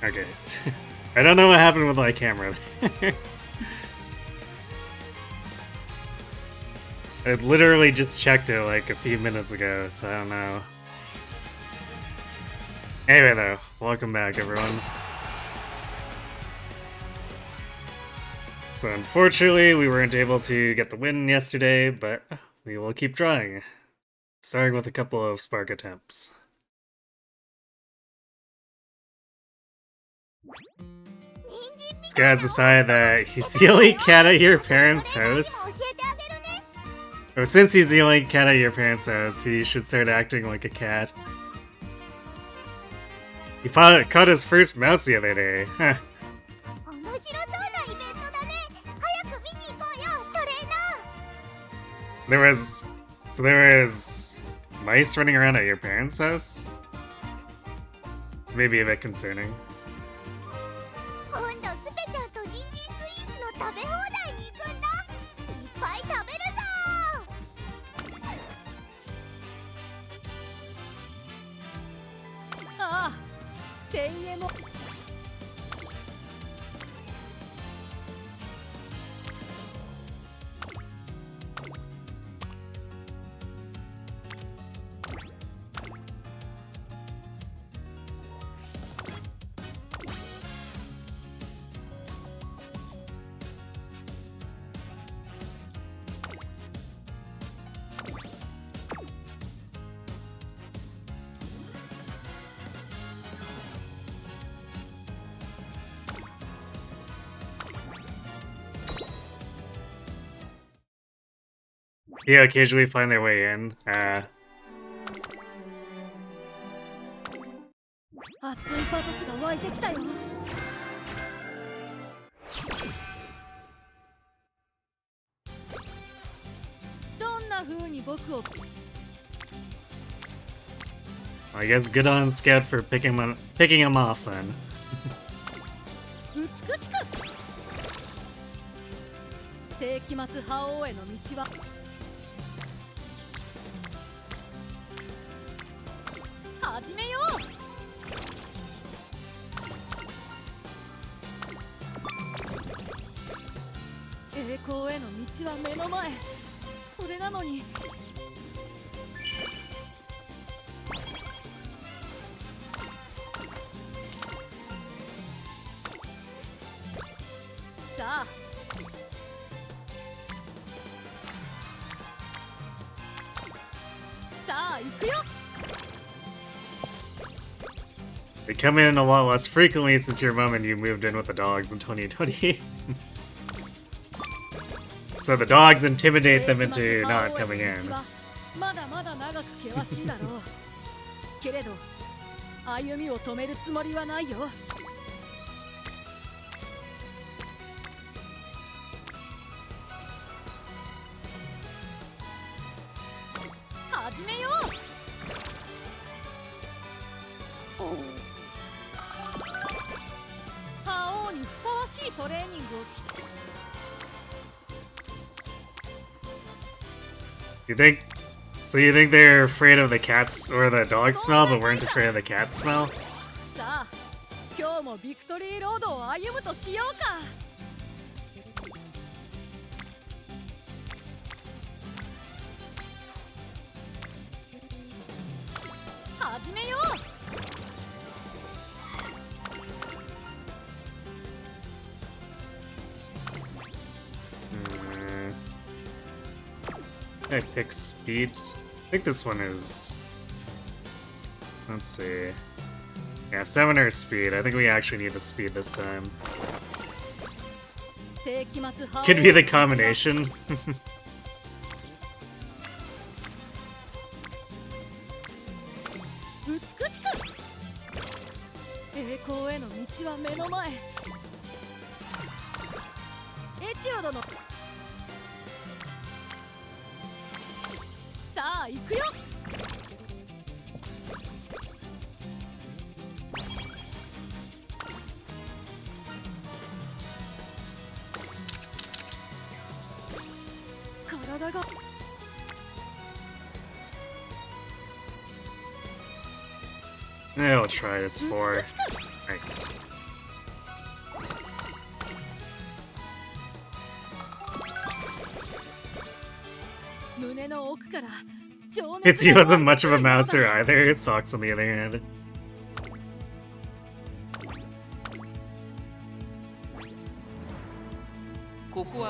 Okay. I don't know what happened with my camera. I literally just checked it like a few minutes ago, so I don't know. Anyway though, welcome back everyone. So unfortunately we weren't able to get the win yesterday, but we will keep trying. Starting with a couple of spark attempts. This guy's decided that he's the only cat at your parents' house. Oh, since he's the only cat at your parents' house, he should start acting like a cat. He caught his first mouse the other day. Huh. There was mice running around at your parents' house? It's maybe a bit concerning. Yeah, occasionally find their way in. I guess good on Scout for picking him off then. They come in a lot less frequently since your mom and you moved in with the dogs in 2020. So the dogs intimidate them into not coming in. You think they're afraid of the cats or the dog smell, but weren't afraid of the cat smell? I pick speed. I think this one is... Let's see. Yeah, 7 or speed. I think we actually need the speed this time. Could be the combination. Yeah, I'll try it. It's 4. Nice. Mitsuki wasn't much of a mouser either. Socks on the other hand.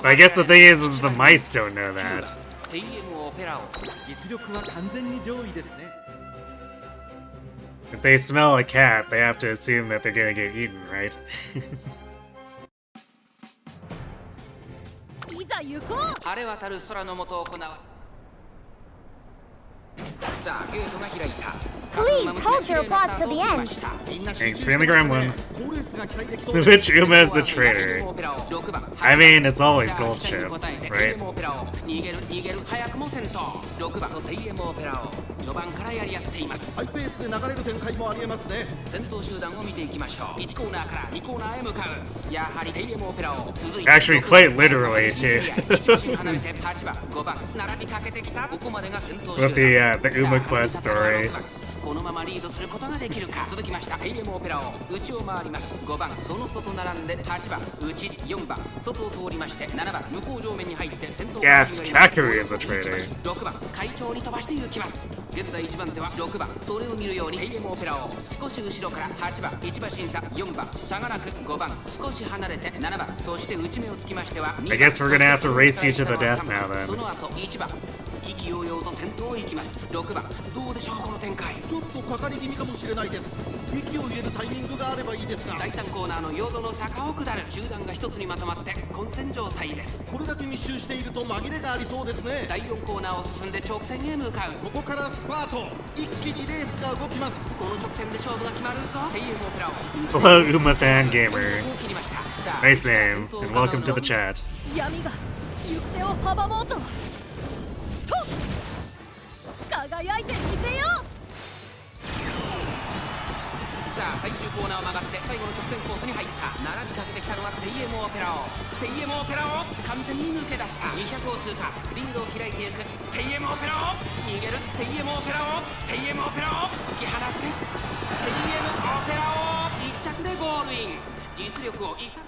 I guess the thing is the mice don't know that. If they smell a cat, they have to assume that they're gonna get eaten, right? Please hold your applause to the end. Thanks, Family Gremlin. Which Uma is the traitor? I mean, it's always Goldship, right? Actually, quite literally, too. With the Uma quest story. このままリードすることができるか。続きました。テイエムオペラを内を回ります。5番その外並んで8番内4番外を通りまして7番向こう上面に入って先頭 Yes, Kakeru is a traitor. 6番会長に飛ばして行きます。現在1番手は6番それを見るようにテイエムオペラを少し後ろから8番1馬審査4番差がなく5番少し離れて7番そして内目をつきましては I guess we're gonna have to race you to the death now then. その後1番意気揚々と先頭を行きます。6番どうでしょうこの展開。ちょっとかかり気味かもしれないです。息を入れるタイミングがあればいいですが。第3コーナーのヨードの坂を下る集団が一つにまとまって混戦状態です。これだけ密集していると紛れがありそうですね。第4コーナーを進んで直線へ向かう。ここからスパート。一気にレースが動きます。この直線で勝負が決まるぞ。テイエムオペラを Hello, Uma Fan Gamer. Nice name, and welcome to the chat. 闇が行く手を阻もうと輝いてみせよう。さあ最終コーナーを曲がって最後の直線コースに入った。並びかけてきたのはテイエムオペラを完全に抜け出した。200を通過リードを開いていくテイエムオペラを逃げるテイエムオペラを突き放すテイエムオペラを1着でゴールイン。実力をいか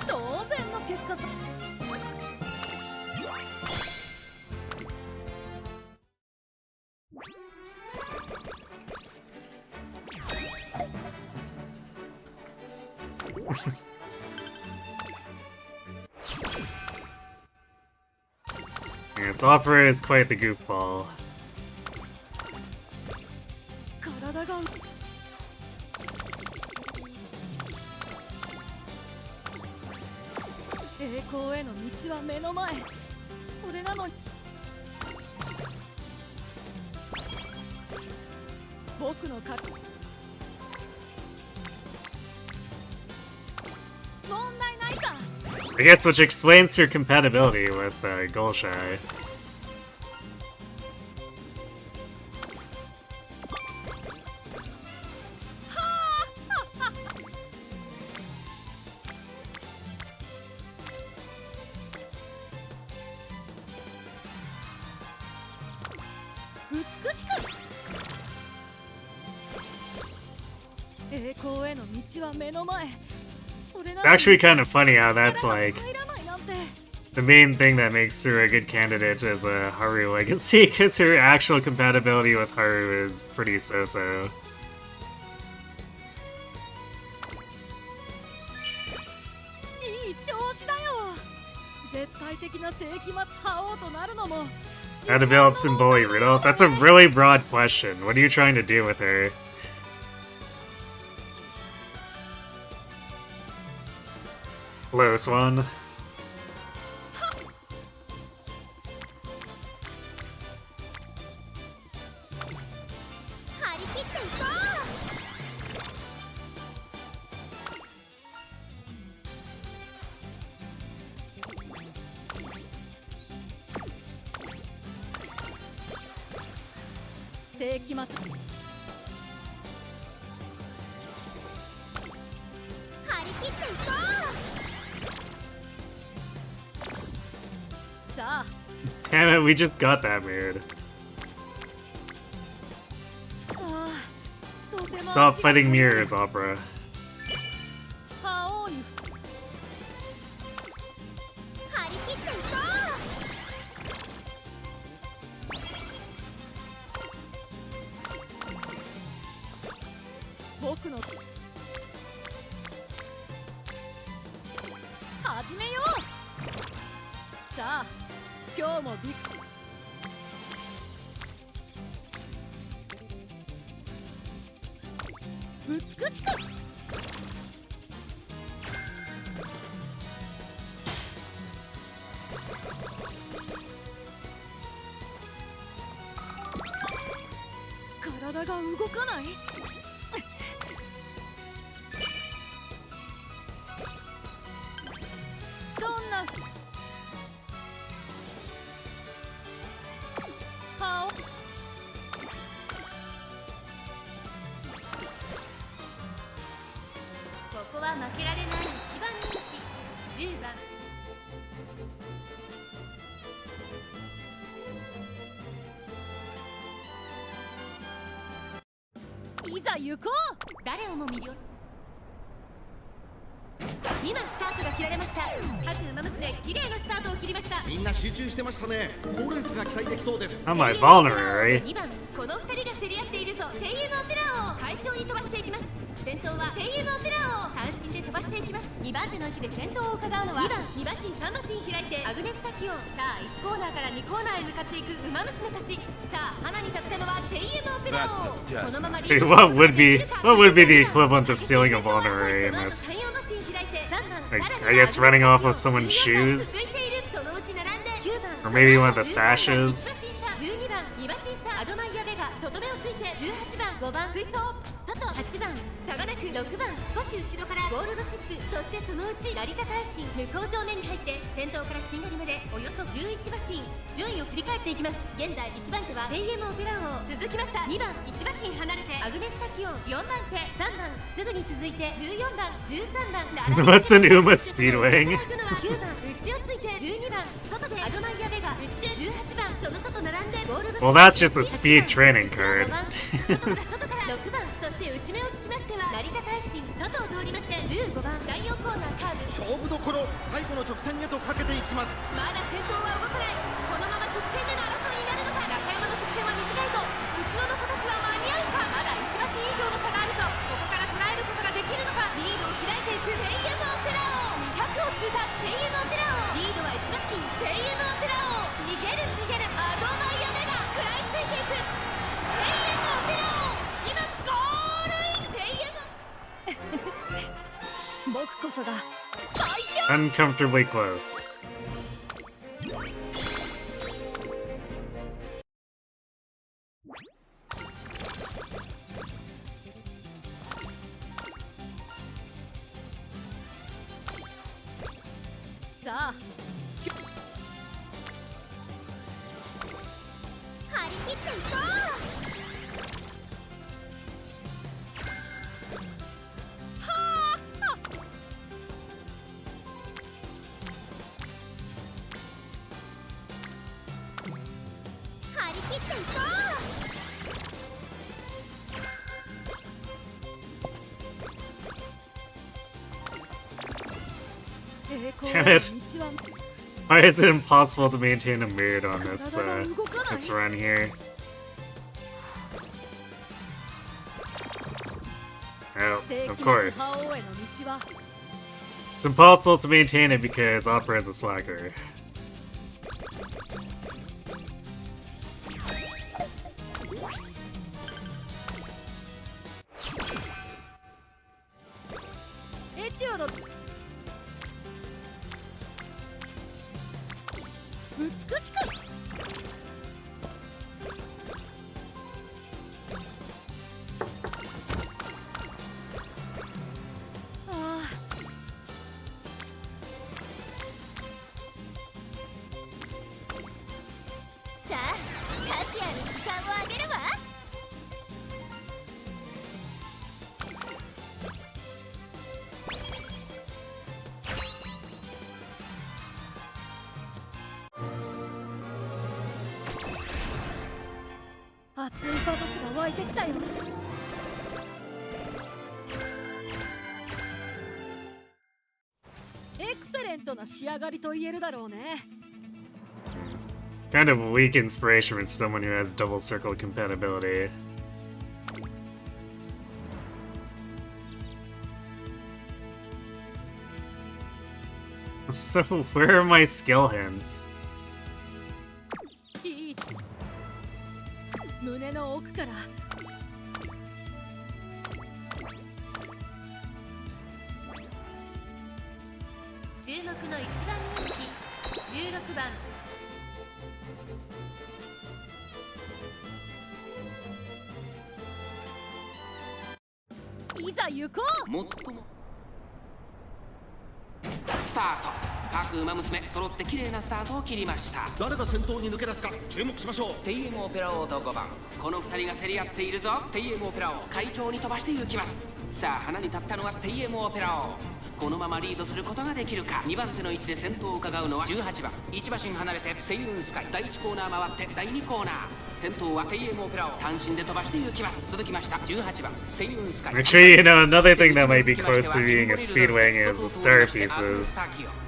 当然の結果さ。Its opera is quite the goofball. 体が栄光への道は目の前。それなのに僕のか問題ないさ。 I guess which explains your compatibility with Golshai. 美しく栄光への道は目の前。 It's actually kind of funny how that's like the main thing that makes her a good candidate as a Haru legacy, because her actual compatibility with Haru is pretty so-so. いい調子だよ。絶対的な世紀末覇王となるのも。 How to build Symboli Rudolph? That's a really broad question. What are you trying to do with her? Hello, Swan. Damn it, we just got that mood. Stop fighting mirrors, Opera. 僕の始めよう。さあ今日もビッグ美しく体が動かない。どんな顔ここは負けられない一番人気10番。いざ行こう。誰をも魅了。今スタートが切られました。各馬娘綺麗なスタートを切りました。みんな集中してましたね。好レースが期待できそうです。 How am I vulnerable? 2番この2人が競り合っているぞ。テイエムオペラ王快調に飛ばしていきます。先頭はテイエムオペラ王単身で飛ばしていきます。2番手の位置で先頭を伺うのは2番2馬身3馬身開いてアグネスタキオン。さあ1コーナーから2コーナーへ向かっていく馬娘たち。さあ花に立つのはテイエムオペラ王。このままリー Dude, ド what would be the equivalent of stealing a vulnerary in this? I guess running off with someone's shoes? Or maybe one of the sashes? 12番2馬身差アドマイアベガ外目をついて18番5番追走外8番差がなく6番少し後ろからゴールドシップ。そしてそのうち成田大臣向こう上面に入って先頭からしんがりまでおよそ11馬身順位を振り返っていきます。現在1番手はテイエムオペラ王続きました。2番1馬身離れてアグネスタキオン4番手3番すぐに続いて14番13番 What's an Uma speedwing? 9番内をついて12番外でアドマイアベガ内で18番その外並んでゴールドシップ。 Well, that's just a speed training card. 外から6番そして内目をつきましては成田大臣外を通りまして15番第4コーナーカーブ勝負どころ最後の直線へとかけていきます。まだ先頭は動かない。このまま直線での争いになるのか。中山の直線は短いぞ。後ろの子たちは間に合うか。まだ1馬身以上の差があるぞ。ここから捉えることができるのか。リードを開いていくテイエムオペラ王200を通過テイエムオペラ王リードは1馬身テイエムオペラ王逃げる逃げるアドマイアメが食らいついていくテイエムオペラ王今ゴールインテイエム僕こそが Uncomfortably close. さあ張り切っていこう張り切っていこう栄光 Damn の it. 道は Why is it impossible to maintain a mood on this run here? Oh, 世 of 紀末 course. 覇王への道は It's impossible to maintain it because Opera is a slacker. Etude 美しくああさあカシアに時間をあげるわ。熱いバトスが湧いてきたよ。エクセレントな仕上がりと言えるだろうね。 Kind of weak inspiration for someone who has double circle compatibility. So, where are my skill hints? いい胸の奥から注目の1番人気16番いざ行こう。最もスタート。各馬娘揃って綺麗なスタートを切りました。誰が先頭に抜け出すか注目しましょう。 TM オペラ王と5番、この2人が競り合っているぞ。 TM オペラ王会長に飛ばして行きます。さあ花に立ったのは TM オペラ王。このままリードすることができるか。2番手の位置で先頭を伺うのは18番、1馬身離れてセイルンスカイ。第1コーナー回って第2コーナー、先頭は TM オペラを単身で飛ばして行きます。続きました18番セイルンスカイ。 Actually, you know, another thing that might be close to being a speedwing is the star pieces.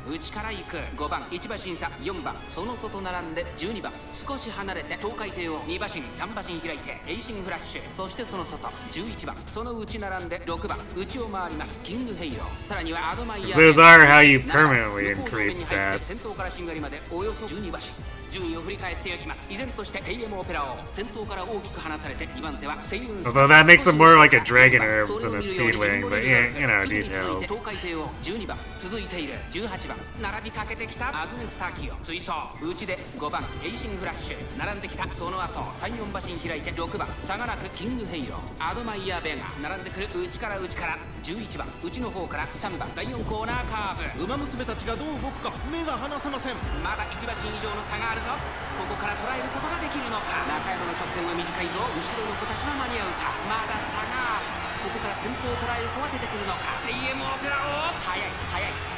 内から行く5番1馬身差、4番その外並んで12番少し離れて東海帝王、2馬身3馬身開いてエイシングフラッシュ、そしてその外11番その内並んで6番内を回りますキングヘイロー、さらにはアドマイヤー。 Those are how you permanently increase 先 stats. 頭からしんがりまでおよそ12馬身。順位を振り返っていきます。依然として TM オペラ王先頭から大きく離されて2番手はセイルンス。 Although that makes him more like a dragon herbs than a speedwing, but yeah, you know, details. 東海帝王12番続いている18番並びかけてきたアグネスターキオ追走内で5番エイシングフラッシュ並んできた、その後34馬身開いて6番差がなくキングヘイロー、アドマイヤーベガ並んでくる内から11番内の方から3番第4コーナーカーブ。馬娘たちがどう動くか目が離せません。まだ1馬身以上の差があるぞ。ここから捉えることができるのか。中山の直線は短いぞ。後ろの子たちは間に合うか。まだ差がある。ここから先頭を捉える子は出てくるのか。 TM オペラ王速い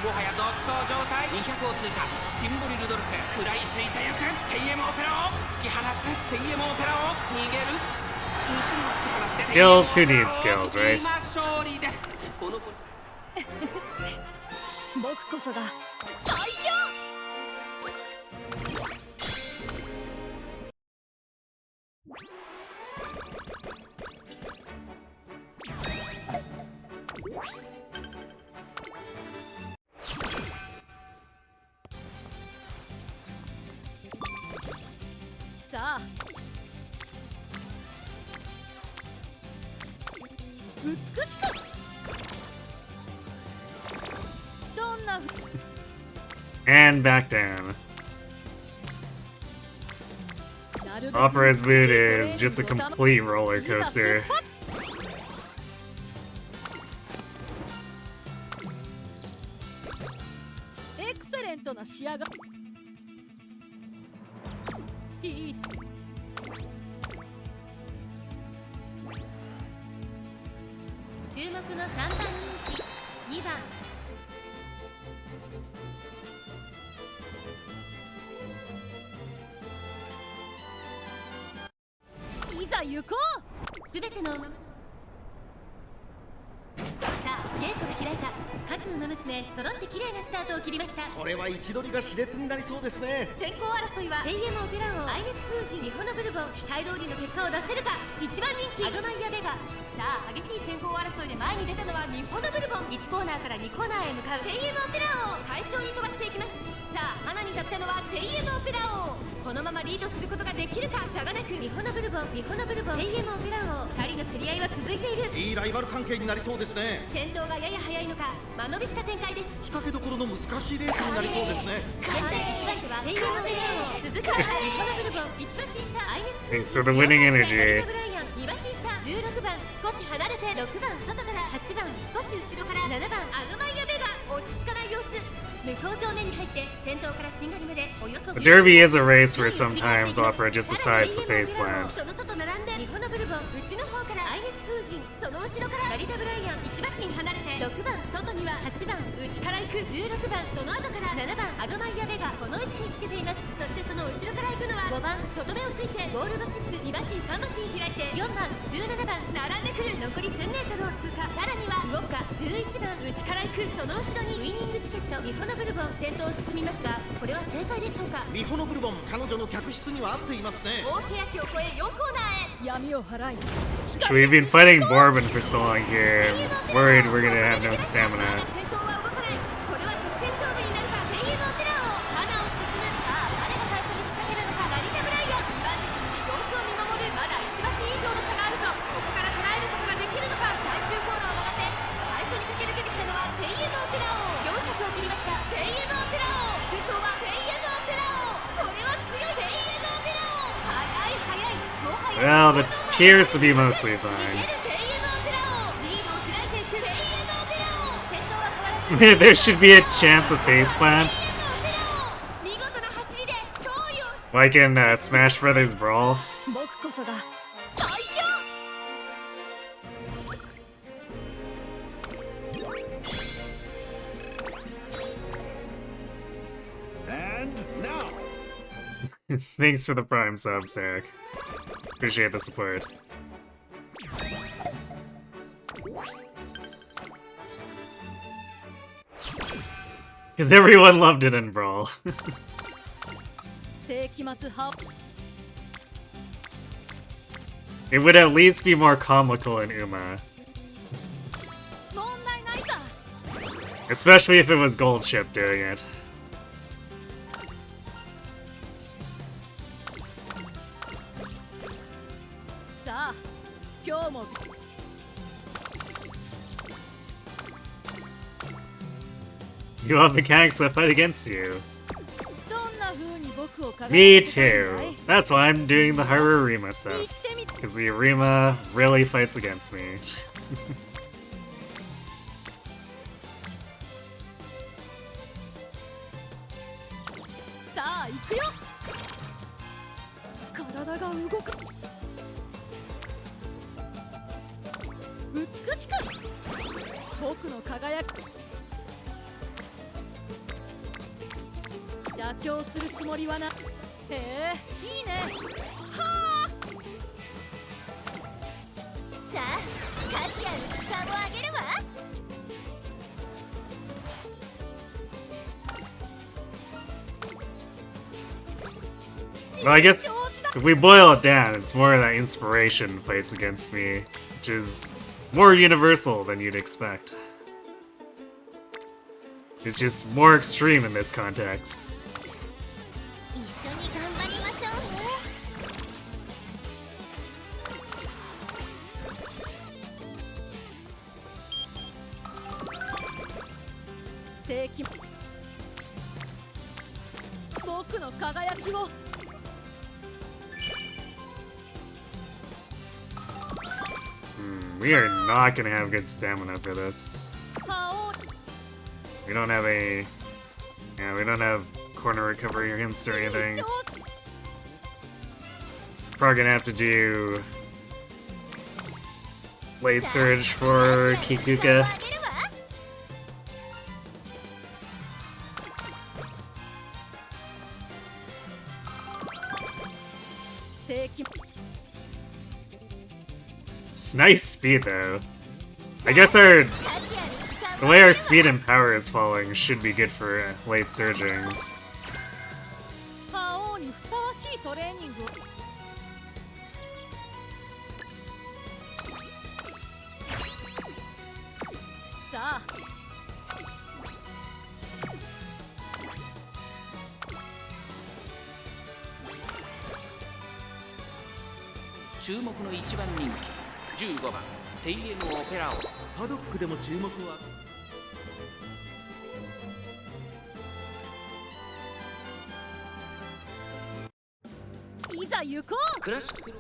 もはや独走状態。200を通過シンボリルドルフ食らいついてゆく TM オペラ王突き放す TM オペラ王逃げる後ろを突き放して Skills, who needs skills, right? 今勝利です。この子僕こそが最強。さあ美しくどんな And back down. なるべく Opera's boot 美しいトレーニング is just a のため complete roller いざ coaster. 出発。エクセレントな仕上がいい。注目の3番人気2番いざ行こう。すべてのさあゲートが開いた。各馬娘揃って綺麗なスタートを切りました。これは位置取りが熾烈になりそうですね。先行争いは TM オペラ王、アイネス封じ、ミホノブルボン、期待通りの結果を出せるか。1番人気アドマイヤベガ。さあ激しい先行争いで前に出たのはミホノブルボン。1コーナーから2コーナーへ向かう TM オペラ王、快調に飛ばしていきます。さあ花に立ったのは TM オペラ王。このままリードすることができるか。差がなくミホノブルボン TM オペラ王、2人の競り合いは続いている。いいライバル関係になりそうですね。先頭がやや早いのか間延びした展開です。仕掛けどころの難しいレースになりそうですね。現在1番手は TM オペラ王、続くはミホノブルボン、1馬身差アイネス封 Thanks じ、 for the winning ダ energy. リバブライアン、2馬身差16番少し離れて6番外から8番少し後ろから7番アドマイヤベガ。落ち着かない様子。向こう正面に入って先頭からしんがりまでおよそ The Derby is a race where sometimes Opera just decides to face plant. その外並んでミホノブルボン、内の方からアイネス封じ、その後ろからダリダブライアン、1馬身離れて6番外には8番内から行く16番、その後から7番アドマイヤベガ。この位置につけています。そしてその後ろから行くのは5番外目をついてゴールドシップ、2馬身3馬身開いて4番17番並んでくる。残り 1000m を通過。さらにはウォッカ11番内から行く。その後ろにウィニングチケットミホノブルボン。先頭を進みますがこれは正解でしょうか。ミホノブルボン、彼女の客室には合っていますね。大欅を越え4コーナーへ。闇を払い So we've been fighting Bourbon for so long here. I'm worried we're gonna have no stamina. 先頭は動かない。これは直線勝負になるか。Well, it appears to be mostly fine. 逃げる TM オペラをリードを開いていく TM オペラを先頭は変わらず There should be a chance of faceplant. 見事な走りで勝利をし Like in Smash Brothers Brawl. 僕こそが最強。 And now, Thanks for the Prime sub, Sarek. Appreciate the support. Because everyone loved it in Brawl. 世紀末派 It would at least be more comical in Uma. 問題ないさ。 Especially if it was Gold Ship doing it. さあ今日も You have mechanics that fight against you. どんな風に僕を輝か Me せたいんだ too. い That's why I'm doing the Haru Arima 言 stuff. ってみ Because the Arima really fights against me. さあ行くよ。体が動く。美しく僕の輝き。妥協するつもりはな。へえ、いいね。はあ。さあ価値ある時間をあげるわ Well, I guess if we boil it down, it's more that inspiration fights against me, which is more universal than you'd expect. It's just more extreme in this context. 一緒に頑張りましょうね 世紀僕の輝きを We are not gonna have good stamina for this. 覇王 We don't have a... Yeah, we don't have corner recovery or hints or anything. 調子 Probably gonna have to do... Late Surge for 時間 Kikuka. をあげるわ 世紀 Nice speed though. I guess our... 価値ある時間 The way our speed and power is falling should be good for late surging. 覇王にふさわしいトレーニングを さあ 注目の一番人気15番テイエムオペラオパドックでも注目は。いざ行こうクラシックロ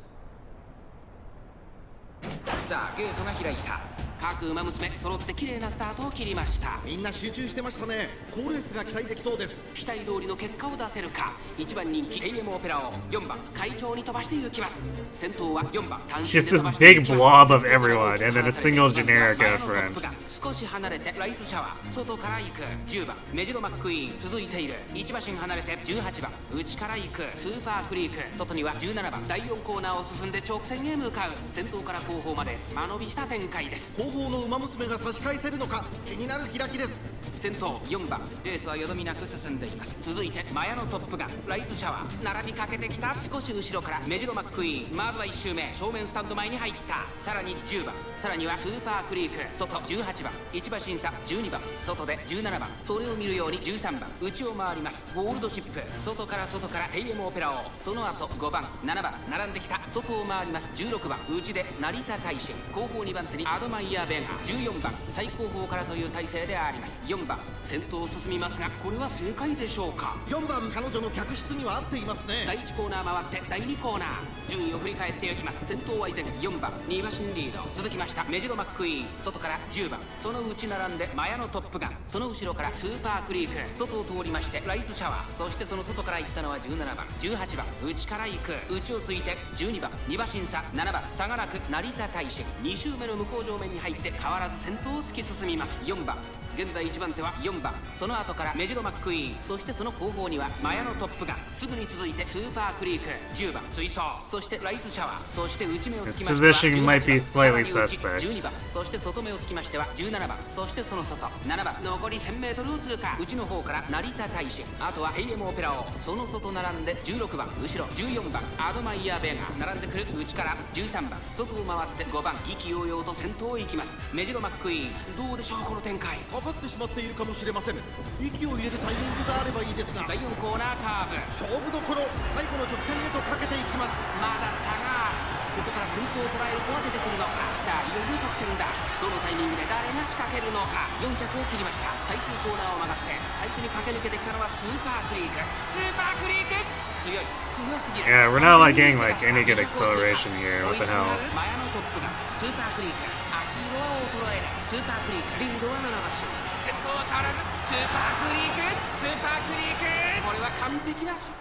さあゲートが開いた各馬娘揃って綺麗なスタートを切りました。みんな集中してましたね。好レースが期待できそうです。期待通りの結果を出せるか。1番人気テイエムオペラを4番会長に飛ばして行きます。先頭は4番単身 Just で a 飛ばして行 big きます blob of everyone, and then a single generic 前の out トッ front. プが少し離れてライスシャワー外から行く10番メジロマックイーン続いている1馬身離れて18番内から行くスーパークリーク外には17番第4コーナーを進んで直線へ向かう先頭から後方まで間延びした展開です。後方の馬娘が差し返せるのか気になる開きです。先頭4番レースはよどみなく進んでいます。続いてマヤのトップがライスシャワー並びかけてきた少し後ろからメジロマックイーンまずは1周目正面スタンド前に入ったさらに10番さらにはスーパークリーク外18番1馬審査12番外で17番それを見るように13番内を回りますゴールドシップ外からテイエムオペラをその後5番7番並んできた外を回ります16番内で成田大使後方2番手にアドマイヤイヤベガ14番最後方からという体勢であります。4番先頭を進みますが、これは正解でしょうか。4番彼女の客室には合っていますね。第1コーナー回って第2コーナー、順位を振り返っていきます。先頭は依然4番2馬身リード、続きましたメジロマックイーン、外から10番、その内並んでマヤのトップガン、その後ろからスーパークリーク、外を通りましてライズシャワー、そしてその外から行ったのは17番18番内から行く、内をついて12番2馬身差7番差がなく成田大使、2周目の向こう上面に入って変わらず先頭を突き進みます。4番現在1番手は4番、その後からメジロマックイーン、そしてその後方にはマヤのトップガン、すぐに続いてスーパークリーク10番追走、そしてライズシャワー、そして内目をつきましては18番、12番、そして外目をつきましては17番、そしてその外7番、残り 1000m を通過、内の方から成田大使、あとはテイエムオペラオ、その外並んで16番、後ろ14番アドマイヤーベガ並んでくる、内から13番、外を回って5番意気揚々と先頭を行きます。メジロマックイーン、どうでしょうこの展開。かかってしまっているかもしれません。息を入れるタイミングがあればいいですが、第4コーナーカーブ、勝負どころ、最後の直線へとかけていきます。まだ差が、ここから先頭を捉える子は出てくるのか。さあいよいよ直線だ。どのタイミングで誰が仕掛けるのか。400を切りました。最終コーナーを曲がって最初に駆け抜けてきたのはスーパークリーク、スーパークリーク強い、強すぎる。 Yeah, we're not like getting like any good acceleration here. What the hell? マヤのトップがスーパークリーク、秋色は衰える。スーパークリークリードは7馬身、先頭は変わらずスーパークリーク、スーパークリーク、これは完璧なし。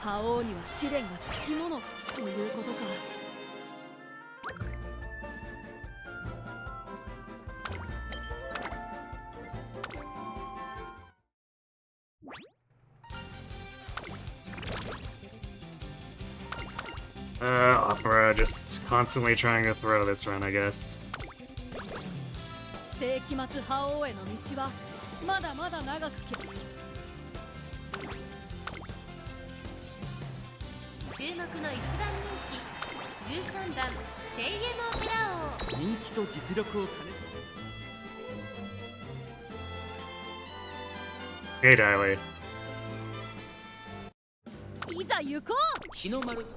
覇王には試練がつきものということか。Opera just constantly trying to throw this run, I guess. 世紀末覇王への道はまだまだ長く注目の一番人気13番テイエムオペラ王、人気と実力を兼ね Hey, Diley. いざ行こう。日の丸と、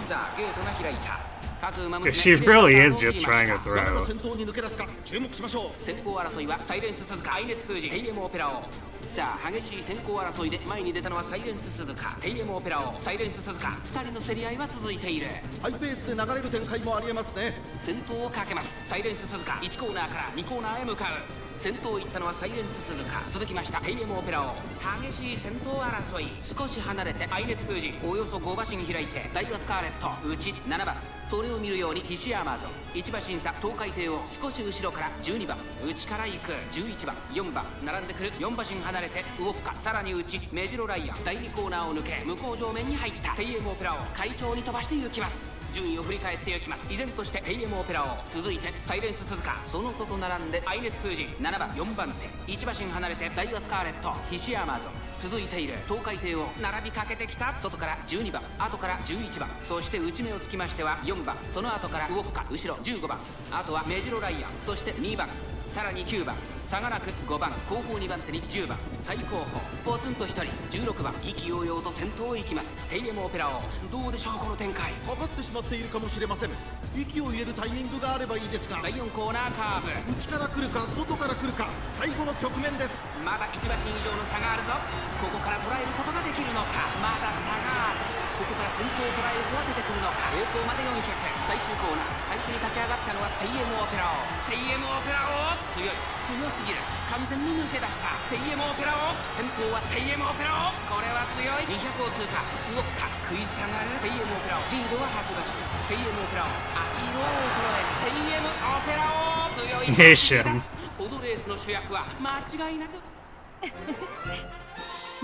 さあゲートが開いた。各馬娘 She really is just trying to 誰が throw. 先頭に抜け出すか注目しましょう。先行争いはサイレンス鈴鹿、アイネス封じ、テイエムオペラ王。さあ激しい先行争いで前に出たのはサイレンス鈴鹿、テイエムオペラ王、サイレンス鈴鹿、2人の競り合いは続いている。ハイペースで流れる展開もありえますね。先頭をかけます。サイレンス鈴鹿、1コーナーから2コーナーへ向かう。先頭を行ったのはサイレンス鈴鹿、続きましたテイエムオペラ王。激しい先頭争い、少し離れてアイネス封じ、およそ5馬身開いてダイワスカーレット内7番、それを見るようにヒシアーマーゾ1馬身差東海帝を少し後ろから12番内から行く、11番4番並んでくる、4馬身離れてウオッカ、さらに内メジロライアン、第2コーナーを抜け向こう上面に入ったテイエムオペラ王、快調に飛ばして行きます。順位を振り返っていきます。依然としてテイエムオペラ王、続いてサイレンス鈴鹿、その外並んでアイネス封じ7番4番手、1馬身離れてダイワスカーレット、ヒシアーマーゾ続いている。東海帝を並びかけてきた。外から12番、後から11番、そして内目をつきましては4番、その後からウォッカ、後ろ15番、あとはメジロライアン、そして2番、さらに9番、差がなく5番、後方2番手に10番、最後方ポツンと1人16番、意気揚々と先頭を行きます。テイエムオペラ王、どうでしょうこの展開。かかってしまっているかもしれません。息を入れるタイミングがあればいいですが、第4コーナーカーブ、内から来るか外から来るか、最後の局面です。まだ1馬身以上の差があるぞ。ここから捉えることができるのか。まだ差がある。ここから先頭を捉える子は出てくるのか。方向まで400、最終コーナー、最初に立ち上がったのはテイエムオペラ王。テイエムオペラ王、強い、強すぎる。完全に抜け出したテイエムオペラ王。先頭はテイエムオペラ王、これは強い。200を通過、ウォッカ食い下がるテイエムオペラ王、リードは8馬身。テイエムオペラ王、足色を衰えるテイエムオペラ王、強い。ネーション。このレースの主役は間違いなく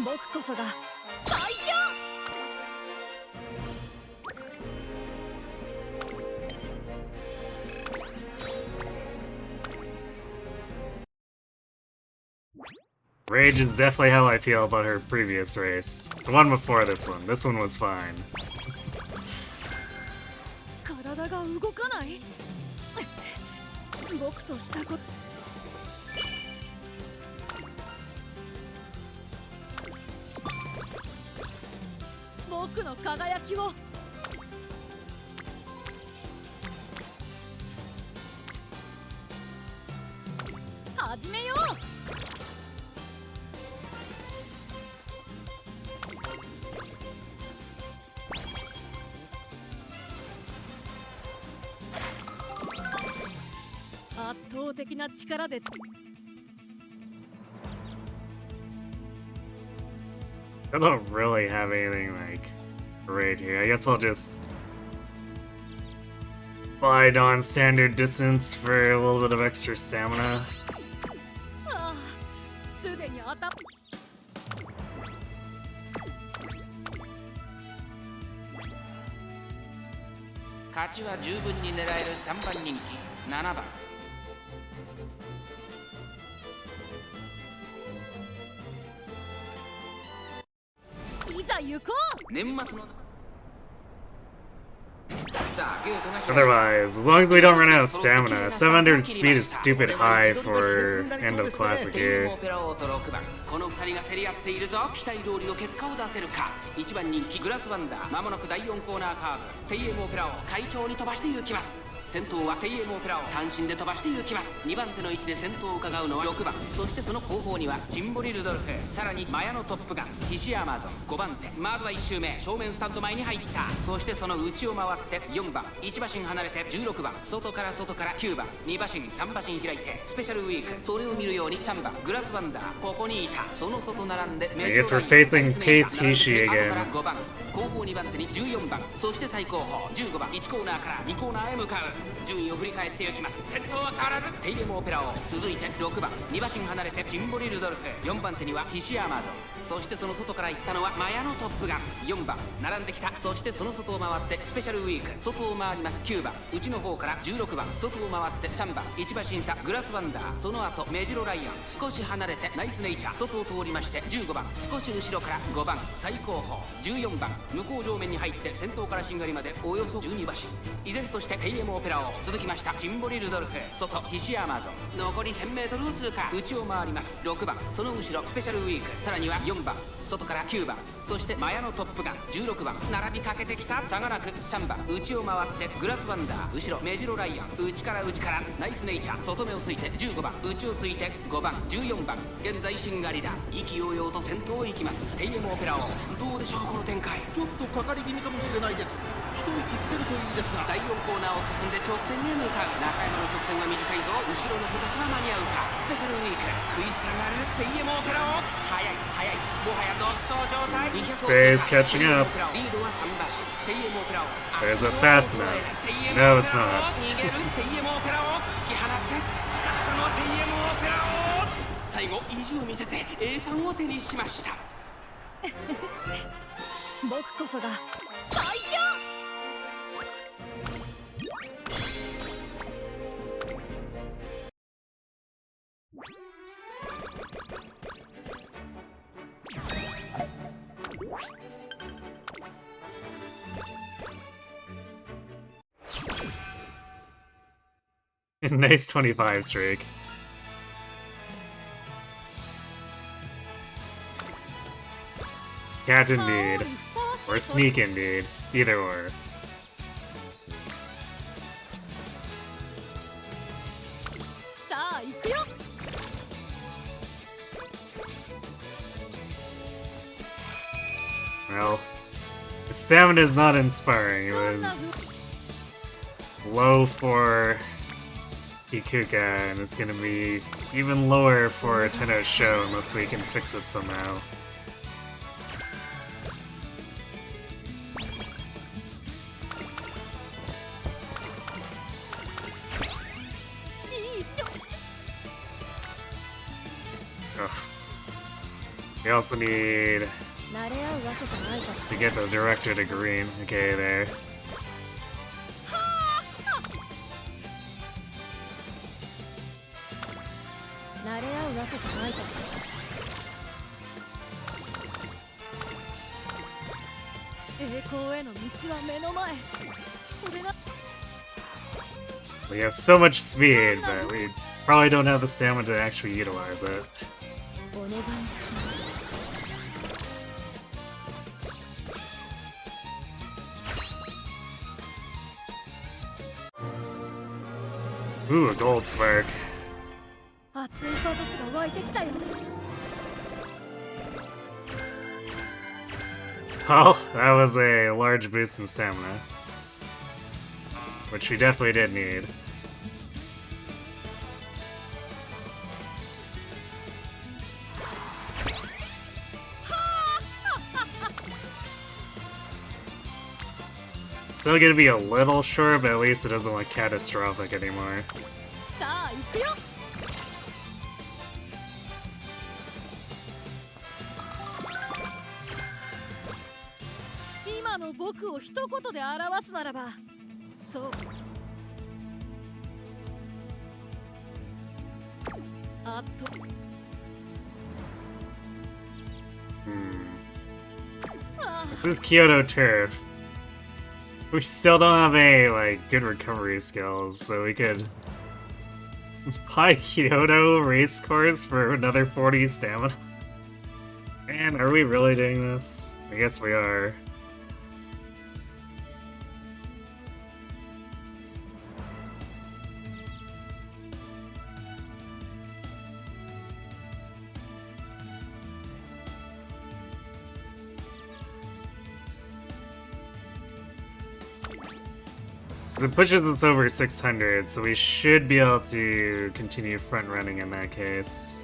僕こそが最強。Rage is definitely how I feel about her previous race. The one before this one. This one was fine. 体が動かない。僕としたこと。僕の輝きを。始めよう。圧倒的な力で I don't really have anything like great here. I guess I'll just bide on standard distance for a little bit of extra stamina. ああ、すでに当たっ勝ちは十分に狙える3番人気7番。いざ行こう。年末のさあゲートが開いた。 Otherwise, as long as we don't run out of stamina, 700 speed is stupid high for end of classic テイエ here. モオペラ王と6番、この2人が競り合っているぞ。期待通りの結果を出せるか。1番人気グラスワンダー、まもなく第4コーナーカーブ。テイエモオペラ王快調に飛ばして行きます。先頭はテイエモオペラを単身で飛ばして行きます。2番手の位置で先頭を伺うのは6番、そしてその後方にはジンボリ・ルドルフ、さらにマヤのトップガンヒシアマゾン。5番手まずは1周目正面スタンド前に入った。そしてその内を回って4番、1馬身離れて16番、外から9番、2馬身3馬身開いてスペシャルウィーク。それを見るように3番グラスワンダーここにいた。その外並んで I guess we're facing Pace Hishi again. 5番、後方2番手に14番、そして最後方15番、1コーナーから2コーナーへ向かう。順位を振り返っていきます。先頭は変わらずテイエモオペラを、続いて6番、2馬身離れてジンボリ・ルドルフ、4番手にはヒシアマゾン、そしてその外から行ったのはマヤのトップガン4番並んできた。そしてその外を回ってスペシャルウィーク、外を回ります9番、内の方から16番、外を回って3番、1馬審査グラスワンダー、その後メジロライアン、少し離れてナイスネイチャー、外を通りまして15番、少し後ろから5番、最後方14番、向こう上面に入って先頭からしんがりまでおよそ12馬身。依然としてテイエモオペラを、続きましたジンボリ・ルドルフ、外ヒシアマゾン、残り 1000m を通過。内を回ります6番、その後ろスペシャルウィーク、さらには4番、外から9番、そしてマヤのトップガン16番、並びかけてきた。差がなく3番、内を回ってグラスワンダー、後ろメジロライアン、内からナイスネイチャー、外目をついて15番、内をついて5番、14番、現在しんがりだ。意気揚々と先頭を行きますテイエモオペラを。どうでしょうこの展開。ちょっとかかり気味かもしれないです。一息つけるといいですが。第4コーナーを進んで直線に向かう。中山の直線は短いぞ。後ろの子たちは間に合うか。スペシャルウィーク食い下がるテイエモオペラを。速いもはや独走状態。 Space catching up. リードは3馬身テイエモオペラを。 Is it fast enough? No, it's not. 逃げるテイエモオペラを突き放せ。勝ったのはテイエモオペラを。最後意地を見せて栄冠を手にしました。僕こそが最強。Nice 25 streak. Catch indeed. Or sneak indeed. Either or. さあ行くよ。Well, the stamina is not inspiring. It was low for Ikuka, and it's gonna be even lower for Tenno's show unless we can fix it somehow. Ugh. We also need 慣れ合うわけじゃないから。 to get the director to green. Okay, there. 慣れ合うわけじゃないから。栄光への道は目の前。それが We have so much speed, but we probably don't have the stamina to actually utilize it. お願いします。 Ooh, a gold spark. あ熱いフォトスが湧いてきたよ。 Oh, that was a large boost in stamina. Which we definitely did need. Still gonna be a little short, but at least it doesn't look catastrophic anymore. さあ行くよ。今の僕を一言で表すならば、そう。あと。This is Kyoto Turf. We still don't have any, like, good recovery skills, so we could buy Kyoto race course for another 40 stamina. Man, are we really doing this? I guess we are. It pushes us over 600, so we should be able to continue front running in that case.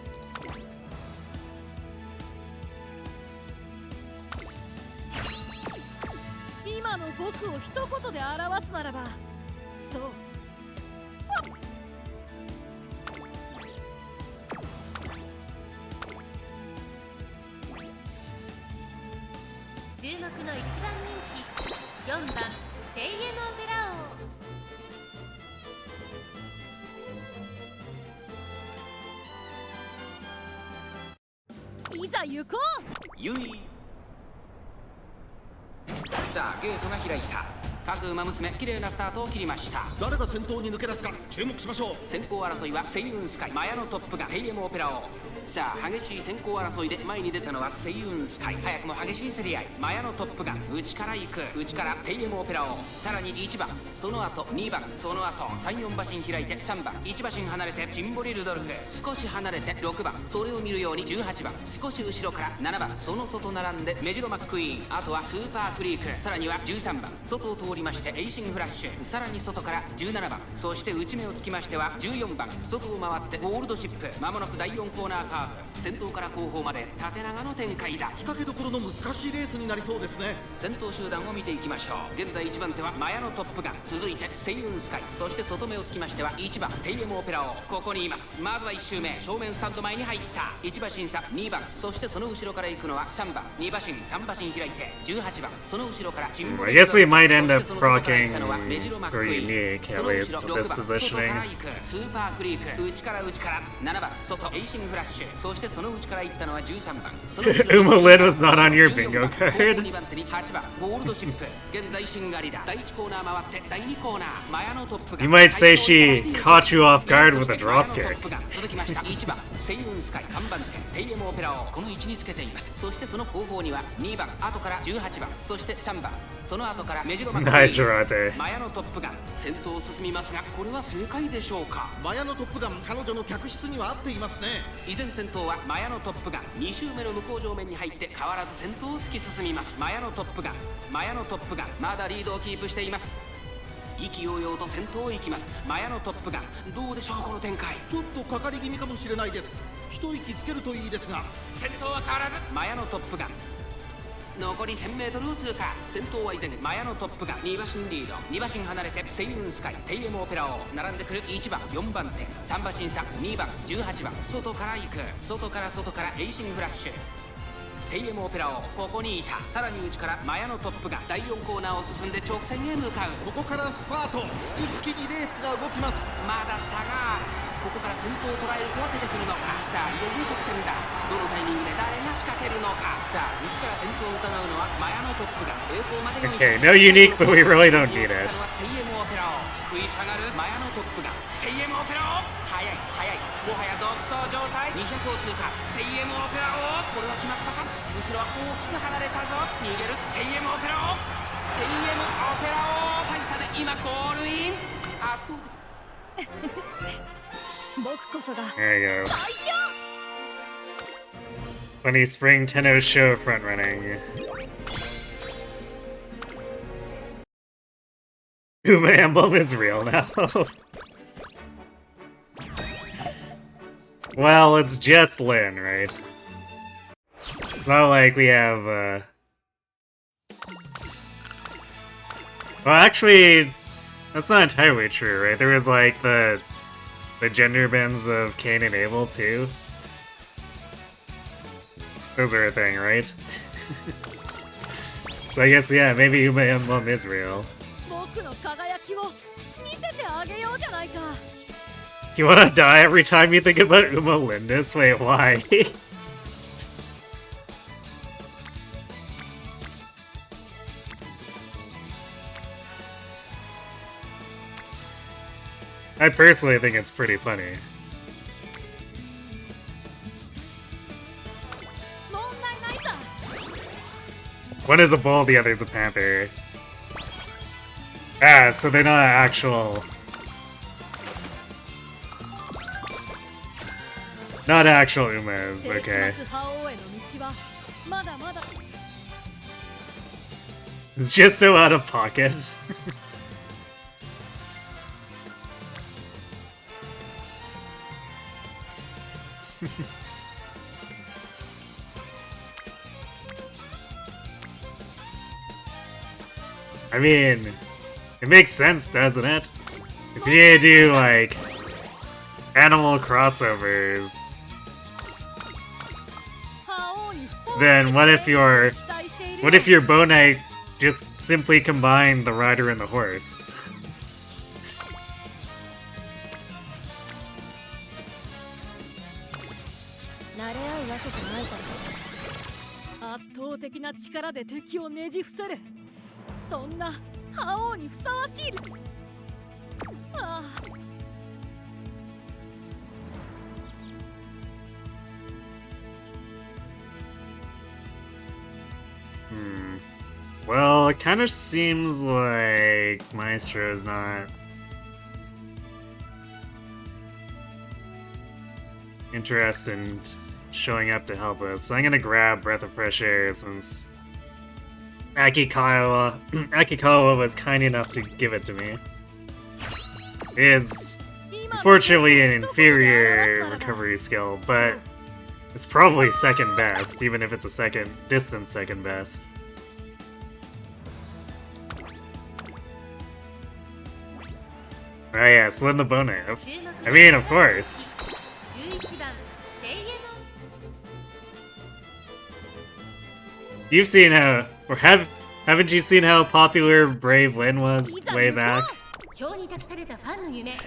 Sa, ゲートが開いた。各馬娘、綺麗なスタートを切りました。誰が先頭に抜け出すか注目しましょう。先行争いはセイウンスカイ、マヤのトップがテイエムオペラ王。さあ、激しい先行争いで前に出たのはセイウンスカイ。早くも激しい競り合い。マヤのトップが内から行く。内からテイエムオペラ王。さらに1番、その後2番、その後3、4馬身開いて3番、1馬身離れてジンボリルドルフ。少し離れて6番、それを見るように18番、少し後ろから7番、その外並んでメジロマックイーン。あとはスーパークリーク。さらには13番、外を通りましてエイシングフラッシュ。さらに外から17番、そして内目をつきましては14番、外を回ってゴールドシップ。まもなく第4コーナーカーブ。先頭から後方まで縦長の展開だ。仕掛けどころの難しいレースになりそうですね。先頭集団を見ていきましょう。現在1番手はマヤのトップガン、続いてセイウンスカイ、そして外目をつきましては1番テイエムオペラ王。ここにいます。まずは1周目、正面スタンド前に入った1馬身差2番、そしてその後ろから行くのは3番、2馬身3馬身開いて18番、その後ろからジンボリ I guess we might end up procking for unique, at least with this positioning. スーパークリーク、内から7番、外エイシングフラッシュ、そしてその内から行ったのは13番。Uma Lid was not on your bingo card. 2番手に8番ゴールドシップ。現在シンガリだ。第1コーナー回って第2コーナー、マヤのトップが You might say she caught you off guard with a drop kick. 続きました1番セイウンスカイ、3番手テイエムオペラをこの位置につけています。そしてその後方には2番、後から18番、そして3番、その後からメジロマクナイジュラテ。マヤのトップガン先頭を進みますが、これは正解でしょうか。マヤのトップガン、彼女の客室には合っていますね。依然先頭はマヤのトップガン。2周目の向こう上面に入って変わらず先頭を突き進みます。マヤのトップガン、マヤのトップガン、まだリードをキープしています。意気揚々と先頭を行きますマヤのトップガン。どうでしょうこの展開。ちょっとかかり気味かもしれないです。一息つけるといいですが。先頭は変わらずマヤのトップガン。残り 1000m を通過。先頭は依然マヤのトップガン。2馬身リード、2馬身離れてセイウンスカイ、テイエムオペラ王。並んでくる1番、4番手、3馬身差2番、18番、外から行く。外からエイシングフラッシュ。テイエムオペラ王、ここにいた。さらに内からマヤのトップが第4コーナーを進んで直線へ向かう。ここからスパート、一気にレースが動きます。まだ差がある。ここから先頭を捉えるとは出てくるのか。さあいよいよ直線だ。どのタイミングで誰が仕掛けるのか。さあ内から先頭を伺うのはマヤのトップが栄光まで Okay, no unique, but we really don't need it. テイエムオペラ王、食い下がるマヤのトップがテイエムオペラ王。速いもはや独走状態。200を通過。テイエムオペラ王、これは決まったか。後ろは大きく離れたぞ。逃げるテイエムオペラ王。テイエムオペラ王、大差で今ゴールイン。あと僕こそが There you go. 最強 Funny Spring Tenno Show front running. Uma emblem is real now. Well, it's just Lin, right? It's not like we have, Well, actually, that's not entirely true, right? There was, like, the gender bends of Cain and Abel, too. Those are a thing, right? So I guess, yeah, maybe Uma emblem is real. 僕の輝きを見せてあげようじゃないか You wanna die every time you think about Uma Lindis? Wait, why? I personally think it's pretty funny. 問題ないさ One is a bull, the other's a panther. Ah, so they're not actual... Not actual Umas, 世紀 okay. 末覇王への道はまだまだ It's just so out of pocket. I mean, it makes sense, doesn't it? If you need to do, like, animal crossovers, 覇王にふさわしい then what if your 期待しているよ what if your bow knight just simply combined the rider and the horse? 慣れ合うわけじゃないから圧倒的な力で敵をねじ伏せるそんな覇王にふさわしいああ Well, it kind of seems like Maestro is not interested in showing up to help us, so I'm gonna grab Breath of Fresh Air since Akikawa was kind enough to give it to me. It's unfortunately an inferior recovery skill, but it's probably second best, even if it's a distant second best. Oh yeah, Slim the Bone Knife. I mean, of course. 11番テイエモ You've seen how, or haven't you seen how popular Brave Lin was way back? 今日に託されたファンの夢さ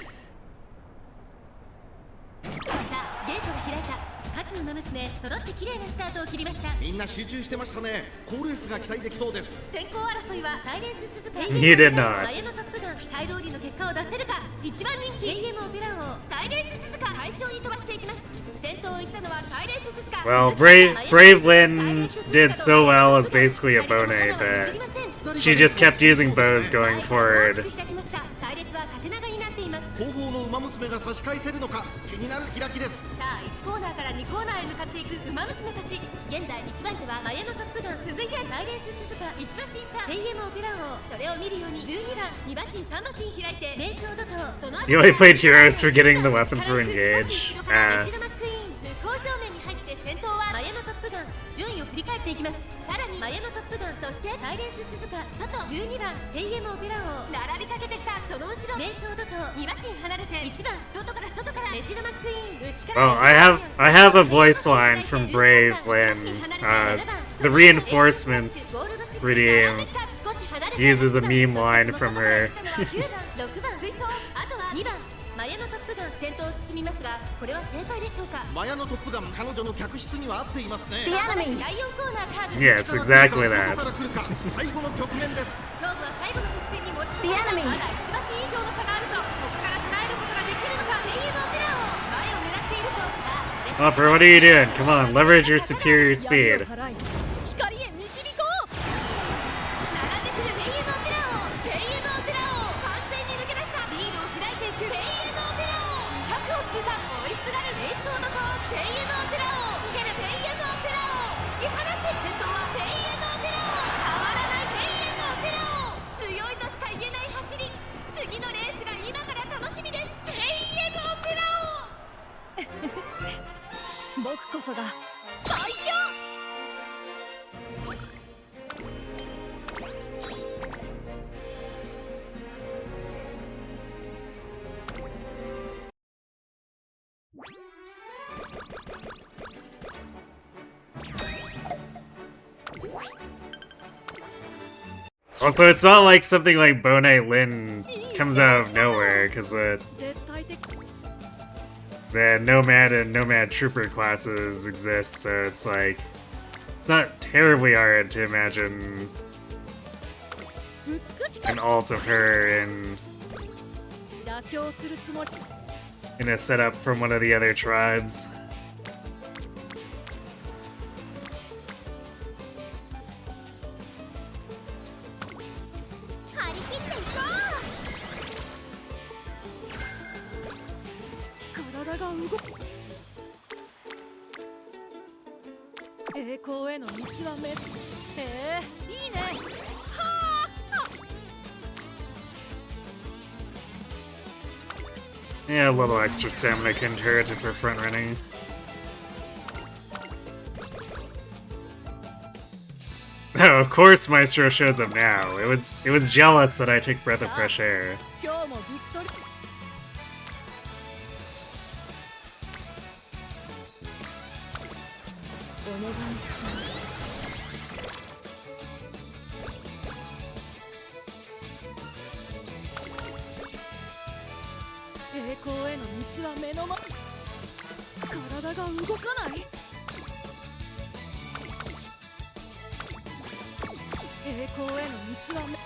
あゲートが開いた各ウマ娘揃って綺麗なスタートを切りましたみんな集中してましたね。好レースが期待できそうです。先行争いはサイレンス鈴鹿 You did not. マヤのトップガン期待通りの結果を出せるか一番人気 AM オペラ王サイレンス鈴鹿快調に飛ばしていきます先頭を行ったのはサイレンス鈴鹿 Well, Brave Lin did so well as basically a bow knight that she just kept using bows going forward. 隊列は縦長になっています後方の馬娘が差し返せるのか気になる開きです。さあ1コーナーから2コーナーへ向かっていくウマ娘たち現在1番手はマヤのトップガン続いてサイレンス鈴鹿1馬身差 AM オペラ王それを見るように12番2馬身3馬身開いて名称怒涛その後 You only played heroes for getting the weapons for engage. メジロマックイーン向こう正面に入って先頭はマヤのトップガン順位を振り返っていきますさらにマヤのトップガンそしてサイレンス鈴鹿外12番 AM オペラ王並びかけてきたその後ろ名称怒涛2馬身離れて1番外からメジロマックイーン内から Well, I have a voice line from Brave Lin. The reinforcements redeem uses a meme line from her. 6番追走あとは2番マヤのトップガン先頭を進みますがこれは正解でしょうかマヤのトップガン彼女の客室には合っていますね。第4コーナーカーブ Yes, exactly 外 that. から来るか最後の局面です。勝負は最後の直線に持ち込まれたまだ1馬身以上の差があるぞここから捉えることができるのかテイエモオペラ王前を狙っているぞさあ Hopper, what are you doing? Come on, leverage your superior 闇を speed. 払い光へ導こう並んでくるテイエモオペラ王テイエモオペラ王完全に抜け出したリードを開いていくテイエモオペラ王200をいざ追いすがる名将の顔テイエムオペラ王受けるテイエムオペラ王見放せ戦争はテイエムオペラ王変わらないテイエムオペラ王強いとしか言えない走り次のレースが今から楽しみですテイエムオペラ王僕こそが最強Also, it's not like something like Bonai Lin comes out of nowhere, because the 絶対的 Nomad and Nomad Trooper classes exist, so it's like, it's not terribly hard to imagine 美しく an alt of her in 妥協するつもり a setup from one of the other tribes. 張り切っていこ体が動く栄光への道はめいいねはあ Yeah, a little extra stamina can turret for front running. Oh, of course Maestro shows up now. It was jealous that I took breath of fresh air. 今日もビクトリーお願いします栄光への道は目の前体が動かない栄光への道は目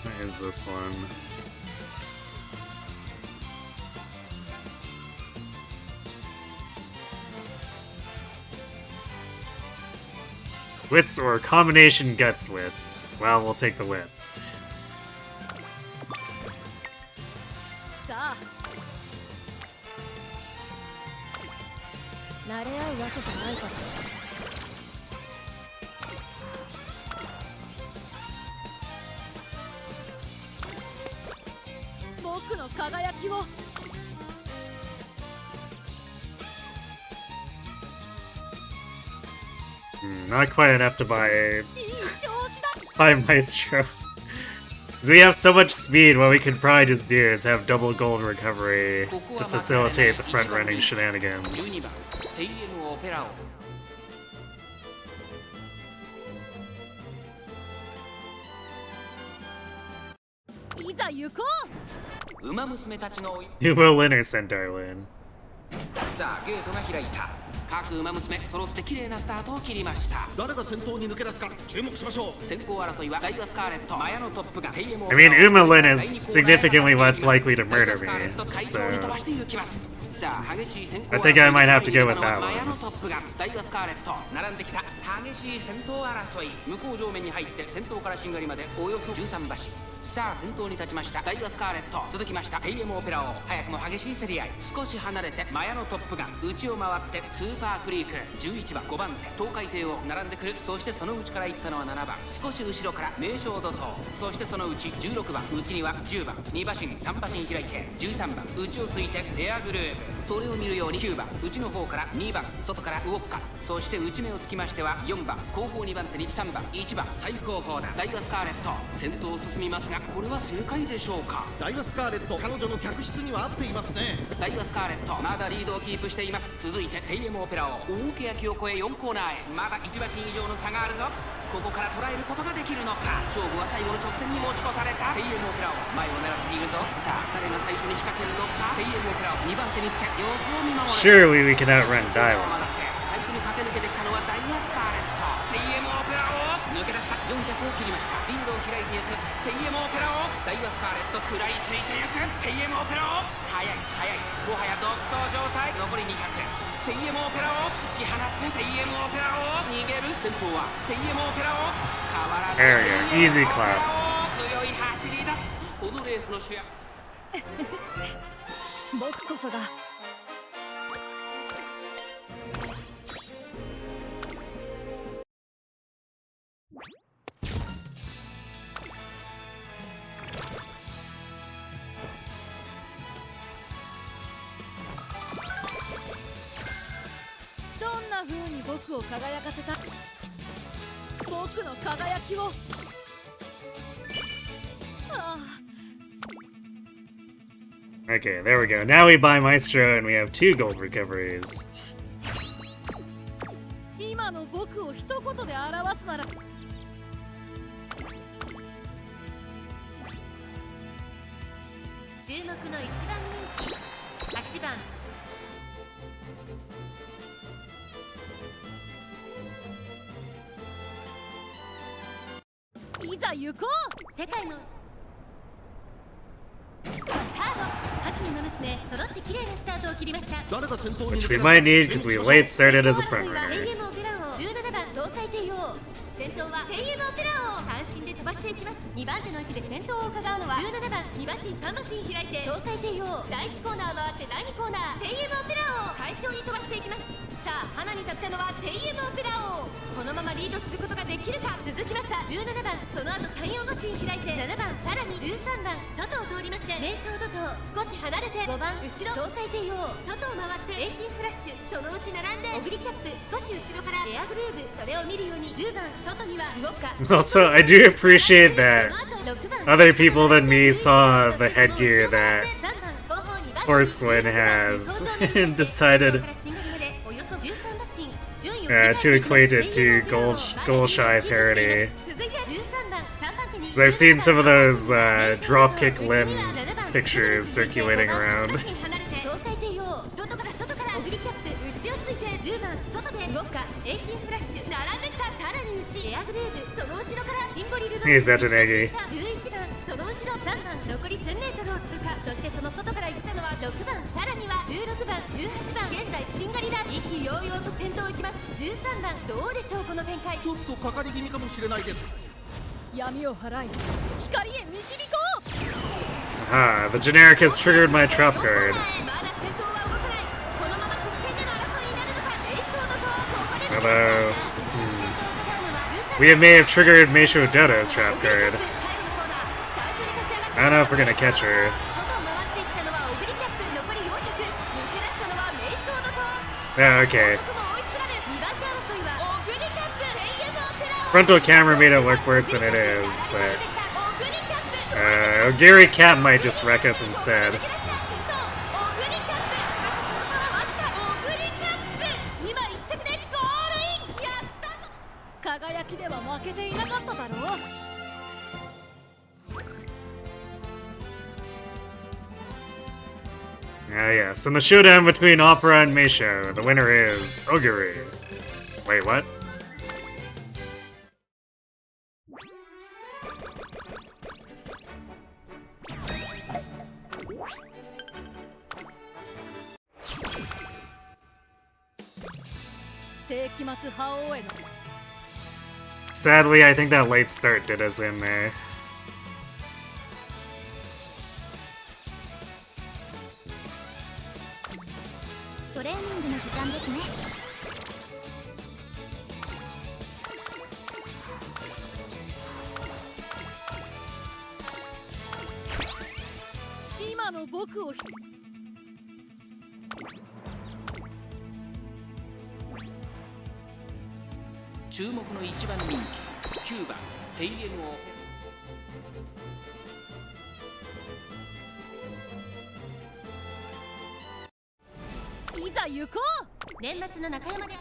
What is this one? Wits or combination guts wits. Well, we'll take the wits. さあ慣れ合うわけじゃないから僕の輝きを Not quite enough to buy いい調子だ Maestro. Because we have so much speed, what we could probably just do is have double gold recovery to facilitate the front running shenanigans. 12番テイエムオペラ王いざ行こう馬娘たちの追い Who will win or Centaur win? さあゲートが開いた各馬娘揃って綺麗なスタートを切りました誰が先頭に抜け出すか注目しましょう。先行争いはダイワスカーレットマヤのトップが I mean, Umalin is significantly less likely to murder me, so さあ激しい先行 I think I might have to go with that マヤ one. のトップがダイワスカーレット並んできた激しい先頭争い向こう上面に入って先頭からしんがりまでおよそ13馬身さあ先頭に立ちましたダイワスカーレット続きましたテイエムオペラ王早くも激しい競り合い少し離れてマヤのトップが内を回ってスーパークリーク11番5番手東海帝王並んでくるそしてその内から行ったのは7番少し後ろから名将怒涛そしてそのうち16番内には10番2馬身3馬身開いて13番内をついてペアグループそれを見るように9番内の方から2番外からウォッカそして内目をつきましては4番後方2番手に3番1番最後方だダイワスカーレット先頭を進みますがこれは正解でしょうかダイワスカーレット彼女の客室には合っていますね。ダイワスカーレットまだリードをキープしています続いてテイエムオペラ王大けやきを越え4コーナーへまだ1馬身以上の差があるぞここから捉えることができるのか勝負は最後の直線に持ち越されたテイエムオペラ王前を狙っているとさあ誰が最初に仕掛けるのかテイエムオペラ王2番手につけ様子を見守る Surely we can outrun Daiwa. 最初に駆け抜けてきたのはダイワスカーレットテイエムオペラ王抜け出した4着を切りましたリードを開いていくテイエムオペラ王ダイワスカーレット食らいついていくテイエムオペラ王速い速いもはや独走状態残り200テテイエモオペラを突き放すテイエモオペラを逃げる先頭はテイエモオペラを変わらない There we go. Easy clap. 強い走りだ。このレースの主役僕こそがどんな風に僕を輝かせた僕の輝きをOkay, there we go. Now we buy Maestro and we have 2 gold recoveries. 今の僕を一言で表すなら注目の1番人気8番いざ行こう世界のスタート各馬娘揃って綺麗なスタートを切りました。誰が先頭に Which 抜け we 出 might す need because we late started as a 先頭 front 争いは runner. TM オペラ王17番東海帝王先頭は TM オペラ王単身で飛ばしていきます。2番手の位置で先頭を伺うのは17番2馬身3馬身開いて東海帝王第1コーナー回って第2コーナー TM オペラ王快調に飛ばしていきます。さあ花に立ったのは TM オペラ王このままリードすることができるか。続きました17番その後3、4馬身開いて7番さらに13番外を通りまして名称怒涛少し離れて5番後ろ東海帝王外を回ってエイシンフラッシュそのうち並んでオグリキャップ少し後ろからエアグルーブそれを見るように10番外には動くか Also, I do appreciate that その後6番 other people than me saw the headgear that 3番後方2番 Horsewind has and decided to equate it to Goal-Shy parody. Because I've seen some of those dropkick limb pictures circulating around. He's such an eggy. その後ろ3番残り 1000m を通過そしてその外から行ったのは6番さらには16番18番現在しんがりだ意気揚々と先頭を行きます13番どうでしょうこの展開ちょっとかかり気味かもしれないです。闇を払い光へ導こう Ah, the generic has triggered my trap card. まだ先頭は動かないこのまま直線での争いになるのか名称のとここで Hello. We may have triggered Meisho Dota's trap card. I don't know if we're gonna catch her. Yeah, okay. Frontal camera made it look worse than it is, but Gary Cat might just wreck us instead. 輝きでは負けていなかっただろう Yes, in the showdown between Opera and Meisho, the winner is Oguri. Wait, what? Sadly, I think that late start did us in there. トレーニングの時間ですね今の僕を注目の1番人気9番テイエムをいざ行こう年末の中山でさ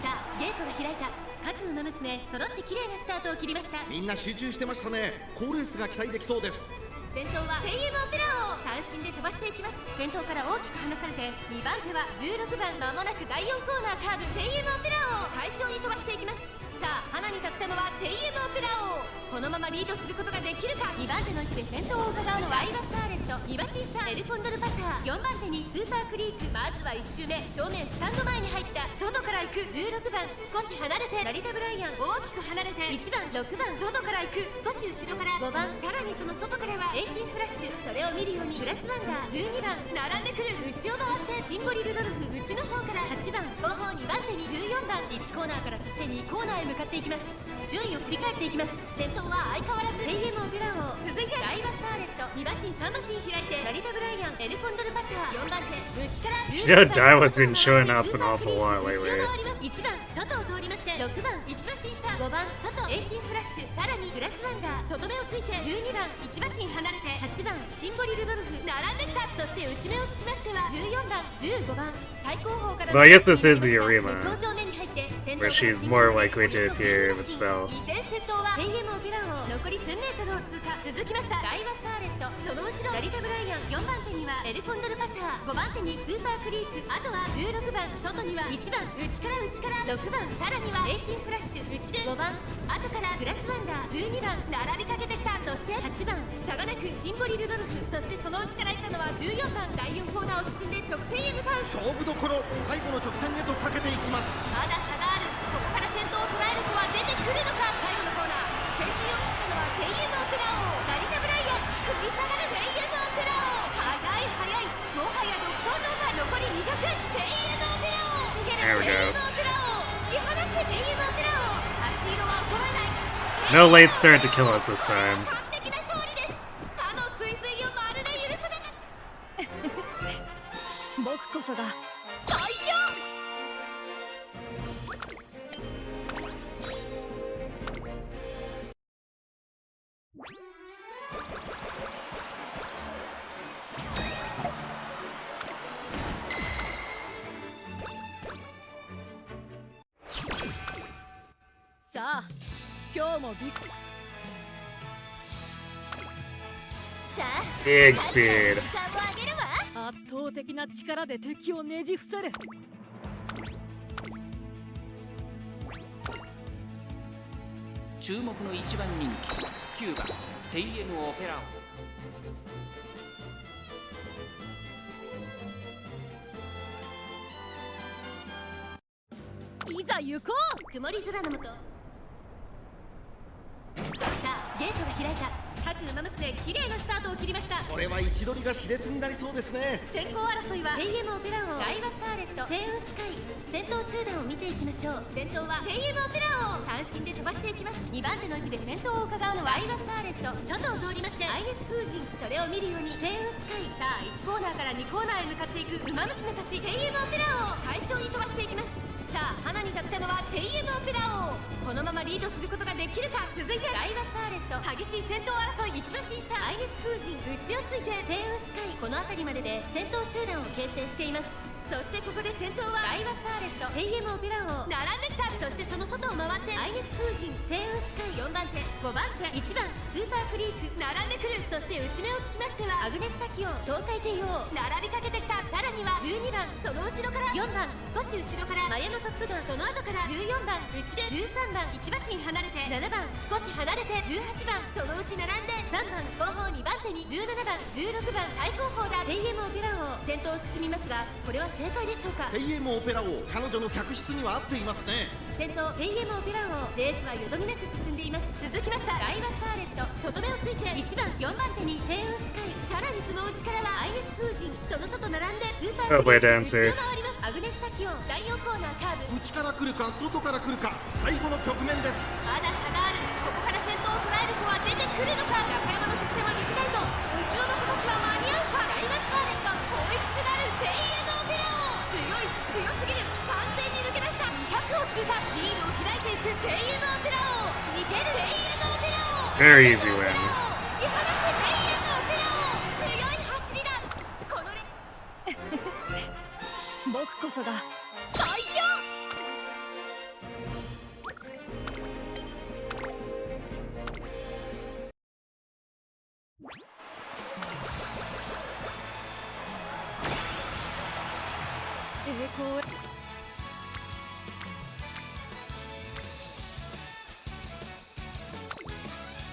あゲートが開いた各馬娘揃って綺麗なスタートを切りましたみんな集中してましたね。好レースが期待できそうです。先頭は TM オペラ王単身で飛ばしていきます先頭から大きく離されて2番手は16番まもなく第4コーナーカーブ TM オペラ王快調に飛ばしていきますさあ花に立ったのは TM オペラ王このままリードすることができるか2番手の位置で先頭を伺うのはアイバスターレットト2馬身差エルフォンドルパター4番手にスーパークリーク。まずは1周目正面スタンド前に入った外から行く16番少し離れて成田ブライアン大きく離れて1番6番外から行く少し後ろから5番さらにその外からはエイシンフラッシュ。それを見るようにグラスワンダー12番並んでくる内を回ってシンボリルドルフ内の方から8番後方2番手に14番1コーナーからそして2コーナーへ向かっていきます。順位を振り返っていきます。先頭は相変わらず AM オペラ王続いてダイバスターレット2馬身3馬身開いて成田ブライアンエルフォンドルパター4番手内からYou know, Daiwa's been showing up an awful lot lately. 1番外を通りまして6番1馬身差5番外エイシンフラッシュさらにグラスワンダー外目をついて12番1馬身離れて8番シンボリルドルフ並んできた。そして内目をつきましては14番15番最高峰から But I guess this is the Arima, 向上面に入って where she's more likely to appear with stealth. 依然先頭は AM オペラ王残り 1000m を通過。続きましたダイバスターレットその後ろ成田ブライアン4番手にはエルコンドルパター5番手にスーパークリーク。あとは16番外には1番内から6番さらにはエイシンフラッシュ内で5番後からグラスワンダー12番並びかけてきた。そして8番差がなくシンボリルドルフそしてその内から行ったのは14番第4コーナーを進んで直線へ向かう。勝負どころ最後の直線へとかけていきます。まだ差がある。ここから先頭を捉える子は出てくるのか。最後のコーナー先頭を切ったのはテイエムオペラ王成田ブライアン食い下がるテイエムオペラ王速いもはや独走状態残り200テイエムオペラ王逃げるテイエムオペラ王突き放せテイエムオペラ王足色は怒らない。 No late start to kill us this time. 完璧な勝利です。他の追随をまるで許さなかった僕こそが最強。さあ今日もビッグさあ Big speed. 差を上げるわ。圧倒的な力で敵をねじ伏せる。注目の1番人気9番テイエムオペラいざ行こう。曇り空の下さあゲートが開いた。各ウマ娘綺麗なスタートを切りました。これは位置取りが熾烈になりそうですね。先行争いはテイエムオペラ王ダイバスターレットセイウンスカイ。先頭集団を見ていきましょう。先頭はテイエムオペラ王単身で飛ばしていきます。2番手の位置で先頭を伺うのはダイバスターレット外を通りましてアイネス風神。それを見るようにセイウンスカイ。さあ1コーナーから2コーナーへ向かっていくウマ娘たち。テイエムオペラ王快調に飛ばしていきます。さあ花に立ったのはテイエムオペラ王このままリードすることができるか。続いてダイバスターレット激しい先頭争い1馬身差アイネス風神内をついてセイウンスカイ。この辺りまでで先頭集団を形成しています。そしてここで先頭はダイバスターレットテイエムオペラ王並んできた。そしてその外を回ってアイネス風神セイウンスカイ4番手5番手1番スーパークリーク並んでくる。そして内目をつきましてはアグネスタキオン東海帝王並びかけてきた。さらには12番その後ろから4番少し後ろからマヤのトップガン。その後から14番内で13番1馬身離れて7番少し離れて18番そのうち並んで3番後方2番手に17番16番最高峰だテイエムオペラ王先頭を進みますがこれは正解でしょうか。テイエムオペラ王彼女の客室には合っていますね。先頭テイエムオペラ王レースはよどみなく進んでいます。続きましたダイバスターレット外目をついて1番4番手にセイウンスカイ。さらにその内からはアイネス風神その外並んでスーパークリーク内を回ります。アグネスタキオン第4コーナーカーブ内から来るか外から来るか最後の局面です。まだ差がある。ここから先頭を捉える子は出てくるのか。中山の得点は短いぞ。後ろの子たちは間に合うか。ダイバスターレット追いつなるテイエムオペラ王強すぎる。完全に抜け出した200を通過リードを開いていくテイエムオペラ王似てるテイエムオペラ王 Very easy win. 突き放せテイエムオペラ王強い走りだ。この僕こそが最強。栄光へ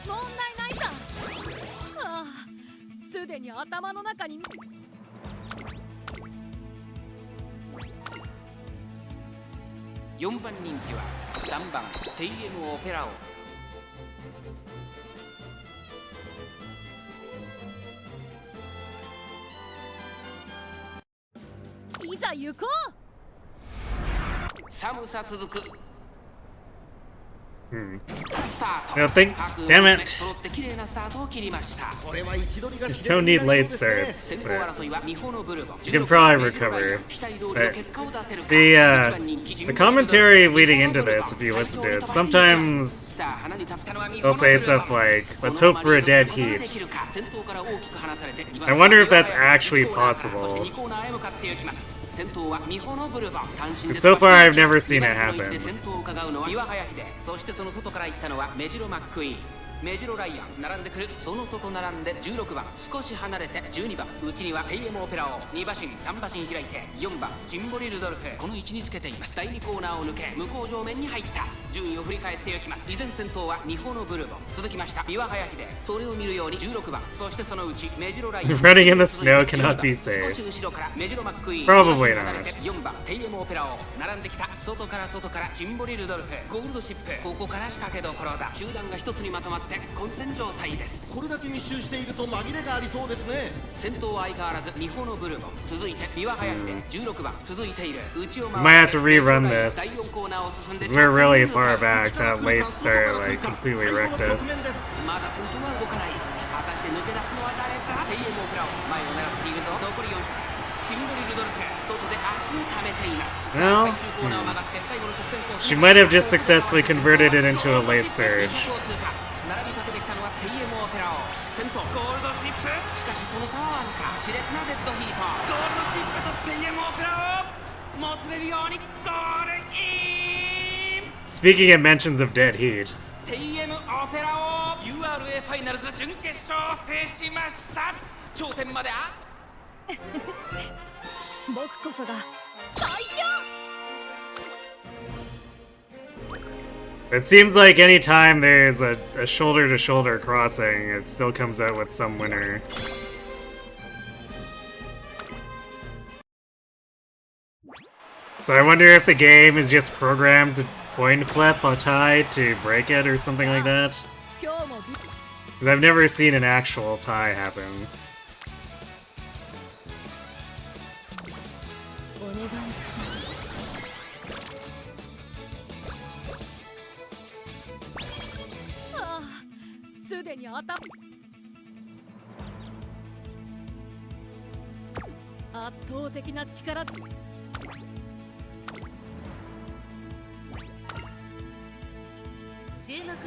問題ないさ。ああすででに頭の中に4番人気は3番テイエムオペラオ。いざ行こう。寒さ続く。 Hmm. スタート。 Nothing. Damn it. 揃って綺麗なスタートを切りました。これは位置取りが Just don't need late 先 starts. 行 But 争いはミホのブルボン。 you can probably recover. The commentary leading into this, if you listen to it, sometimes they'll say stuff like, let's hope for a dead heat. I wonder if that's actually possible. So far, I've never seen it happen. メジロライアン並んでくる。その外並んで16番少し離れて12番内にはテイエムオペラを2馬身3馬身開いて4番ジンボリルドルフこの位置につけています。第2コーナーを抜け向こう上面に入った。順位を振り返っていきます。依然先頭はミホのブルボン続きました三輪早秀。それを見るように16番そしてそのうちメジロライアン Running in the snow cannot be 少 safe. し後ろからメジロマックイーン Probably not. 4番テイエムオペラを並んできた。外からジンボリルドルフゴールドシップここから仕掛けどころだ。集団が一つにまとまって混戦状態です。これだけ密集していると紛れがありそうですね。先頭は相変わらずミホのブルボン続いて三輪早秀16番続いている。内を Might have to 回って rerun 第 this. 4コーナーを進んで Because we're really far back. That late start like completely wrecked us. まだ先頭は動かない。果たして抜け出すのは誰か。テイエムオペラを前を狙っているぞ。残り400シンボリルドルフ外で足を溜めています。 Well, 最終コーナーを曲がって最後の直線コース she might have just successfully converted it into a late surge. 並びかけてきたのはテイエムオペラを先頭ゴールドシップ。しかしその差はわずか。熾烈なデッドヒート。ゴールドシップとテイエムオペラをもつれるようにゴールイン。 Speaking of mentions of dead heat. テイエムオペラを URA ファイナルズ準決勝を制しました。頂点まで僕こそが最強。 It seems like anytime there's a shoulder-to-shoulder crossing, it still comes out with some winner. So I wonder if the game is just programmed to coin flip a tie to break it or something like that. 今日も Because I've never seen an actual tie happen. お願いします。ああ、すでに圧倒的な力。注目の1番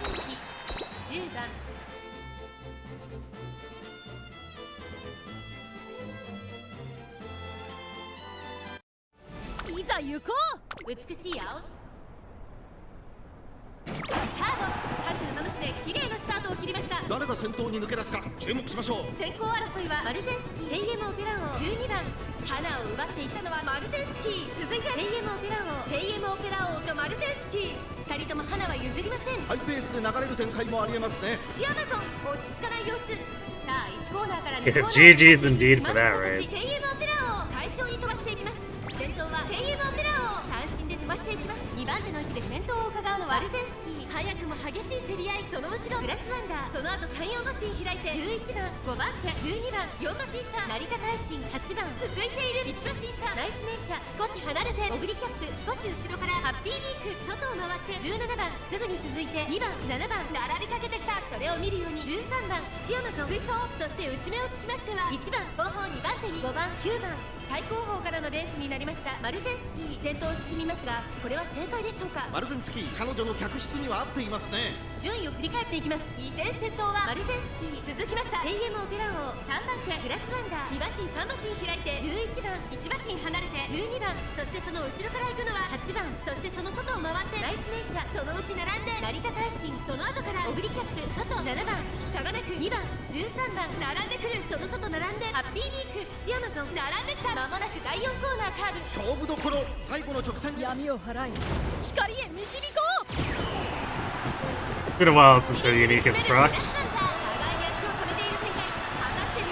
人気10番いざ行こう。美しい青スタート。各馬娘綺麗なスタートを切りました。誰が先頭に抜け出すか注目しましょう。先行争いはマルゼンスキー、テイエムオペラ王12番。花を奪っていったのはマルゼンスキー。続いてテイエムオペラ王、テイエムオペラ王とマルゼンスキー。2人とも花は譲りません。ハイペースで流れる展開もありえますね。シアマトン落ち着かない様子。さあ1コーナーから2コーナー GG's indeed for that テ race. イエムオペラ王快調に飛ばしていきます。先頭はテイエムオペラ王単身で飛ばしていきます。2番手の位置で先頭を伺うのはマルゼンスキー。早くも激しい競り合い。その後ろグラスワンダー。その後3、4馬身開いて11番5番手12番4馬身差。成田大臣8番続いている1馬身差。ナイスネイチャー少し離れてオグリキャップ少し後ろからハッピービーク外を回って17番すぐに続いて2番7番並びかけてきた。それを見るように13番岸山と追走。そして内目をつきましては1番後方2番手に5番9番最高峰からのレースになりました。マルゼンスキー先頭を進みますがこれは正解でしょうか。マルゼンスキー彼女の客室には合っていますね。順位を振り返っていきます。依然先頭はマルゼンスキー続きましたテイエムオペラ王3番手グラスワンダー2馬身3馬身開いて11番1馬身離れて12番そしてその後ろから行くのは8番そしてその外を回ってナイスネイチャーそのうち並んで成田大臣その後からオグリキャップ外7番差がなく2番13番並んでくるその外並んでハッピービーク岸アマゾン並んできた。間もなく第4コーナーカーブ勝負どころ最後の直線。闇を払い光へ導こう。 It's been a while since her unique is procced. 互いに足を止めている展開。果たして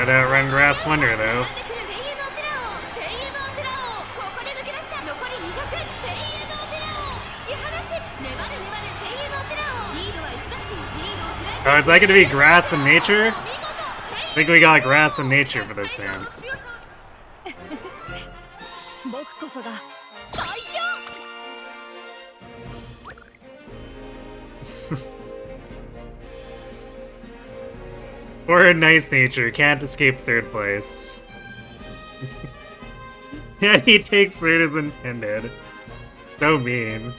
Could outrun Grass Wonder though. Oh, is that gonna be Grass and Nature? I think we got Grass and Nature for this dance. Or a nice Nature, can't escape third place. Yeah, he takes third as intended. So mean.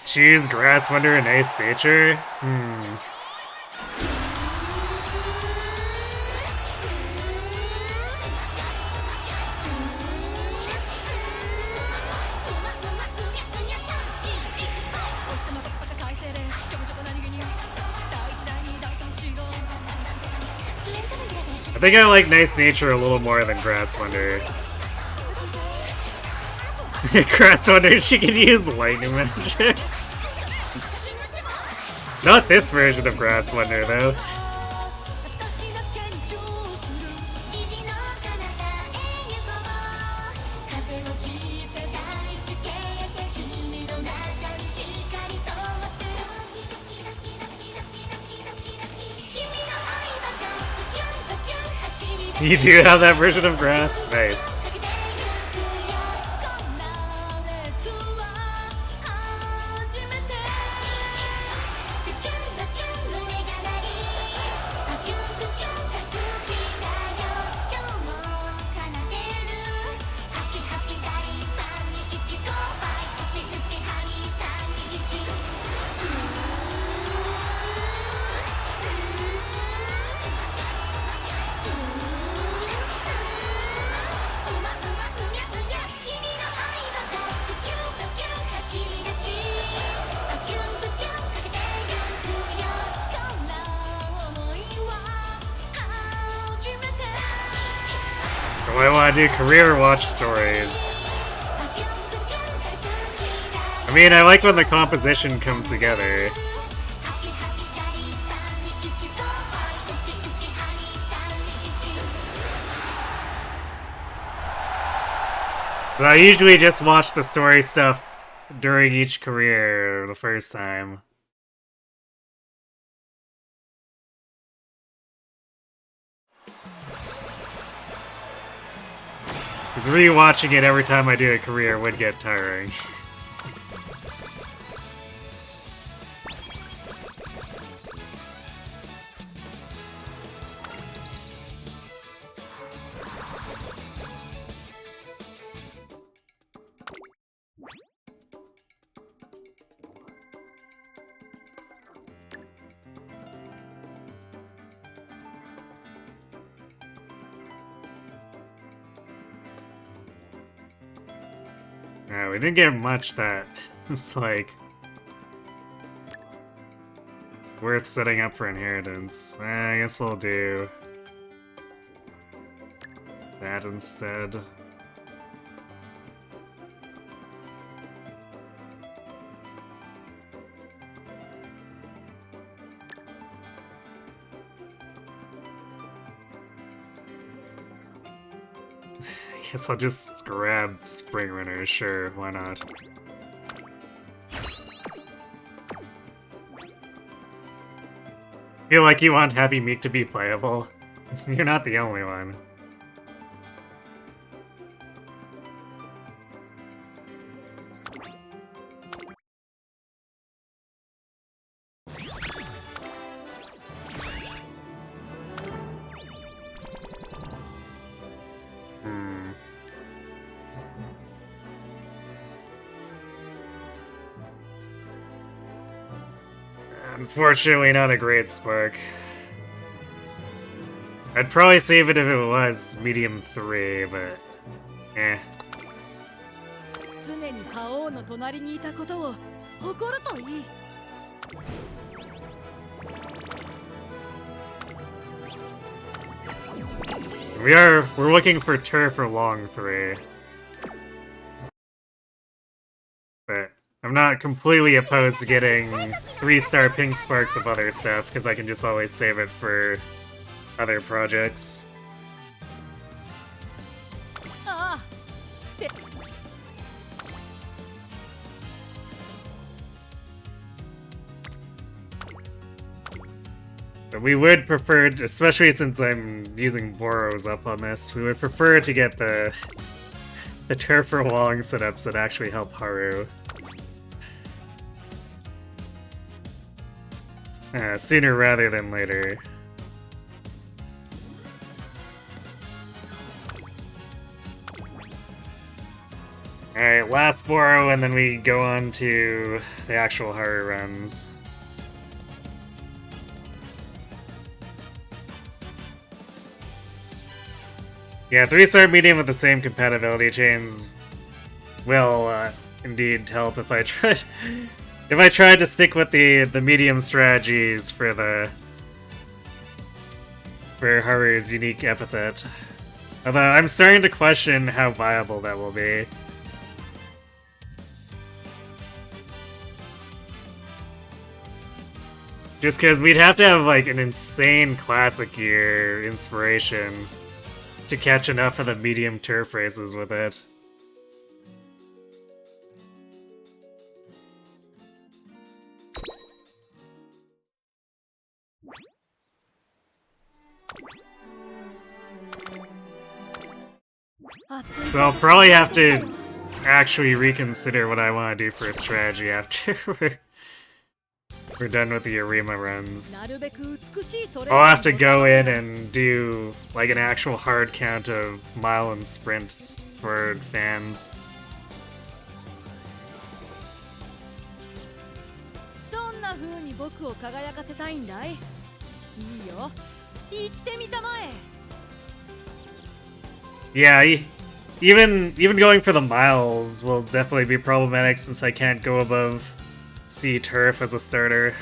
Choose Grass Wonder and Nice Nature? I think I like Nice Nature a little more than Grass Wonder. Grass Wonder, she can use lightning magic. Not this version of Grass Wonder, though. You do have that version of Grass? Nice. I want to do career watch stories. I mean, I like when the composition comes together. But I usually just watch the story stuff during each career the first time. Because rewatching it every time I do a career would get tiring. Yeah, we didn't get much that it's like worth setting up for inheritance. I guess we'll do that instead. Guess I'll just grab Spring Runner, sure, why not? Feel like you want Happy Meek to be playable? You're not the only one. Unfortunately, not a great spark. I'd probably save it if it was medium 3, but eh. 常に覇王の隣にいたことを誇るといい。We're looking for turf or long 3. But I'm not completely opposed to getting 3-star pink sparks of other stuff, because I can just always save it for other projects. But we would prefer, especially since I'm using Boros up on this, we would prefer to get the turf for long setups that actually help Haru. Sooner rather than later. Alright, last Boro, and then we go on to the actual Haru runs. Yeah, 3-star medium with the same compatibility chains will indeed help if I tried to stick with the medium strategies for Haru's unique epithet. Although I'm starting to question how viable that will be. Just because we'd have to have like an insane classic year inspiration to catch enough of the medium turf races with it. So I'll probably have to actually reconsider what I want to do for a strategy after we're done with the Arima runs. I'll have to go in and do like an actual hard count of mile and sprints for fans. Yeah, even going for the miles will definitely be problematic since I can't go above C turf as a starter.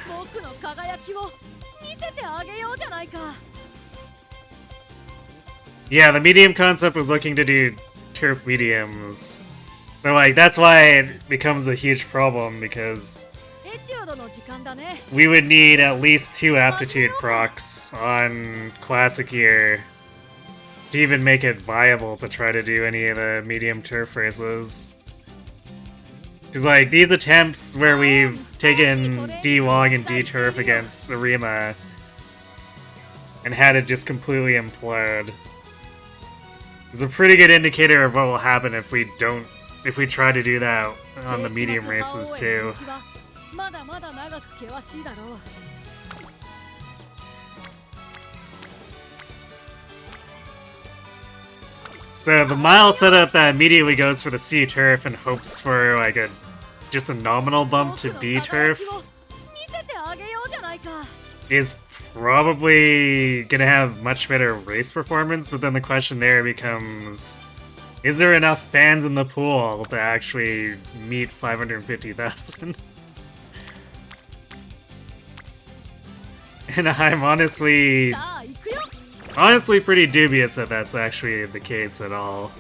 Yeah, the medium concept was looking to do turf mediums. But like, that's why it becomes a huge problem, because we would need at least 2 aptitude procs on classic year to even make it viable to try to do any of the medium turf races. Because, like, these attempts where we've taken D-Long and D-Turf against Arima and had it just completely implode is a pretty good indicator of what will happen if we try to do that on the medium races, too. So the mile setup that immediately goes for the C turf and hopes for like just a nominal bump to B turf is probably gonna have much better race performance, but then the question there becomes, is there enough fans in the pool to actually meet 550,000? And I'm honestly pretty dubious that that's actually the case at all.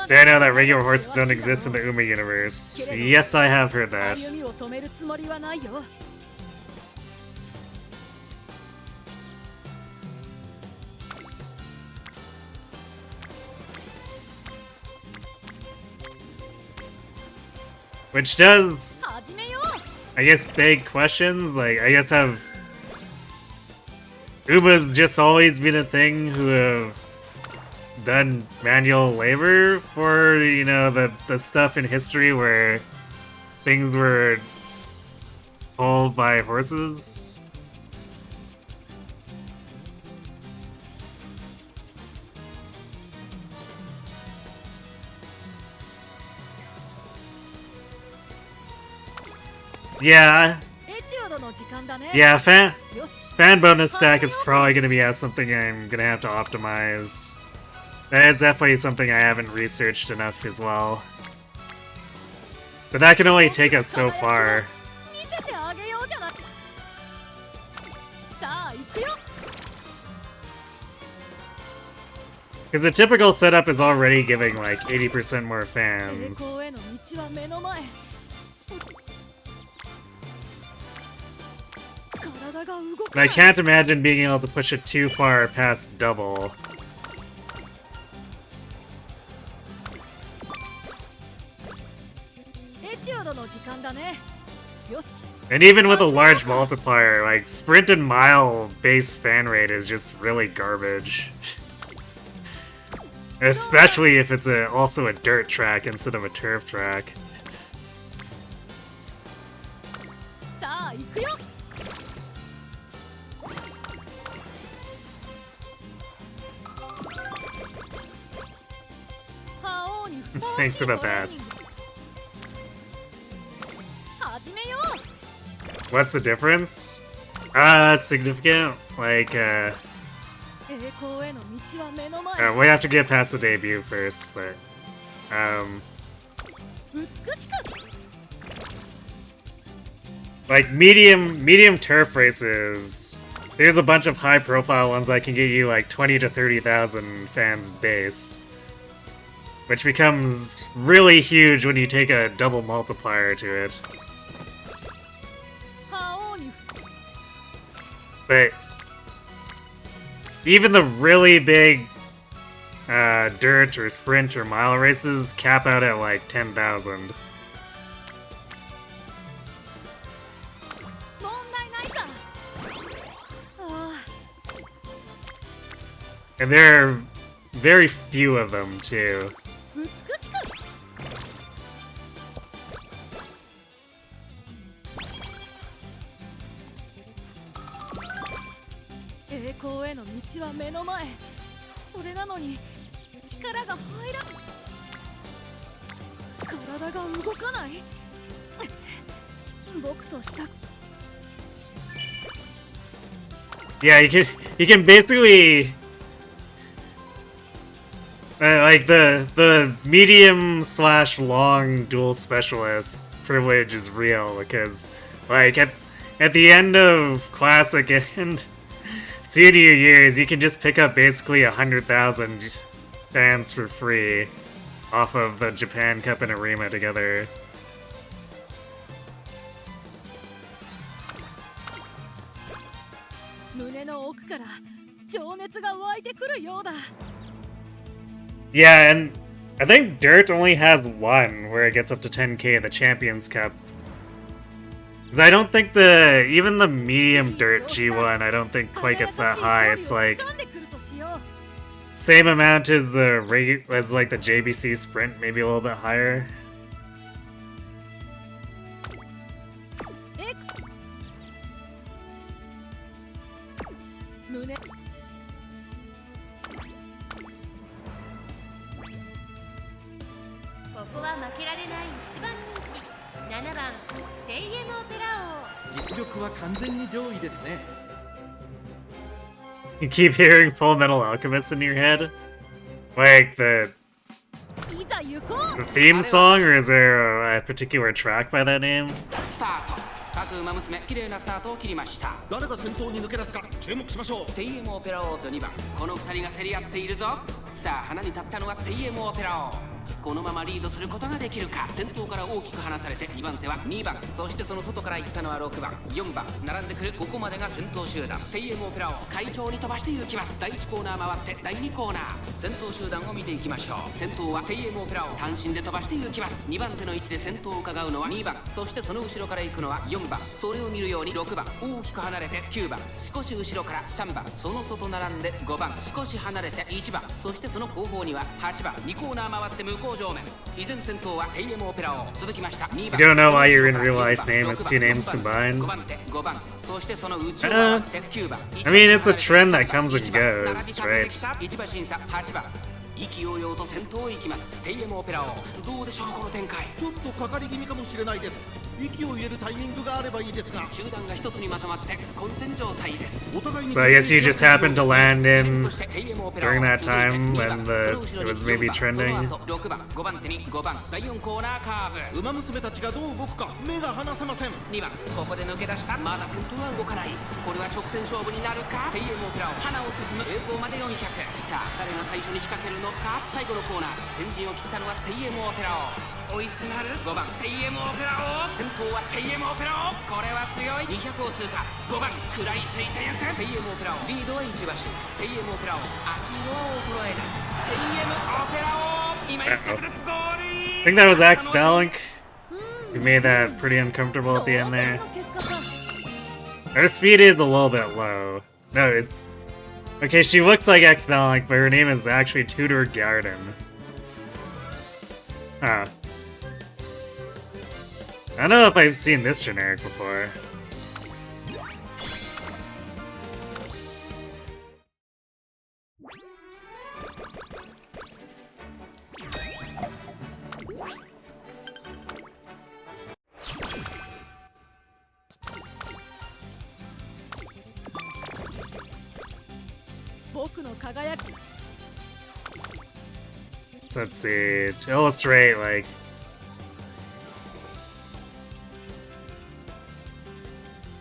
Did I know that regular horses don't exist in the Uma universe? Yes, I have heard that. Which does, I guess, beg questions. Like, I guess have Uma's just always been a thing who have done manual labor for, you know, the stuff in history where things were pulled by horses? Yeah. Yeah, fan bonus stack is probably going to be something I'm going to have to optimize. That is definitely something I haven't researched enough as well. But that can only take us so far. 見せてあげようじゃない。さあ行くよ。 Because the typical setup is already giving like 80% more 栄 fans. 光への道は目の前。体が動か And な I い。 can't imagine being able to push it too far past double. エチュードの時間だね。よし。 And even with a large multiplier, like sprint and mile base fan rate is just really garbage. Especially if it's also a dirt track instead of a turf track. さあ行くよ。 覇王にふさわしい Thanks to the トレーニン bats. グ。始めよう。 What's the difference? Significant. Like, 栄光への道は目の前。 we have to get past the debut first, but, 美しく。 like medium turf races. There's a bunch of high profile ones that can get you like 20 to 30,000 fans base. Which becomes really huge when you take a double multiplier to it. 覇王にふさ But even the really big dirt or sprint or mile races cap out at like 10,000. 問題ないさ。あ And there are very few of them too. あ、美しく。栄光への道は目の前。それなのに力が入らん。体が動かない。僕とした。 Yeah, you can basically like the medium / long dual specialist privilege is real because like at the end of classic and senior years you can just pick up basically 100,000 fans for free off of the Japan Cup and Arima together. 胸の奥から情熱が湧いてくるようだ。 Yeah, and I think Dirt only has one where it gets up to 10k, the Champions Cup. Because I don't think even the medium Dirt G1, I don't think quite gets that high. It's like same amount as like the JBC Sprint, maybe a little bit higher. X 胸 ここは負けられない一番人気7番テイエムオペラ王。実力は完全に上位ですね。 You keep hearing Full Metal Alchemist in your head? Like the いざ行こう。 theme song, or is there a particular track by that name? スタート。各馬娘綺麗なスタートを切りました。誰が先頭に抜け出すか注目しましょう。 TM オペラ王と2番、この2人が競り合っているぞ。さあ花に立ったのは TM オペラ王。このままリードすることができるか。先頭から大きく離されて2番手は2番、そしてその外から行ったのは6番4番、並んでくるここまでが先頭集団。 TM オペラ王会長に飛ばして行きます。第1コーナー回って第2コーナー、先頭集団を見ていきましょう。先頭は TM オペラ王単身で飛ばして行きます。2番手の位置で先頭を伺うのは2番、そしてその後ろから行くのは4番、それを見るように6番、大きく離れて9番、少し後ろから3番、その外並んで5番、少し離れて1番、そしてその後方には8番。2コーナー回って向こう上面、依然先頭は TM オペラ王。続きました2 You 番。 don't know why your in real life name is two names combined? 5番手5番、そしてその内を回って9番。 I mean, it's a trend that comes and goes, right? 1馬審査8番、意気揚々と先頭を行きます TM オペラ王。どうでしょうこの展開。ちょっとかかり気味かもしれないです。息を入れるタイミングがあればいいですが、集団が一つにまとまって混戦状態です。お互いに So I guess you just happened to land in そして TM オペラ during that 続いて time 2番 when その the 後ろ it に was 4 maybe 番その trending. 後6番5番手に5番第4コーナーカーブ。馬娘たちがどう動くか目が離せません。2番ここで抜け出した。まだ先頭は動かない。これは直線勝負になるか。 TM オペラを花を進む栄光まで400。さあ誰が最初に仕掛けるのか。最後のコーナー先陣を切ったのは TM オペラを追いすがる5番 TM オペラを。先頭は TM オペラを。これは強い。200を通過。5番食らいついてゆく TM オペラを。リードは1馬身 TM オペラを。足色は衰えない TM オペラを。今1着でゴール。 I think that was X Balink who made that pretty uncomfortable at the end there. Her speed is a little bit low. No, it's... Okay, she looks like X Balink, but her name is actually Tudor Garden. Huh. I don't know if I've seen this generic before. So let's see, to illustrate, like...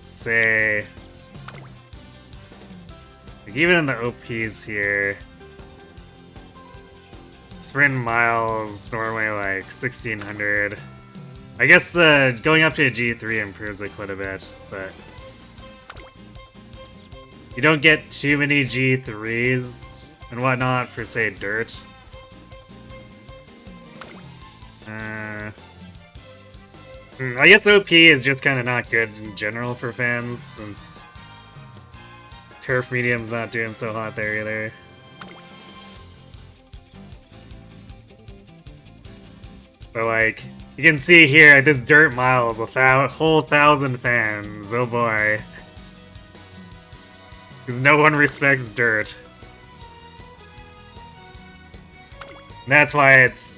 Say... Like even in the OPs here... Sprint miles, normally like 1600. I guess going up to a G3 improves it quite a bit, but... You don't get too many G3s and whatnot for, say, dirt. I guess OP is just kind of not good in general for fans, since Turf Medium's not doing so hot there either. But like, you can see here, this dirt miles, whole 1,000 fans, oh boy. Because no one respects dirt. And that's why it's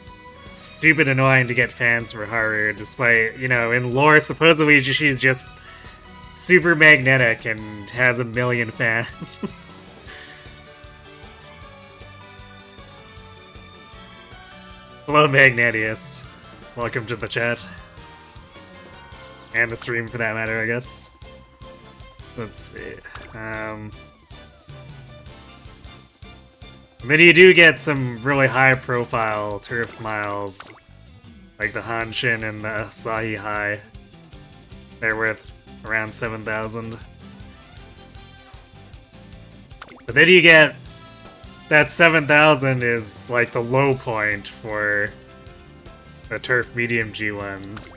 stupid annoying to get fans for Haru, despite, you know, in lore, supposedly she's just super magnetic and has a million fans. Hello, Magnetius. Welcome to the chat. And the stream, for that matter, I guess. So let's see. Then you do get some really high-profile turf miles, like the Hanshin and the Asahi High. They're worth around 7,000. But then you get that 7,000 is like the low point for the turf medium G1s.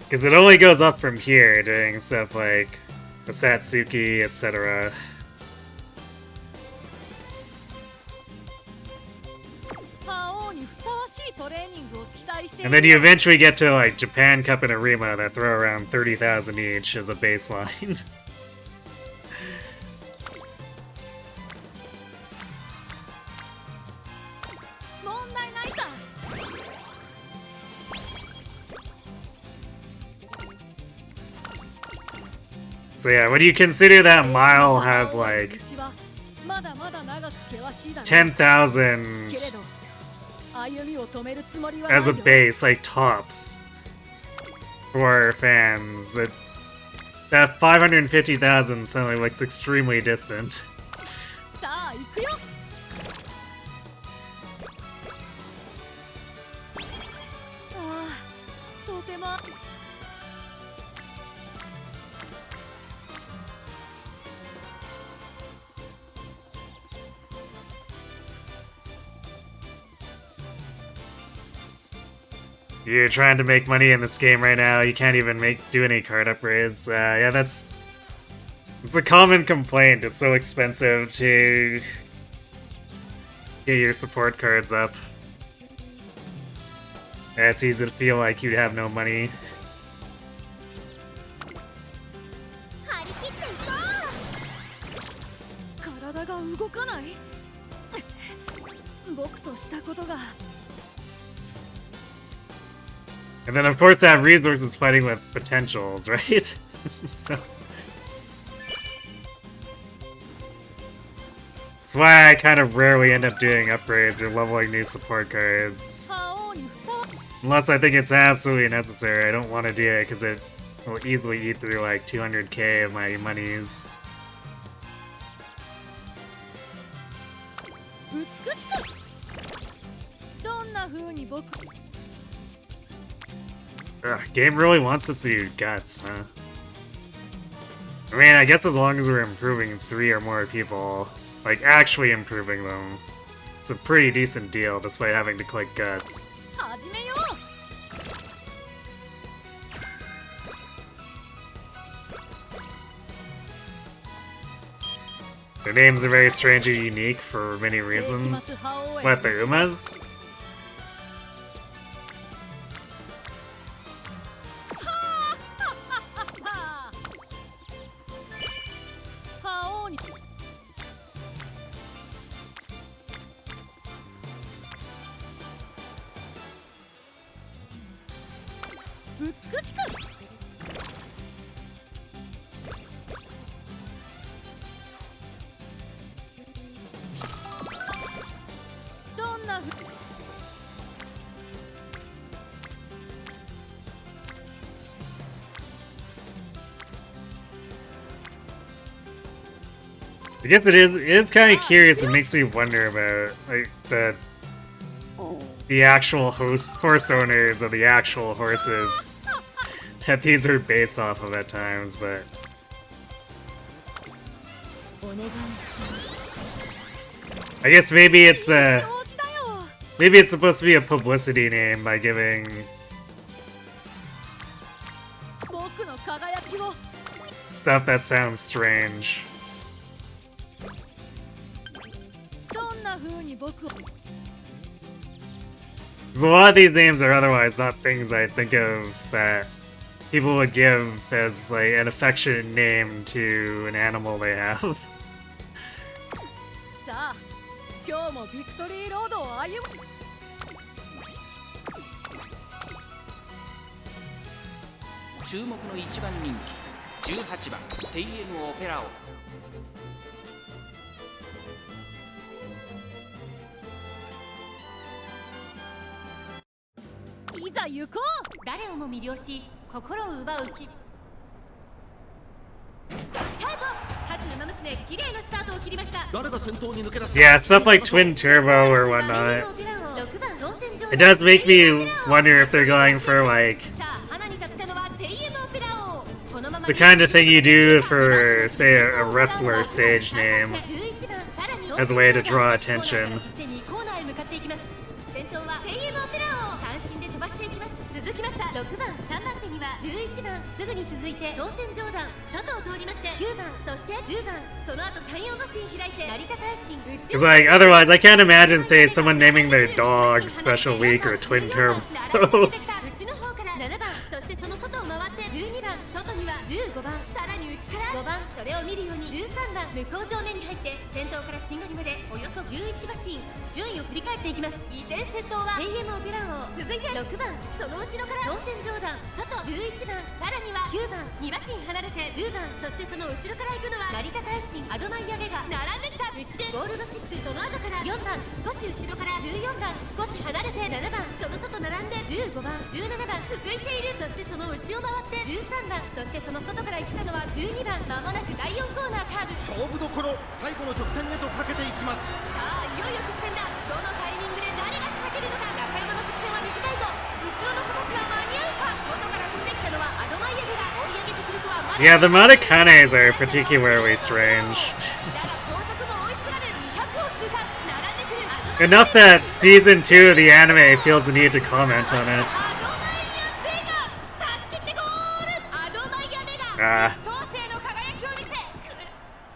Because it only goes up from here, doing stuff like the Satsuki, etc. And then you eventually get to like Japan Cup and Arima that throw around 30,000 each as a baseline. So yeah, when you consider that mile has like 10,000 as a base, like tops for fans, that 550,000 suddenly looks extremely distant. You're trying to make money in this game right now, you can't even do any card upgrades. Yeah, it's a common complaint. It's so expensive to get your support cards up. Yeah, it's easy to feel like you have no money. 僕としたことが And then of course that resource is fighting with potentials, right? So that's why I kind of rarely end up doing upgrades or leveling new support cards. 覇王にふさわ Unless I think it's absolutely necessary. I don't want to do it because it will easily eat through like 200k of my monies. 美しくどんな風に僕 Ugh, game really wants us to do guts, huh? I mean, I guess as long as we're improving 3 or more people, like actually improving them, it's a pretty decent deal despite having to click guts. 始めよう Their names are very strange and unique for many reasons. What, the Umas? 覇王に 美しく どんなふ I guess it is kind of curious. It makes me wonder about like the actual horse owners of the actual horses that these are based off of at times, but お願いします I guess maybe it's 調子だよ maybe it's supposed to be a publicity name by giving 僕の輝きを stuff that sounds strange. どんな風に僕を So a lot of these names are otherwise not things I think of that people would give as like an affectionate name to an animal they have. さあ今日もビクトリーロードを歩む 注目の1番人気18番テイエムオペラオいざ行こう誰をも魅了し心を奪う気スタート各馬娘綺麗なスタートを切りました誰が先頭に抜け出す Yeah, stuff like Twin Turbo or whatnot. It does make me wonder if they're going for like the kind of thing you do for, say, a wrestler stage name as a way to draw attention. 続きました6番3番手には11番すぐに続いて当選上段外を通りまして9番そして10番その後太陽マシン開いて成田大神 Because like otherwise, I can't imagine say someone naming their dog Special Week or Twin Turbo. 内の方から7番そしてその外を回って12番外には15番さらに内から5番それを見るように13番向こう上面に入って先頭からしんがりまでおよそ11馬身順位を振り返っていきます依然先頭は AM オペラ王続いて6番その後ろから当選上段外11番さらには9番2馬身離れて10番そしてその後ろから行くのは成田大神アドマイヤベが並んできた内でゴールドシップその後から4番少し後ろから14番少し離れて7番その外並んで15番17番続いているそしてその内を回って13番そしてその外から行ったのは12番まもなく第4コーナーカーブ勝負どころ最後の直線へとかけていきますさあいよいよ直線だどのタイミングで誰が仕掛けるのか中山の直線は短いぞ後ろの子たちは間に合うか外から飛んできたのはアドマイヤベが追い上げてくるとはまだ Yeah, the Matakanes are particularly strange. だが後続も追いすがる200を通過並んでくるアドマイヤベ Enough that season 2 of the anime feels the need to comment on it. アドマイヤベが差し切ってゴールアドマイヤベがあー当世の輝きを見せ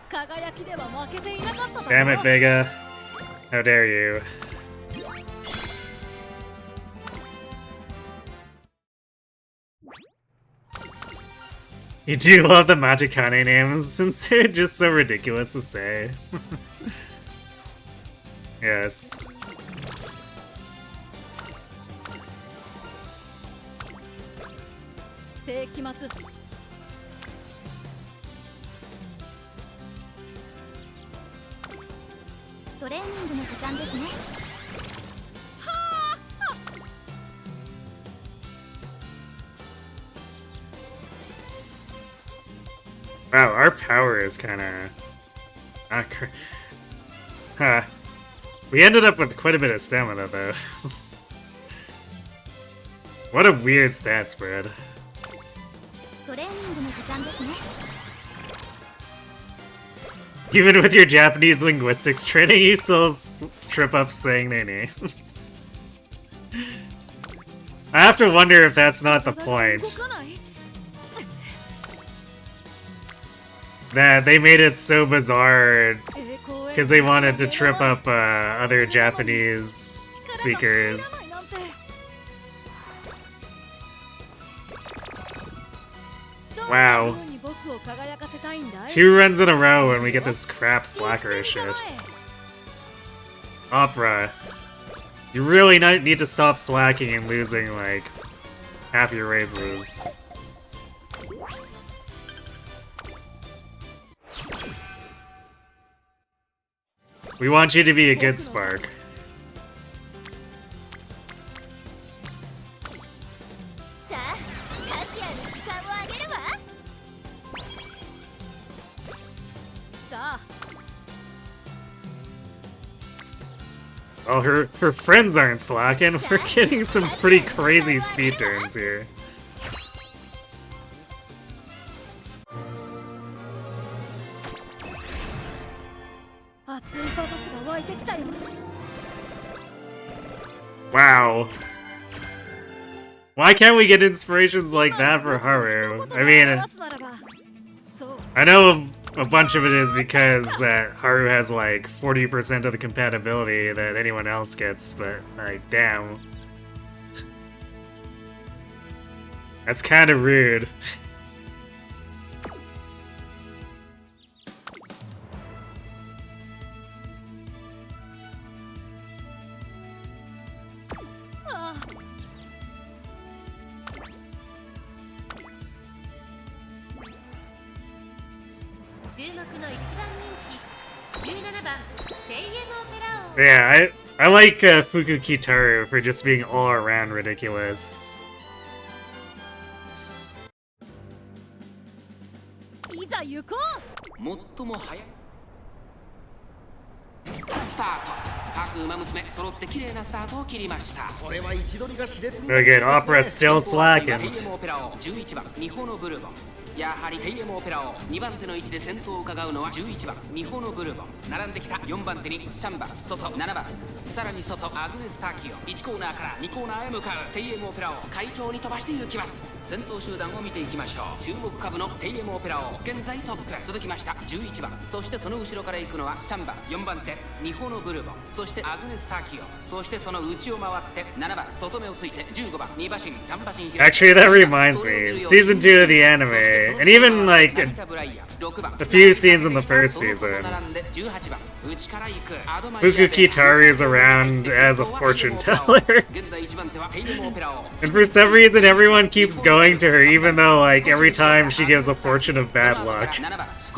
輝きでは負けていなかっただろ Damn it, Vega. How dare you. You do love the Matakane names since they're just so ridiculous to say. Yes. 世紀末トレーニングの時間ですね。 Wow, our power is kind of not huh. We ended up with quite a bit of stamina though. What a weird stat spread. トレーニングの時間ですね。 Even with your Japanese linguistics training, you still trip up saying their names. I have to wonder if that's not the point. That they made it so bizarre because they wanted to trip up other Japanese speakers. Wow. 2 runs in a row and we get this crap slacker shit. Opera. You really need to stop slacking and losing, like, half your races. We want you to be a good spark. さあ、タチアの時間をあげるわ。さあ Oh, her friends aren't slacking. We're getting some pretty crazy speed turns here. 熱いバトスが湧いてきたよ。 Wow. Why can't we get inspirations like that for Haru? I mean, I know a bunch of it is because Haru has like 40% of the compatibility that anyone else gets, but like, damn. That's kind of rude. Yeah, I like Fuku Kitaru for just being all around ridiculous. いざ行こう。最も早いスタート。各馬娘揃って綺麗なスタートを切りました。これは位置取りが熾烈に Look at Opera still slacking. TM オペラ王11番ミホノブルボン。やはり TM オペラ王2番手の位置で先頭を伺うのは11番ミホノブルボン。並んできた4番手に3番外7番さらに外アグネスタキオ1コーナーから2コーナーへ向かう TM オペラ王快調に飛ばしていきます。先頭集団を見ていきましょう。注目株の TM オペラ王現在トップ。続きました11番そしてその後ろから行くのは3番4番手ミホノブルボンそしてアグネスタキオそしてその内を回って7番外目をついて15番2馬身3馬身 Actually, that reminds me. Season 2 of the anime, and even like a few scenes in the first season, Fuku Kitaru is around as a fortune teller. And for some reason, everyone keeps going to her, even though, like, every time she gives a fortune of bad luck.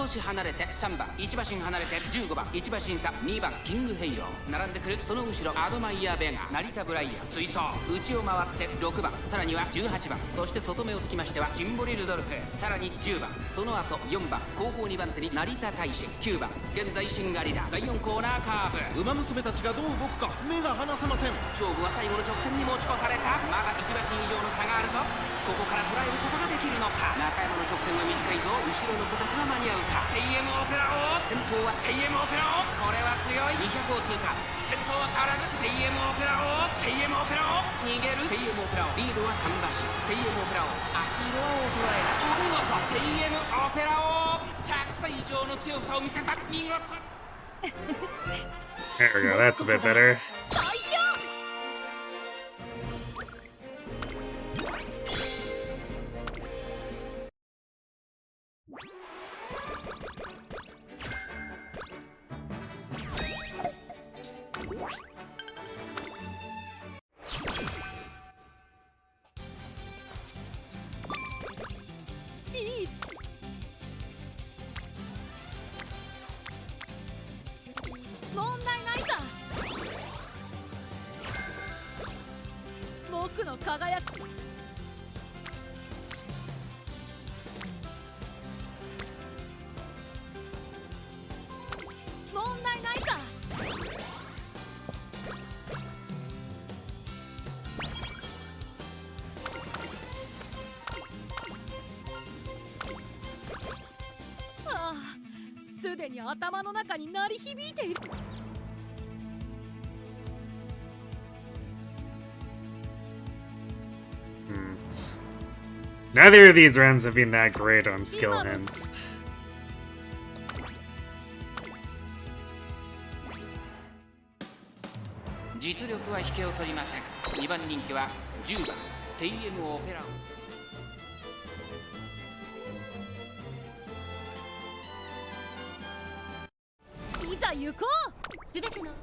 少し離れて3番1馬身離れて15番1馬身差2番キングヘイロー並んでくるその後ろアドマイヤーベガ成田ブライア追走内を回って6番さらには18番そして外目をつきましてはジンボリルドルフさらに10番その後4番後方2番手に成田大使9番現在シンガリラ第4コーナーカーブ馬娘たちがどう動くか目が離せません。勝負は最後の直線に持ち越されたまだ1馬身以上の差があるぞ。ここから捉えることができるのか。中山の直線が短いぞ。後ろの子たちは間に合うか。TM オペラ王先頭は TM オペラ王これは強い200を通過先頭は変わらず TM オペラ王 TM オペラ王逃げる TM オペラ王リードは3馬身 TM オペラ王足色は衰えるお見事 TM オペラ王着差以上の強さを見せた見事 There we go, that's a bit better. 最強 TM オペラ王僕の輝く問題ないさ。ああ、すでに頭の中に鳴り響いている。Neither of these runs have been that great on skill hints. 実力は引けを取りません。2番人気は10番テイエムオペラ。いざ行こう。すべてのス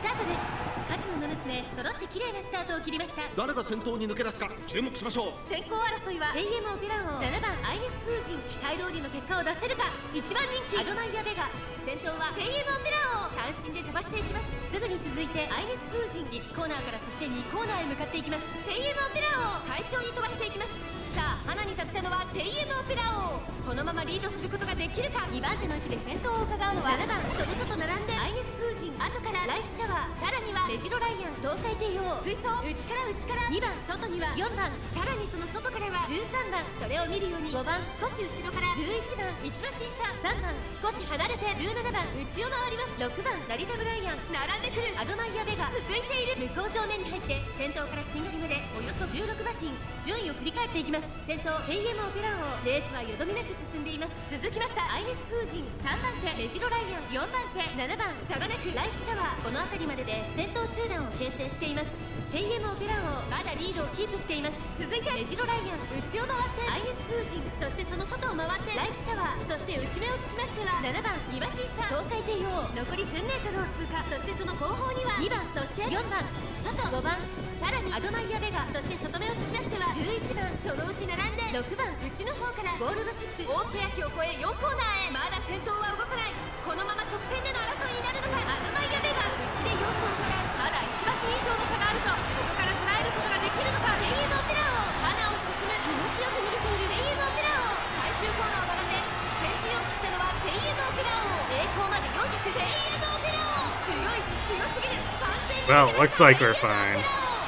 タートです。各馬娘揃って綺麗なスタートを切りました。誰が先頭に抜け出すか注目しましょう。先行争いは TM オペラ王、7番アイネス風神、期待通りの結果を出せるか。1番人気アドマイヤベガ、先頭は TM オペラ王、単身で飛ばしていきます。すぐに続いてアイネス風神、1コーナーからそして2コーナーへ向かっていきます。 TM オペラ王、快調に飛ばしていきます。さあ花に立ったのは TM オペラ王、このままリードすることができるか。2番手の位置で先頭を伺うのは7番、その外並んでアイネス風神、後からライスシャワー、さらにはメジロライアン、東海帝王、追走、内から2番、外には4番、さらにその外からは13番、それを見るように5番、少し後ろから11番、一馬審査、3番、少し離れて17番、内を回ります。6番、ラリタブライアン、並んでくるアドマイヤベガ、続いている。向こう上面に入って先頭からしんがりまでおよそ16馬身、順位を振り返っていきます。先頭 TM オペラ王、レースはよどみなく進んでいます。続きましたアイネス風神、3番手メジロライアン、4番手7番差がなくライスシャワー、この辺りまでで先頭集団を形成しています。 TM オペラ王、まだリードをキープしています。続いてメジロライアン、内を回ってアイネス風神、そしてその外を回ってライスシャワー、そして内目をつきましては7番2馬審査、東海帝王、残り1000メートルを通過。そしてその後方には2番、そして4番、外5番、さらにアドマイヤベガ、そして外目をつきましては11番、そのうち並んで6番、内の方からゴールドシップ、大欅を越え4コーナーへ。まだ先頭は動かない。このまま直線での争いになるのか。アドマイヤベガ、内で様子を伺う。まだ1馬身以上の差があると、ここから捉えることができるのか。TM オペラ王、花を進む、気持ちよく逃げている TM オペラ王、最終コーナーを曲がって先陣を切ったのは TM オペラ王、栄光まで400。 TM オペラ王、強い、強すぎる、完全に Well, looks like we're fine.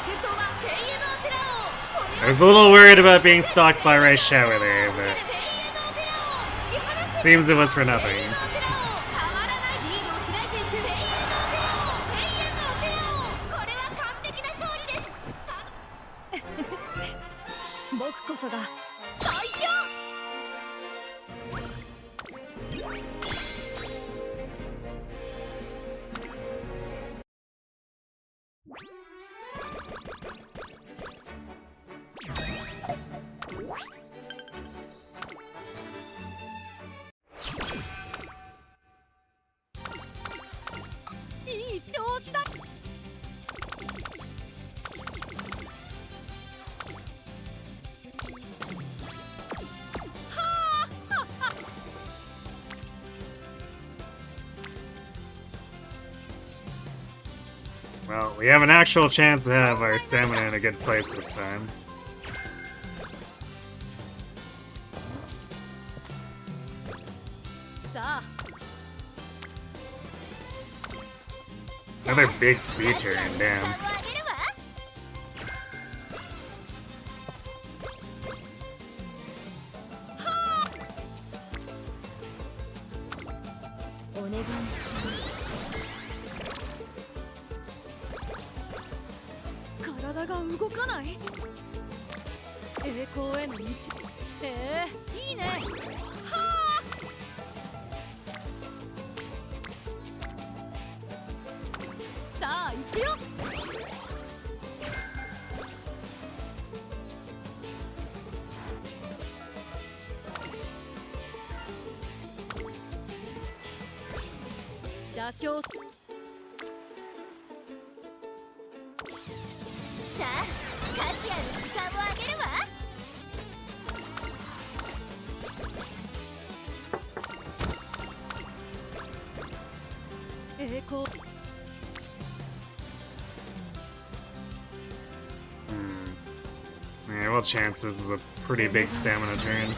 先頭は TM オペラ王。 I was a little worried about being stalked by Rice Shower there, but seems it was for nothing. 僕こそが最強。いい調子だ。Well, we have an actual chance to have our stamina in a good place this time. Another big speed turn, damn. お願いします。体が動かない。栄光への道。いいね。はあ。さあ行くよ。妥協。さあ価値ある時間をあげるわ。栄光。all chance this is a pretty big stamina turn.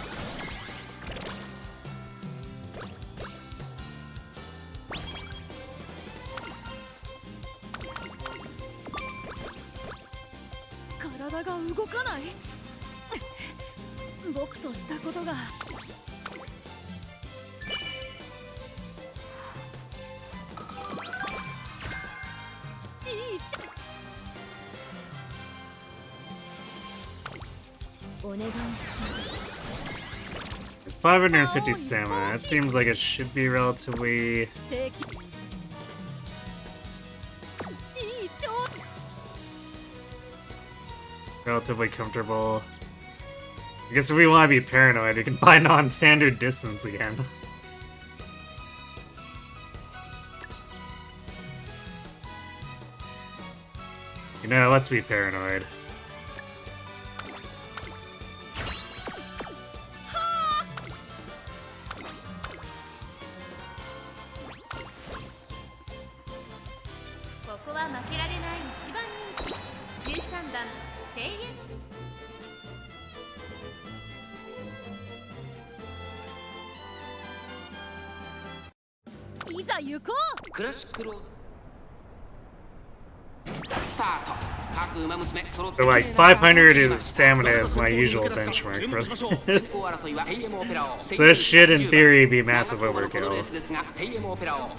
$550 stamina. That seems like it should be relatively comfortable. I guess if we want to be paranoid, we can buy non-standard distance again. You know, let's be paranoid. So like 500 is stamina is my usual benchmark for this. So this should in theory be massive overkill.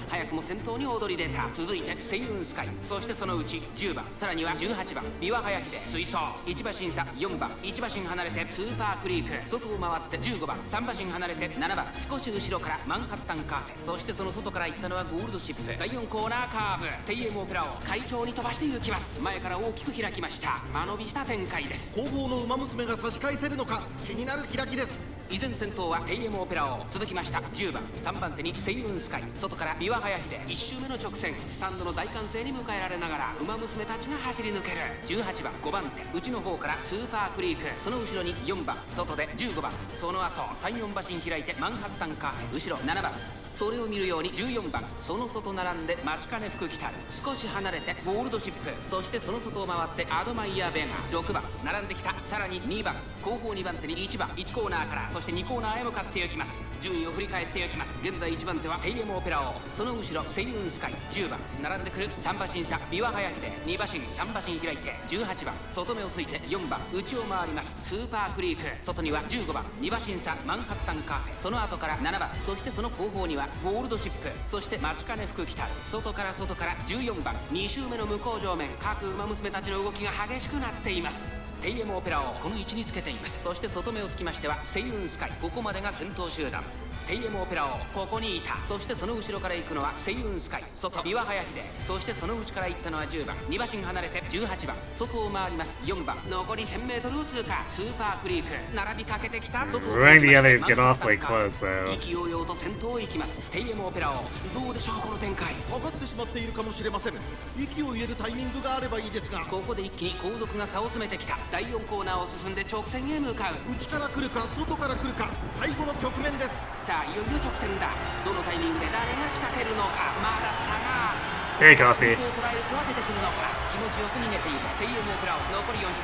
早くも先頭に躍り出た。続いてセイウンスカイ、そしてそのうち10番、さらには18番ビワハヤヒデ追走。1馬身差4番、1馬身離れてスーパークリーク、外を回って15番、3馬身離れて7番、少し後ろからマンハッタンカフェ、そしてその外から行ったのはゴールドシップ。第4コーナーカーブ、テイエムオペラを快調に飛ばして行きます。前から大きく開きました。間延びした展開です。後方の馬娘が差し返せるのか気になる開きです。依然先頭はテイエムオペラを続きました。10番、3番手にセイウンスカイ、外からビワハヤヒデ、1周目の直線、スタンドの大歓声に迎えられながら馬娘たちが走り抜ける。18番、5番手内の方からスーパークリーク、その後ろに4番、外で15番、その後3、4馬身開いてマンハッタンカフェ、後ろ7番、それを見るように14番、その外並んで待ちかね福来たる、少し離れてゴールドシップ、そしてその外を回ってアドマイヤーベガ、6番並んできた。さらに2番、後方2番手に1番、1コーナーから、そして2コーナーへ向かって行きます。順位を振り返って行きます。現在1番手はテイエムオペラ王、その後ろセイウンスカイ、10番並んでくる。3馬身差ビワハヤヒデ、2馬身3馬身開いて18番、外目をついて4番、内を回りますスーパークリーク、外には15番、2馬身差マンハッタンカフェ、その後から7番、そしてその後方にはゴールドシップ、そして待ちかね福来たる、外から14番、2周目の向こう上面、各馬娘たちの動きが激しくなっています。テイエムオペラをこの位置につけています。そして外目をつきましてはセイウンスカイ、ここまでが先頭集団。テイエムオペラをここにいた。そしてその後ろから行くのはセイウンスカイ、外ビワハヤヒデ、そしてその内から行ったのは10番、2馬身離れて18番、外を回ります4番、残り 1000m を通過。スーパークリーク並びかけてきた。外を通りましてマンハッタンカー、勢いよと先頭を行きます。テイエムオペラをどうでしょうこの展開。かかってしまっているかもしれません。息を入れるタイミングがあればいいですが、ここで一気に後続が差を詰めてきた。第4コーナーを進んで直線へ向かう。内から来るか外から来るか、最後の局面です。さあいよいよ直線だ。どのタイミングで誰が仕掛けるのか。まだ差がHey, coffee. 先頭を捉えるとは出てくるのか。気持ちよく逃げているテイエムオペラを。残り40分、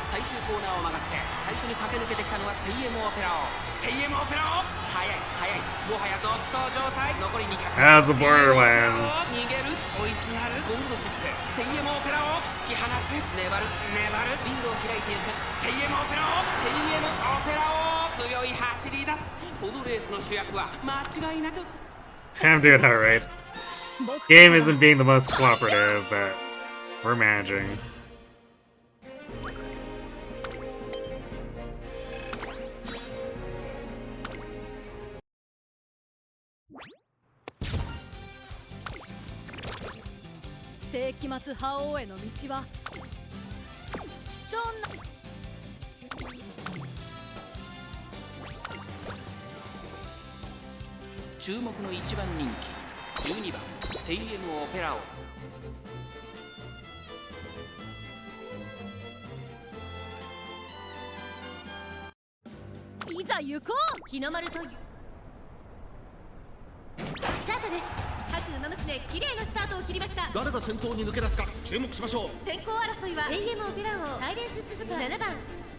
最終コーナーを曲がって最初に駆け抜けてきたのはテイエムオペラを。テイエムオペラを速い速い、もはや独走状態。残り200。 As the borderlands. 逃げる、追いすがるゴールドシップ。テイエムオペラを突き放す。粘る粘る、リードを開いていく。テイエムオペラを、テイエムオペラを、強い走りだ。このレースの主役は間違いなく。I'm doing alright. Game isn't being the most cooperative, but we're managing. Seikimats 注目の1番人気12番テイエムオペラ王。いざ行こう。日の丸というスタートです。各馬娘綺麗なスタートを切りました。誰が先頭に抜け出すか注目しましょう。先行争いはテイエムオペラ王、サイレンス鈴鹿7番、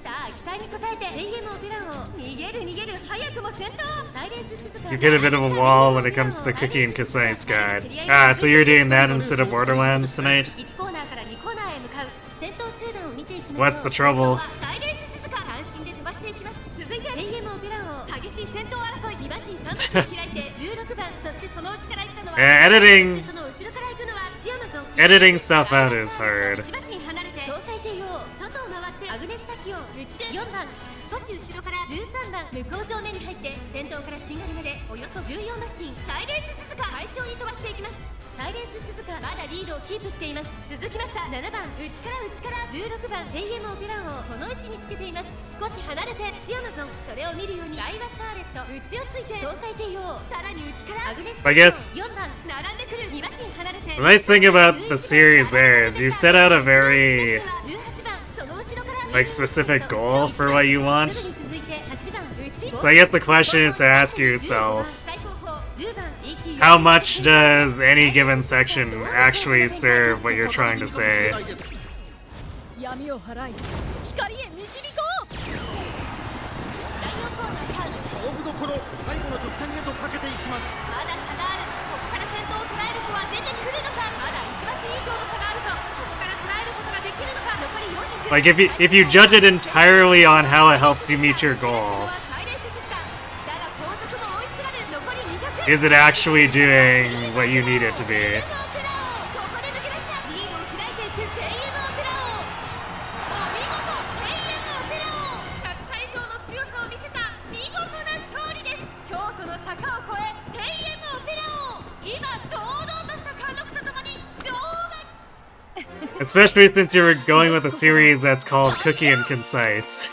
さあ期待に応えて TM オペラ王逃げる逃げる早くも先頭サイレンス鈴鹿 You've hit a bit of a wall when it comes to the Cookie and Concise guide. Ah, so you're doing that instead of Borderlands tonight? 1コーナーから2コーナーへ向かう先頭集団を見ていきましょう What's the trouble? サイレンス鈴鹿単身で飛ばしていきます続いて TM オペラ王激しい戦闘争い2馬身3馬身開いて16番そしてその内から行ったのは Editing その後ろから行くのはシアマゾン editing stuff out is hard. 1馬身離れて東海帝王外を回ってアグネスタキオン内で4番少し後ろから13番向こう上面に入って先頭からしんがりまでおよそ14馬身サイレンス鈴鹿快調に飛ばしていきますサイレンス鈴鹿まだリードをキープしています続きました7番内から16番 TM オペラ王この位置につけています少し離れてシアマゾンそれを見るようにライバスターレット内をついて東海帝王さらに内からアグネス I guess 4番並んでくる2馬身離れて the nice thing about the series there is you set out a very 18番その後ろから like specific goal for what you want. すぐに続いて8番内 So I guess the question is to ask yourself, how much does any given section actually serve what you're trying to say? 闇を払い光へ導こう勝負どころ最後の直線へとかけていきますまだ差があるここから先頭を捉える子は出てくるのかまだ1馬身以上の差があるとここから捉えることができるのか残り400 Like if you judge it entirely on how it helps you meet your goal, is it actually doing what you need it to be? 京都の坂を越え TM オペラ王今堂々とした貫禄とともに女王が Especially since you were going with a series that's called Cookie and Concise.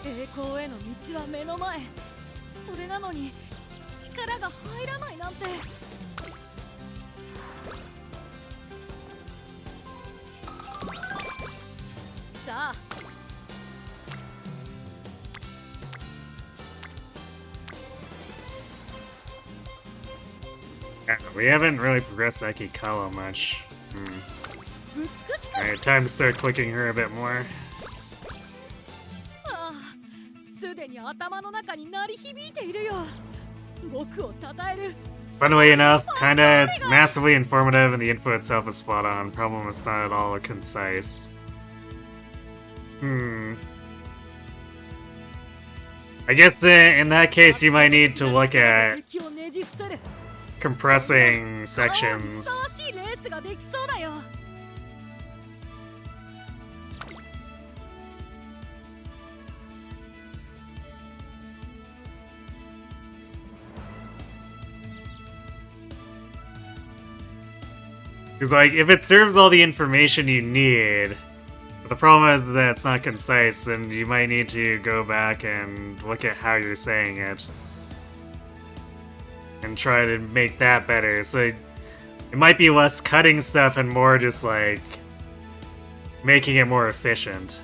栄光への道は目の前それなのに力が入らないなんてさあ Yeah, we haven't really progressed Akikawa much. 美しく Alright, time to start clicking her a bit more. ああすでに頭の中に鳴り響いているよ僕を称える Funnily enough, kinda it's massively informative and the info itself is spot on. Problem is not at all concise. I guess in that case you might need to look at 敵をねじ伏せる compressing ふ sections. さわしいレースができそうだよ Because, like, if it serves all the information you need, but the problem is that it's not concise, and you might need to go back and look at how you're saying it. And try to make that better. So it might be less cutting stuff and more just, like, making it more efficient. .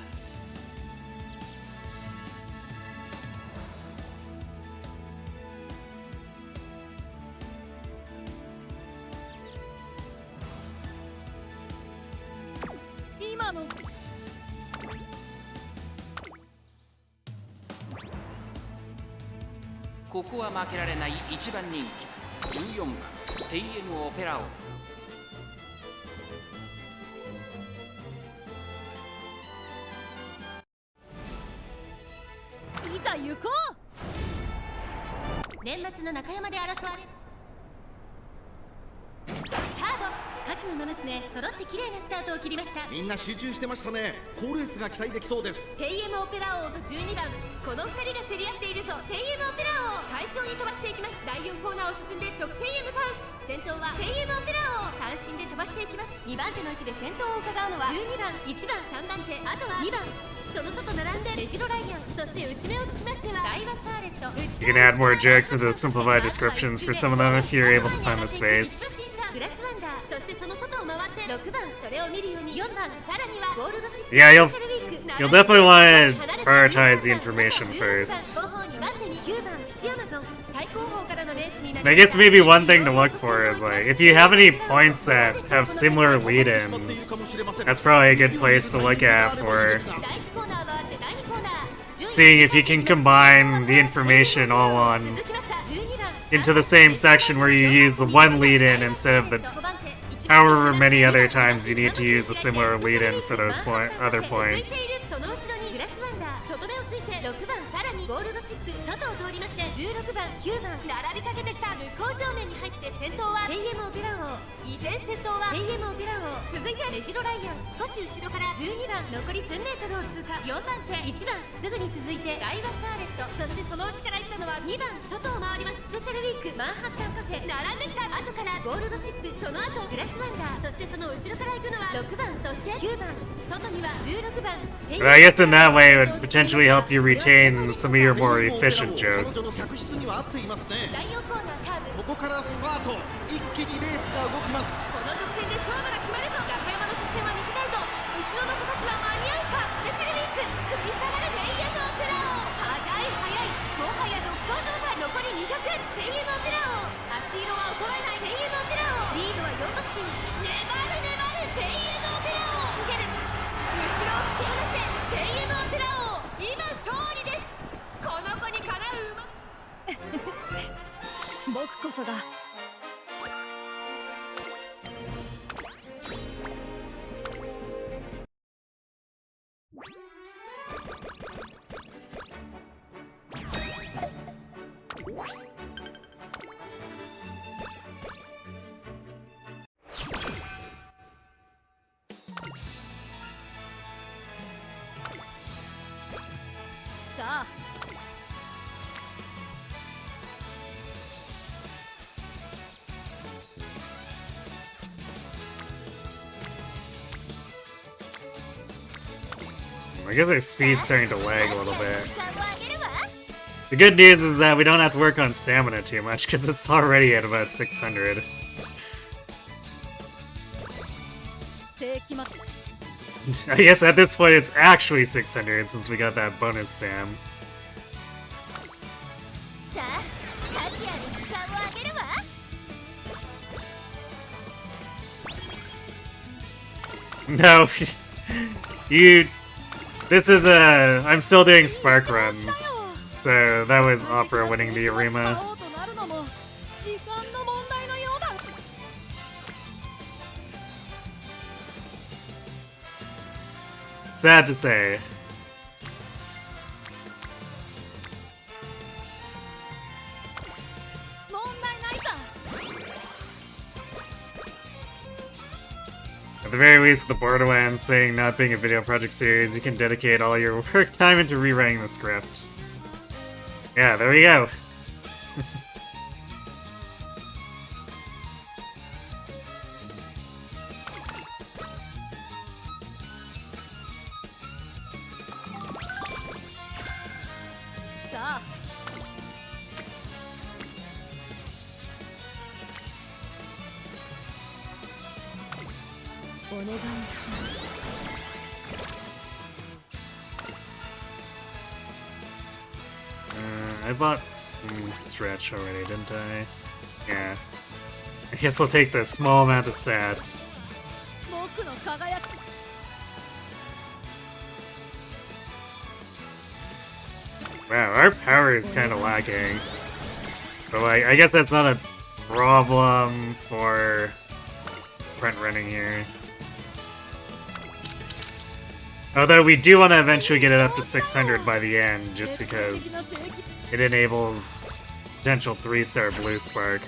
ここは負けられない1番人気14番 TM オペラ王いざ行こう年末の中山で争われるスタート各馬娘揃って綺麗なスタートを切りました。みんな集中してましたね。好レースが期待できそうです。 TM オペラ王と12番、この2人が競り合っているぞ。 TM オペラ王快調に飛ばしていきます。第4コーナーを進んで直線へ向かう。先頭は TM オペラ王、単身で飛ばしていきます。2番手の位置で先頭を伺うのは12番、1番、3番手、あとは2番。その外並んでメジロライアン、そして内目をつきましてはダイワスターレット。 You can add more jokes into the simplified descriptions for some of them if you're able to find the space. グラスワンダー、そしてその外を回って6番、それを見るように4番、さらにはゴールドシップ。 Yeah, you'll definitely want to prioritize the information first. 後方2番手に9番、シアマゾン。最高峰からのレースになり I guess maybe one thing to look for is like if you have any points that have similar lead-ins, that's probably a good place to look at for 第1コーナー回って第2コーナー、 seeing if you can combine the information all on 続きました12番 into the same section where you use the one lead-in instead of the 5番手 however many other times you need to use a similar lead-in for those other points. その後ろにグラスワンダー、外目をついて6番、さらにゴールドシップ、外を通りまして16番、9番、並びかけてきた。向こう正面に入って先頭は TM オペラ王、依然先頭は TM オペラ王。続いてメジロライアン、少し後ろから12番、残り1000メートルを通過。4番手、1番、すぐに続いてダイワスターレット、そしてその内から行ったのは2番、外を回ります。スペシャルウィークマンハッタンカフェ、並んできた。後からゴールドシップ、その後グラスワンダー、そしてその後ろから行くのは6番、そして9番、外には16番。 But I guess in that way it would potentially help you retain some of your more efficient 先ほど jokes. 客室には合っていますね。第4コーナーカーブ、ここからスパート、一気にレースが動きます。この直線で勝負が決まるぞ。中山の直線は短いぞ。後ろの子たちは間に合うか。スペシャルウィーク繰り下がる TM オペラ王、速い速い、もはや独走状態。残り200、 TM オペラ王、足色は衰えない TM オペラ王。リードは4馬身、粘る粘る TM オペラ王。受ける、後ろを突き放して TM オペラ王、今勝利です。この子にかなう馬。僕こそがさあ I guess our speed's starting to lag a little bit. The good news is that we don't have to work on stamina too much because it's already at about 600. 世紀末 I guess at this point it's actually 600 since we got that bonus stam. さあ、数やる時間を上げるわ。 No, you. This is I'm still doing spark runs, so that was Opera winning the Arima. 王となるのも時間の問題のようだ。 Sad to say. 問題ないさ。 At the very least, with the Borderlands saying not being a video project series, you can dedicate all your work time into rewriting the script. Yeah, there we go. Sa. お願いします。 I bought stretch already, didn't I? Yeah. I guess we'll take the small amount of stats. 僕の輝き。 Wow, our power is kind of lacking. But like, I guess that's not a problem for front running here. Although we do want to eventually get it up to 600 by the end, just because it enables potential 3-star blue spark.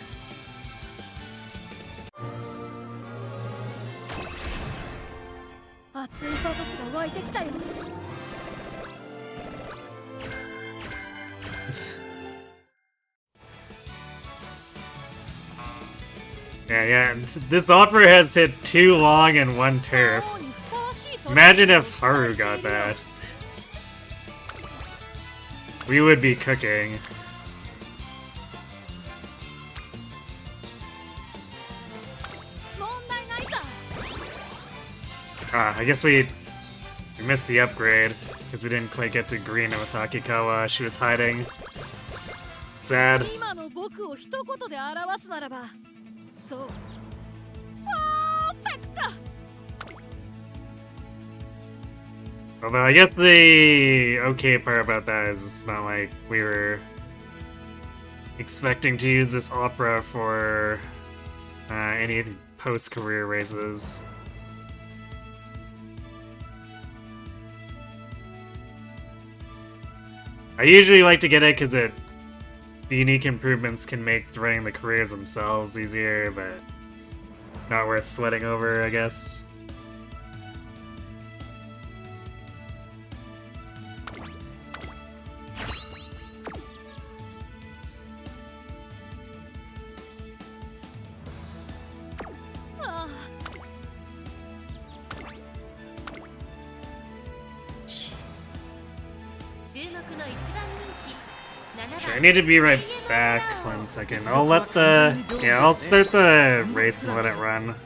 追走トスが湧いてきたよ。Yeah, this opera has hit 2 long and 1 turf. Imagine if Haru got that. We would be cooking. I guess we missed the upgrade because we didn't quite get to green with Akikawa. She was hiding. Sad. 今の僕を一言で表すならば、そう。パーフェクト。 Although I guess the okay part about that is it's not like we were expecting to use this opera for any post-career races. I usually like to get it because the unique improvements can make running the careers themselves easier, but not worth sweating over, I guess. I need to be right back. 1 second. I'll start the race and let it run.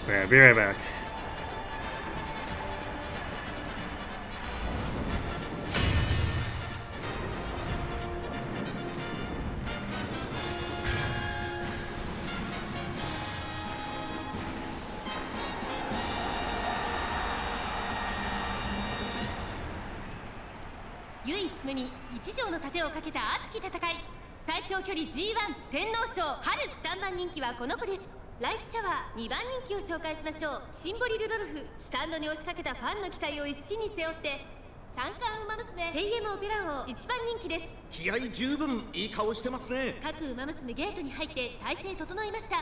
So yeah, be right back. G1 1条の盾をかけた熱き戦い、最長距離 G1 天皇賞春。3番人気はこの子です。ライスシャワー。2番人気を紹介しましょう。シンボリルドルフ。スタンドに押しかけたファンの期待を一身に背負って三冠馬娘テイエムオペラ王。1番人気です。気合十分、いい顔してますね。各馬娘ゲートに入って体勢整いました。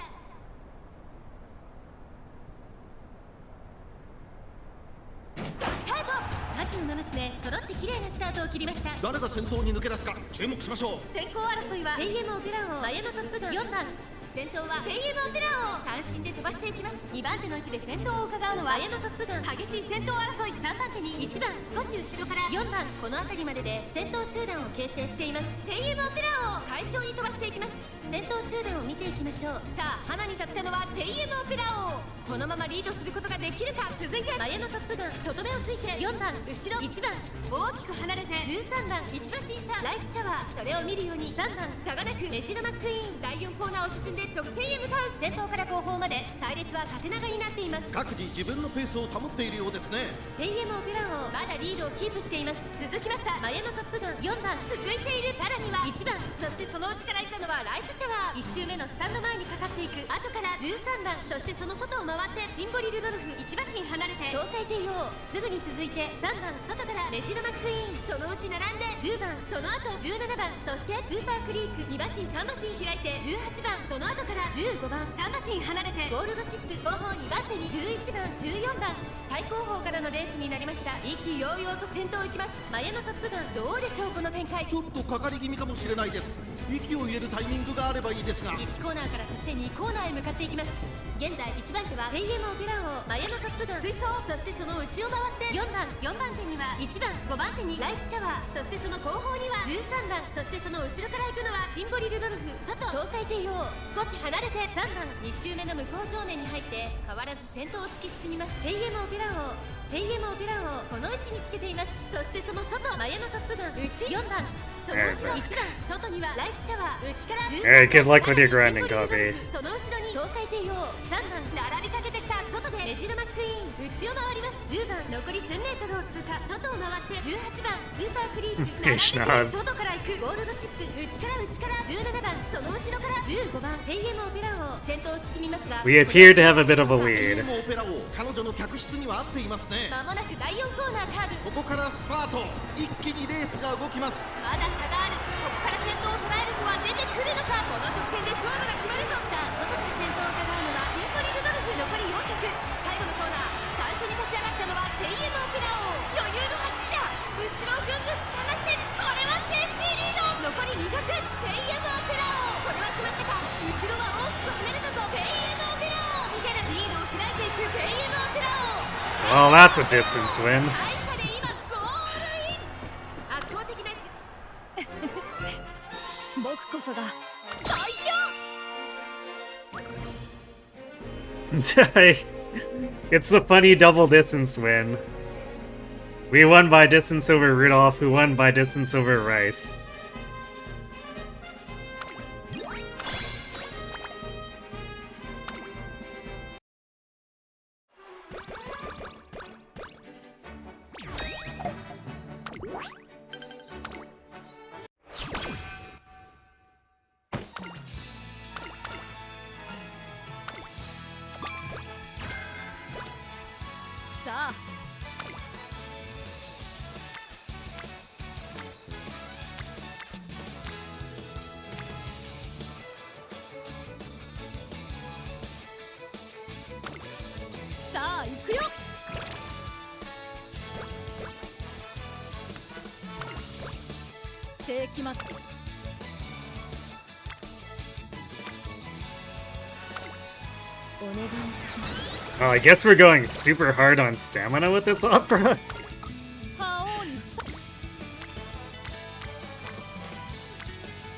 スタート。各馬娘揃って綺麗なスタートを切りました。誰が先頭に抜け出すか注目しましょう。先行争いはテイエムオペラ王マヤのトップガン。4番先頭はテイエムオペラ王。単身で飛ばしていきます。2番手の位置で先頭を伺うのはマヤのトップガン。激しい先頭争い。3番手に1番少し後ろから4番この辺りまでで先頭集団を形成しています。テイエムオペラ王快調に飛ばしていきます。先頭集団を見ていきましょう。さあ花に立ったのはテイエムオペラ王。このままリードすることができるか。続いてマヤのトップガン。とどめをついて4番後ろ1番大きく離れて13番一馬審査ライスシャワー。それを見るように3番差がなくメジロマックイーン。第4コーナーを進んで直線へ向かう。先頭から後方まで隊列は縦長になっています。各自自分のペースを保っているようですね。テイエムオペラ王まだリードをキープしています。続きましたマヤのトップガン。4番続いている。さらには1番そしてその内からいたのはライスシャワー。1周目のスタンド前にかかっていく。後から13番そしてその外を回ってシンボリルドルフ。1馬身離れて東海帝王。すぐに続いて3番外からメジロマックイーン。そのうち並んで10番その後17番そしてスーパークリーク。2馬身3馬身開いて18番その後から15番3馬身離れてゴールドシップ後方2番手に11番14番最後方からのレースになりました。意気揚々と先頭を行きます。マヤのトップガン。どうでしょうこの展開。ちょっとかかり気味かもしれないです。息を入れるタイミングがあればいいですが。1コーナーからそして2コーナーへ向かっていきます。現在1番手はテイエムオペラ王マヤのトップガン追走。そしてその内を回って4番手には1番5番手にライスシャワー。そしてその後方には13番そしてその後ろから行くのはシンボリルドルフ外東海帝王。少し離れて3番2周目の向こう正面に入って変わらず先頭を突き進みます。テイエムオペラ王テイエムオペラ王この位置につけています。そしてその外マヤのトップガン内4番その後ろ1番外にはライスシャワー。内からHey, good luck with your grinding, Kobe. その後ろに東海帝王3番並びかけてきた。外でメジロマックイーン内を回ります。10番残り1000メートルを通過。外を回って18番スーパークリーク並んで外から行くゴールドシップ内から17番その後ろから15番テイエムオペラ王先頭を進みますが We appear to have a bit of a lead. オペラ王彼女の客室には合っていますね。まもなく第4コーナーカーブ。ここからスパート。一気にレースが動きます。まだ差がある。ここから先頭を捉出てくるのか。この直線で勝負が決まるぞ。さあ外で先頭を伺うのはピンポリルドルフ。残り400。最後のコーナー、最初に立ち上がったのはテイエムオペラ王。余裕の走りだ。後ろをぐんぐんつかまして、これはセーフティーリード。残り200。テイエムオペラ王、これは決まったか。後ろは大きく離れたぞ。テイエムオペラ王、見てる。リードを開いていくテイエムオペラ王。 Well, that's a distance win. 最初で今ゴールイン。圧倒的な僕こそが最強。 It's the funny double distance win. We won by distance over Rudolph, who won by distance over Rice. Oh, I guess we're going super hard on stamina with this opera.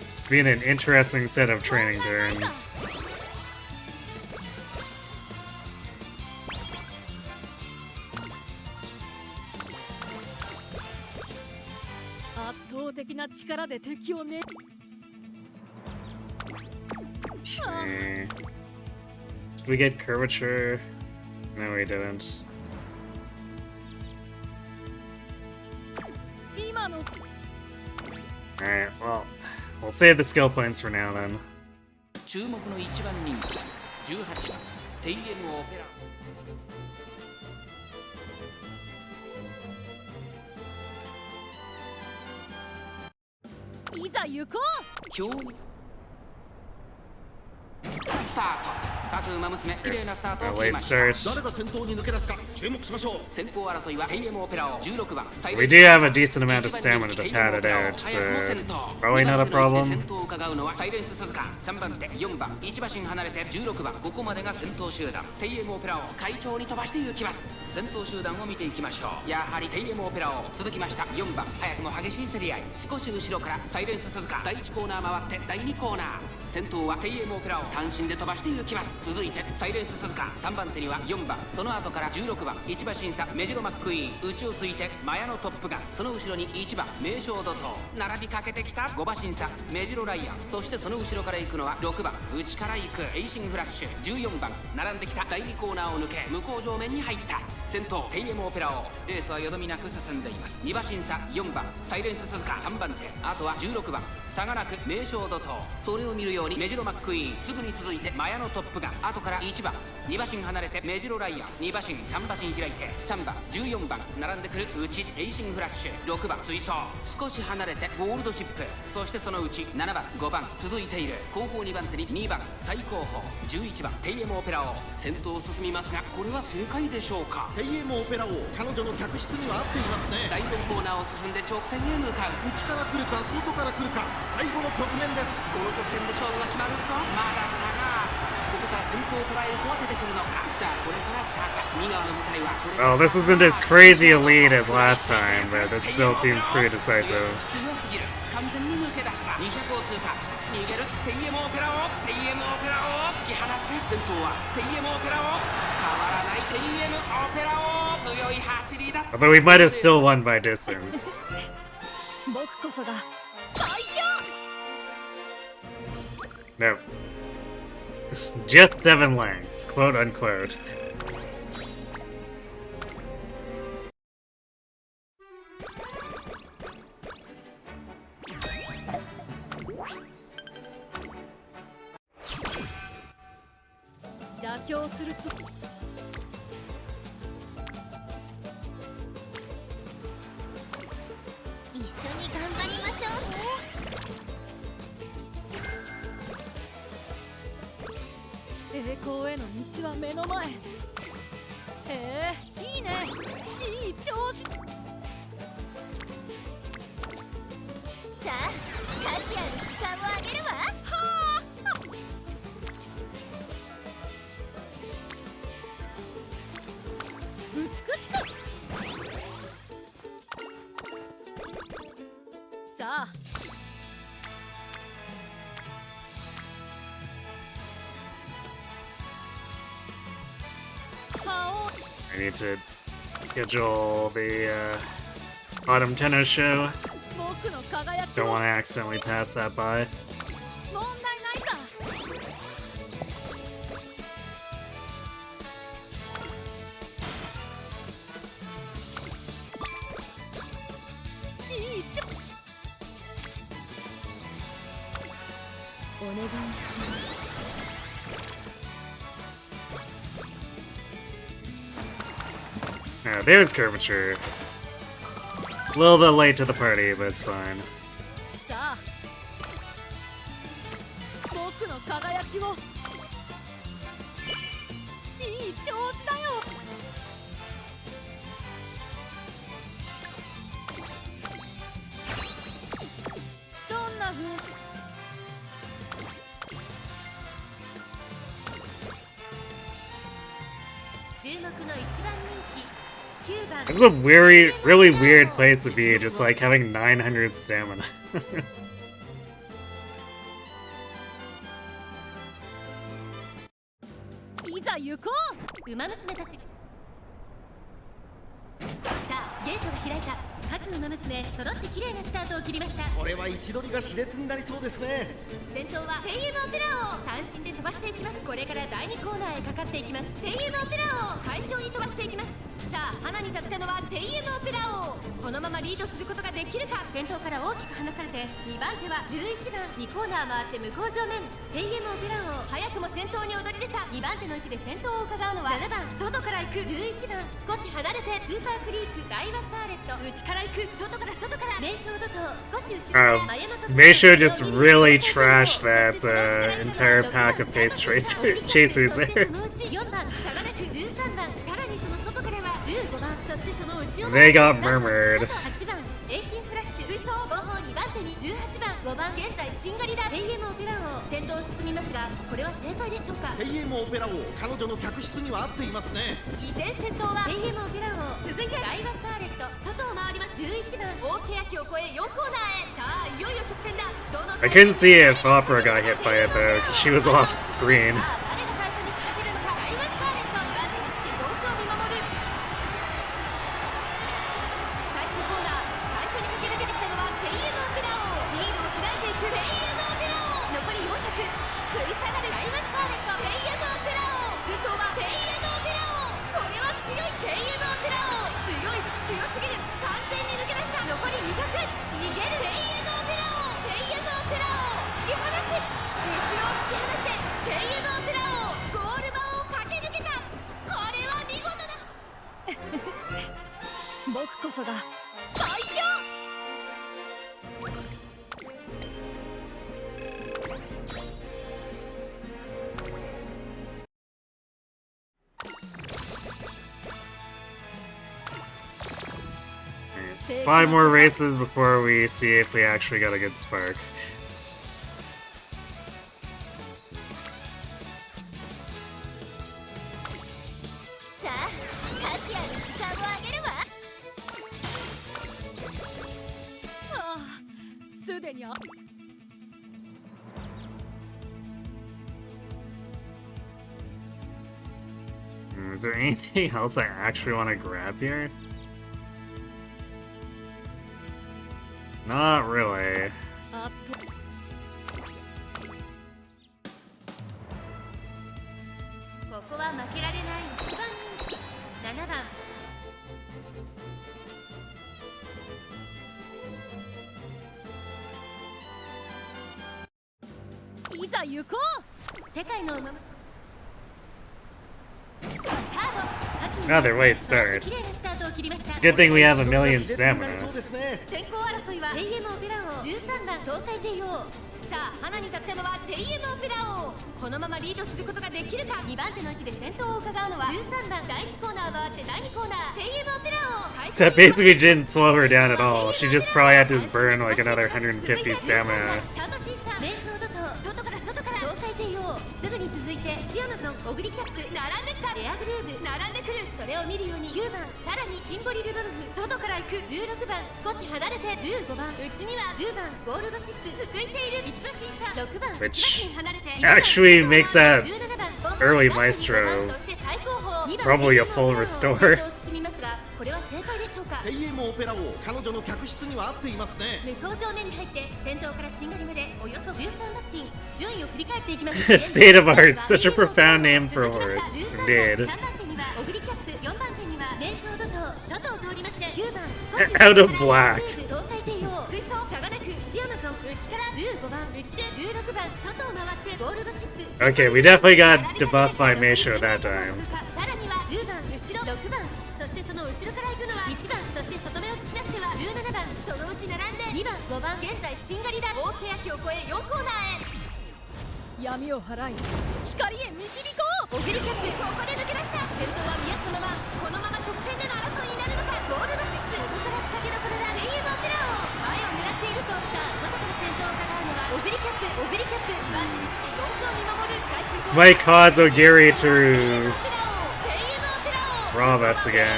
It's been an interesting set of training turns. Okay. Did we get Curvature? No, we didn't. Alright, well, we'll save the skill points for now then. 注目の1番人気18番テイエムオペラ。いざ行こう。表スタート。各馬娘綺麗なスタートを切りました。誰が先頭に抜け出すか注目しましょう。先行争いはテイエムオペラ王16番。 We do have a decent amount of stamina to pad it out, so probably not a 先 problem. 頭を伺うのはサイレンス鈴鹿3番手4番1馬身離れて16番。ここまでが先頭集団。テイエムオペラ王快調に飛ばして行きます。先頭集団を見ていきましょう。やはりテイエムオペラ王続きました。4番早くも激しい競り合い。少し後ろからサイレンス鈴鹿。第1コーナー回って第2コーナー。先頭はテイエムオペラ王単身で飛ばして行きます。続いてサイレンス鈴鹿3番手には4番。その後から16番1馬審査メジロマックイーン。内をついてマヤのトップガン。その後ろに1番名将怒涛。並びかけてきた5馬審査メジロライアン。そしてその後ろから行くのは6番内から行くエイシングフラッシュ。14番並んできた第2コーナーを抜け向こう上面に入った。先頭テイエムオペラ王レースはよどみなく進んでいます。2馬審査4番サイレンス鈴鹿3番手。あとは16番差がなく名将怒涛。それを見るようにメジロマックイーン。すぐに続いてマヤのトップガン。後から1番2馬身離れてメジロライアン。2馬身3馬身開いて3番14番並んでくる内エイシングフラッシュ。6番追走少し離れてゴールドシップ。そしてそのうち7番5番続いている。後方2番手に2番最後方11番テイエムオペラ王先頭を進みますが、これは正解でしょうか。テイエムオペラ王彼女の客室には合っていますね。第4コーナーを進んで直線へ向かう。内から来るか外から来るか最後の局面です。この直線で勝負が決まるとまだ差がある。ここから先頭を捉える子は出てくるのか。さあこれから坂2側の舞台はこれ。 Well, this isn't as crazy a lead as last time, but this still seems pretty decisive. 強すぎる。完全に抜け出した。200を通過。逃げるテイエムオペラ王。テイエムオペラ王突き放つ。先頭はテイエムオペラ王。変わらないテイエムオペラ王。強い走りだ。 Although we might have still won by distance. 僕こそが最強。 No. Just 7 lengths, quote unquote. 栄光への道は目の前。へえ、いいね、いい調子。さあ価値ある時間をあげるわ。はあ、美しく。さあI need to schedule the autumn tennis show. 僕の輝き Don't を want to accidentally pass that by. 問題ないさ。いいちょお願いします。Yeah, there's Curvature. A little bit late to the party, but it's fine. さあ僕の輝きを。いい調子だよ。どんな風。注目の一番人気9番 This is a really weird place to be, just like having 900 stamina. いざ行こう。ウマ娘たち。さあゲートが開いた。各ウマ娘揃って綺麗なスタートを切りました。これは位置取りが熾烈になりそうですね。先頭はテイエムオペラを単身で飛ばしていきます。これから第2コーナーへかかっていきます。テイエムオペラを快調に飛ばしていきます。さあ花に立ったのはテイエムオペラ王。このままリードすることができるか。先頭から大きく離されて2番手は11番。2コーナー回って向こう正面テイエムオペラ王。早くも先頭に躍り出た。2番手の位置で先頭を伺うのは7番。外から行く11番。少し離れてスーパークリークダイワスターレット。内から行く。外から名称怒涛。少し後ろから Maestro just really trashed that entire pack of face chasers there. 4番差がなく13番。さらにその外からは15番。そしてその内を They got murmured. 8番エイシンフラッシュ。追走後方2番手に18番。5番現在シンガリラ。テイエムオペラ王先頭を進みますが、これは正解でしょうか。テイエムオペラ王、彼女の客室には合っていますね。依然先頭はテイエムオペラ王。続いてダイワスターレット。外を回ります11番。大欅を越え4コーナーへ。さあいよいよ直線だ。どの I couldn't see if Opera got hit by it though, 'cause she was off screen. さあ誰が最初にかけるのか。ダイワスターレット2番手につき様子を見守る。最終コーナー最初に駆け抜けてきたのはテイエムオペラ王。リードを開いていくテイエムオペラ王。残り400。食い下がるダイワスターレット。テイエムオペラ王。先頭はテイエムオペラ王。これは強いテイエムオペラ王。強すぎる。完全に抜け出した。残り200。逃げるテイエムオペラ王。テイエムオペラ王。突き放す。後ろを突き放してテイエムオペラ王。ゴール板を駆け抜けた。これは見事だ。僕こそが最強。5 more races before we see if we actually got a good spark. さあ価値ある時間をあげるわ。ああ、すでにIs there anything else I actually want to grab here? Not really. あとここは負けられない一番人気7番。いざ行こう。世界の馬スタート。 Rather late start. 綺麗なスタートを切りました。 It's a good thing we have a million 熾烈になり stamina. そうですね。先行争いはテイエムオペラ王13番東海帝王。さあ花に立ったのはテイエムオペラ王。このままリードすることができるか。2番手の位置で先頭を伺うのは13番。第1コーナー回って第2コーナーテイエムオペラを So that basically didn't slow her down at all. She just probably had to burn like another 150 stamina. 名称ドと外から外から東海帝王。すぐに続いてシアマゾン、オグリキャップ並んできた。レアグルーブ並んでくる。それを見るように9番、さらにシンボリルドルフ外から行く。16番少し離れて15番。うちには10番ゴールドシップ続いている。1馬審査6番 Which 離れて actually makes that 17番 early Maestro そして最高峰2番 probably a full restore. 進みますが、これは正解でしょうか。テイエムオペラ王、彼女の客室には合っていますね。向こう正面に入って先頭からしんがりまでおよそ13馬身。順位を振り返っていきます。State of art, such a profound name for a horse. Indeed. 3番手にはオグリキャップ、4番手には名称ドと外を通りまして9番 Out of black. 東海帝王水槽差がなくシアマゾン内から15番内で16番外を回ってゴールドシップ。 Okay, we definitely got debuffed by Maestro that time. さらには10番後ろ6番、そしてその後ろから行くのは1番、そして外目を突き出しては17番、そのうち並んで2番5番。現在しんがりだ。大欅を越え4コーナーへ。闇を払い光へ導こう。オグリキャップここで抜け出した。先頭は見合ったままこのまま直線での争いになるのか。ゴールドシップここから仕掛けどころだ。テイエムオペラ王前を狙っていると。さあ外から先頭を伺うのはオグリキャップ。オグリキャップ2番手につき様子を見守る。最終 This might cause Ogiri to テイエムオペラ王 rob us again.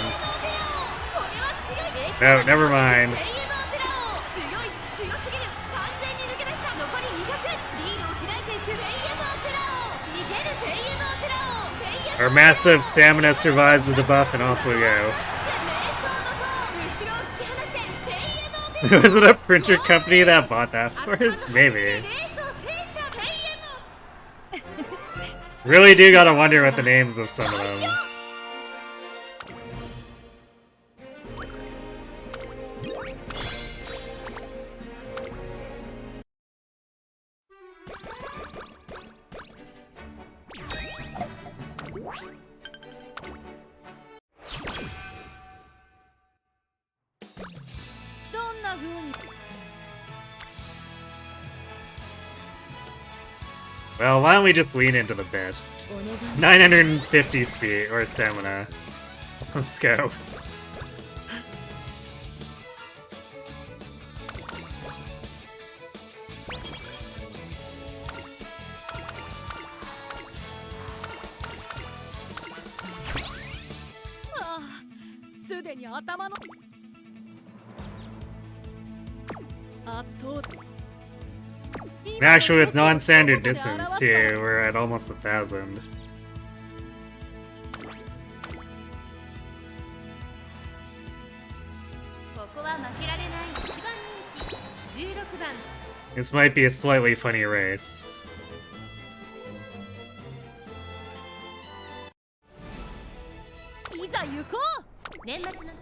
これは強い。 No, never mind. テイエムオペラ王強い強すぎる。完全に抜け出した。残り200。リードを開いていくテイエムオペラ王。逃げるテイエムオペラ王。テイエム Our massive stamina survives the debuff and off we go. Was it a printer company that bought that for us? Maybe. Really do gotta wonder what the names of some of them. Well, why don't we just lean into the bit? 950 speed or stamina. Let's go. And actually, with non-standard distance too, we're at almost 1,000. This might be a slightly funny race. いざ行こう。年末の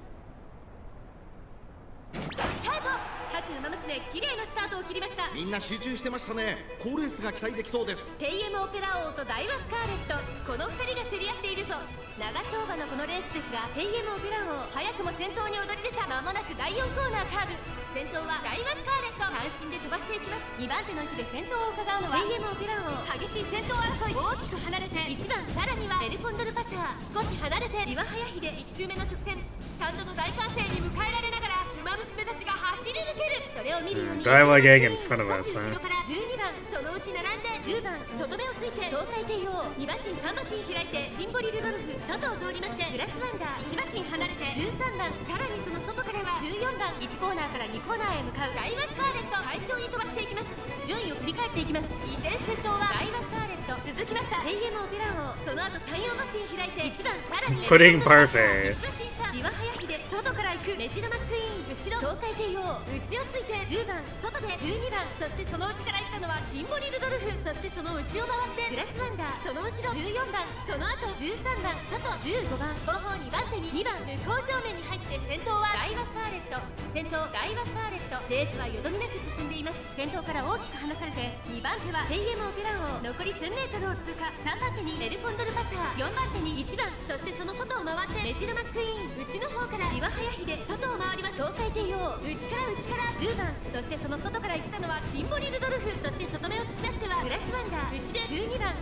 スタート。各ウマ娘綺麗なスタートを切りました。みんな集中してましたね。好レースが期待できそうです。テイエムオペラ王とダイワスカーレット、この2人が競り合っているぞ。長丁場のこのレースですが、テイエムオペラ王早くも先頭に躍り出た。間もなく第4コーナーカーブ。先頭はダイワスカーレット。単身で飛ばしていきます。2番手の位置で先頭を伺うのはテイエムオペラ王。激しい先頭争い。大きく離れて1番、さらにはエルコンドルパサー。少し離れてリワハヤヒで1周目の直線。スタンドの大歓声に迎えられながらウマ娘たちが走り抜ける。それを見るように Dialogue egg in front of us, 少し huh? 後ろから12番、そのうち並んで10番、外目をついて東海帝王。2馬身3馬身開いてシンボリルドルフ外を通りましてグラスワンダー。1馬身離れて13番、さらにその外からは14番。1コーナーから2コーナーへ向かうダイワスカーレット。快調に飛ばしていきます。順位を振り返っていきます。依然先頭はダイワスカーレット。続きましたテイエムオペラ王。その後3、4馬身開いて1番、さらに Pudding parfait. 1馬身差リワハヤヒで外から行くメジロマックイーン。後ろ東海帝王内をついて10番、外で12番。そしてその内から行ったのはシンボリルドルフ。そしてその内を回ってグラスワンダー。その後ろ14番、その後13番、外15番。後方2番手に2番。向こう正面に入って先頭はダイワスカーレット。先頭ダイワスカーレット。レースはよどみなく進んでいます。先頭から大きく離されて2番手はテイエムオペラ王。残り 1000m を通過。3番手にエルコンドルパサー。4番手に1番、そしてその外を回ってメジロマックイーン。内の方からリワハヤヒで外を回ります。東海帝王内から10番、そしてその外から行ったのはシンボリルドルフ。そして外目を突き出してはグラスワンダー。内で12番、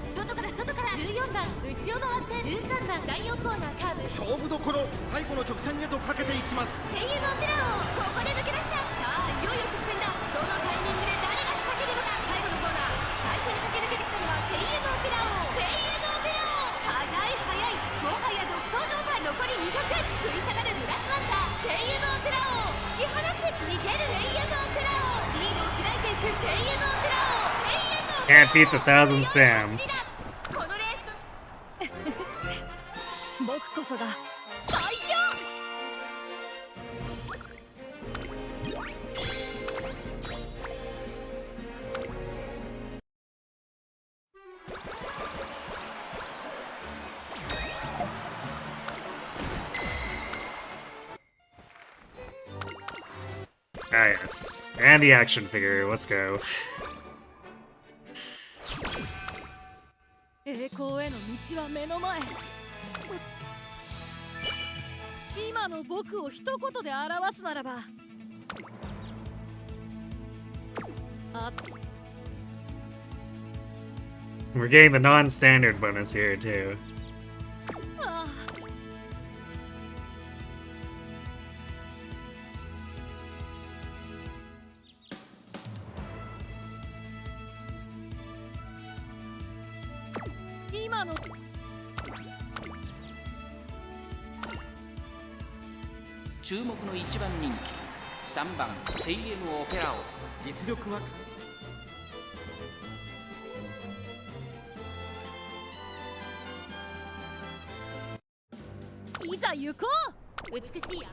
内を回って13番第4コーナーカーブ勝負どころ最後の直線へとかけていきます。天佑のオペラ王ここで抜け出した。さあいよいよ直線だ。どのタイミングで誰が仕掛けるのか。最後のコーナー最初に駆け抜けてきたのは天佑のオペラ王。天佑のオペラ王速い速い、もはや独走状態。残り200食い下がるブラスハンター天佑のオペラ王突き放す。逃げる天佑のオペラ王リードを開いていく天佑のオペラ王。天佑のオペラ Can't beat the thousandth dam. このレースの僕こそが最強。Ah, yes. And the action figure. Let's go. 栄光への道は目の前。今の僕を一言で表すならば、We're getting the non-standard bonus here, too. ああ今の注目の1番人気3番 TM オペラ王。実力はいざ行こう。美しいや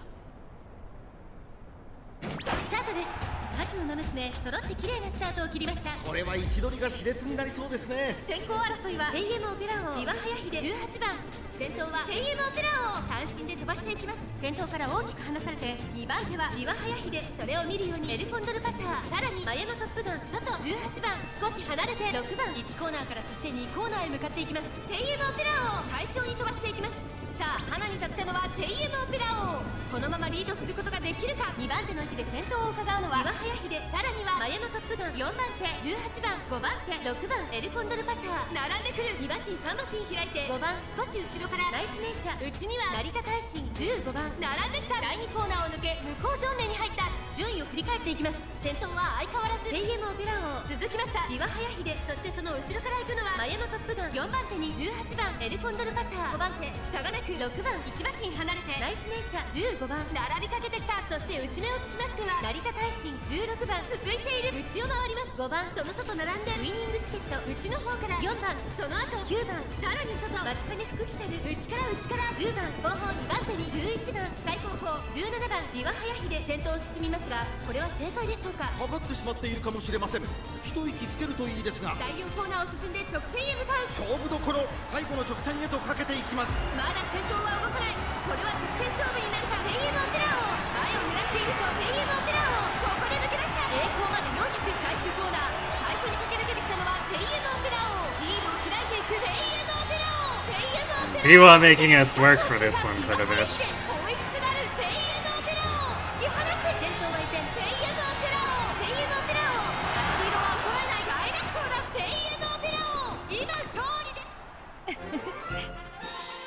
スタートです。各馬娘揃って綺麗なスタートを切りました。これは位置取りが熾烈になりそうですね。先行争いは TM オペラ王岩早秀18番。先頭は TM オペラ王単身で飛ばしていきます。先頭から大きく離されて2番手は岩早秀。それを見るようにエルコンドルパター、さらにマヤのトップガン外18番。少し離れて6番。1コーナーからそして2コーナーへ向かっていきます。 TM オペラ王快調に飛ばしていきます。さあ花に立ったのは TM オペラ王。このままリードすることができるか。2番手の位置で先頭を伺うのは岩早秀。さらにはマヤのトップガン4番手18番5番手6番エルコンドルパター。並んでくる。2馬身3馬身開いて5番少し後ろからナイスネイチャー。内には成田大臣15番。並んできた。第2コーナーを抜け向こう上面に入った。順位を振り返っていきます。先頭は相変わらず TM オペラ王。続きました岩早秀。そしてその後ろから行くのはマヤのトップガン4番手に18番エルコンドルパター5番手。差がなく6番1馬身離れてナイスネイチャー15番。並びかけてきた。そして内目をつきましては成田大臣16番。続いている。内を回ります5番。その外並んでウイニングチケット内の方から4番。その後9番。さらに外松金福来てる。内から10番。後方2番手に11番。最後方17番岩早秀。先頭を進みますがこれは正解でしょうか。かかってしまっているかもしれません。一息つけるといいですが、第4コーナーを進んで直線へ向かう。勝負どころ最後の直線へとかけていきます。まだ先頭は動かない。これは直線勝負になるか。TM オペラ王前を狙っていると TM オペラ王ここで抜け出した。栄光まで400最終コーナー。最初に駆け抜けてきたのは TM オペラ王。リードを開いていく TM オペラ王。TM オペラ王 People are making us work for this one quite a bit. 追いすがる TM オペラ王。突き放して先頭は依然 TM オペラ王。TM オペラ王スピードは衰えない大楽勝だ。 TM オペラ王今勝利で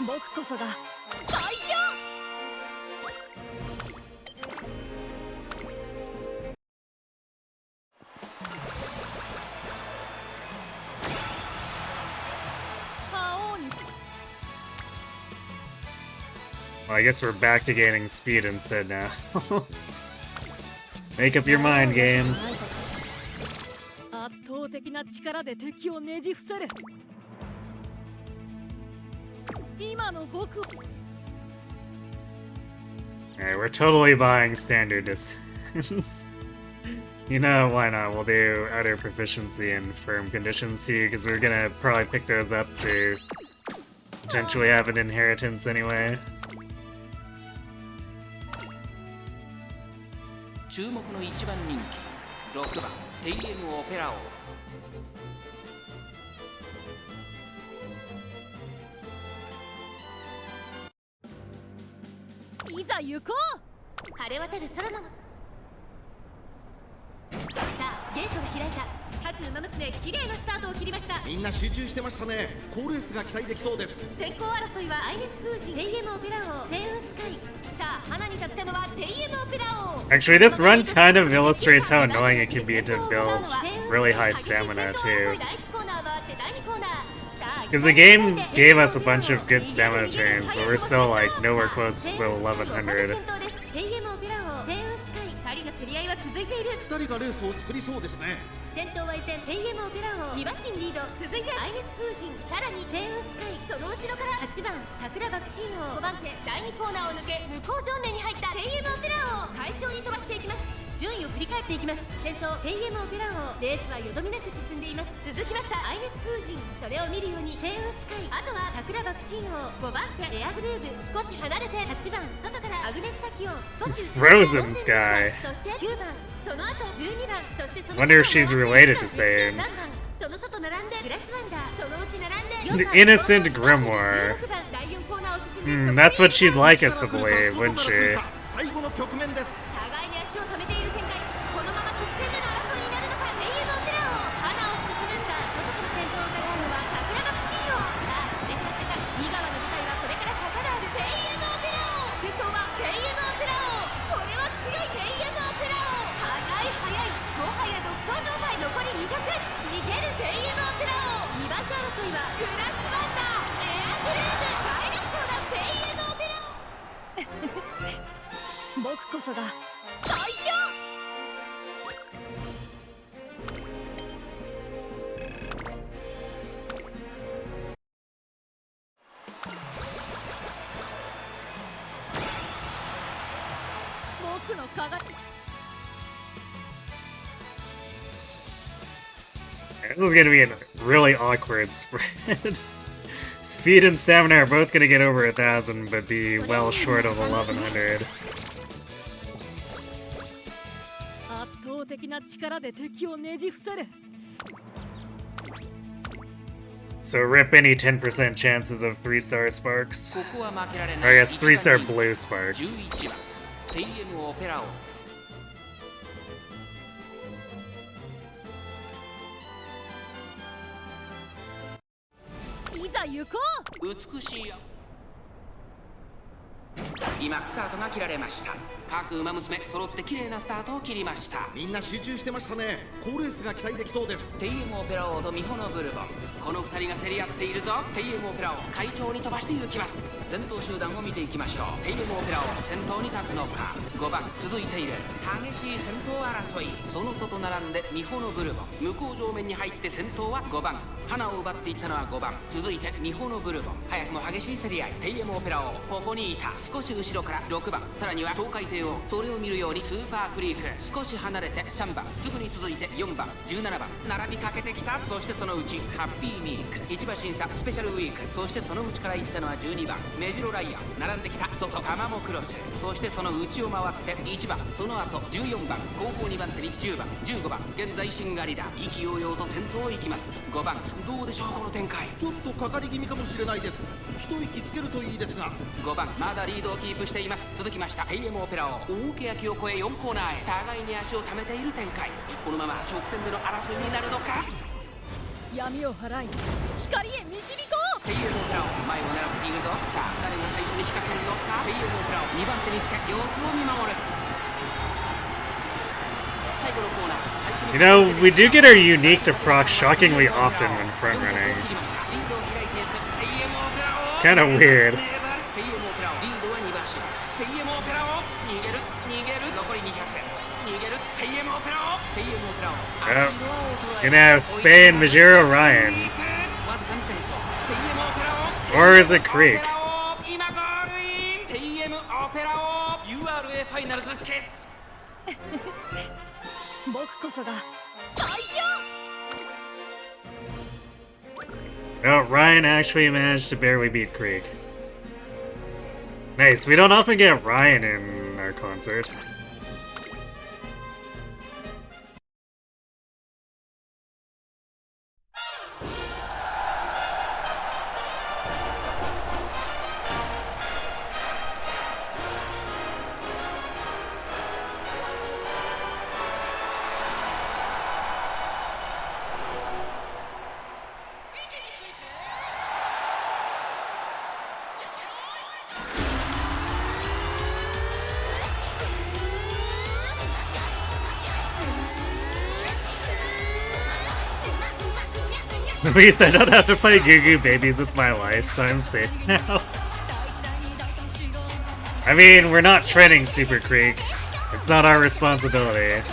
僕こそが最強。覇王に Well, I guess we're back to gaining speed instead now. Make up your mind, game. 圧倒的な力で敵をねじ伏せる。今の僕 Alright, we're totally buying standard distance. You know, why not? We'll do utter proficiency and firm conditions too, because we're gonna probably pick those up to potentially have an inheritance anyway. 注目の1番人気6番 TM オペラ王。いざ行こう。晴れ渡る空のさあゲートが開いた。各各馬娘綺麗なスタートを切りました。みんな集中してましたね。好レースが期待できそうです。先行争いはアイネス風神、テイエムオペラ王、セウンスカイ。さあ花に立ったのはテイエムオペラ王。 Actually, this run kind of illustrates how annoying it can be to build really high stamina too. Because the game gave us a bunch of good stamina turns, but we're still like nowhere close to 1100. 2人がレースを作りそうですね。先頭は依然テイエムオペラ王、2馬身リード。続いてアイネス風神、さらにセウンスカイ。その後ろから8番桜爆心王、5番手第2コーナーを抜け向こう正面に入ったテイエムオペラ王、快調に飛ばしていきます。順位を振り返っていきます。先頭テイエムオペラ王、レースはよどみなく進んでいます。続きましたアイネス風神、それを見るようにセウンスカイ、あとは桜爆心王、5番手レアグルーブ。少し離れて8番外からアグネスタキオン、少し後ろ Frozen Sky. そして9番、その後12番、そしてその Wonder if she's related to Saiyan. 3番、その外並んでグラスワンダー、そのうち並んで The innocent Grimoire. 16番、第4コーナーを進んで That's what she'd like us to believe, wouldn't she? 最後の局面です。互いに足を止めている展開。このまま直線での争いになるのか。テイエムオペラ王、花を進むんだ。外から先頭を伺うのは桜爆心王。さあこれから坂、2側の舞台はこれから坂がある。テイエムオペラ王、先頭はテイエムオペラ王。これは強いテイエムオペラ王。速い速い、もはや独走状態。残り200、逃げるテイエムオペラ王。2番手争いはグラスワンダー、エアグルーブ、ダイレクションだ。テイエムオペラ王。僕こそが最強。僕の鏡。 This is gonna be a really awkward spread. Speed and stamina are both gonna get over 1,000, but be well short of 1,100. 圧倒的な力で敵をねじ伏せる。 So rip any 10% chances of 3-star sparks. ここは負けられ Or ない I guess 3-star blue sparks. 11番テイエムオペラ王。いざ行こう。美しいよ。今スタートが切られました。各馬娘揃って綺麗なスタートを切りました。みんな集中してましたね。好レースが期待できそうです。テイエムオペラ王とミホのブルボン、この2人が競り合っているぞ。テイエムオペラ王、快調に飛ばしていきます。先頭集団を見ていきましょう。テイエムオペラ王、先頭に立つのか。5番続いている。激しい先頭争い。その外並んでミホのブルボン、向こう上面に入って先頭は5番。花を奪っていったのは5番。続いてミホのブルボン、早くも激しい競り合い。テイエムオペラ王、ここにいた。少し後ろから6番、さらには東海帝王、それを見るようにスーパークリーク。少し離れて3番、すぐに続いて4番、17番、並びかけてきた。そしてそのうちハッピーミーク、1馬審査スペシャルウィーク。そしてそのうちから行ったのは12番メジロライアン、並んできた。外タマモクロス。そしてその内を回って1番、その後14番、後方2番手に10番、15番、現在シンガリラ、意気揚々と先頭を行きます。5番、どうでしょうこの展開。ちょっとかかり気味かもしれないです。一息つけるといいですが。5番まだリードをキープしています。続きましたテイエムオペラ王、大欅を越え4コーナーへ。互いに足を溜めている展開。このまま直線での争いになるのか。闇を払い光へ導こう。テイエムオペラ王、前を狙っているぞ。さあ誰が最初に仕掛けるのか。テイエムオペラ王、2番手につけ様子を見守る。最後のコーナー。 You know, we do get our unique to proc shockingly often when front running. It's kind of weird. Yep. Gonna have Spain, Majiro, Ryan. Or is it Creek? 僕こそが最強。 Oh, Ryan actually managed to barely beat Creek. Nice, we don't often get Ryan in our concert. At least I don't have to play Goo Goo Babies with my life, so I'm safe now. I mean, we're not training Super Creek. It's not our responsibility.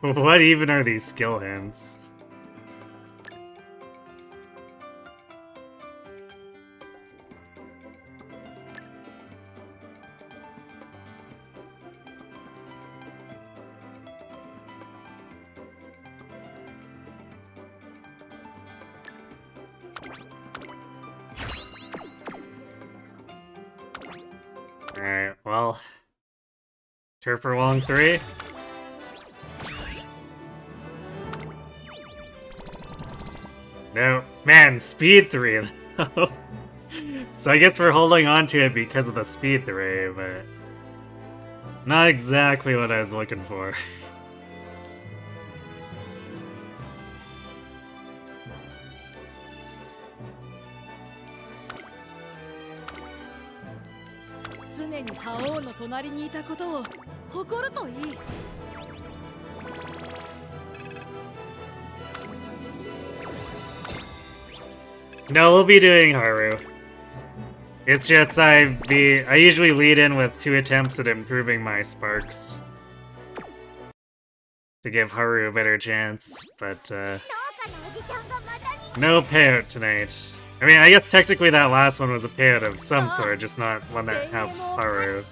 What even are these skill hints? Alright, well... Turper Wong 3? No. Man, Speed 3 though. So I guess we're holding on to it because of the Speed 3, but... Not exactly what I was looking for. No, we'll be doing Haru. It's just I usually lead in with 2 attempts at improving my sparks to give Haru a better chance, but no payout tonight. I mean, I guess technically that last one was a payout of some sort, just not one that helps Haru.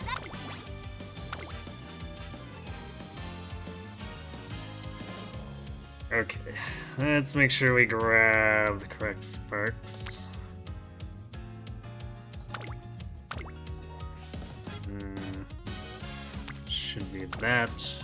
Okay, let's make sure we grab the correct sparks. Should be that.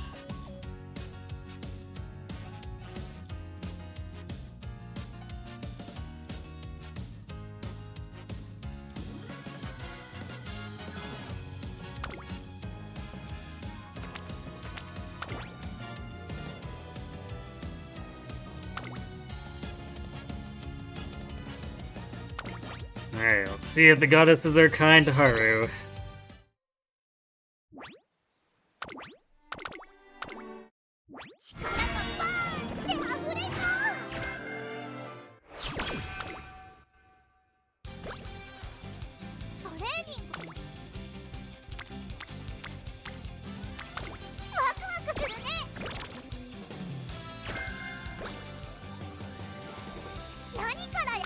Alright, let's see if the goddesses are kind to Haru. 何からよ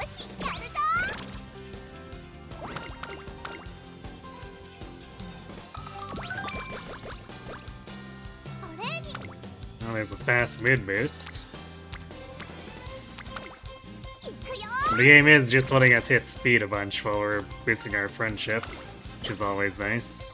しやるぞ Oh, there's a fast mid boost. The game is just letting us hit speed a bunch while we're boosting our friendship, which is always nice.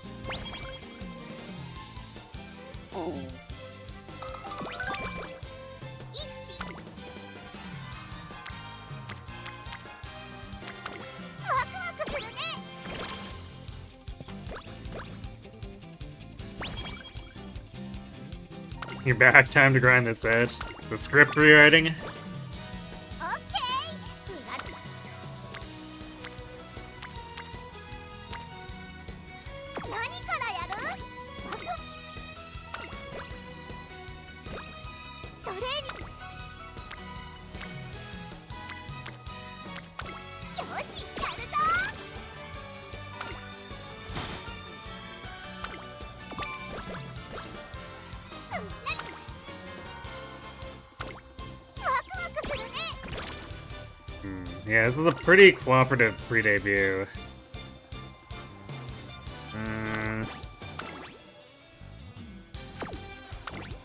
You're back, time to grind this out. The script rewriting? Yeah, this is a pretty cooperative pre-debut.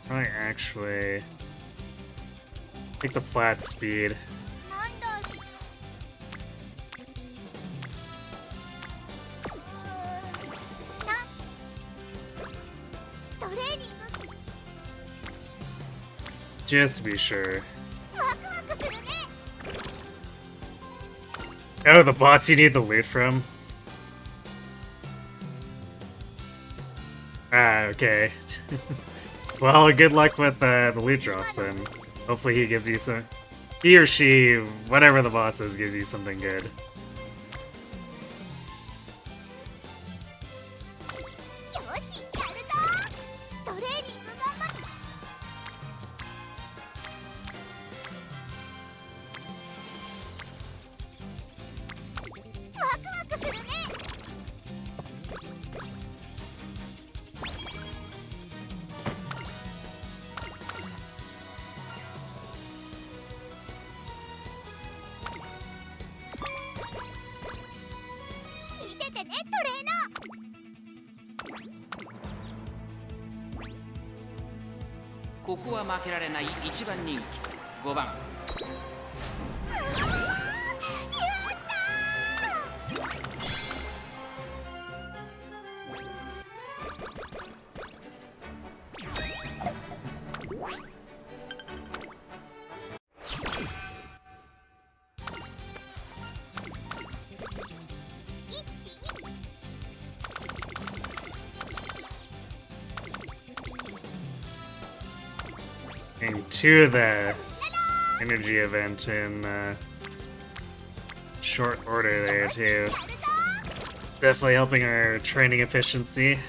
Probably actually take the flat speed. Just to be sure. Oh, the boss you need the loot from? Ah, okay. Well, good luck with the loot drops then. Hopefully he gives you some... He or she, whatever the boss is, gives you something good.ここは負けられない一番人気5番。To the energy event in short order there too. Definitely helping our training efficiency.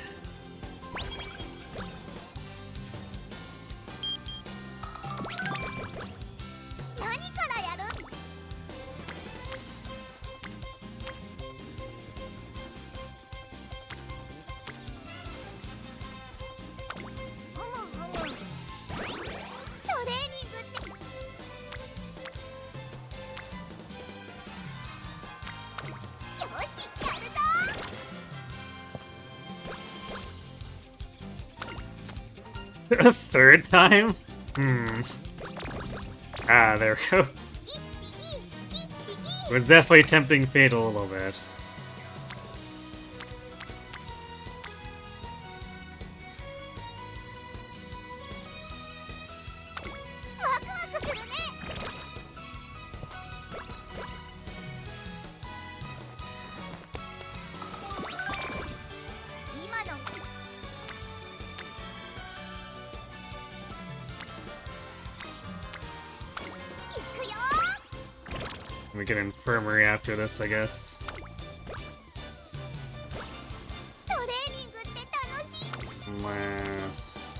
A third time? Ah, there we go. It was definitely tempting fate a little bit. We get infirmary after this, I guess. Unless...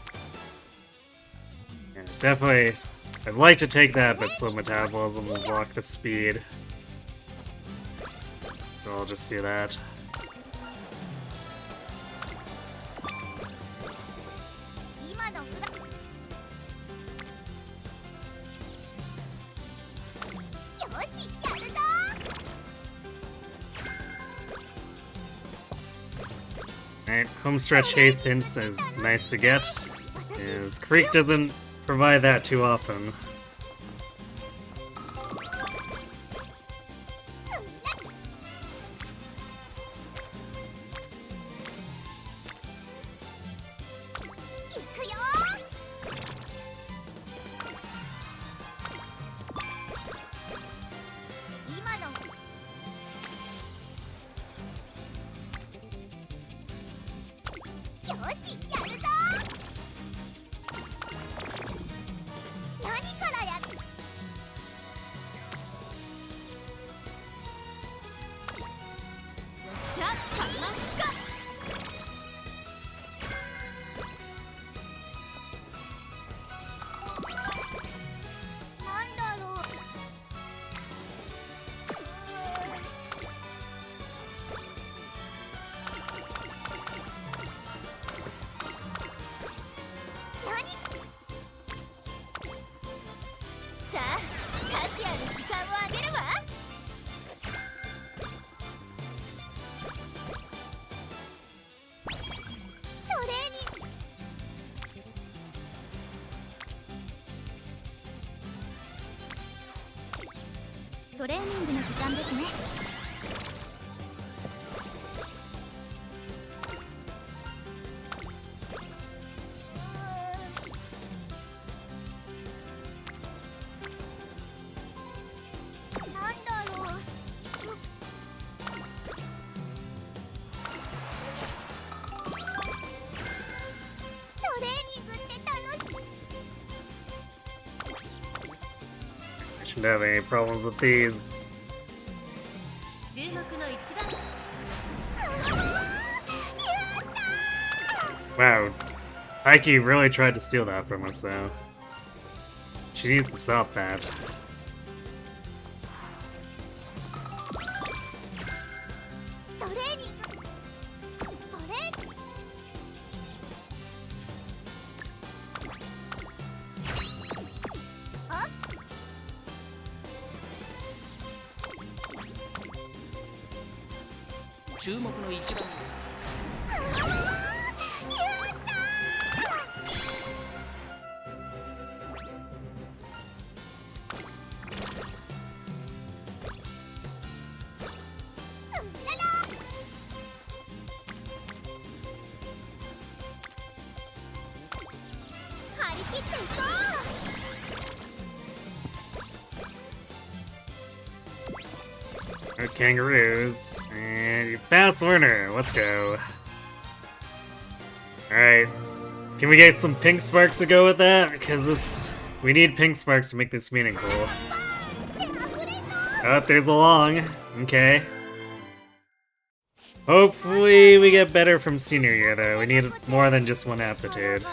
Yeah, definitely... I'd like to take that, but slow metabolism will block the speed. So I'll just do that. Alright, homestretch haste hints is nice to get. As Creek doesn't provide that too often.トレーニングの時間ですね。Shouldn't have any problems with these. 注目の一番 Wow, Heike really tried to steal that from us though. She needs to stop that. Kangaroos, and you fast learner. Let's go. Alright. Can we get some pink sparks to go with that? Because we need pink sparks to make this meaningful. Oh, there's the long. Okay. Hopefully we get better from senior year though. We need more than just one aptitude.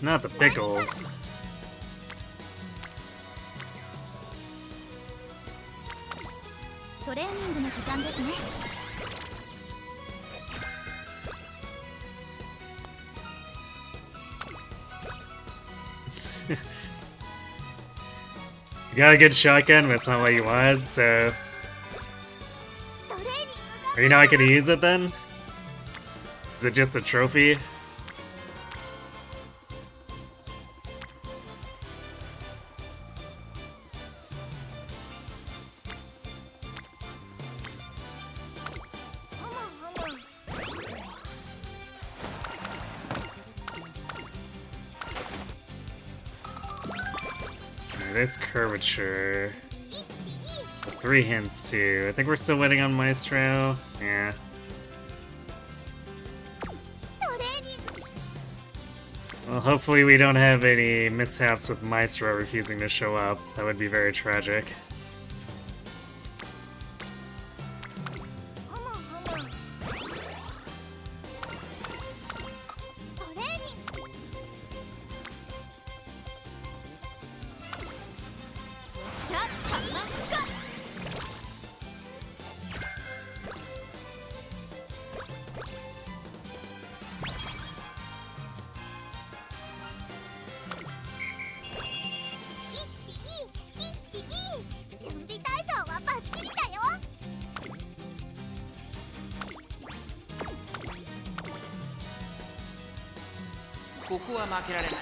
Not the pickles. You got a good shotgun, but it's not what you wanted, so... Are you not gonna use it then? Is it just a trophy? There's Curvature. 3 hints too. I think we're still waiting on Maestro. Yeah. Well, hopefully we don't have any mishaps with Maestro refusing to show up. That would be very tragic. ここは負けられない。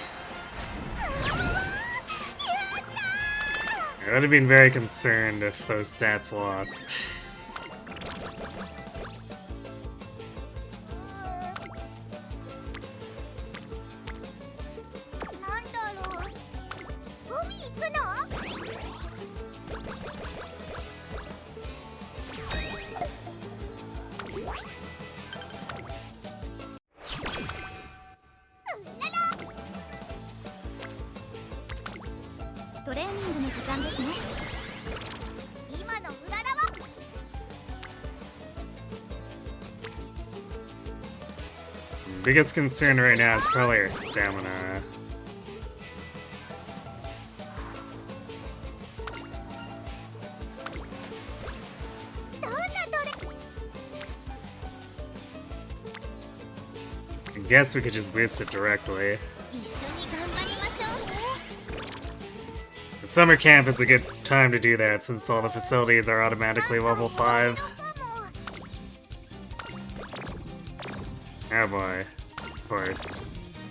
I would have been very concerned if those stats lost. なんだろう。海行くの？トレーニングの時間ですね。今のうららは？ Biggest concern right now is probably our stamina. どんなトレ？ I guess we could just boost it directly. 一緒に頑張りましょうね。 The summer camp is a good time to do that since all the facilities are automatically level 5. Oh boy. Of course.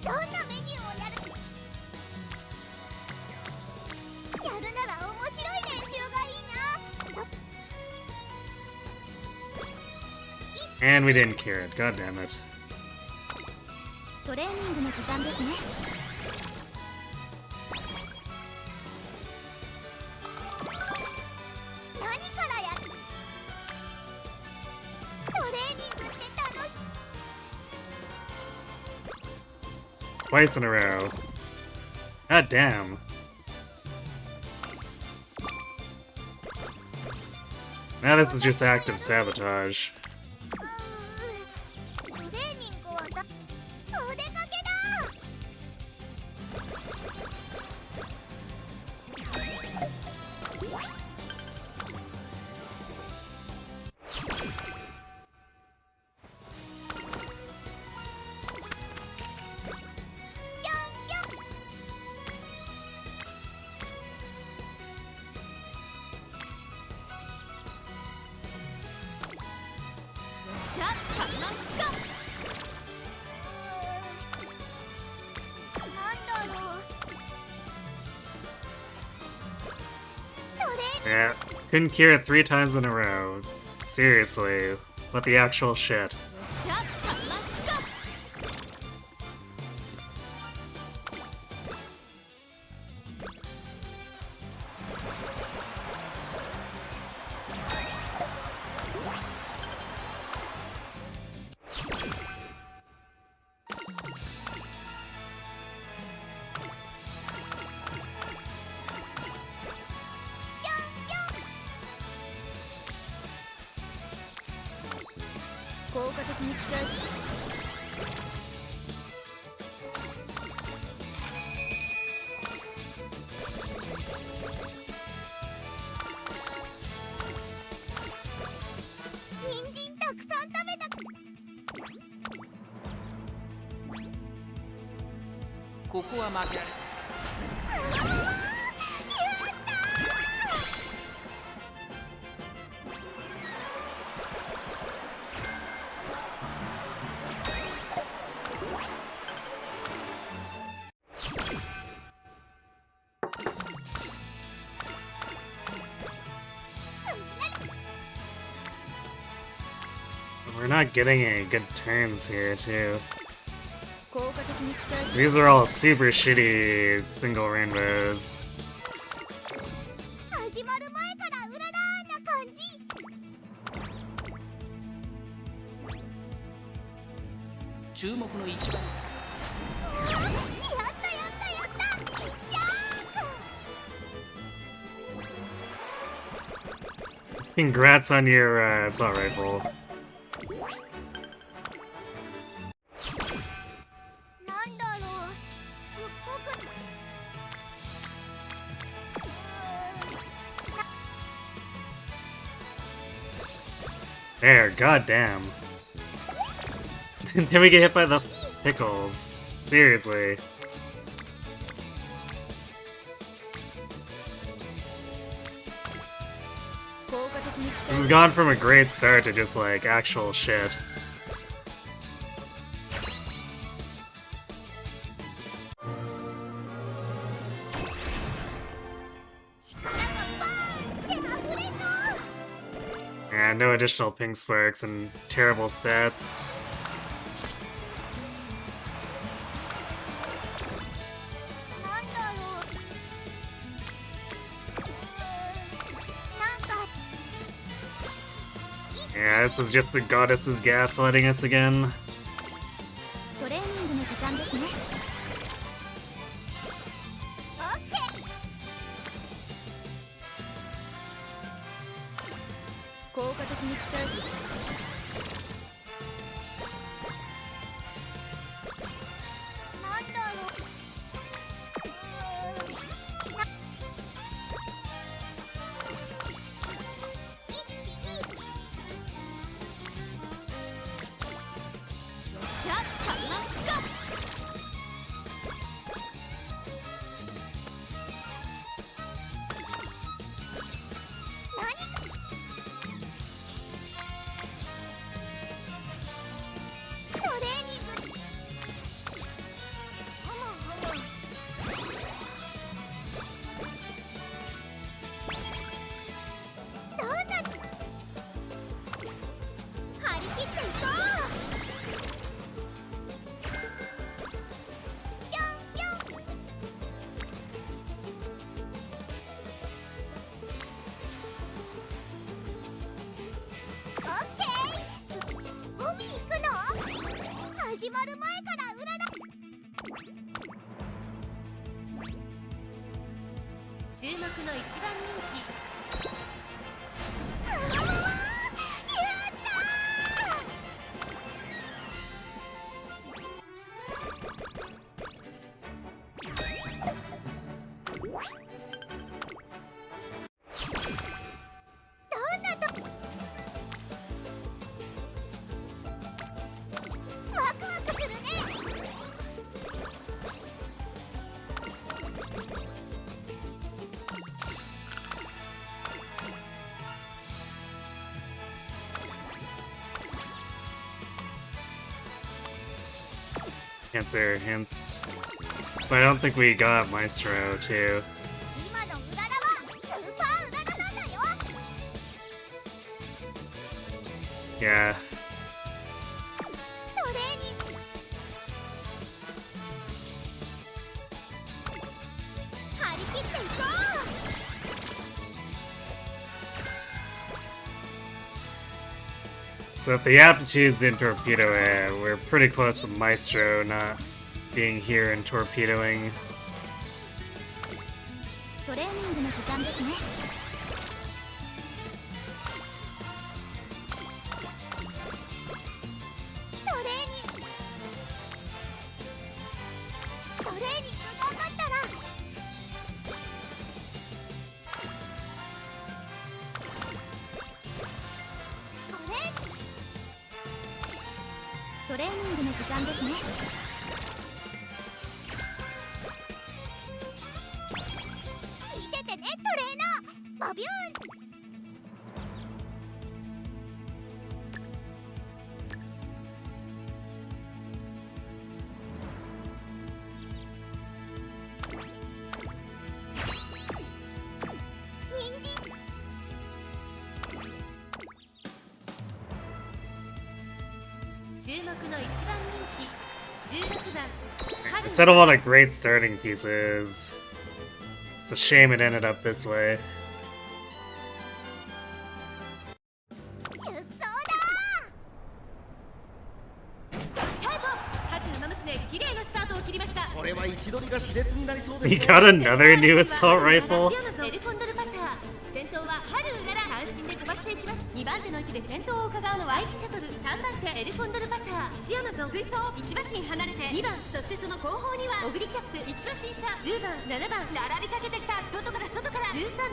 どんなメニューをやる？やるなら面白い練習がいいな。 And we didn't cure it. God damn it. トレーニングの時間ですね。何からやる？トレーニングって楽しい。 Twice in a row. God damn. Now this is just active sabotage. トレーニングはお出かけだ。 シャッターなんつか。なんだろう。トレーニング。 Yeah. Couldn't cure it 3 times in a row. Seriously. What the actual shit? シャッターなんつか。 効果的に鍛える。人参たくさん食べた。ここは負けられない。 We're not getting any good turns here, too. 効果的に鍛える。 These are all super shitty single rainbows. 始まる前からうららーな感じ。注目の一番。やったやったやった。ジャンプ。 Congrats on your assault rifle. なんだろう。すっごく。There, goddamn. Then we get hit by the pickles. Seriously. This has gone from a great start to just like actual shit. And no additional pink sparks and terrible stats. なんだろう。なんか Yeah, this is just the goddess's gaslighting us again. トレーニングの時間ですね。オッケー。効果的に鍛えていきます。なんだろう。よっしゃ、タイマンチか。何かトレーニング。ふむふむ。どうなっ張り切っていこう。ぴょんぴょん。オッケー。海行くの？始まる前から占注目の一番人気。やったどんなとワクワクするね。Answer hints. But I don't think we got Maestro, too. 今のうららはスーパーうららなんだよ。 Yeah. トレーニング張り切っていこう。 So if the aptitude didn't torpedo it, we're pretty close to Maestro not being here and torpedoing. トレーニングの時間ですね。トレーニング頑張ったらトレーニングの時間ですね。見ててねトレーナーバビューン。人参注目の一番人気16番 We said a lot of great starting pieces. It's a shame it ended up this way. 出走だスタート各ウマ娘綺麗なスタートを切りました。これは位置取りが熾烈になりそうです We ね got another new assault rifle. エルコンドルパター先頭はハルウなら安心で飛ばしていきます。2番手の位置で先頭を伺うのはアイキシャトル、3番手エルコンドルパター、岸山ゾン追走1馬身離れて2番、そしてその後方にはオグリキャップ1馬身差10番、7番並びかけてきた外から13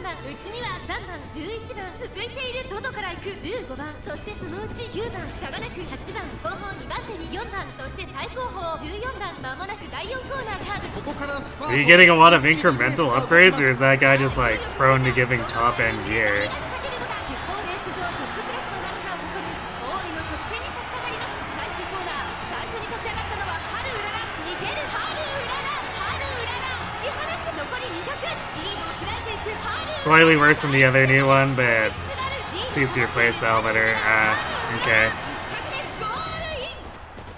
番、内には3番、11番続いている外から行く15番、そしてそのうち9番差がなく8番、後方2番手に4番、そして最後方14番、まもなく第4コーナーカーブ。ここからスパ Are ー you ト getting a lot of incremental upgrades, or is that guy just like prone to giving top end gear? 残り200、リードを開いていくハル Slightly worse than the other new one, but Suits your playstyle better. Okay.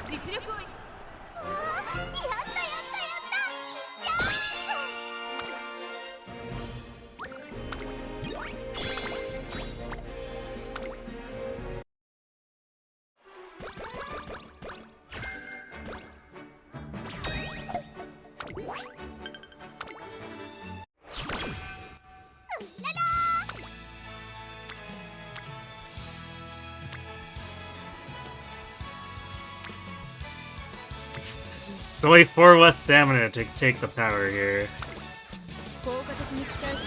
実力を It's only 4 less stamina to take the power here. 効果的に使える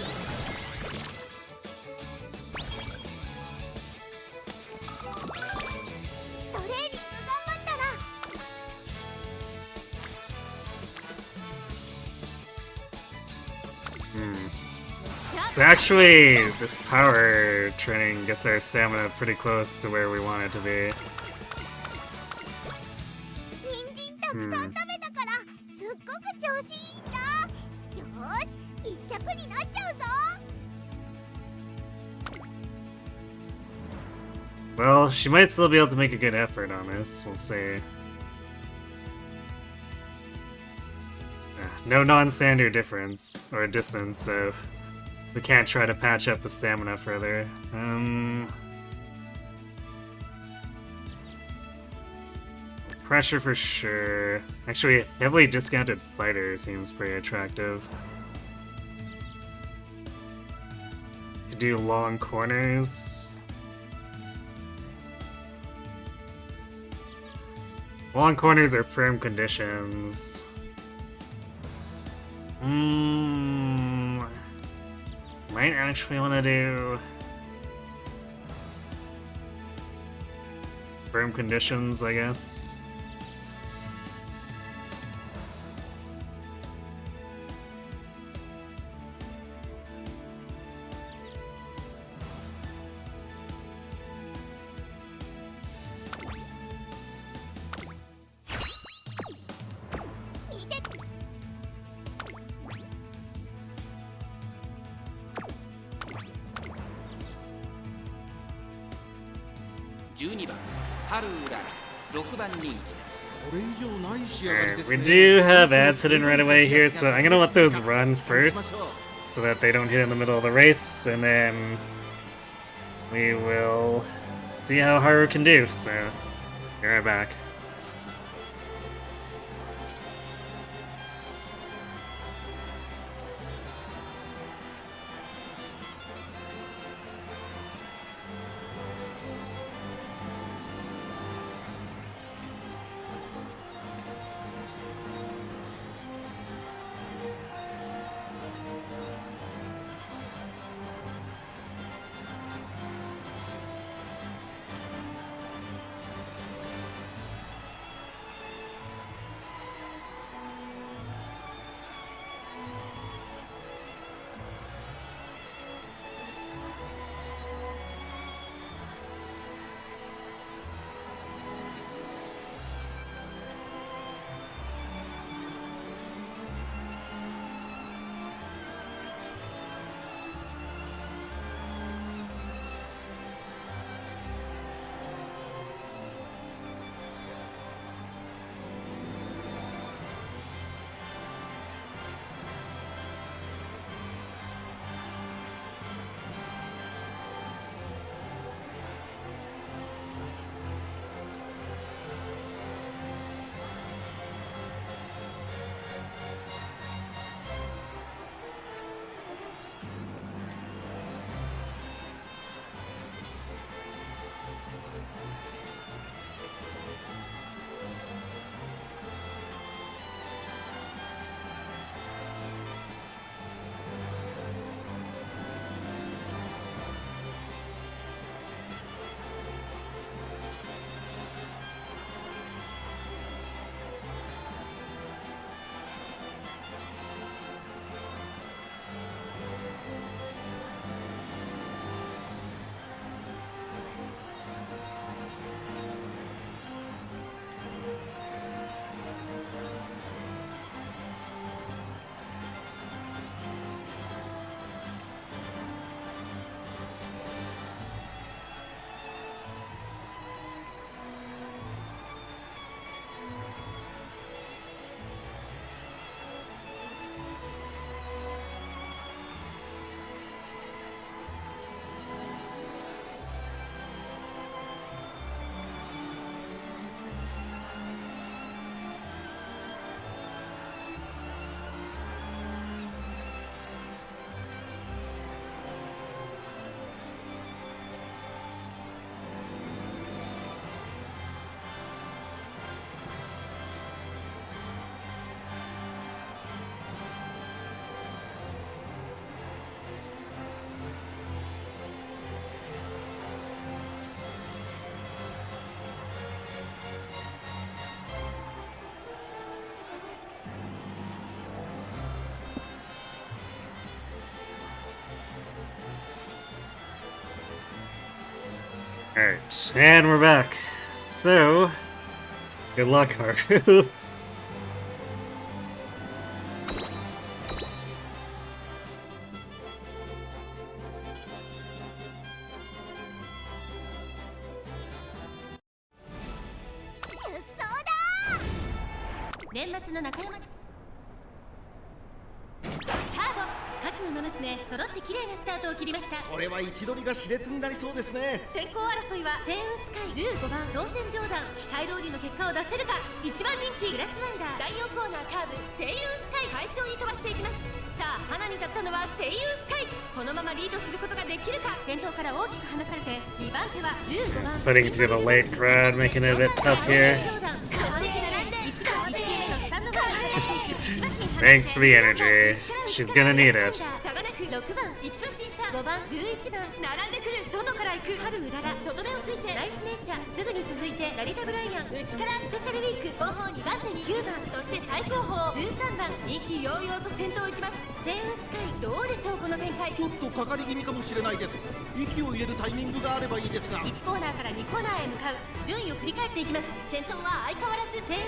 So actually, this power training gets our stamina pretty close to where we want it to be. 人参たくさん食べたからすっごく調子いいんだ。よーし、一着になっちゃうぞ。 Well, she might still be able to make a good effort on this, we'll see. No non-standard difference, or distance, so we can't try to patch up the stamina further. Pressure for sure. Actually, heavily discounted fighter seems pretty attractive. Could do long corners. Long corners are firm conditions. Might actually want to do firm conditions, I guess. Alright, we do have ads hidden right away here, so I'm gonna let those run first, so that they don't hit in the middle of the race, and then we will see how Haru can do, so be right back. Alright, and we're back. So, good luck, Haru.これは位置取りが熾烈になりそうですね。先行争いはセイウンスカイ15番当選上段、期待通りの結果を出せるか。1番人気グラスワンダー第4コーナーカーブ、セイウンスカイ快調に飛ばしていきます。さあ花に立ったのはセイウンスカイ、このままリードすることができるか。先頭から大きく離されて2番手は15番 Putting through the late crowd, making it a bit tough here. Thanks for the energy. She's gonna need it. 6番1馬審査、5番11番並んでくる。外から行く春うらら、外目をついてナイスネイチャー、すぐに続いてラリタブライアン、内からスペシャルウィーク、後方2番手に9番、そして最高峰13番、意気揚々と先頭行きます。セイウンスカイどうでしょうこの展開。ちょっとかかり気味かもしれないです。息を入れるタイミングがあればいいですが。1コーナーから2コーナーへ向かう。順位を振り返っていきます。先頭は相変わらずセイウン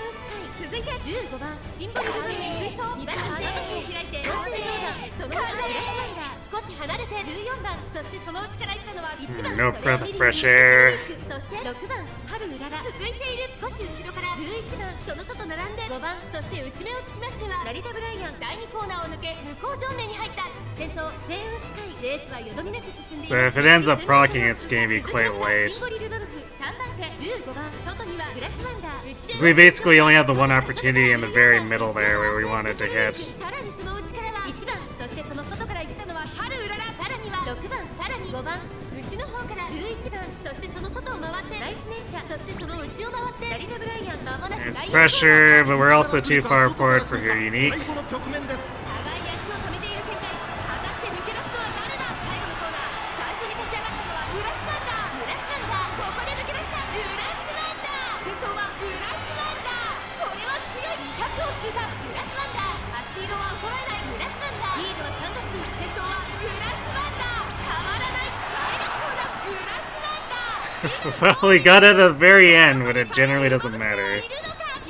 スカイ、続いて15番シンボルルドル追走、2番手を開いて当選上段、その後ろグラスワンダー少し離れて14番、そしてその内から行ったのは1番 No breath of fresh air. そして6番春うらら、続いている。少し後ろから11番、その外並んで5番、そして内目をつきましてはラリタブライアン第2コーナーを抜け向こう上面に入った。先頭セイウンスカイ、レースはよどみなく進んでいます。 So if it ends up procking, it's gonna be quite late. シンボリルドルフ3番手15番、外にはグラスワンダー、 So we basically only have the one opportunity in the very middle there where we wanted to hit. さらにその内からは1番、そしてその外から行ったのは春うらら、さらには6番、さらに5番、内の方から11番、そしてその外を回ってナイスネイチャー、そしてその内を回ってラリタブライアン、間もなく There's pressure, but we're also too far forward for her unique. 最後の局面です。互いに足を止めている展開。果たして抜け出すのは誰だ。最後のコーナー、最初に立ち上がったのはグラスワンダー、グラスワンダー、ここで抜け出したグラスワンダー、先頭はグラスワンダー、これは強い。200を切ったグラスワンダー、スピードは衰えないグラスワンダー、リードは3打数、先頭はグラスワンダー、変わらない大楽勝だグラスワンダー。 Well, we got it at the very end, but it generally doesn't matter.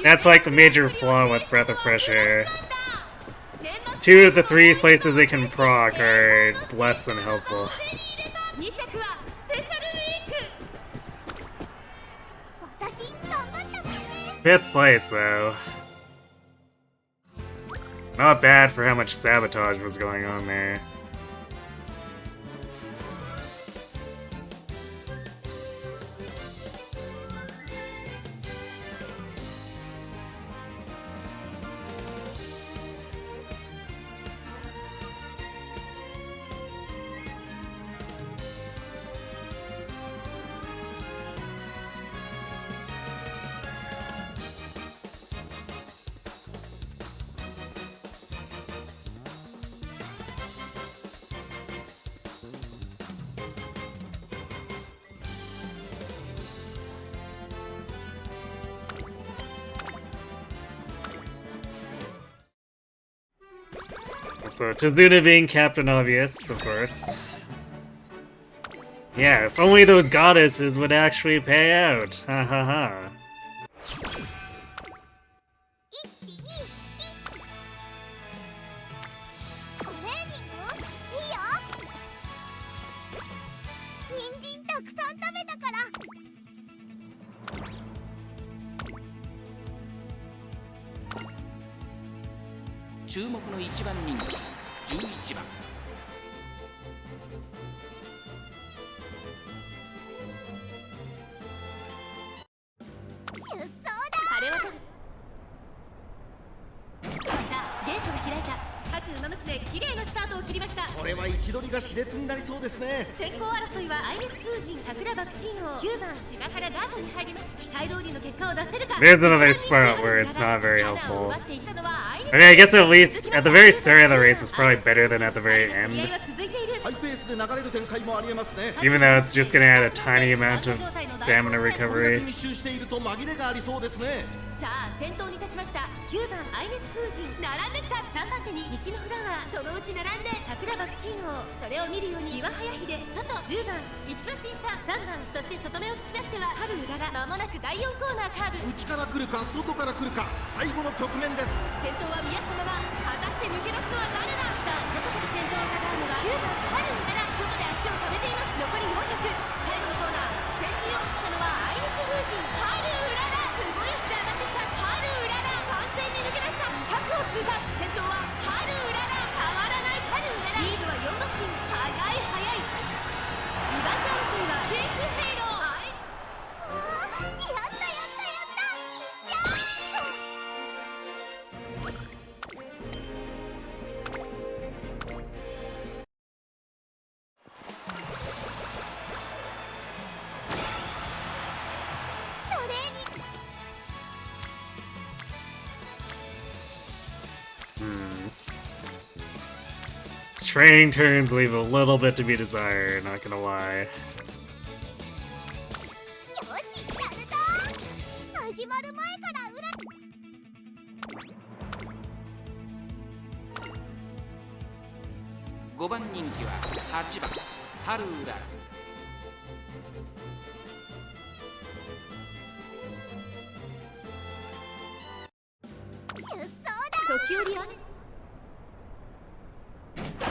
That's like the major flaw with Breath of Fresh Air. 2 of the 3 places they can proc are less than helpful. 2着はスペシャルウィーク。私頑張ったもんね。 5th place, though. Not bad for how much sabotage was going on there. So, Tazuna being Captain Obvious, of course. Yeah, if only those goddesses would actually pay out. Ha ha ha. 注目の1番人気11番。出走だ。あれはさあ、ゲートが開いた。各馬娘綺麗なスタートを切りました。これは位置取りが熾烈になりそうですね。先行争いはアイリス風神桜爆心王9番島原ダートに入ります。期待通りの結果を出せるか。 There's another spot where it's not very helpful. I mean, I guess at least at the very start of the race it's probably better than at the very end. ハイペースで流れる展開もありえますね。 Even though it's just gonna add a tiny amount of stamina recovery. 密集していると紛れがありそうですね。さあ先頭に立ちました。9番アイネス風神並んできた。3番手に西のフラワー、そのうち並んで桜爆心王、それを見るように岩早秀、外10番一馬審査3番、そして外目を突き出しては春うらら。まもなく第4コーナーカーブ。内から来るか外から来るか、最後の局面です。先頭は見合ったまま、果たして抜け出すのは誰だ。さあ外から先頭を伺うのは9番春うらら、外で足を止めています。残り400、最後のコーナー、先陣を切ったのはアイネス風神春うらら。すごい足で上がってきた春うらら、完全に抜け出した。200を通過、先頭は春うらら、変わらない春うらら。リードは4馬身、速い速い。2番手争いはケースヘイロー。やったやったやったいっちゃトレーニング Training turns leave a little bit to be desired, not gonna lie. よしやるぞ。始まる前から裏5番人気は8番春うらら。出走だ。時折雨。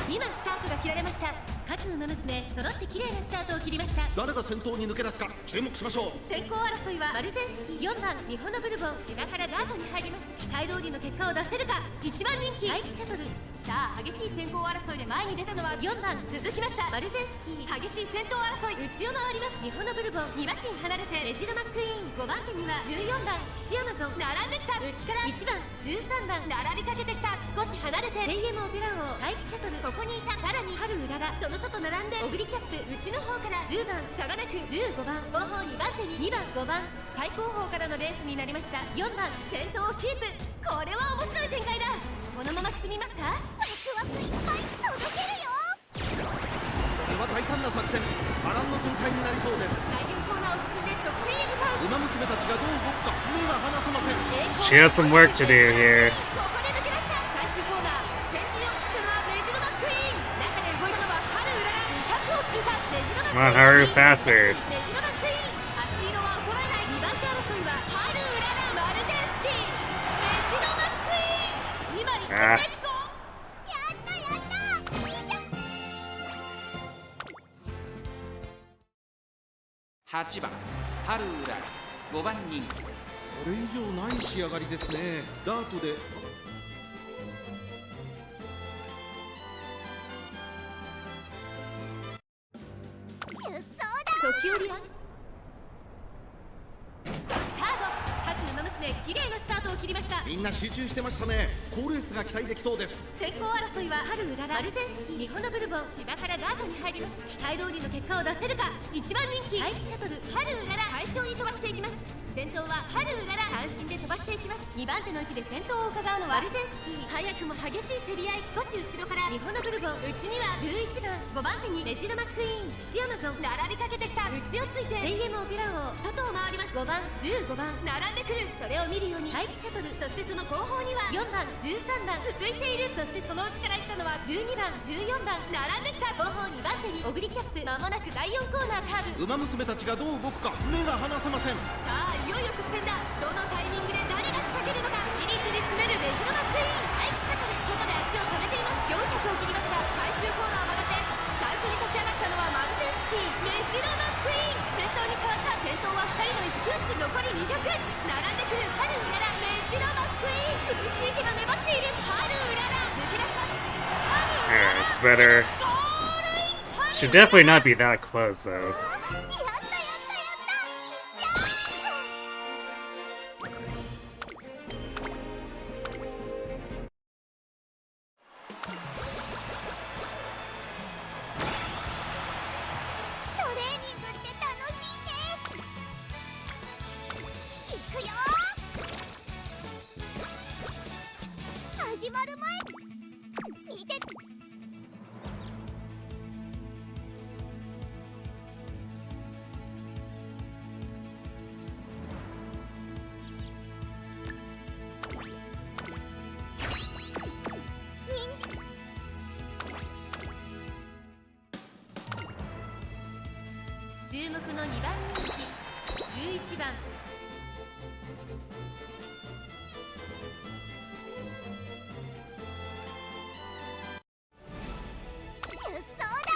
今スタートが切られました。各馬娘揃って綺麗なスタートを切りました。誰が先頭に抜け出すか注目しましょう。先行争いはマルゼンスキー4番ミホノブルボン、島からダートに入ります。期待通りの結果を出せるか。1番人気アイキシャトル。さあ激しい先行争いで前に出たのは4番、続きましたマルゼンスキー。激しい先頭争い、内を回りますミホノブルボン。2馬身離れてメジロマックイーン。5番手には14番キシアマゾン並んできた。内から1番13番並びかけてきた。少し離れてテイエムオペラ王アイキシャトル、ここにいた。さらに春うらら、その外並んでオグリキャップ、内の方から10番差がなく15番、後方2番手に2番5番、最後方からのレースになりました。4番先頭をキープ。これは面白い展開だ。このまま進みますか。ワクワクいっぱい届けるよ。これは大胆な作戦、波乱の展開になりそうです。第4コーナーを進んで直線へ向かう。馬娘たちがどう動くか目が離せません。 She has some work to do here. ここで抜け出した。最終コーナー、先陣を切ったのはメジロマックイーン。中で動いたのは春うらら。200を通過。メジロマックイーン。 Come on, Haru, faster. メジロマックイーン、足色は衰えない。2番手争いは春うらら、マルゼンスキー、メジロマックイーン。今一あ着でゴー。やったやったいいじゃん。8番春うらら。5番人気です。これ以上ない仕上がりですね。ダートで出走だ。時折雨。スタート。各馬娘綺麗なスタートを切りました。みんな集中してましたね。好レースが期待できそうです。先行争いは春うらら、マルゼンスキー、ミホノブルボン、島からダートに入ります。期待通りの結果を出せるか。1番人気アイキシャトル、春うらら、快調に飛ばしていきます。先頭は春うらら、単身で飛ばしていきます。2番手の位置で先頭を伺うのはマルゼンスキー。早くも激しい競り合い。少し後ろからミホノブルボン、内には11番5番手にメジロマックイーン、キシアマゾン並びかけてきた。内をついてテイエムオペラ王、外を回ります。5番15番並んでくる。それを見るようにアイキシャトル、そしてその後方には4番13番続いている。そしてその内から来たのは12番14番並んできた。後方2番手にオグリキャップ。まもなく第4コーナーカーブ。馬娘たちがどう動くか目が離せません。さあいよいよ直線だ。どのタイミングで誰が仕掛けるのか。じりじり詰めるメジロマックイーン。アイキシャトル、外で足を止めています。400を切りました。最終コーナーを曲がって最初に立ち上がったのはマルゼンスキー、メジロマックイーン。先頭に変わった。先頭は2人の一騎打ち。残り200、並んでくる春うらら、メジロマックイーン。苦しいけど粘っている春うらら、抜け出します。春うら Yeah, ら it's better. ゴールイン。春 Should definitely not be that close, though. やったやったやったいっちゃトレーニングって楽しいね。いくよ。始まる前見て。注目の2番人気11番出走だ。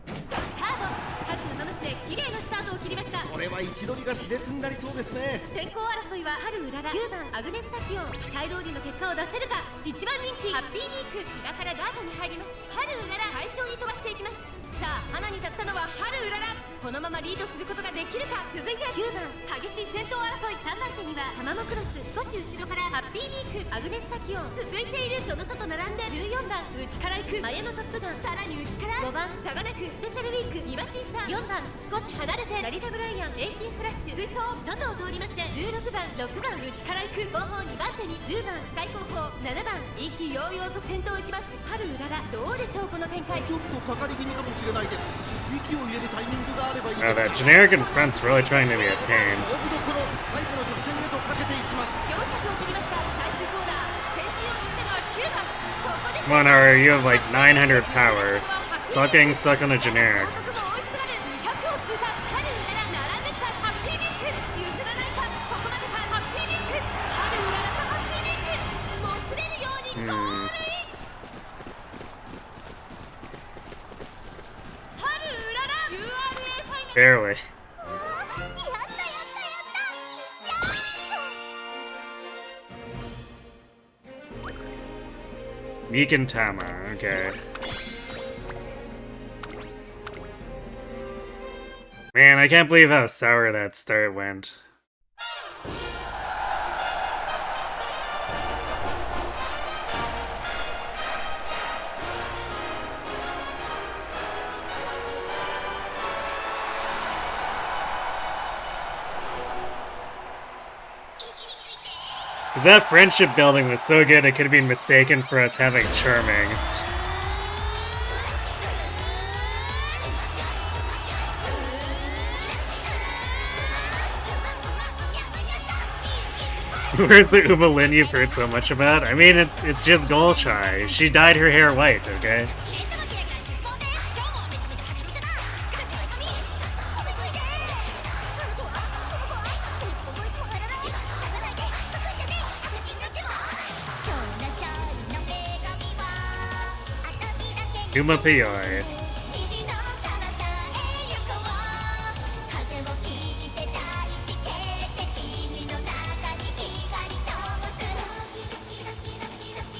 スタート。各馬娘綺麗なスタートを切りました。これは位置取りが熾烈になりそうですね。先行争いは春うらら9番アグネスタキオン。期待通りの結果を出せるか。1番人気ハッピーミーク芝からダートに入ります。春うらら快調に飛ばしていきます。さあ花に立ったのは春うらら。このままリードすることができるか。続いて9番激しい先頭争い。3番手にはタマモクロス。少し後ろからハッピーミークアグネスタキオン。続いているその外並んで14番内から行くマヤのトップガン。さらに内から5番サガネクスペシャルウィークイワシンさん。4番少し離れてラリタブライアンエイシンフラッシュ。追走外を通りまして16番6番内から行く後方2番手に10番最高峰7番意気揚々と先頭行きます。春うららどうでしょうこの展開。ちょっとかかり気味かもしれないです。息を入れるタイミングがあればいいです Oh, が that generic in front's really trying to be a pain. 勝負どころ最後の直線へとかけていきます。400を切りました。最終コーナー先陣を切ったのは9番。ここで Come on, Haru, you have like 900 power. Stop getting stuck on a generic. 後続も追いつかれ200を通過。春うらら並んできたハッピーミンク譲らないか。ここまでかハッピーミンク。春うららとハッピーミンクもつれるようにゴールイン。春うらら URA ファイナル Barely. やったやったやった。 Meek and Tama, okay. Man, I can't believe how sour that start went. Because that friendship building was so good it could have been mistaken for us having Charming. Where's the Umalin you've heard so much about? I mean, it's just Golshai. She dyed her hair white, okay? Uma Pioi.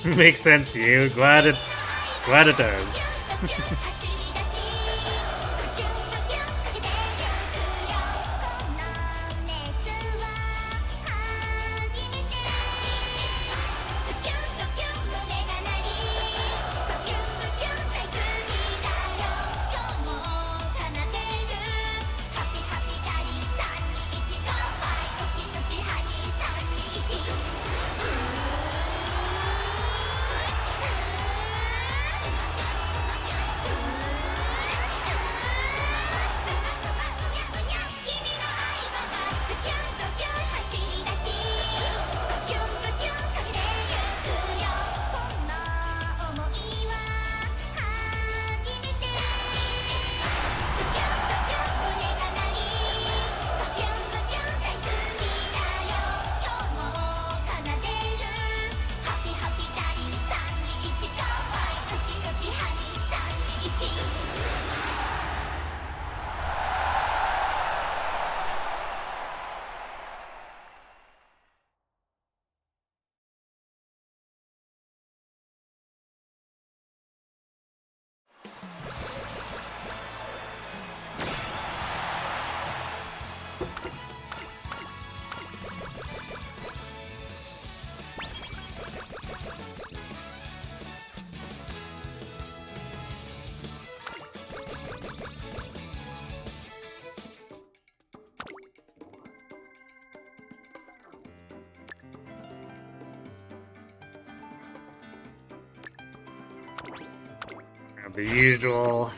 Makes sense to you. Glad it does. The usual.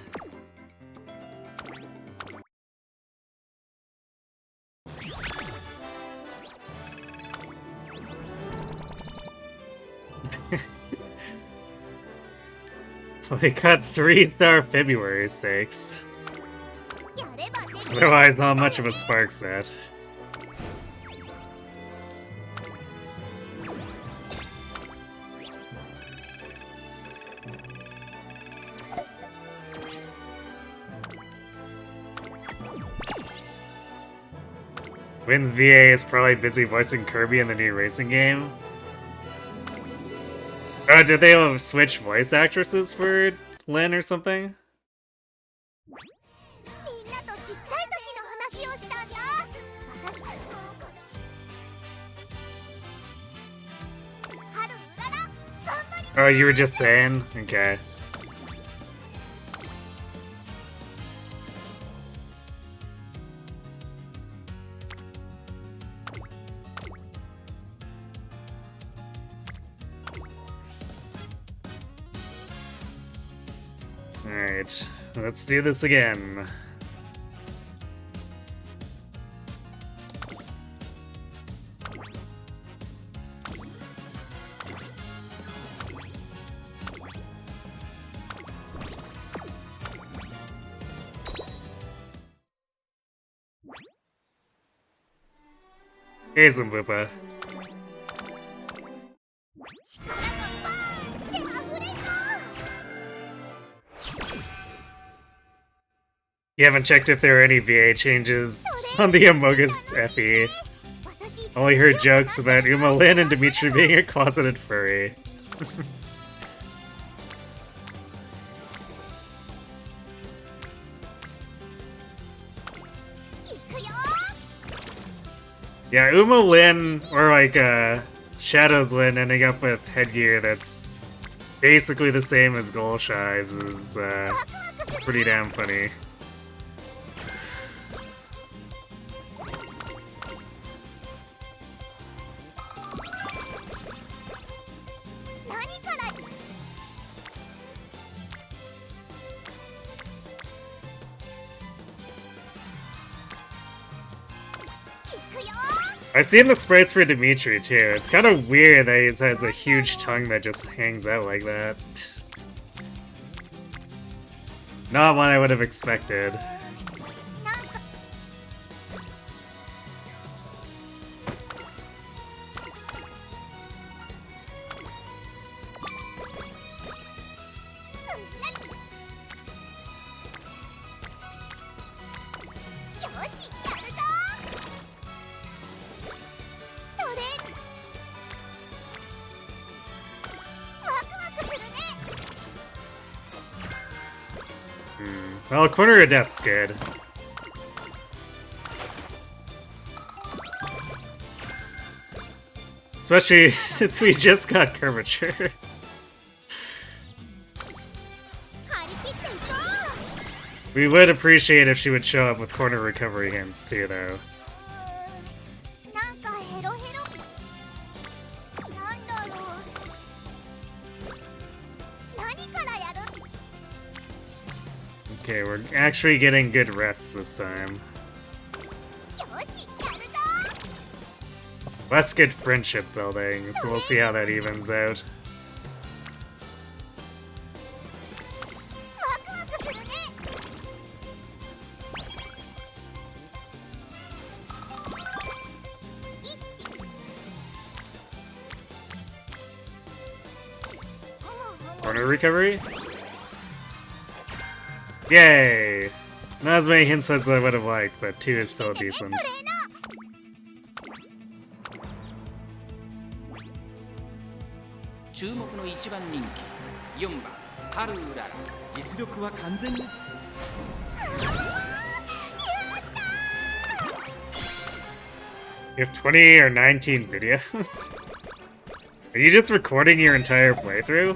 They cut 3-star February stakes. やればできる Otherwise, not much of a spark set. Wynn's VA is probably busy voicing Kirby in the new racing game. Oh, did they switch voice actresses for Lyn or something? みんなとちっちゃい時の話をしたんだ私春うらら頑張り Oh, you were just saying? Okay. Alright, let's do this again. Here's some BoFA. 力がバーンって溢れんの You haven't checked if there are any VA changes on the Amoga's FE. 私 Only heard jokes about Lyn and Dimitri being a closeted furry. Yeah, Lyn, or like Shadow's Lyn ending up with headgear that's basically the same as Golshi's is pretty damn funny. I've seen the sprites for Dimitri too. It's kind of weird that he has a huge tongue that just hangs out like that. Not what I would have expected. Well, Corner Adept's good. Especially since we just got Curvature. We would appreciate if she would show up with corner recovery hints too, though. Okay, we're actually getting good rests this time. Less good friendship building, so we'll see how that evens out. Corner recovery? Yay! Not as many hints as I would have liked, but 2 is still decent. 注目の一番人気4番ハルウララ実力は完全に You have 20 or 19 videos? Are you just recording your entire playthrough?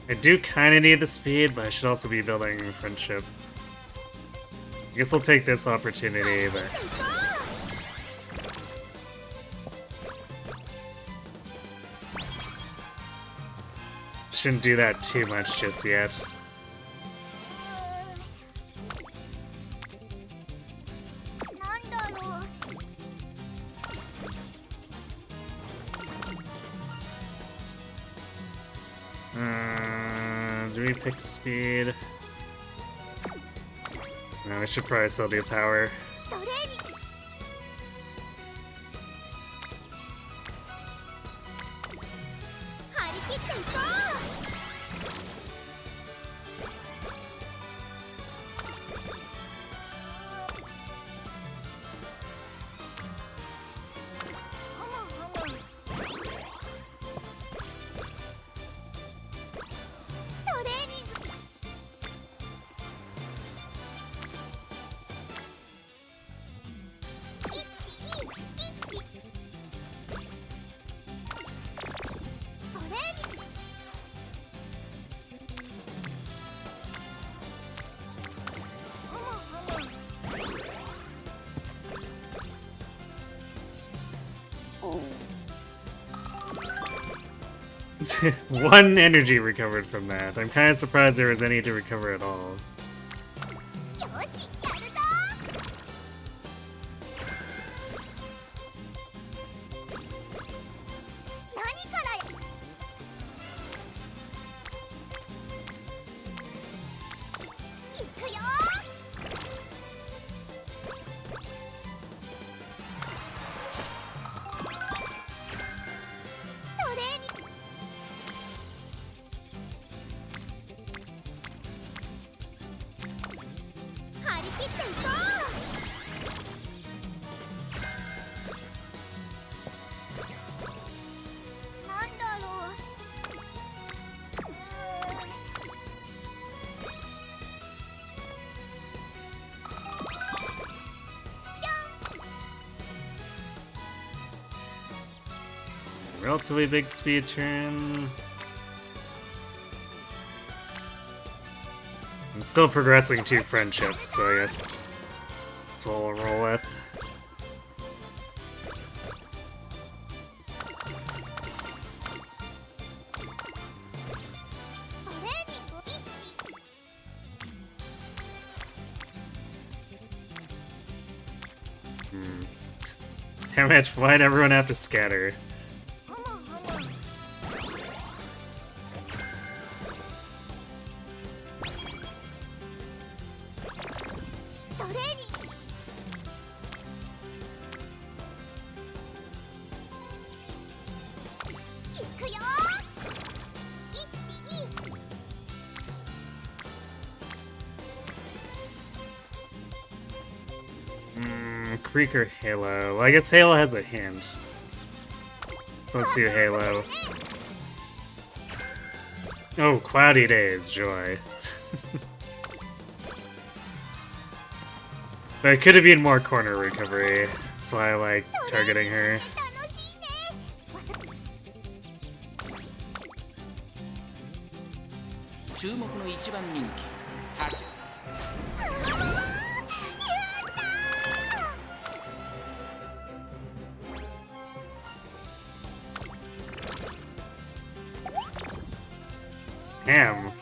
I do kind of need the speed, but I should also be building friendship. I guess I'll take this opportunity, but... shouldn't do that too much just yet. Do we pick speed? No, we should probably still do power. One energy recovered from that. I'm kind of surprised there was any to recover at all. Relatively big speed turn. I'm still progressing to friendships, so I guess that's what we'll roll with. Damn it, why'd everyone have to scatter? Creek or Halo? Well, I guess Halo has a hint. So let's do Halo. Oh, cloudy days, joy. But it could have been more corner recovery. That's why I like targeting her. Damn.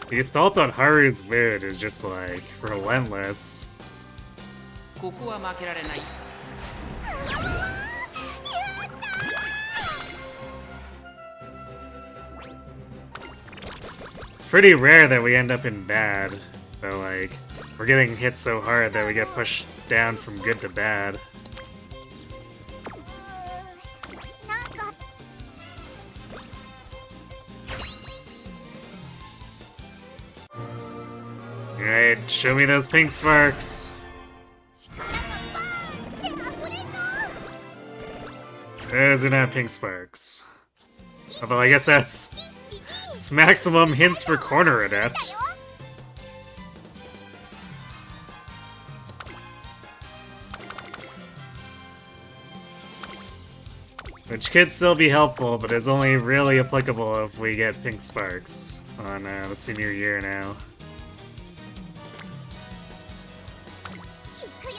The assault on Haru's mood is just like relentless. It's pretty rare that we end up in bad, but like we're getting hit so hard that we get pushed down from good to bad. Alright, show me those pink sparks. Those are not pink sparks. Although I guess it's maximum hints for corner adept. Which could still be helpful, but is only really applicable if we get pink sparks on the senior year now. いくよ。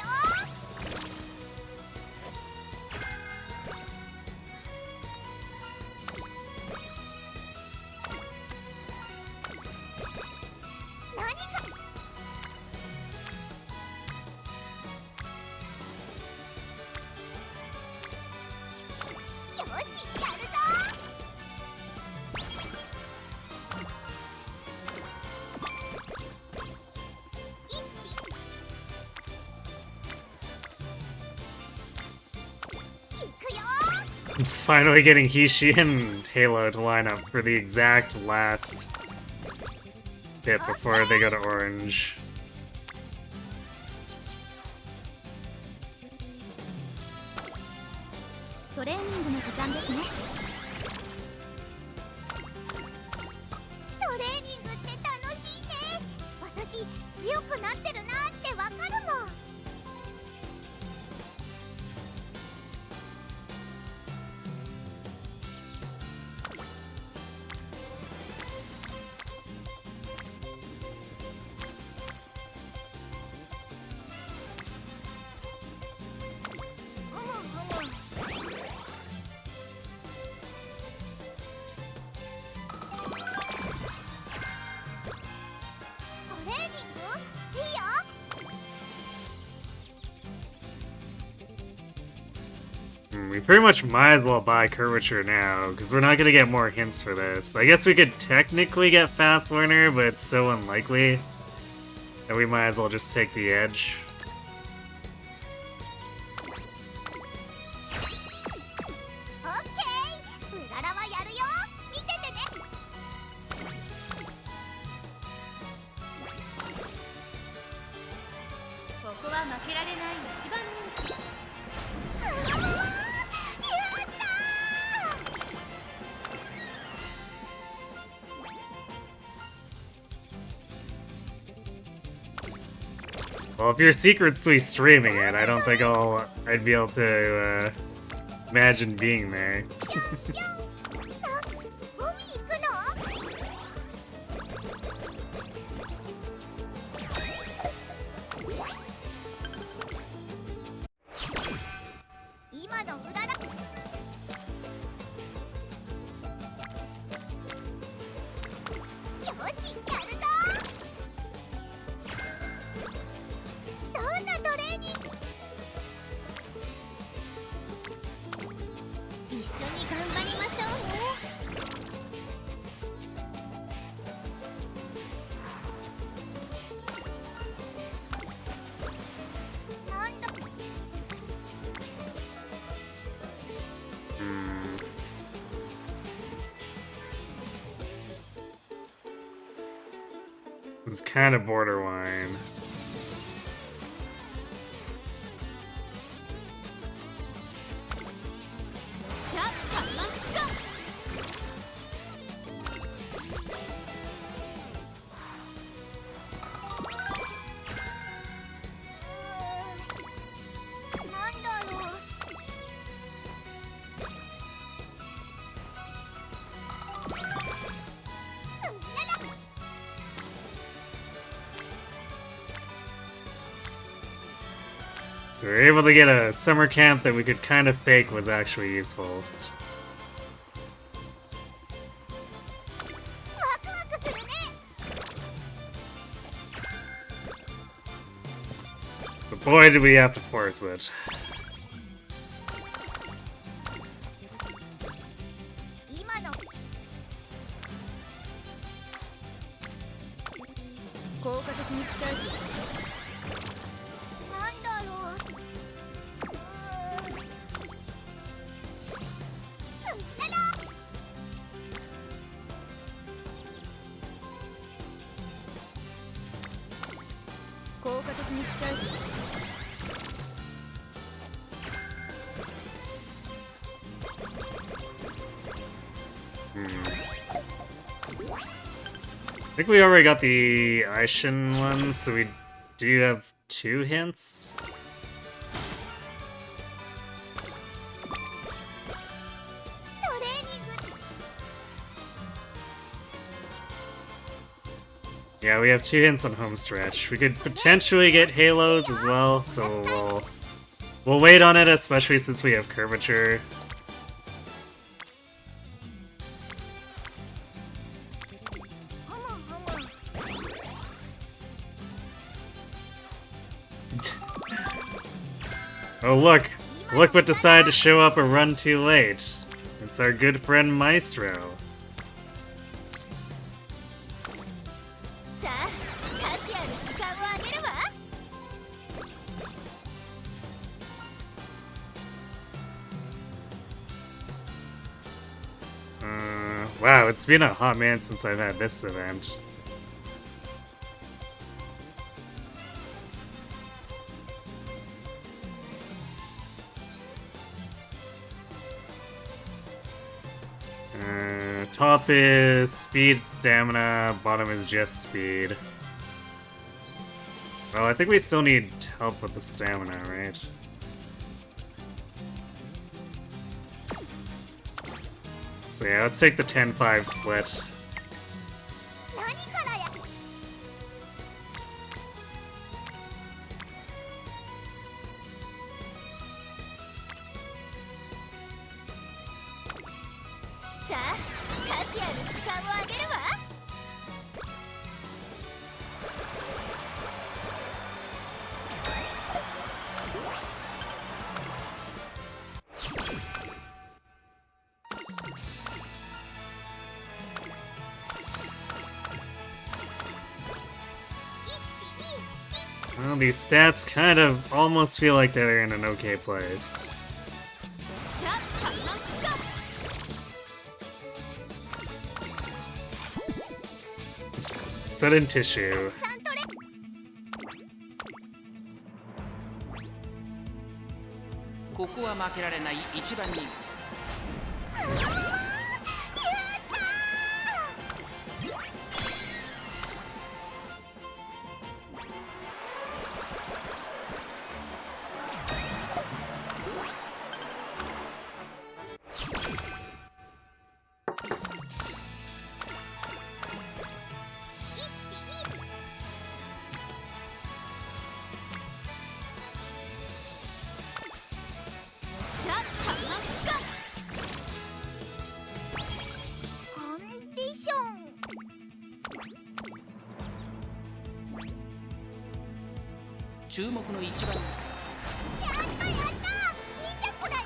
何か。よし、やるぞ。Finally getting Hishi and Halo to line up for the exact last bit before they go to orange. トレーニングの時間ですね。トレーニングって楽しいね。私強くなってるなってわかるもん。We pretty much might as well buy Curvature now, because we're not going to get more hints for this. I guess we could technically get Fast Learner, but it's so unlikely that we might as well just take the edge. Well, if you're secretly streaming it, I don't think I'd be able to imagine being there. It's kind of borderline. So we were able to get a summer camp that we could kind of fake was actually useful. But boy, did we have to force it. I think we already got the Aishin one, so we do have 2 hints. Yeah, we have 2 hints on home stretch. We could potentially get halos as well, so we'll wait on it, especially since we have curvature. Oh look! Look what decided to show up a run too late. It's our good friend Maestro. Wow, it's been a hot minute since I've had this event. Top is speed, stamina, bottom is just speed. Well, I think we still need help with the stamina, right? So yeah, let's take the 10-5 split. Well, these stats kind of almost feel like they're in an okay place. Sudden tissue. ここは負けられない一番人気。注目の一番。やったやった！2着だよ。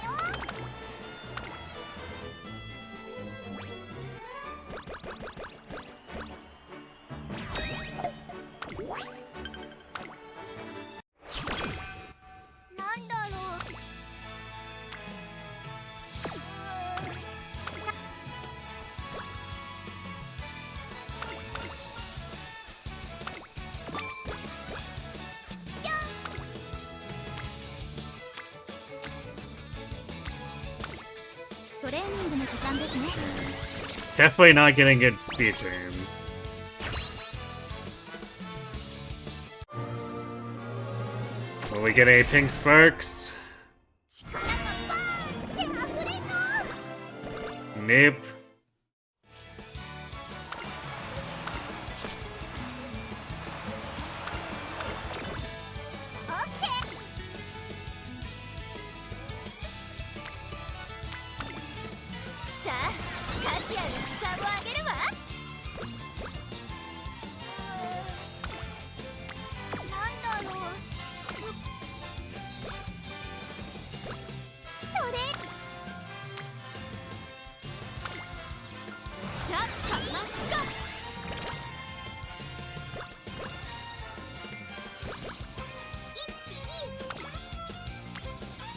なんだろう。Definitely not getting good speed turns. Will we get a pink sparks? Nope.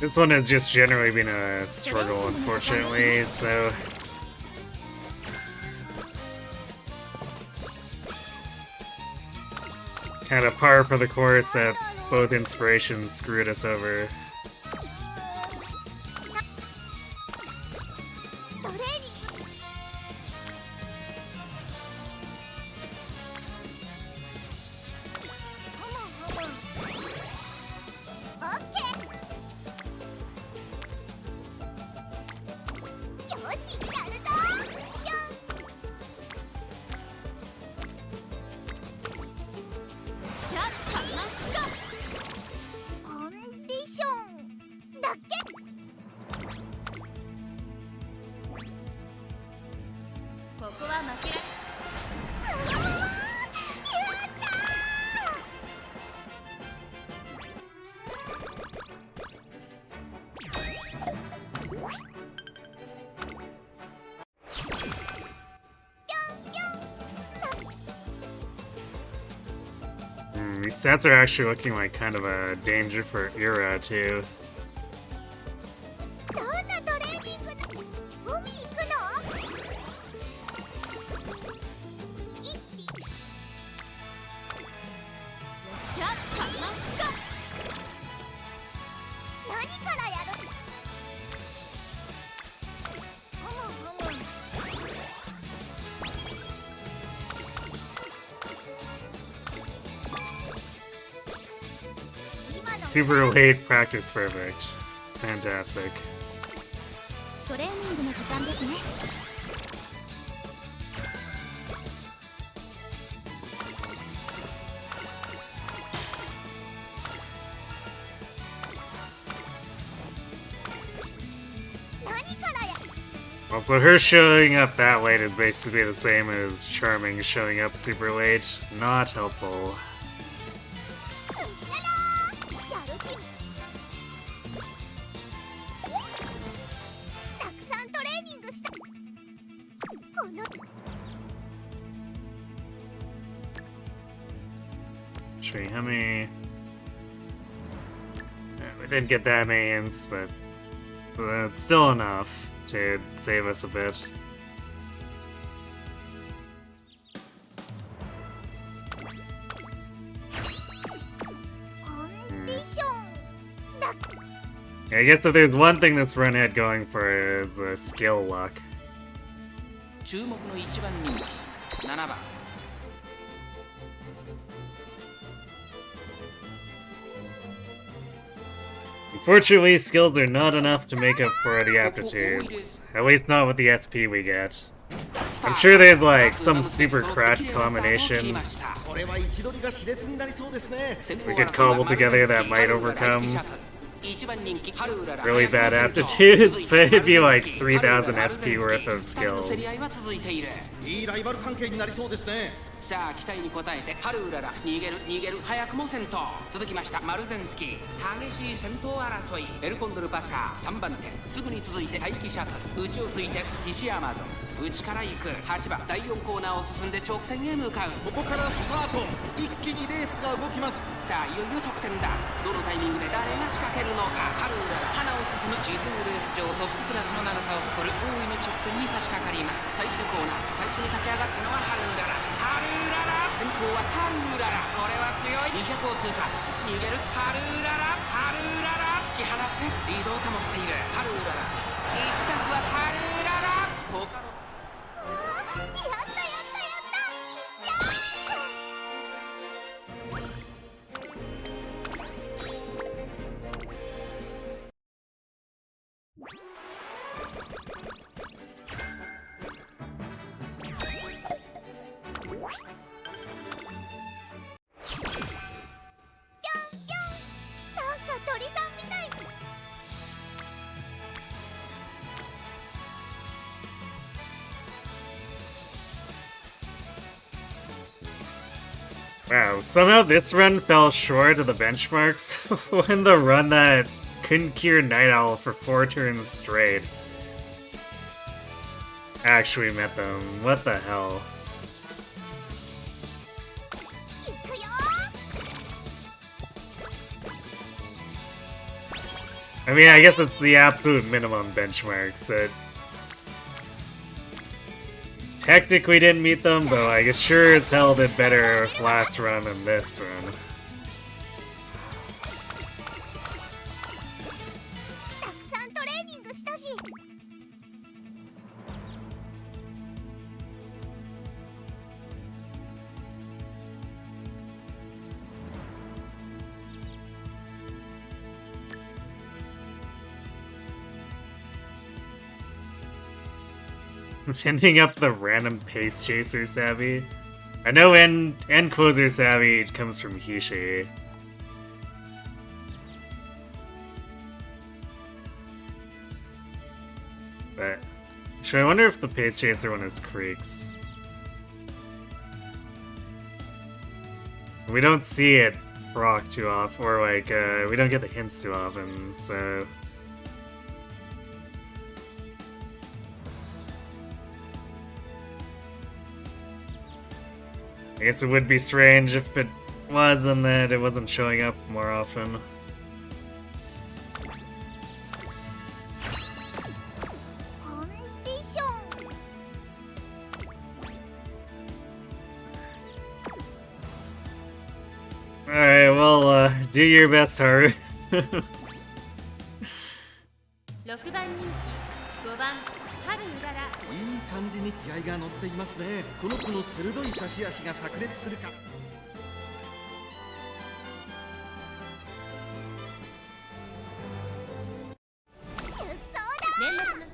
This one has just generally been a struggle, unfortunately, so... kind of par for the course that both inspirations screwed us over. These sets are actually looking like kind of a danger for Ira, too. どんなトレーニングだ。海行くの？一気。よっしゃ、カマンスか。何からやる？ふむふむ。 Super late practice perfect. Fantastic. トレーニングの時間ですね。何からや。 Also, her showing up that late is basically the same as Charming showing up super late. Not helpful. やる気。たくさんトレーニングした。この。 Show you how many. We didn't get that many ints, but it's still enough to save us a bit. コンディションだ。 I guess if there's one thing this run had going for it, it's skill luck. 注目の1番人気7番 Unfortunately, skills are not enough to make up for the aptitudes. At least not with the SP we get. I'm sure there's like some super cracked combination これは位置取りが熾烈になりそうですね。 we could cobble together that might overcome 1番人気ハルウララ really bad aptitudes, but it'd be like 3,000 SP worth of 競り skills. 合いは続いている いいライバル関係になりそうですね。 さあ期待に応えてハルウララ逃げる早くも先頭続きましたマルゼンスキー激しい先頭争いエルコンドルパサー3番手すぐに続いて待機シャトル内をついてティシアマゾン内から行く8番第4コーナーを進んで直線へ向かうここからスタート。一気にレースが動きます。さあいよいよ直線だどのタイミングで誰が仕掛けるのかハルウララ花を進む地方レース場トップクラスの長さを誇る大いに直線に差し掛かります最終コーナー最初に立ち上がったのはハルウララ先頭はハルウララこれは強い200を通過逃げるハルウララ突き放すリードを保っているハルウララ1着はハルウララ他のやったやったやった。なんか鳥さんみたい。 Wow, somehow this run fell short of the benchmarks when the run that couldn't cure Night Owl for 4 turns straight actually met them. What the hell? 行くよ。 I mean, I guess it's the absolute minimum benchmark, so technically didn't meet them, but I guess sure as hell did better last run than this run. たくさんトレーニングしたし。 Ending up the random pace chaser savvy. I know end closer savvy comes from Hishi. But actually, I wonder if the pace chaser one is creeks. We don't see it proc too often, or like we don't get the hints too often, so. I guess it would be strange if it was than that it wasn't showing up more often. Alright, well, do your best, Haru. 6番人気5番春うららいい感じに気合が乗っていますね。この子の鋭い差し足が炸裂するか。年末の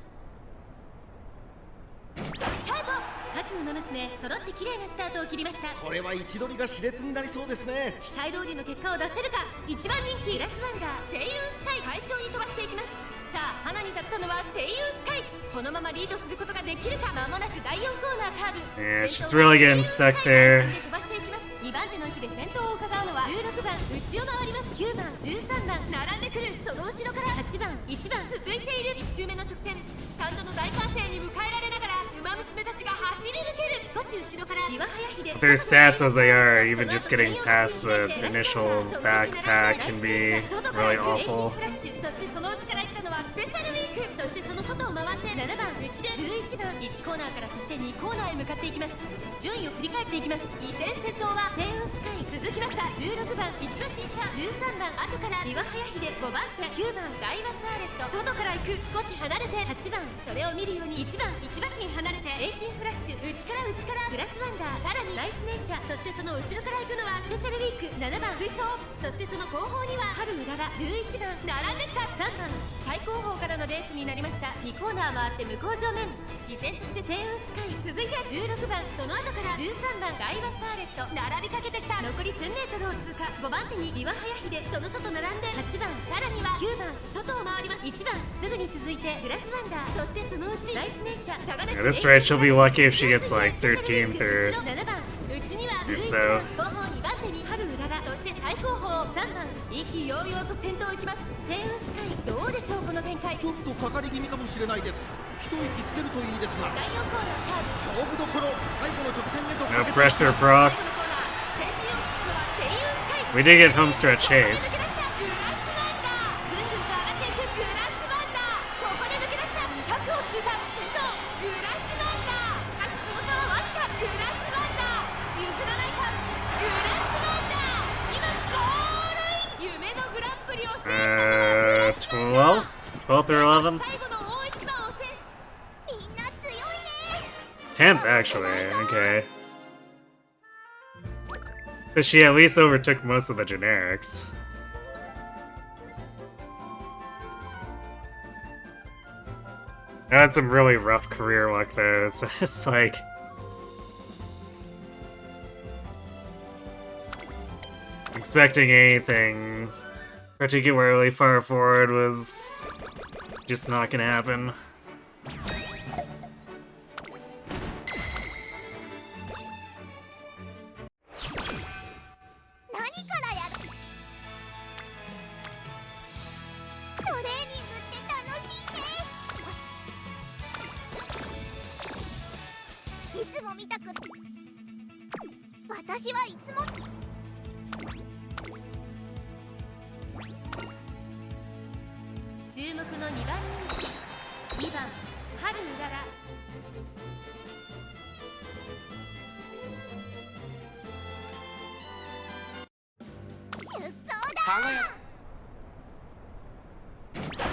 スタート各馬娘揃って綺麗なスタートを切りました。これは位置取りが熾烈になりそうですね。期待通りの結果を出せるか。1番人気グラスワンダー声優スカイ快調に飛ばしていきます。さあ花に立ったのは声優スカイ。このままリードすることができるか。間もなく第4コーナーカーブ。 Yeah, she's really getting stuck there. 2番手の位置で先頭を伺うのは16番内を回ります。9番13番並んでくる。その後ろから8番1番続いている。1周目の直線スタンドの大歓声に迎えられながら馬娘たちが走り抜ける。少し後ろから岩早秀 With their stats as they are, even just getting past the initial backpack can be really awful. そしてその内から来たのはスペシャルウィーク。そしてその外を回って7番内で11番1コーナーからそして2コーナーへ向かっていきます。順位を振り返っていきます。依然先頭は星雲スカイ続きました。16番一馬審査13番後から岩早秀5番手9番ダイワスターレット外から行く。少し離れて8番それを見るように1番1馬身離れてエイシンフラッシュ内からグラスワンダーさらにナイスネイチャー。そしてその後ろから行くのはスペシャルウィーク7番追走。そしてその後方には春うらら11番並んできた。3番最後方からのレースになりました。2コーナー回って向こう正面依然として星雲スカイ続いて16番その後から13番ダイワスターレット並びかけてきた。残り1000メートルを通過。5番手に岩早秀その外並んで8番さらには9番外を回ります。1番すぐに続いてグラスワンダーそしてそのうちナイスネイチャー差がなく Yeah, this race she'll be lucky if she gets like 13th or 7番内には or 11 so. 番後方2番手に春うららそして最後方3番意気揚々と先頭を行きます。星雲スカイどうでしょうこの展開。ちょっとかかり気味かもしれないです。一息つけるといいですが。第4コーナーカーブ勝負どころ最後の直線へと No かけていき pressure, ます。 proc. 最後のコーナー先陣を切ったのは星雲スカイ。 We did get home stretch haste. グラスワンダーぐんぐんと上がっていくグラスワンダーここで抜け出した200を通過。先頭グラスワンダーしかしその差はわずか。グラスワンダー譲らないか。グラスワンダー今ゴールイン。夢のグランプリを制したのはグラスワンダー 12th or 11th? 最後の大一番を制しみんな強いね。 10th, actually. Okay. But she at least overtook most of the generics. I had some really rough career luck though, so it's like... expecting anything particularly far forward was just not gonna happen. 何からやる。トレーニングって楽しいね。いつも見たく私はいつも注目の2番人気2番春うらら出走だ。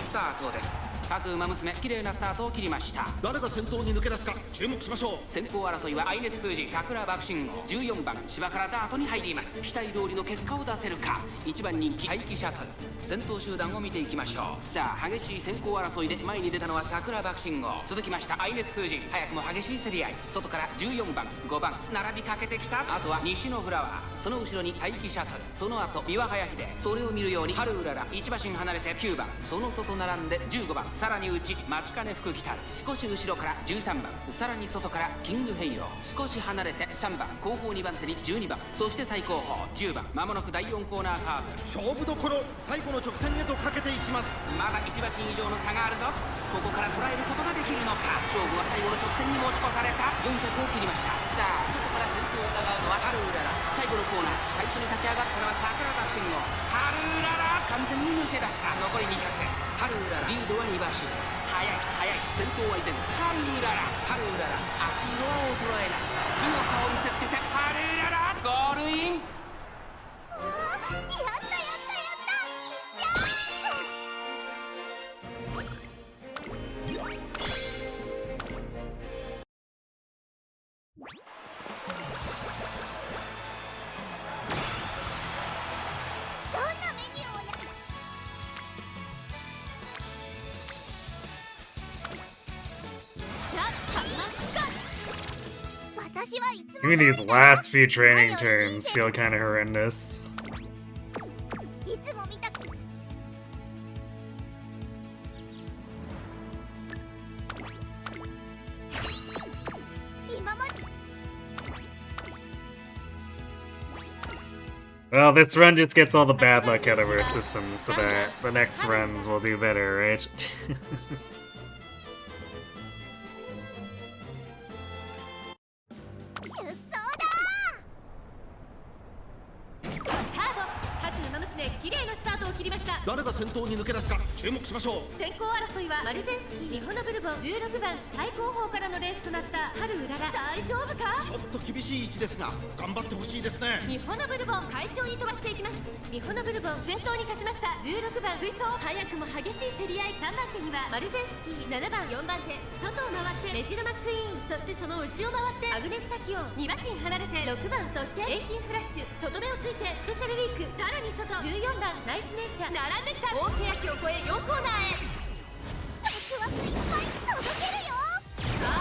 スタートです。各馬娘綺麗なスタートを切りました。誰が先頭に抜け出すか注目しましょう。先行争いはアイネス封じ桜爆信号14番芝からダートに入ります。期待通りの結果を出せるか。1番人気待機シャトル先頭集団を見ていきましょう。さあ激しい先行争いで前に出たのは桜爆信号続きましたアイネス封じ早くも激しい競り合い外から14番5番並びかけてきた。あとは西のフラワーその後ろに待機シャトルその後岩早秀それを見るように春うらら1馬身離れて9番その外並んで15番さらに内待ちかね福来たる少し後ろから13番さらに外からキングヘイロー少し離れて3番後方2番手に12番そして最後方10番まもなく第4コーナーカーブ勝負どころ最後の直線へとかけていきます。まだ1馬身以上の差があるぞ。ここから捉えることができるのか。勝負は最後の直線に持ち越された。4着を切りました。さあここから先頭を伺うのは春うらら最後のコーナー最初に立ち上がったのは桜田信号。ハルーララ完全に抜け出した。残り200。ハルーララリードは2馬身。速い速い、先頭は依然。ハルーララハルーララ足色は衰えない。強さを見せつけてハルーララゴールイン。やったやったやったどんなメニューをやしゃカリマンスカ私はいつも Even these last few training turns feel kind of horrendous. いつも見た今まで Well, this run just gets all the bad luck out of our system, so that the next runs will do better, right? 出走だスタート。各馬娘綺麗なスタートを切りました。誰が先頭に抜け出すか注目しましょう。先行争いはマルゼンスキー、ミホノブルボン、16番最高峰からのレースとなったハルウララ。大丈夫か？ちょっと厳しい位置ですが頑張ってほしいですね。ミホノブルボン快調に飛ばしていきます。ミホノブルボン先頭に勝ちました。16番追走。早くも激しい競り合い。3番手にはマルゼンスキー、7番4番手外を回ってメジロマックイーン、そしてその内を回ってアグネスタキオン。2馬身離れて6番、そしてエイシンフラッシュ。外目をついてスペシャルウィーク、さらに外14番ナイスネイチャー。並んできた。大欅を越え4コーナーへ。ワクワクいっぱい届けるよ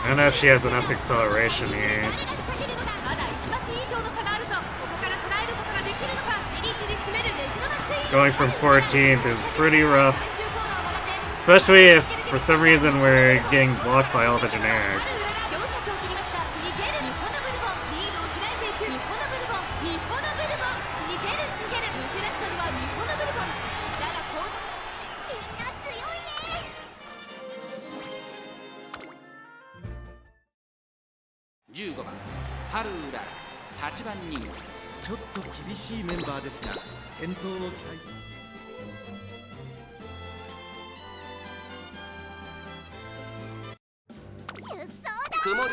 I don't know if she has enough acceleration here. 誰が仕掛けるのか。まだ1馬身以上の差があるぞ。ここから捉えることができるのか。じりじり詰めるメジロマックイーン。 Going from 14th is pretty rough, 最終コーナーを曲がって especially if for some reason we're getting blocked by all the generics. 400を切りました。逃げるミホノブルボン。リードを開いていくミホノブルボン。ミホノブルボン逃げる逃げる。抜け出したのはミホノブルボンだが後続。みんな強いね15番ハルーララ、8番人ちょっと厳しいメンバーですが健闘を期待。出走だ曇り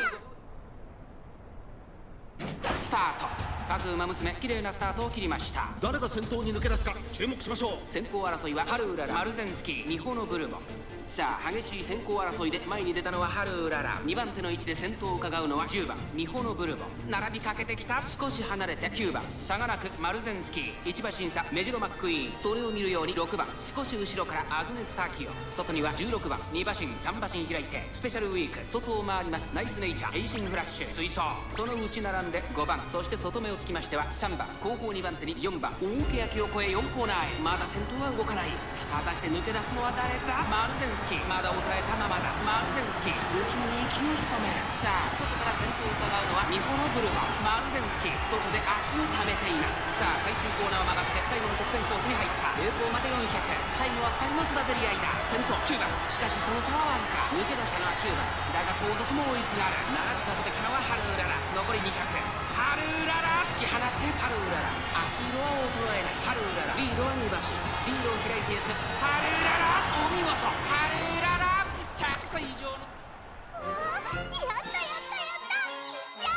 スタート。各馬娘綺麗なスタートを切りました。誰が先頭に抜け出すか注目しましょう。先行争いはハルーララ、マルゼンスキー、ミホノブルボン。さあ激しい先行争いで前に出たのはハルーララ。2番手の位置で先頭を伺うのは10番ミホノブルボン。並びかけてきた。少し離れて9番差がなくマルゼンスキー。1馬審査メジロマックイーン。それを見るように6番少し後ろからアグネスタキオ。外には16番2馬身3馬身開いてスペシャルウィーク。外を回りますナイスネイチャー、エイシンフラッシュ追走。その内並んで5番、そして外目をつきましては3番後方2番手に4番大欅を越え4コーナーへ。まだ先頭は動かない。果たして抜け出すのは誰だ。マルゼンスキーまだ抑えたままだ。マルゼンスキー不気味に息を潜める。さあ外から先頭を伺うのはミホノブルボン。マルゼンスキー外で足を溜めています。さあ最終コーナーを曲がって最後の直線コースに入った。栄光まで400。最後は2人のつばぜり合いだ。先頭9番、しかしその差はわずか。抜け出したのは9番だが後続も追いすがる。並びかけてきたのはハルーララ。残り200。ハルーララ突き放すハルーララ。足色は衰えない。ハルーララリードは2馬身。リードを開いていくハルーララ。お見事ハルーララ着差以上のやったやったやったや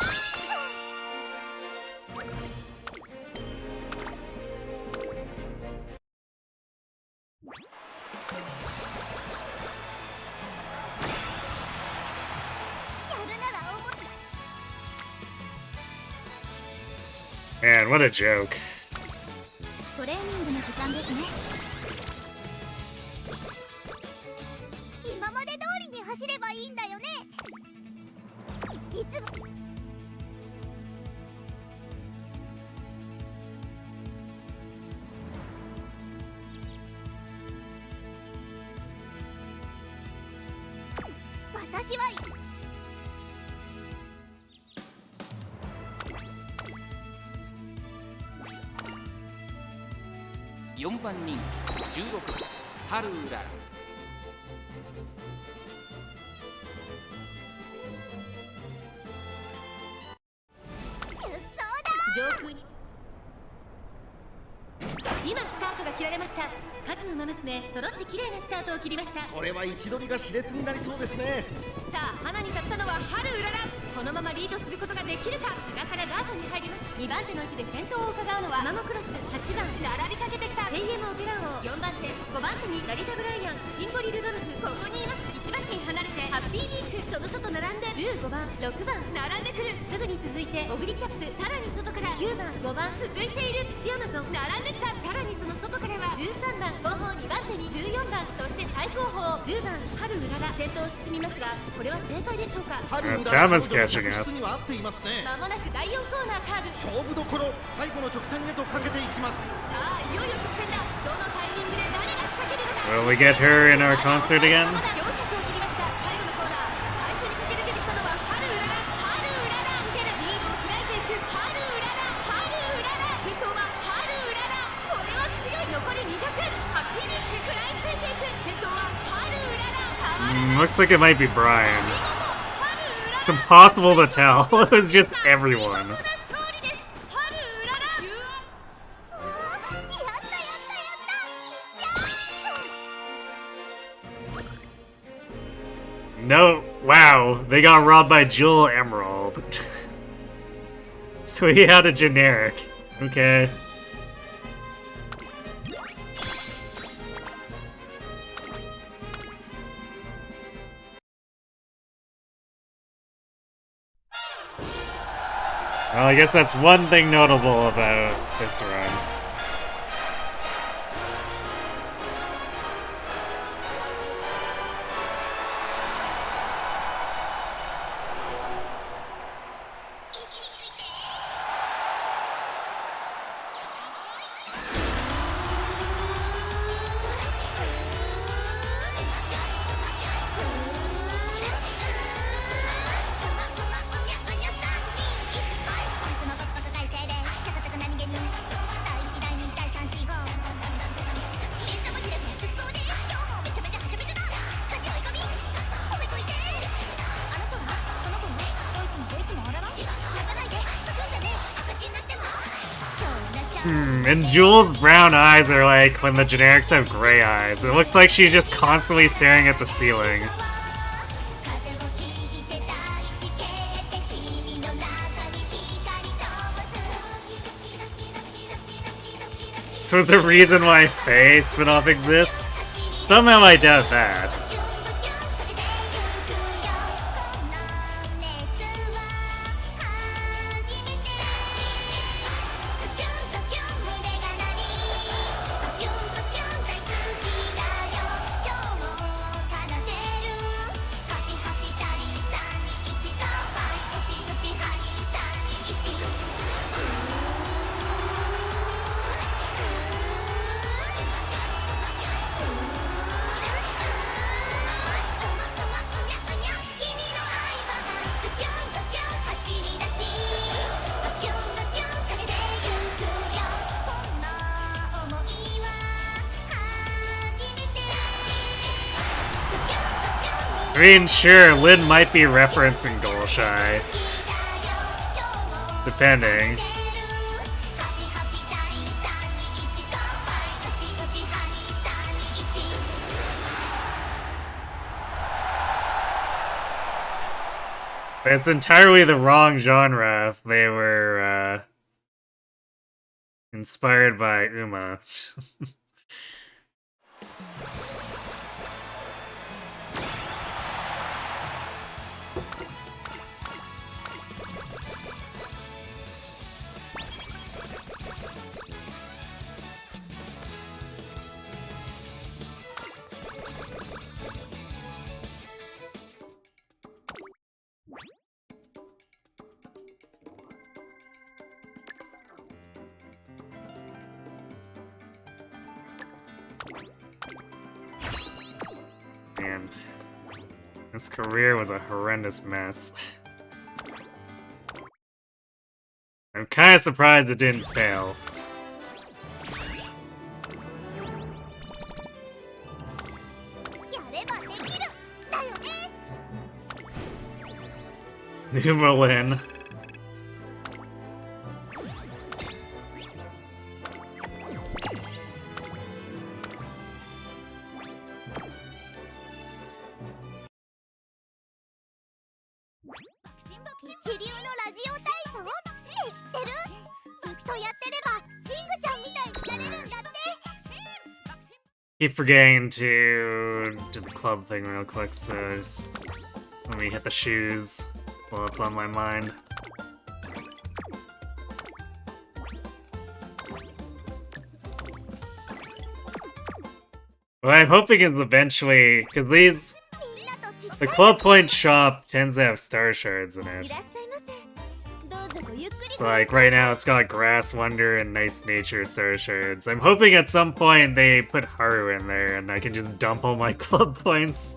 るなら思っ Man, what a joke. トレーニングの時間ですね。今まで通りに走ればいいんだよね。いつも私は4番人16番ハルーララ。出走だ上空にトが切られました。各馬娘揃って綺麗なスタートを切りました。これは位置取りが熾烈になりそうですね。さあ花に立ったのは春うらら。このままリードすることができるか。芝からガードに入ります。2番手の位置で先頭を伺うのはマモクロス。8番並びかけてきたペイエムオペラ王。4番手5番手にラリタブライアン、シンボリルドルフ。ここにいます。1馬身離れてハッピービーク。その外並んで15番6番並んでくる。すぐに続いてオグリキャップ。さらに外から9番5番続いているピシアマゾン並んできた。さらにその外からは13番後方2番手に14番、そして最後方10番春うらら。先頭を進みますがこれは正解でしょうか。春うらら That one's catching up. には合っていますね。まもなく第4コーナーカーブ。勝負どころ、最後の直線へとかけていきます。さあいよいよ直線だ。どのタイミングで誰が仕掛けるのか。 Will we get her in our concert again? まだ400を切りました。最後のコーナー、最初に駆け抜けてきたのは春うらら。春うらら抜ける。リードを開いていく春うらら。春うらら。先頭は春うらら。これは強い。残り200。ハッピービーク食らいついていく。先頭は春うらら。Looks like it might be Brian. It's impossible to tell. It was just everyone. No, wow, they got robbed by Jewel Emerald. So he had a generic. Okay. Well, I guess that's one thing notable about this run. And Jewel's brown eyes are like when the generics have gray eyes. It looks like she's just constantly staring at the ceiling. So is the reason why Faye spin-off exists? Somehow I doubt that. I mean, sure, Lynn might be referencing Golshy. Depending. But it's entirely the wrong genre if they were, inspired by Uma. Man, his career was a horrendous mess. I'm kinda surprised it didn't fail. Numalin. 一流のラジオ体操って知ってる？ずっとやってればキングちゃんみたいになれるんだって。 Keep forgetting to do the club thing real quick, so just let me hit the shoes while it's on my mind. What I'm hoping is eventually, because the club point shop tends to have star shards in it. So like right now it's got Grass Wonder and Nice Nature star shards. I'm hoping at some point they put Haru in there and I can just dump all my club points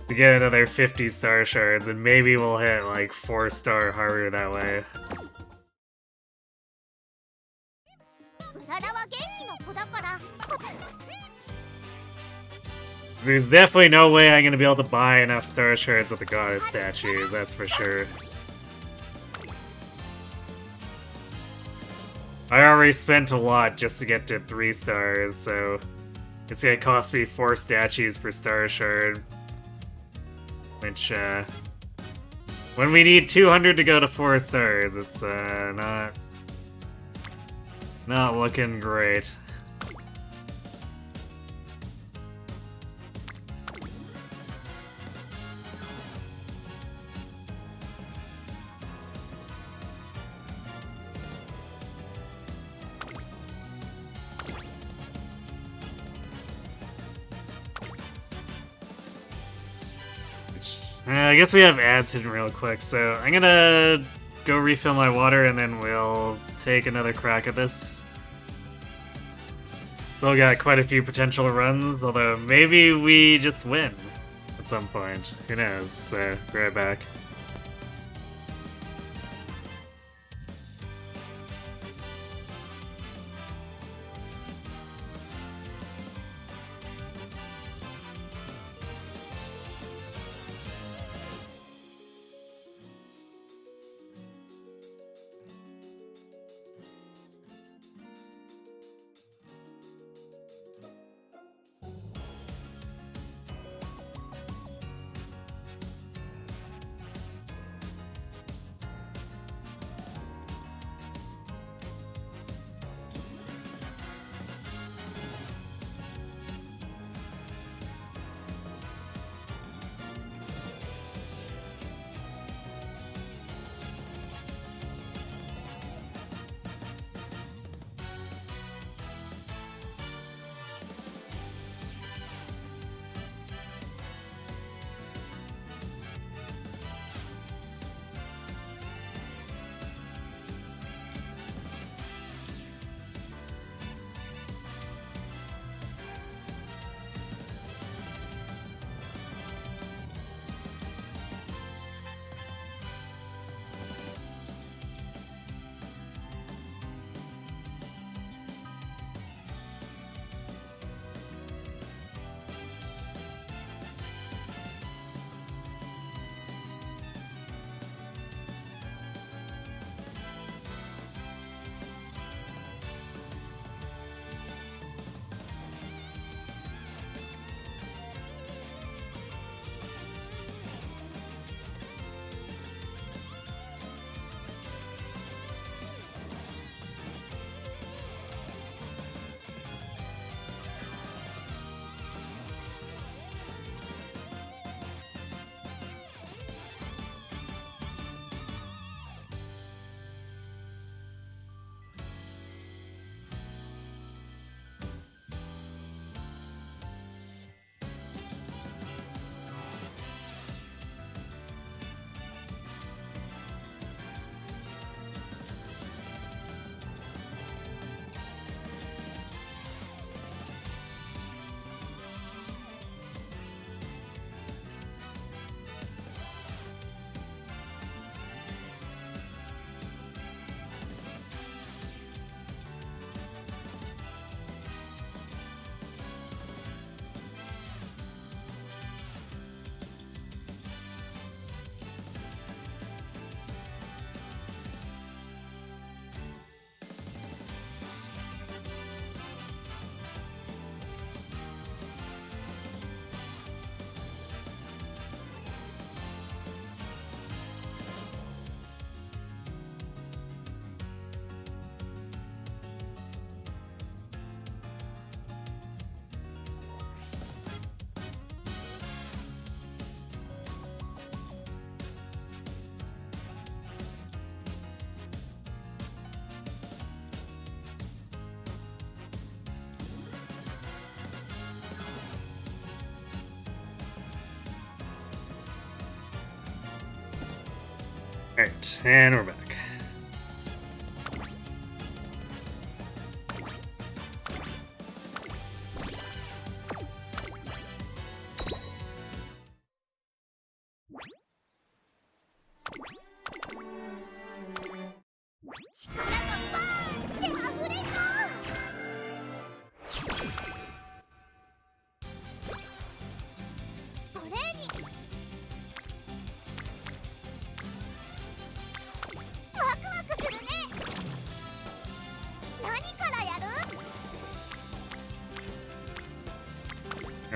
to get another 50 star shards, and maybe we'll hit like 4-star Haru that way. There's definitely no way I'm gonna be able to buy enough star shards with the goddess statues, that's for sure. I already spent a lot just to get to 3 stars, so it's gonna cost me 4 statues per star shard. Which, when we need 200 to go to 4 stars, it's, not looking great. I guess we have ads hidden real quick, so I'm gonna go refill my water and then we'll take another crack at this. Still got quite a few potential runs, although maybe we just win at some point. Who knows? So, be right back. Alright, and we're back.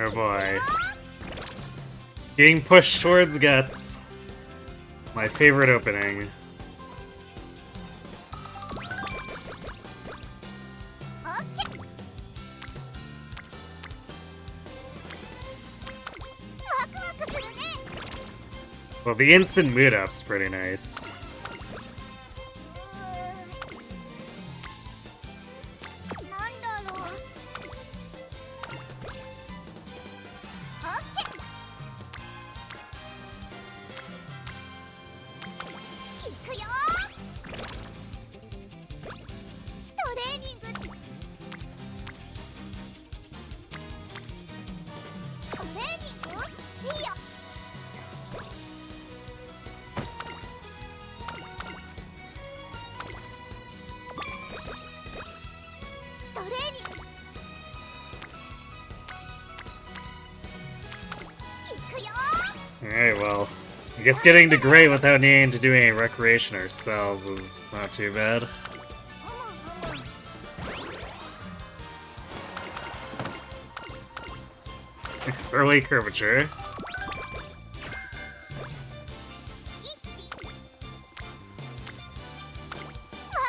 Oh boy. Getting pushed toward the guts. My favorite opening. Well, the instant mood up's pretty nice. Alright, well, I guess getting to great without needing to do any recreation ourselves is not too bad. Early curvature.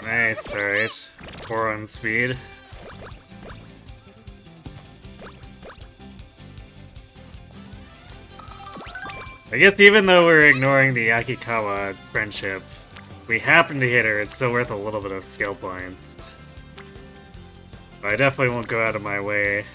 Nice, alright. 4 on speed. I guess even though we're ignoring the Akikawa friendship, if we happen to hit her, it's still worth a little bit of skill points. But I definitely won't go out of my way.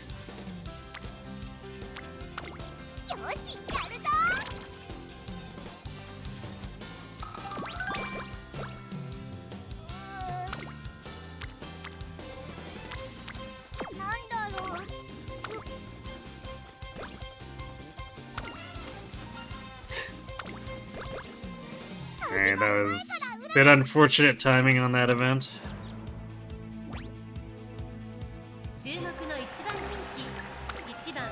Alright, that was a bit unfortunate timing on that event. 注目の一番人気1番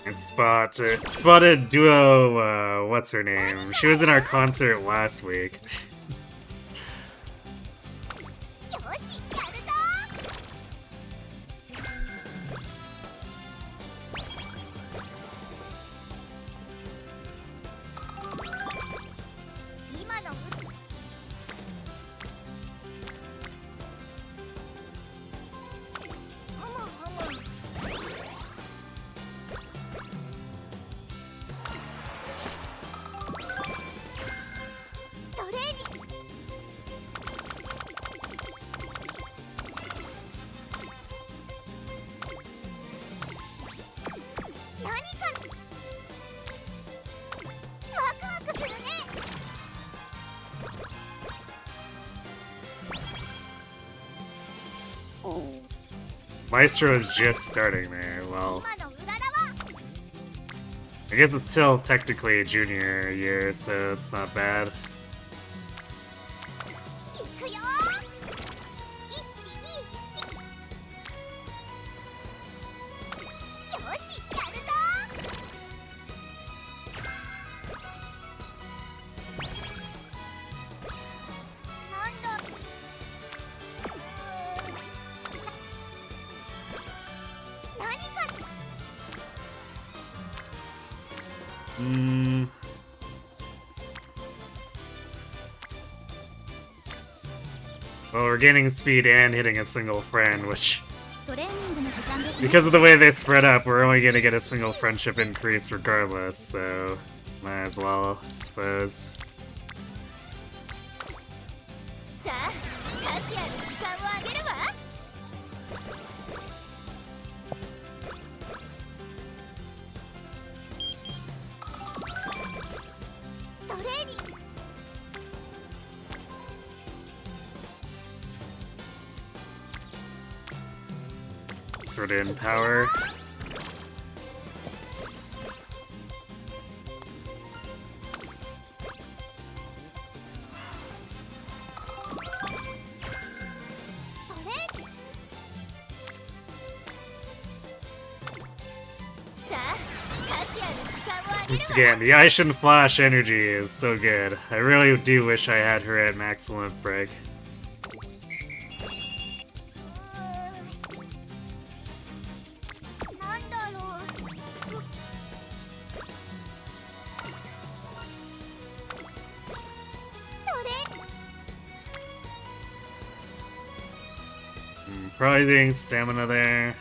And spotted duo, what's her name? She was in our concert last week. Maestro is just starting there, well... I guess it's still technically a junior year, so it's not bad. Well, we're gaining speed and hitting a single friend, which... Because of the way they spread up, we're only gonna get a single friendship increase regardless, so... Might as well, I suppose. さあ sort of in power. Once again, the Aishin Flash energy is so good. I really do wish I had her at max limit break. Probably doing stamina there.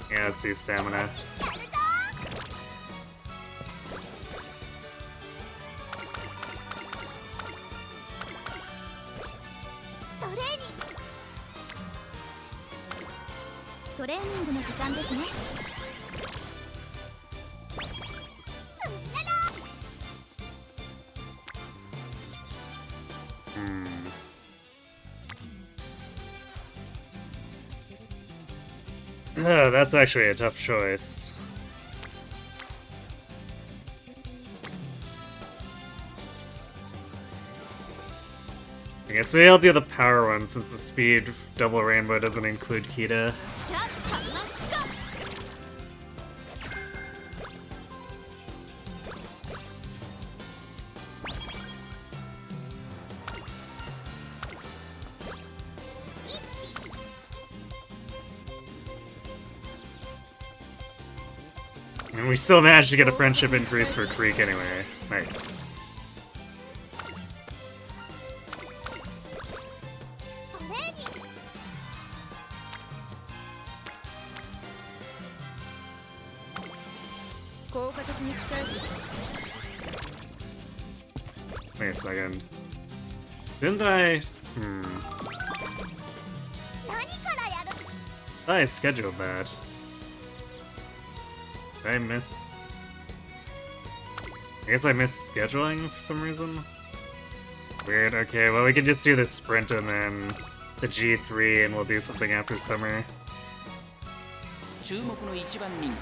Yeah, let's use stamina. That's actually a tough choice. I guess maybe I'll do the power one since the speed double rainbow doesn't include Kita. And we still managed to get a friendship increase for Creek anyway. Nice. Wait a second. Didn't I... I scheduled that. Did I miss... I guess I missed scheduling for some reason? Weird, okay, well we can just do the sprint and then the G3 and we'll do something after summer. 注目の一番人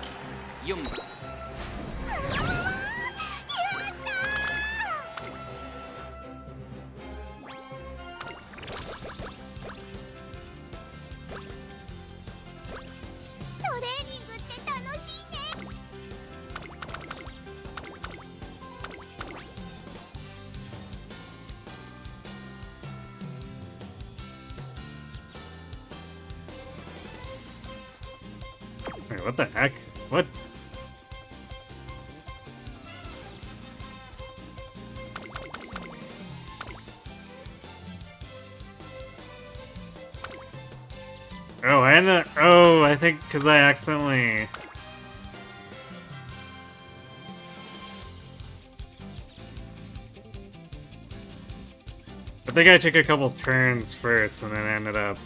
気4番 Wait, what the heck? What? Oh, I think because I accidentally... I think I took a couple turns first and then ended up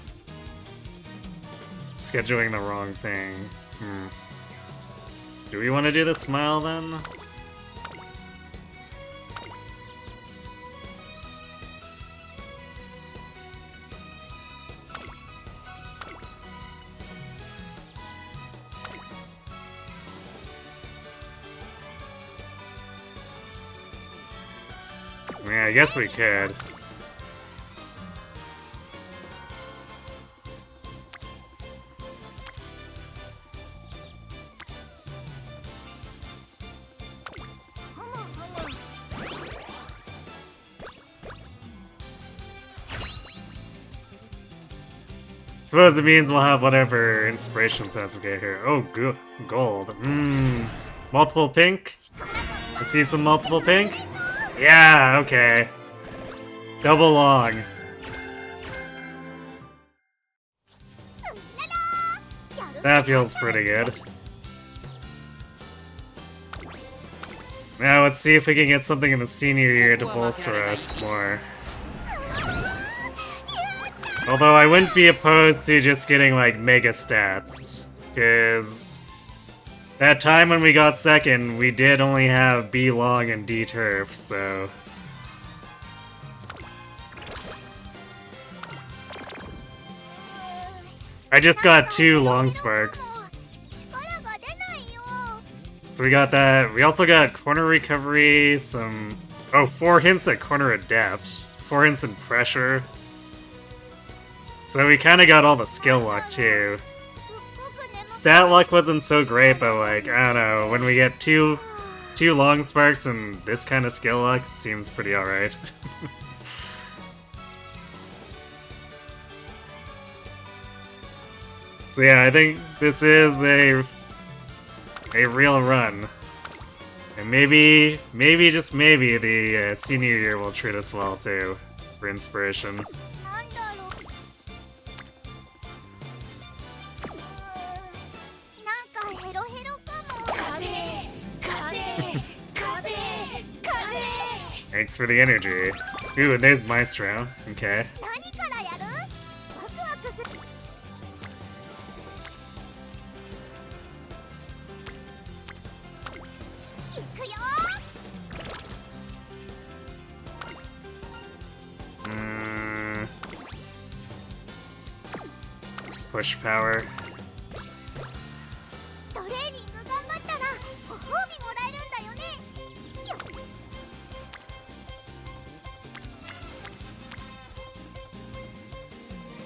scheduling the wrong thing. Do we want to do the smile then? Yeah, I guess we could. Suppose it means we'll have whatever inspiration sense we get here. Oh, good. Gold. Multiple pink? Let's see some multiple pink? Yeah, okay. Double long. That feels pretty good. Now let's see if we can get something in the senior year to bolster us more. Although I wouldn't be opposed to just getting, like, mega stats. Because that time when we got second, we did only have B long and D turf, so... I just got 2 long sparks. 力が出ないよ。 So we got that. We also got corner recovery, some... Oh, 4 hints at corner adept. 4 hints in pressure. So we kind of got all the skill luck, too. すっごく眠く Stat luck wasn't so great, but like, I don't know, when we get two long sparks and this kind of skill luck, it seems pretty alright. So yeah, I think this is a real run. And maybe, just maybe, the senior year will treat us well too, for inspiration. なんだろう。なんかヘロヘロかも。カレー、カレー、カレー、カレー。 Thanks for the energy. Ooh, and there's Maestro. Okay. 何からやる？ワクワクする。いくよ。 Let's push power. トレーニング頑張ったらご褒美もらえるんだよね。よっ。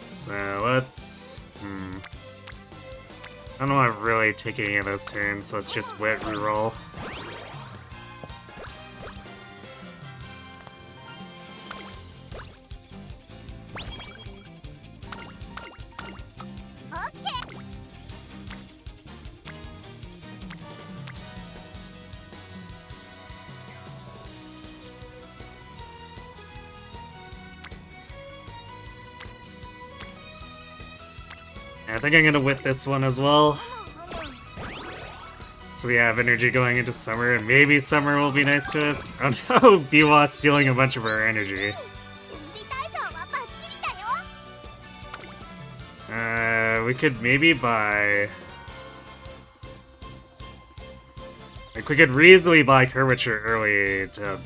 So let's... I don't want to really take any of those turns, so let's just wet reroll. OK。 I think I'm gonna whip this one as well. So we have energy going into summer, and maybe summer will be nice to us. Oh no, BoFA stealing a bunch of our energy. 準備体操はバッチリだよ。 We could maybe buy... Like, we could reasonably buy Curvature early to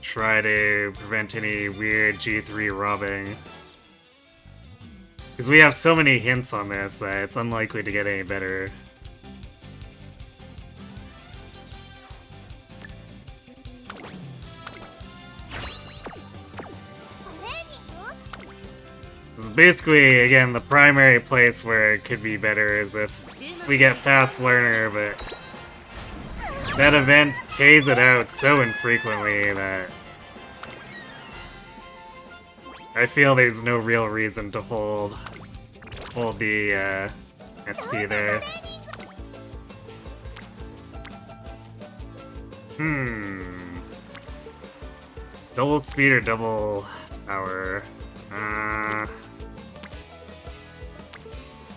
try to prevent any weird G3 robbing. Because we have so many hints on this, it's unlikely to get any better. This is basically, again, the primary place where it could be better is if we get Fast Learner, but that event pays it out so infrequently that I feel there's no real reason to hold the SP there. Double speed or double power?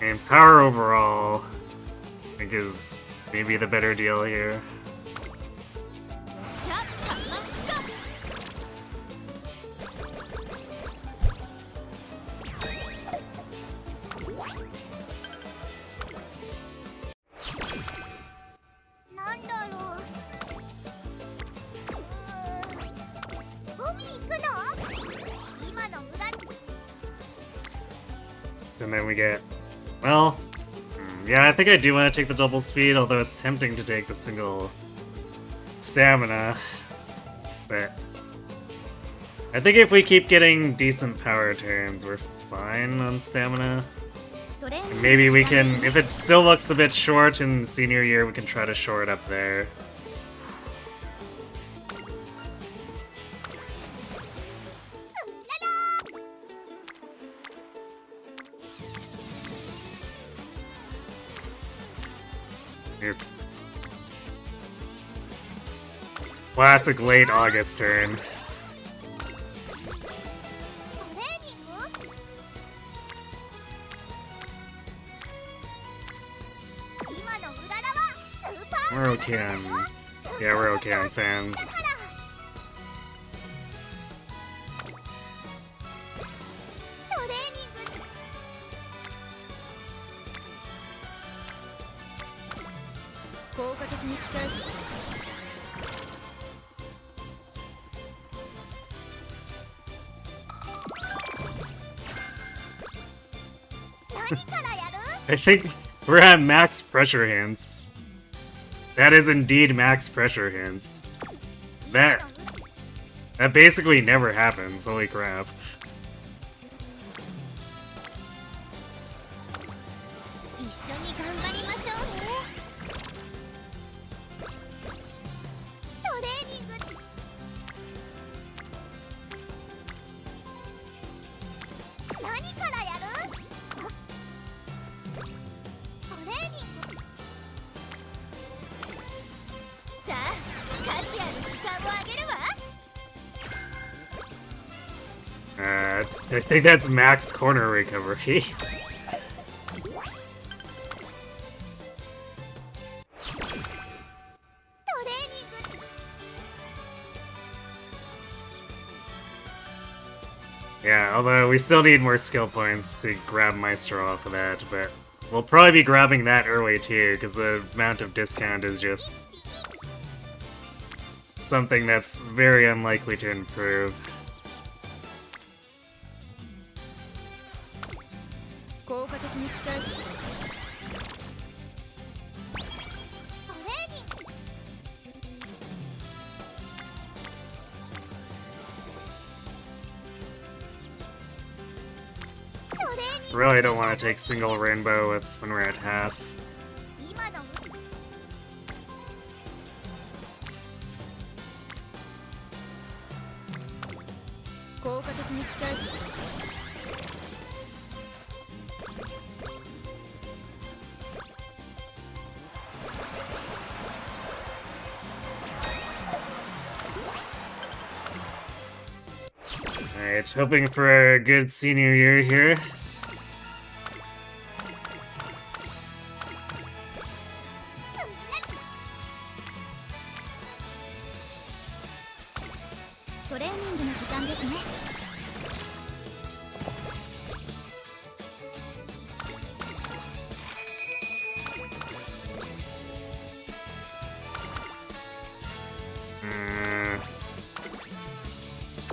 And power overall, I think is maybe the better deal here. シャッターマンスカ。 なんだろう。海行くの？今の無駄。 And then we get, well, yeah, I think I do want to take the double speed, although it's tempting to take the single stamina. But I think if we keep getting decent power turns, we're fine on stamina. And maybe we can, if it still looks a bit short in senior year, we can try to shore it up there. Classic late August turn. トレーニング？ 今のうららはスーパー We're okay on, yeah, we're okay on fans. だから。トレーニング。効果的に鍛えてください。 I I think we're at max pressure hints. That is indeed max pressure hints. That basically never happens, holy crap. 一緒に頑張りましょうね。トレーニング。何からやる？トレーニング。さあ、価値ある時間をあげるわ。I think that's max corner recovery. Yeah, although we still need more skill points to grab Maestro off of that, but we'll probably be grabbing that early too, because the amount of discount is just something that's very unlikely to improve. 効果的に鍛える。 Really don't want to take single rainbow with when we're at half. 今の 効果的に鍛える。 Alright, hoping for a good senior year here. トレーニングの時間ですね。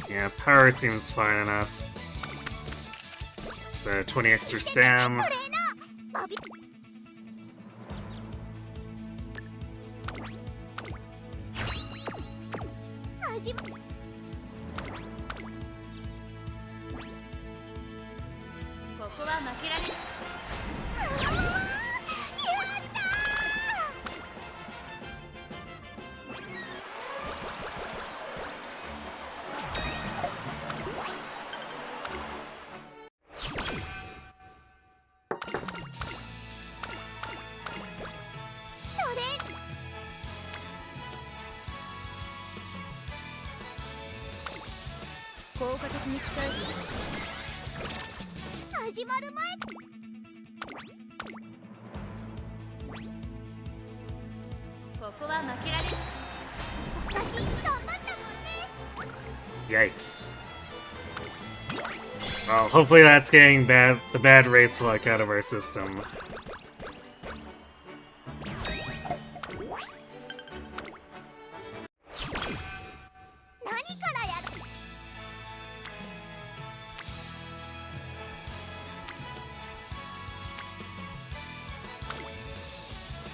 Yeah, power seems fine enough. So 20 extra stam. トレーナーバビ 始ま ここは負けられる。やったー。トレー 効果的に鍛える。 始まる前。ここは負けられる。私頑張ったもんね。 Yikes. Well, hopefully that's getting the bad race luck out of our system. 何からやる？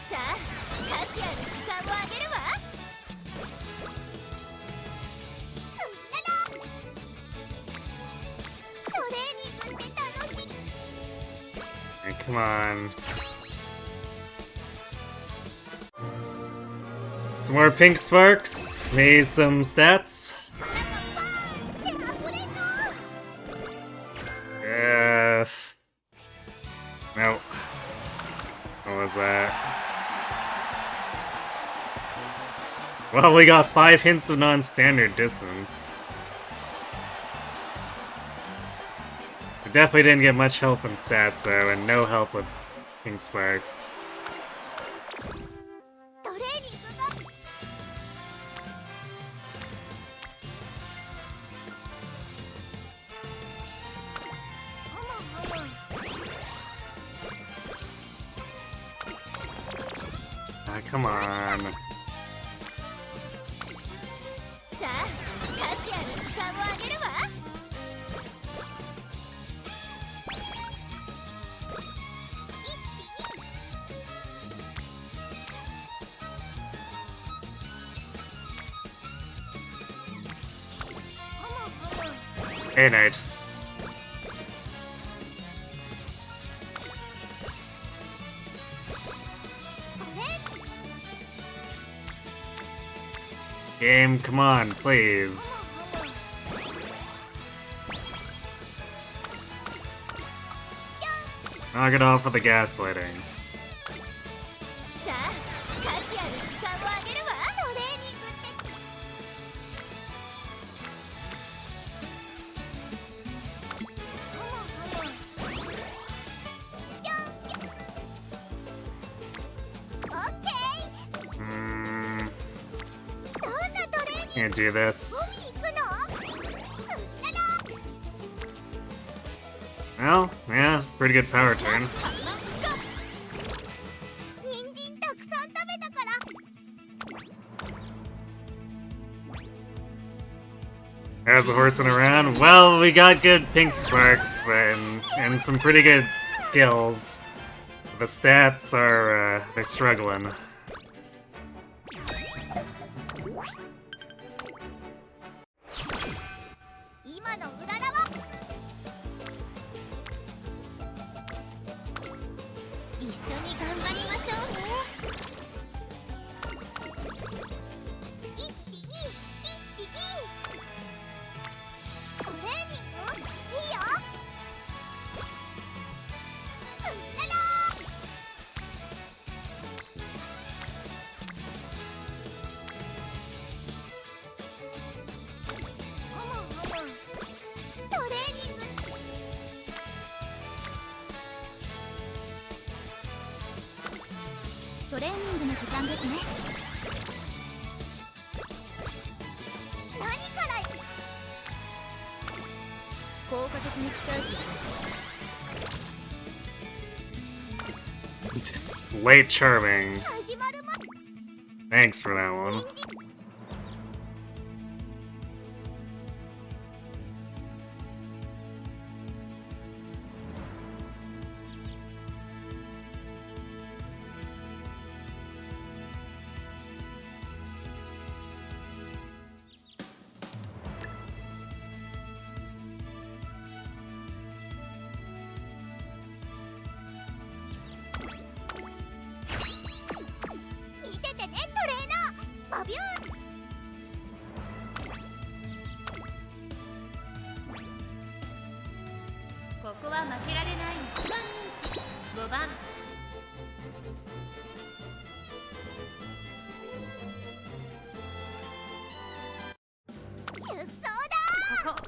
さあ、価値ある時間をあげるわ。うらら。トレーニングって楽しい。 Alright, come on. Some more pink sparks, maybe some stats. なんかバーンって溢れそう。 No. What was that? Well, we got 5 hints of non-standard distance. We definitely didn't get much help in stats, though, and no help with pink sparks. トレーニングが。 Ah, come on. さあ、価値ある時間をあげるわ。Hey, Knight. Game, come on, please. Knock it off with the gaslighting. さあ価値ある時間をあげるわトレーニングってオッケーどんなトレーニング Can't do this. 行くのWell, yeah, pretty good power turn. 人参たくさん食べたから How's the horsing around? Well, we got good pink sparks and some pretty good skills. The stats are, they're struggling. 今のうららは一緒に頑張りましょうねトレーニングいいようららトレーニングトレーニングの時間ですね何から効果的に鍛えて Late charming. 始まるま Thanks for that one.ここは負けられない1番人気5番出走だここ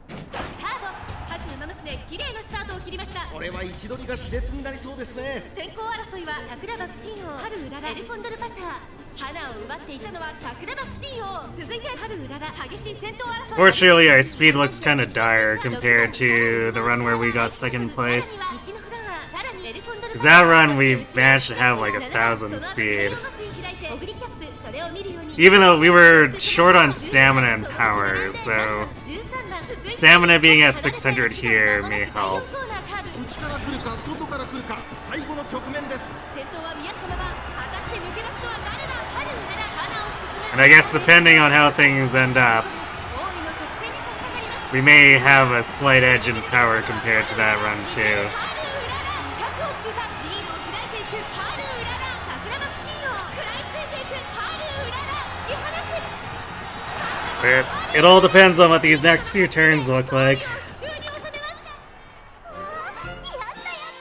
スタート各ウマ娘綺麗なスタートを切りましたこれは位置取りが熾烈になりそうですね。先行争いは桜爆心王春うららエルコンドルパサー花を奪っていたのは桜爆心王続いて春うらら激しい戦闘争い Fortunately, our speed looks kind of dire compared to the run where we got second place. 西の札はさらにエルコンドル 'Cause that run, we managed to have like 1,000 speed. オグリキャップそれを見るように Even though we were short on stamina and power, so 13番 stamina being at 600 here may help. 内から来るか外から来るか最後の局面です。先頭は見合ったまま果たして抜け出すのは誰だ春うらら花を進め And I guess depending on how things end up, 王位の直線に差し掛かります we may have a slight edge in power compared to that run too. 春うらら着をつけたリードを開いていく春うらら桜爆心王食らいついていく春うらら突き放す But it all depends on what these next few turns look like. 手中に収めましたやったやったや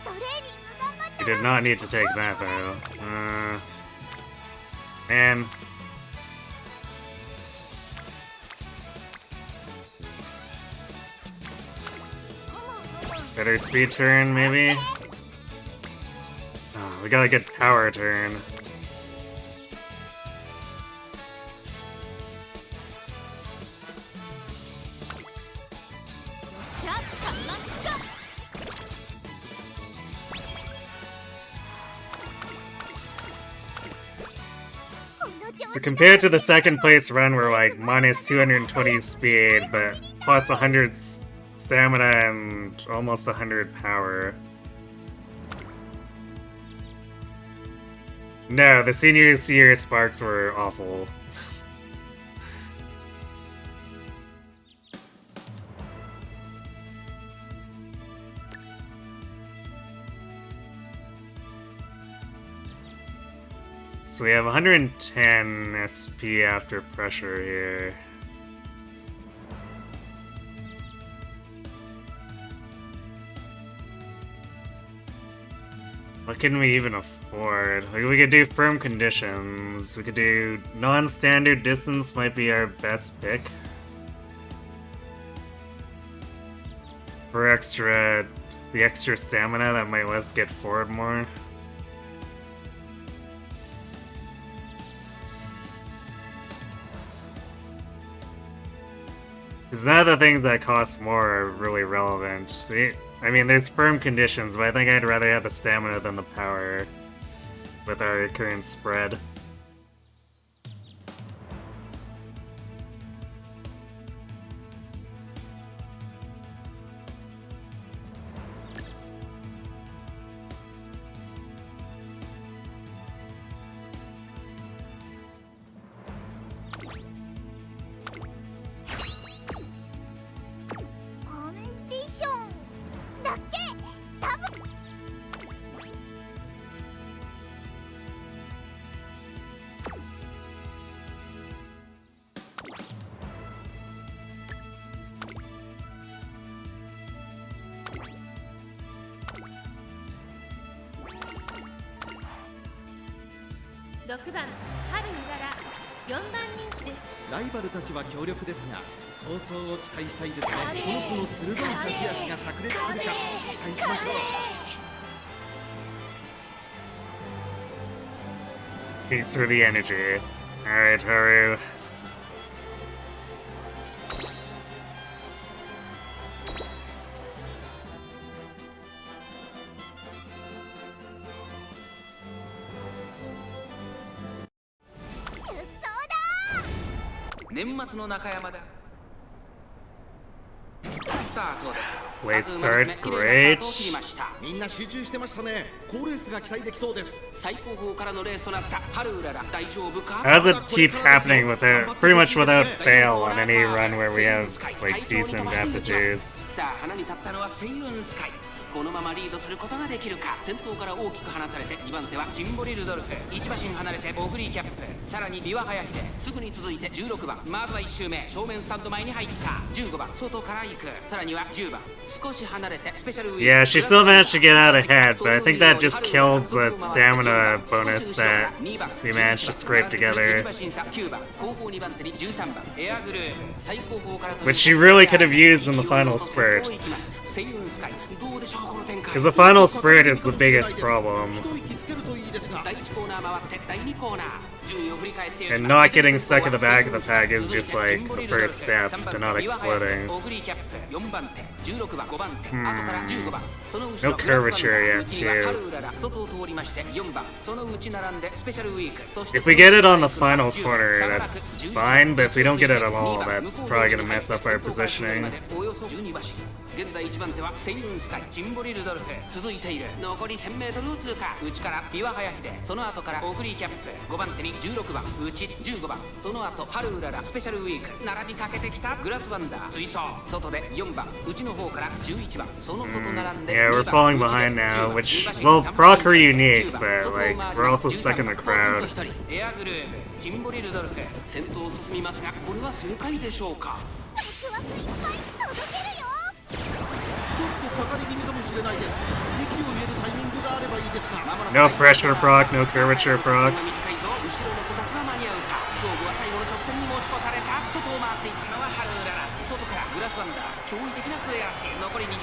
トレーニング頑張った We did not need to take that though. Man. Better speed turn, maybe? Oh, we got a good power turn. シャッターマッチだ So compared to the second place run, we're like minus 220 speed, but plus 100 stamina and almost 100 power. No, the senior year sparks were awful. So we have 110 SP after pressure here. What can we even afford? Like, we could do firm conditions. We could do non-standard distance might be our best pick. For the extra stamina, that might let us get forward more. Because none of the things that cost more are really relevant. I mean, there's firm conditions, but I think I'd rather have the stamina than the power with our current spread.6番春うらら4番人気です。ライバルたちは強力ですが構想を期待したいですね。この子の鋭い差し足が炸裂するか期待しましょう。Thanks for the energy. Alright, Haru. Late start, great. みんな集中してましたね。好レースが期待できそうです。最高峰からのレースとなった春うらら大丈夫か How does it keep happening pretty much without fail on any run where we have like decent aptitudes? さあ花に立ったのはセイウンスカイ。このままリードすることができるか。先頭から大きく離されて2番手はジンボリルドルフ、1馬身離れてオグリーキャップ、さらにビワハヤヒデ、すぐに続いて16番、まずは1周目正面スタンド前に入った15番外から行く、さらには10番少し離れてスペシャルウィーク。 Yeah, she still managed to get out ahead, but I think that just kills the stamina bonus that we managed to scrape together, which she really could have used in the final spurt. Because the final spurt is the biggest problem. And not getting stuck in the back of the pack is just like the first step to not exploding. No curvature yet, too. If we get it on the final corner, that's fine, but if we don't get it at all, that's probably gonna mess up our positioning. 現在1番手はセイウンスカイ、ジンボリルドルフ続いている。残り 1000m を通過。内からビワハヤヒデ、その後からオグリーキャップ、5番手に16番内、15番その後春うららスペシャルウィーク、並びかけてきたグラスワンダー追走、外で4番内の方から11番その外並んで Yeah, we're falling behind now, which, well, proc are unique, but like, we're also stuck in the crowd. エアグルーヴ、ジンボリルドルフ先頭を進みますが、これは正解でしょうか。ちょっとかかり気味かもしれないです。息を入れるタイミングがあればいいですが。 No pressure proc, no curvature proc. 後ろの子たちは間に合うか。勝負は最後の直線に持ち越された。外を回っていったのは春うらら。外からグラスワンダー、驚異的な末脚。残り200。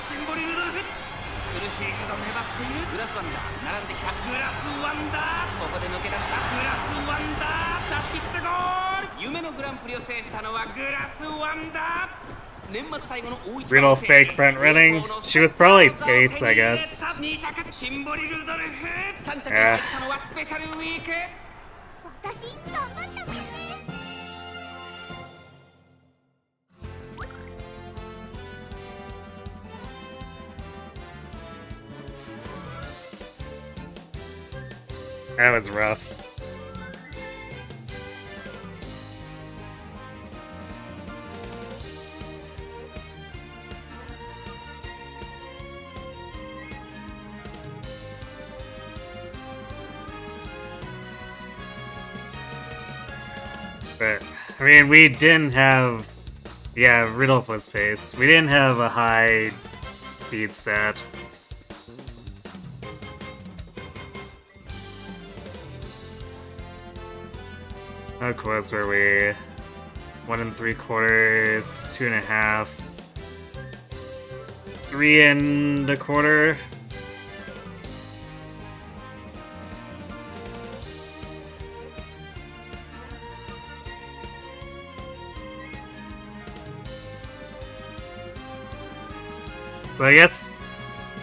シンボリルドルフ。苦しいけど粘っているグラスワンダー。並んできたグラスワンダー。ここで抜け出したグラスワンダー。差し切ってゴール。夢のグランプリを制したのはグラスワンダー。 Real fake front running. She was probably pace, I guess. Yeah. 私頑張ったもんね。That was rough. But, I mean, we didn't have... Yeah, Riddle was pace. We didn't have a high speed stat. How close were we? 1 3/4, 2.5, 3 1/4. So I guess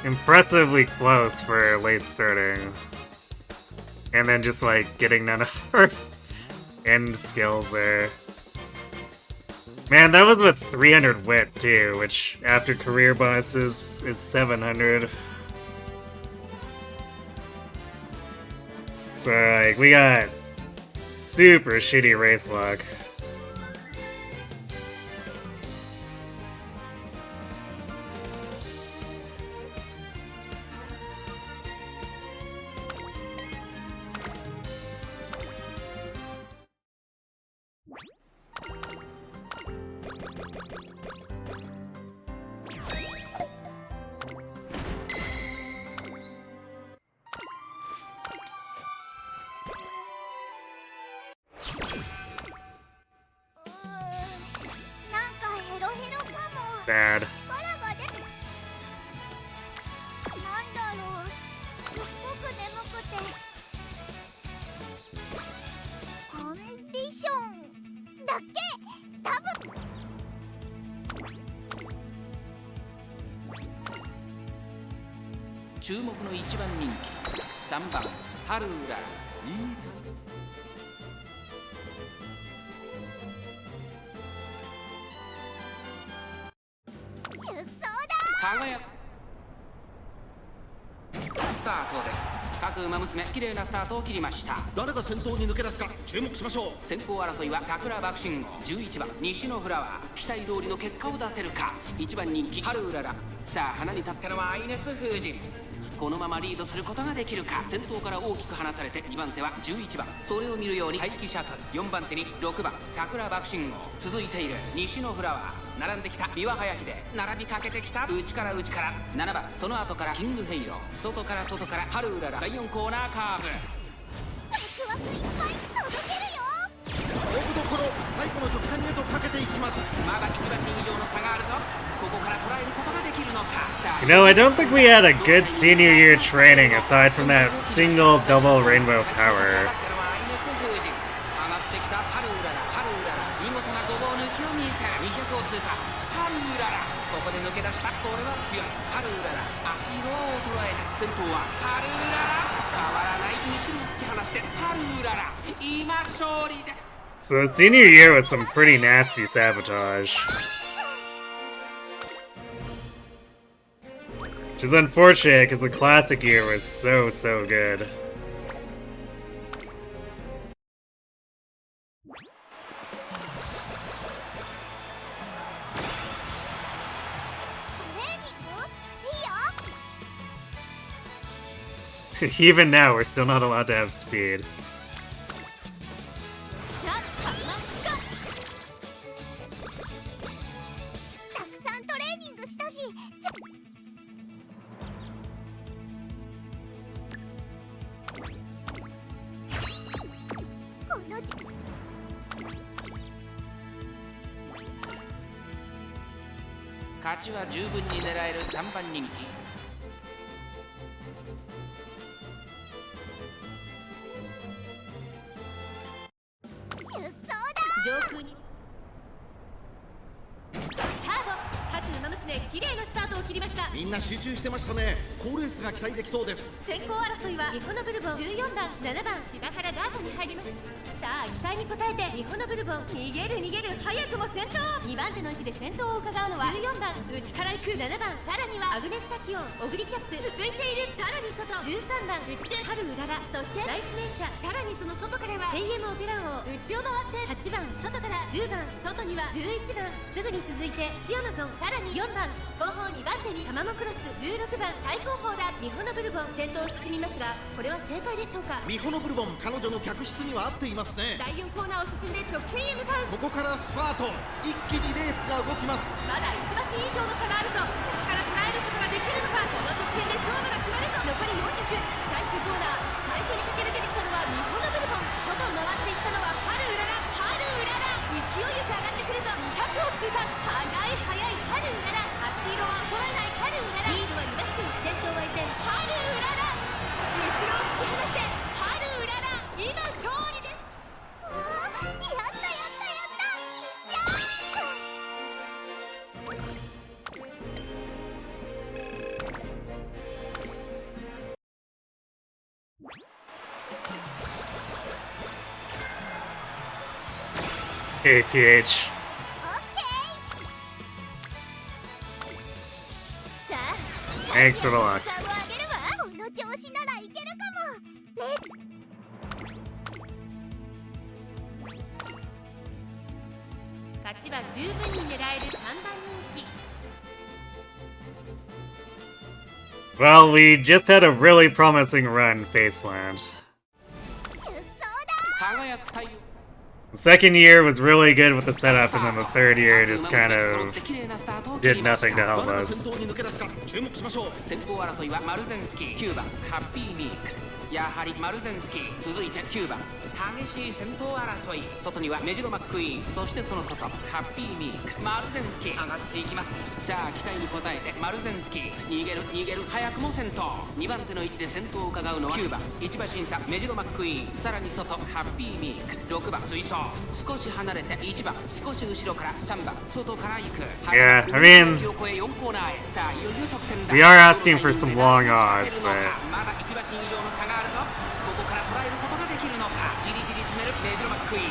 impressively close for late starting. And then just like getting none of our end skills there. Man, that was with 300 wit too, which after career bonuses is 700. So like we got super shitty race luck. Bad. 力が出なんだろう、すっごく眠くて。コンディションだけ多分。注目の1番人気3番ハルウララ。輝くスタートです。各馬娘綺麗なスタートを切りました。誰が先頭に抜け出すか注目しましょう。先行争いは桜爆心号、11番西のフラワー。期待通りの結果を出せるか。1番人気ハルウララ。さあ花に立ったのはアイネス風神。このままリードすることができるか。先頭から大きく離されて2番手は11番。それを見るように待機シャトル。4番手に6番桜爆心号。続いている西のフラワー。並んできた琵琶早秀。並びかけてきた内から内から7番。その後からキングフェイロ。外から外からハルウララ。第4コーナーカーブ。ワクワクいっぱい届けるよ。勝負どころ、最後の直線へとかけていきます。まだ1馬身以上の差があるぞ。ここから捉えることができるのか。さあ You know, I don't think we had a good senior year training aside from that single double rainbow power. ここで抜け出した。これは強い。ハルウララ。足色は衰えない。先頭はハルウララ。変わらない。後ろを突き放してハルウララ。今勝利で。So senior year was some pretty nasty sabotage. Which is unfortunate because the classic year was so good. トレーニングいいよ。 Even now, we're still not allowed to have speed. シャッターマンスカ。たくさんトレーニングしたし。この勝ちは十分に狙える3番人気。出走だ。上空にスタート。各馬娘で綺麗なスタートを切りました。みんな集中してましたね。好レースが期待できそうです。先行争いはミホノブルボン14番7番芝からダートに入ります。さあ期待に応えてミホノブルボン逃げる早くも先頭。2番手の位置で先頭を伺うのは14番内から行く7番、さらにはアグネスタキオンオグリキャップ続いている。さらに外13番内で春うらら、そしてライスネンチャ、さらにその外からは TM オペラ王内を回って8番外から10番、外には11番、すぐに続いてシアマゾン、さらに4番後方2番手にタマモクロス16番最高峰だ。ミホノブルボン先頭を進みますが、これは正解でしょうか。ミホノブルボン、彼女の客室には合っていますね。第4コーナーを進んで直線へ向かう。ここからスパート、一気にレースが動きます。まだ1馬身以上の差があるぞ。ここから捉えることができるのか。この直線で勝負が決まるぞ。残り400、最終コーナー最初に駆け抜けてきたのはミホノブルボン、外を回っていったのは春うらら。勢いよく上がってくるぞ。200を通過、速い春うらら。足色は衰えない春うらら。リードは2馬身、先頭は依然春うらら。後ろを突き放して春うらら、今勝利です。やったAPH. さあ Thanks for the luck. 差を上げるわ。この調子ならいけるかも。勝ちは十分に狙える3番人気。 Well, we just had a really promising run, Faceplant. 出走だ。輝く太陽 The second year was really good with the setup, and then the third year just kind of did nothing to help 誰が us. 先頭に抜け出すか注目しましょう。先行争いはマルゼンスキー9番ハッピーミーク、やはりマルゼンスキー続いて9番激しい先頭争い。外にはメジロマックイーン、そしてその外ハッピーミーク、マルゼンスキー上がっていきます。さあ期待に応えてマルゼンスキー逃げる早くも先頭。2番手の位置で先頭を伺うのは9番1馬審査メジロマックイーン、さらに外ハッピーミーク6番追走、少し離れて1番少し後ろから3番外から行く。 Yeah, I mean, 4コーナーへ。さあいよいよ直線だ。 we are asking for some long odds, but まだ1馬身以上の差があるぞ。ここから捉えることができるのか。じりじり詰めるメジロマックイーン、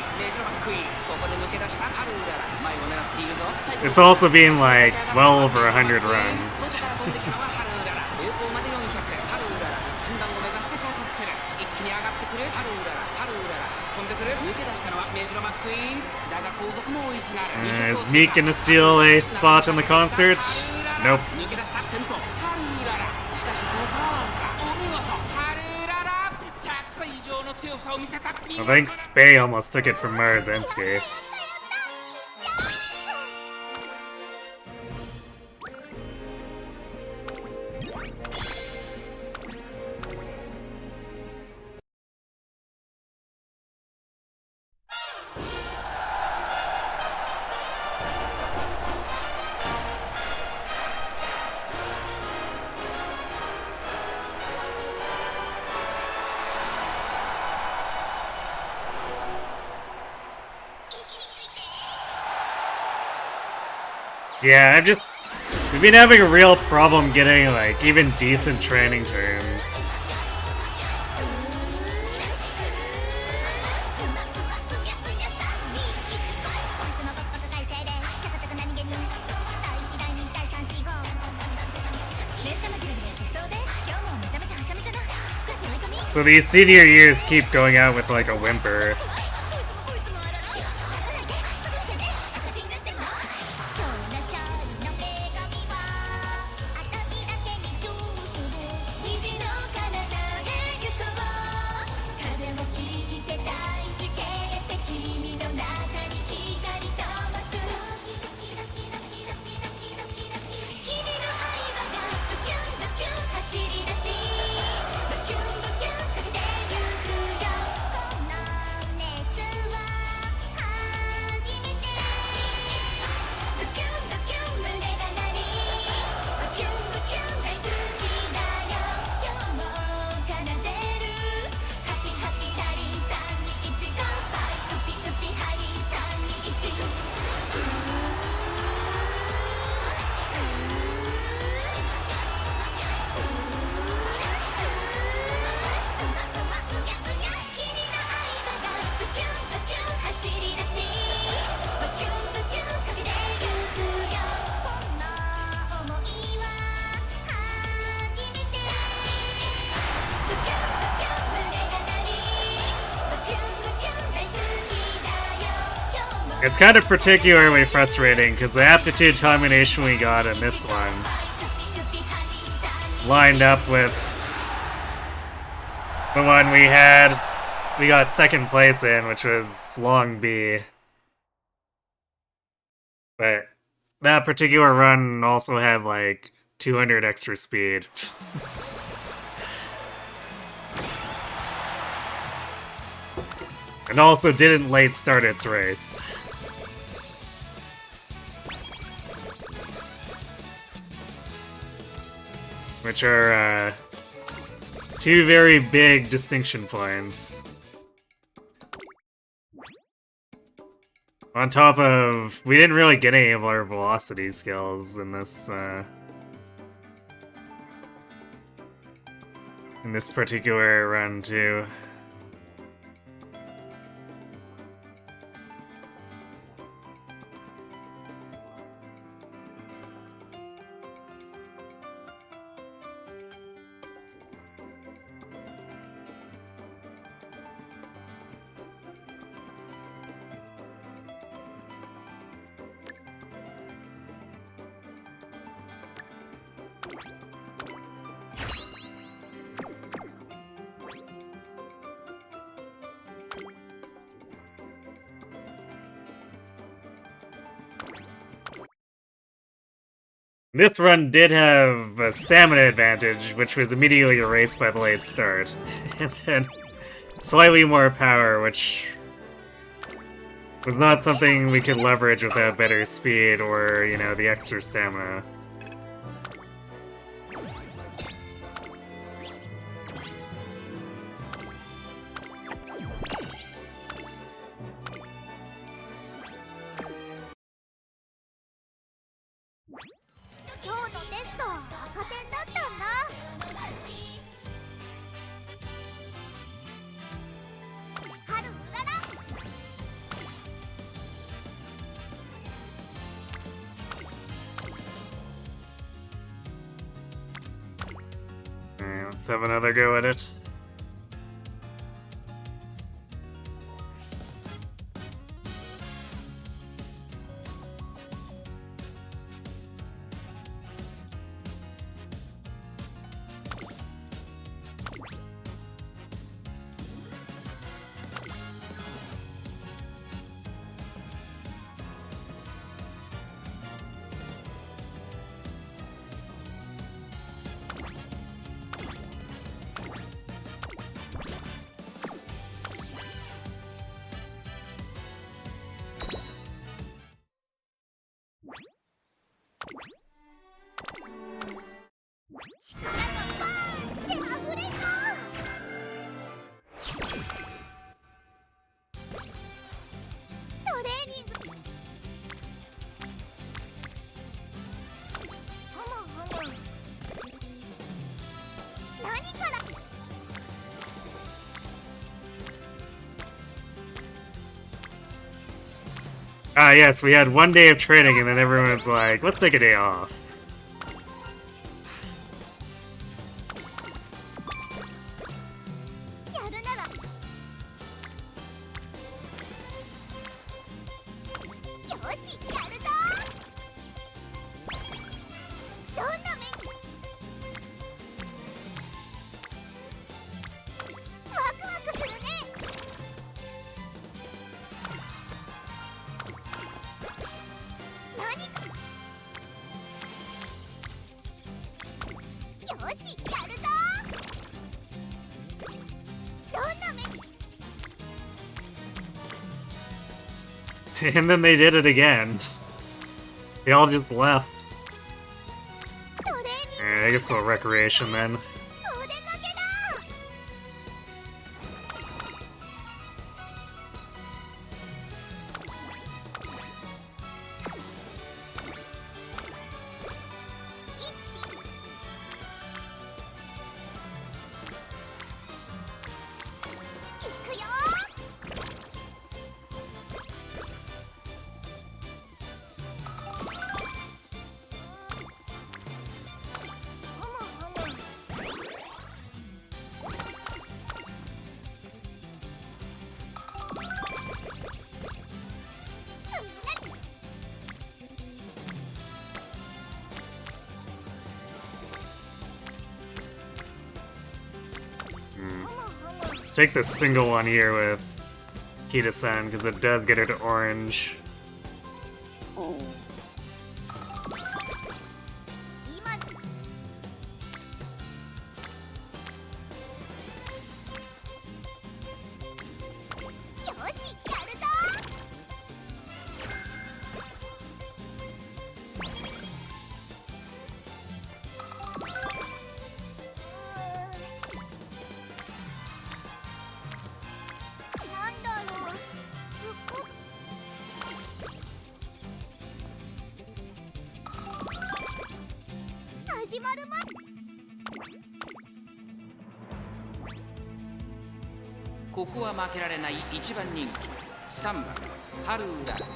ここで抜け出したハルウララ、前を狙っているぞ。 it's also been like well over 100 runs. 外から飛んできたのはハルウララ。栄光まで400、ハルウララ3段を目指して加速する。一気に上がってくるハルウララ、飛んでくる。抜け出したのはメジロマックイーンだが後続も追いすがる。 Is Meek gonna steal a spot in the concert? Nope. 抜け出した先頭ハルウララ。しかしそのパワーかお見事ハルウララ、着差以上の強さを見せた。 I think Spay almost took it from Marzensky. Yeah, we've been having a real problem getting, like, even decent training terms. So these senior years keep going out with, like, a whimper. It's kind of particularly frustrating because the aptitude combination we got in this one lined up with the one we got second place in, which was Long B. But that particular run also had like 200 extra speed. And also didn't late start its race. Which are two very big distinction points. On top of, we didn't really get any of our velocity skills in this particular run too. This run did have a stamina advantage, which was immediately erased by the late start. And then slightly more power, which was not something we could leverage without better speed or, you know, the extra stamina. Let's have another go at it. Ah, yes, we had one day of training and then everyone was like, let's take a day off. And then they did it again. They all just left. Alright, I guess a little recreation then. Take the single one here with Kita-san, because it does get her to orange. ここは負けられない一番人気3番ハルウララ。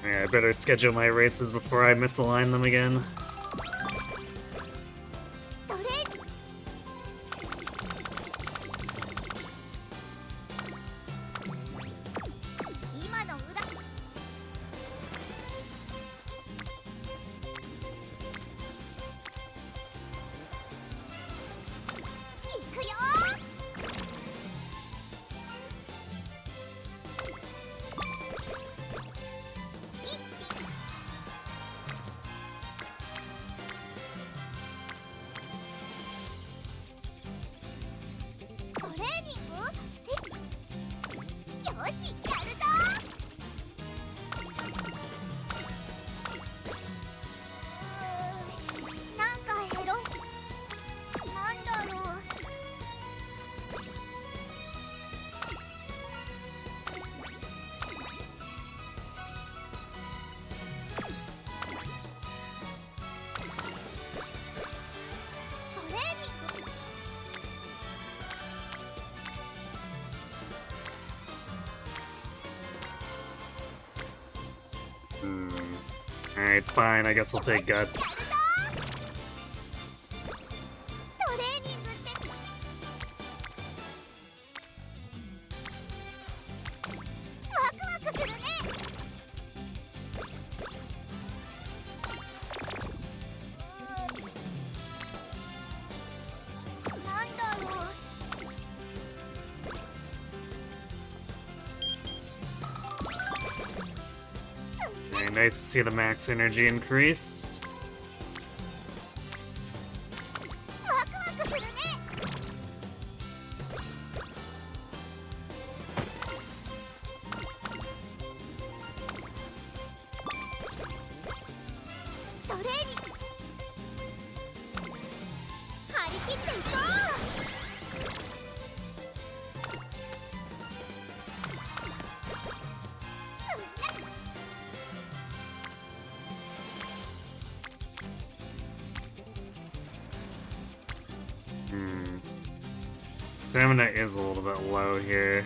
Yeah, I better schedule my races before I misalign them again. Alright, fine, I guess we'll take guts. Nice to see the max energy increase. Stamina is a little bit low here.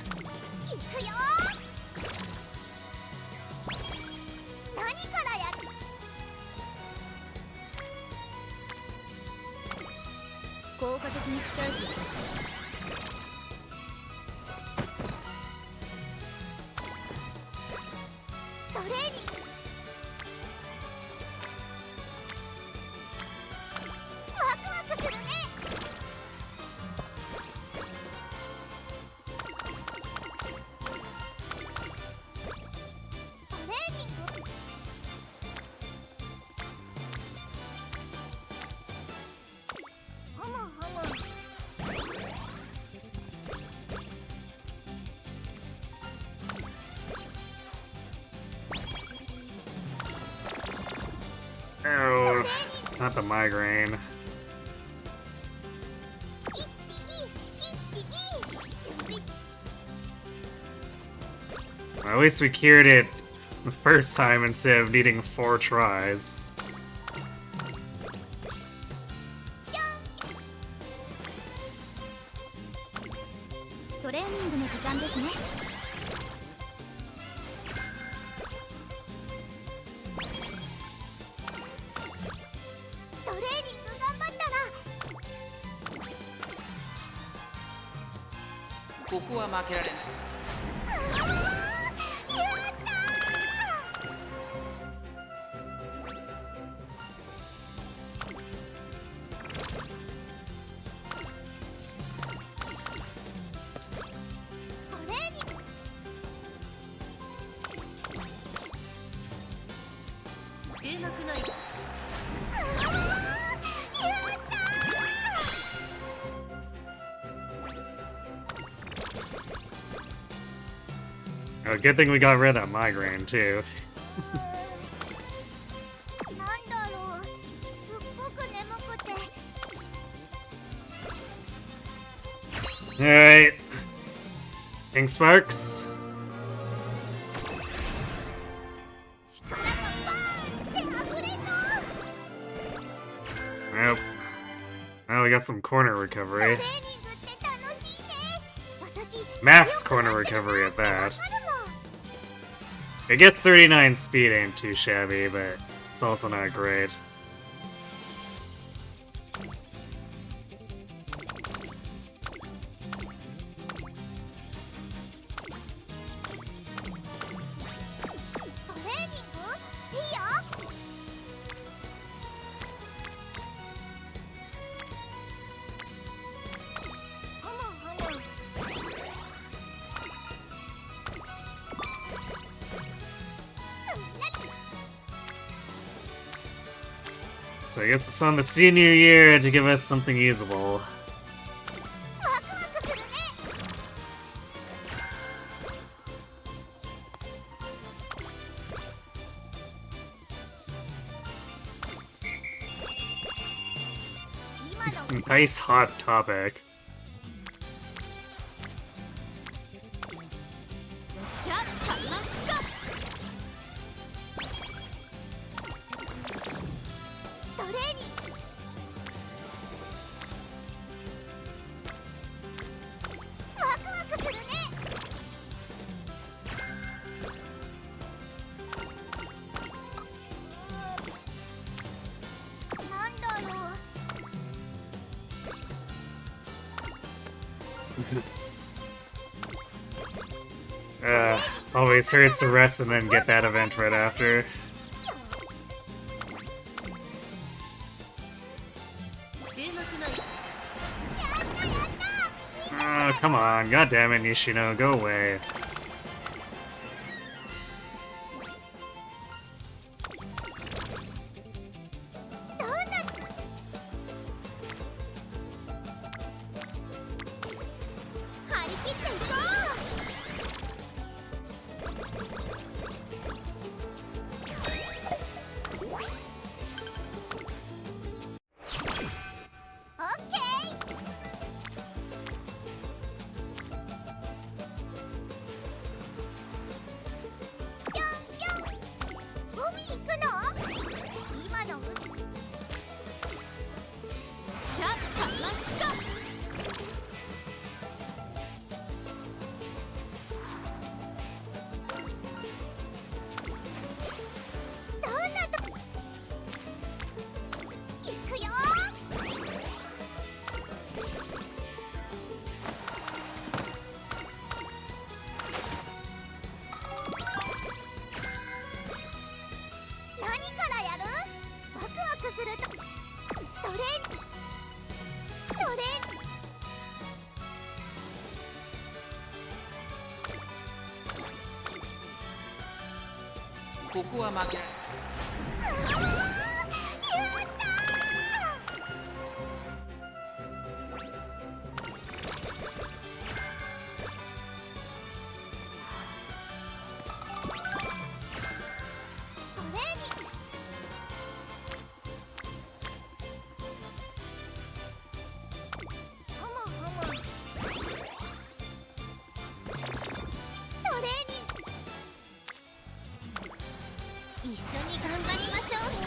Oh, not the migraine. Well, at least we cured it the first time instead of needing 4 tries. ここは負けられない。注目の位置。Oh, good thing we got rid of that migraine too. なんだろう、すっごく眠くて。 Alright. King Sparks. 力がバーンって溢れそう。 Nope. Well, we got some corner recovery. トレーニングって楽しいね。私 Max corner recovery at that. わかるもん。 It gets 39 speed, ain't too shabby, but it's also not great. トレーニングいいよ。ふむふむ。 So he gets us on the senior year to give us something usable. ワクワクするね。 今の Nice hot topic. シャッカマスカ。トレーニング。ワクワクするね。なんだろう。 Always hurts to rest and then get that event right after. 注目の位置。 Oh, come on. God damn it, Nishino. Go away. どんな張り切っていこう。オッケー。 ぴょんぴょん。海行くの？今のシャッカマスカ。どんなと行くよ。 何からやる？ワクワクするとトレーニング。ここは負けられない。やったー。トレーニング。ふむふむ。トレーニング。 一緒に頑張りましょうね。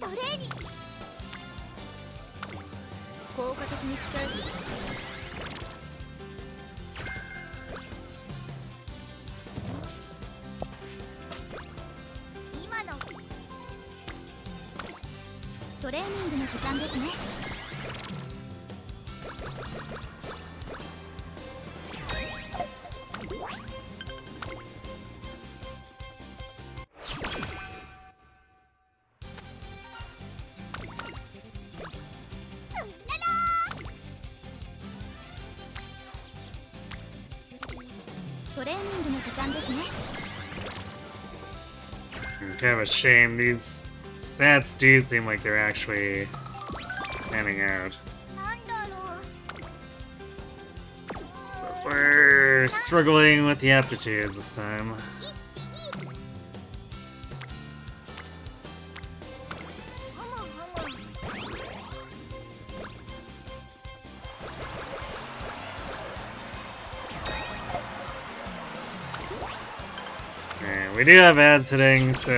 トレーニング。効果的に鍛えていく。今のトレーニングの時間ですね。トレーニングの時間ですね。 Kind of a shame. These stats do seem like they're actually panning out. なんだろう。 We're struggling with the aptitudes this time. ふむふむ。 Alright, we do have ads hitting, so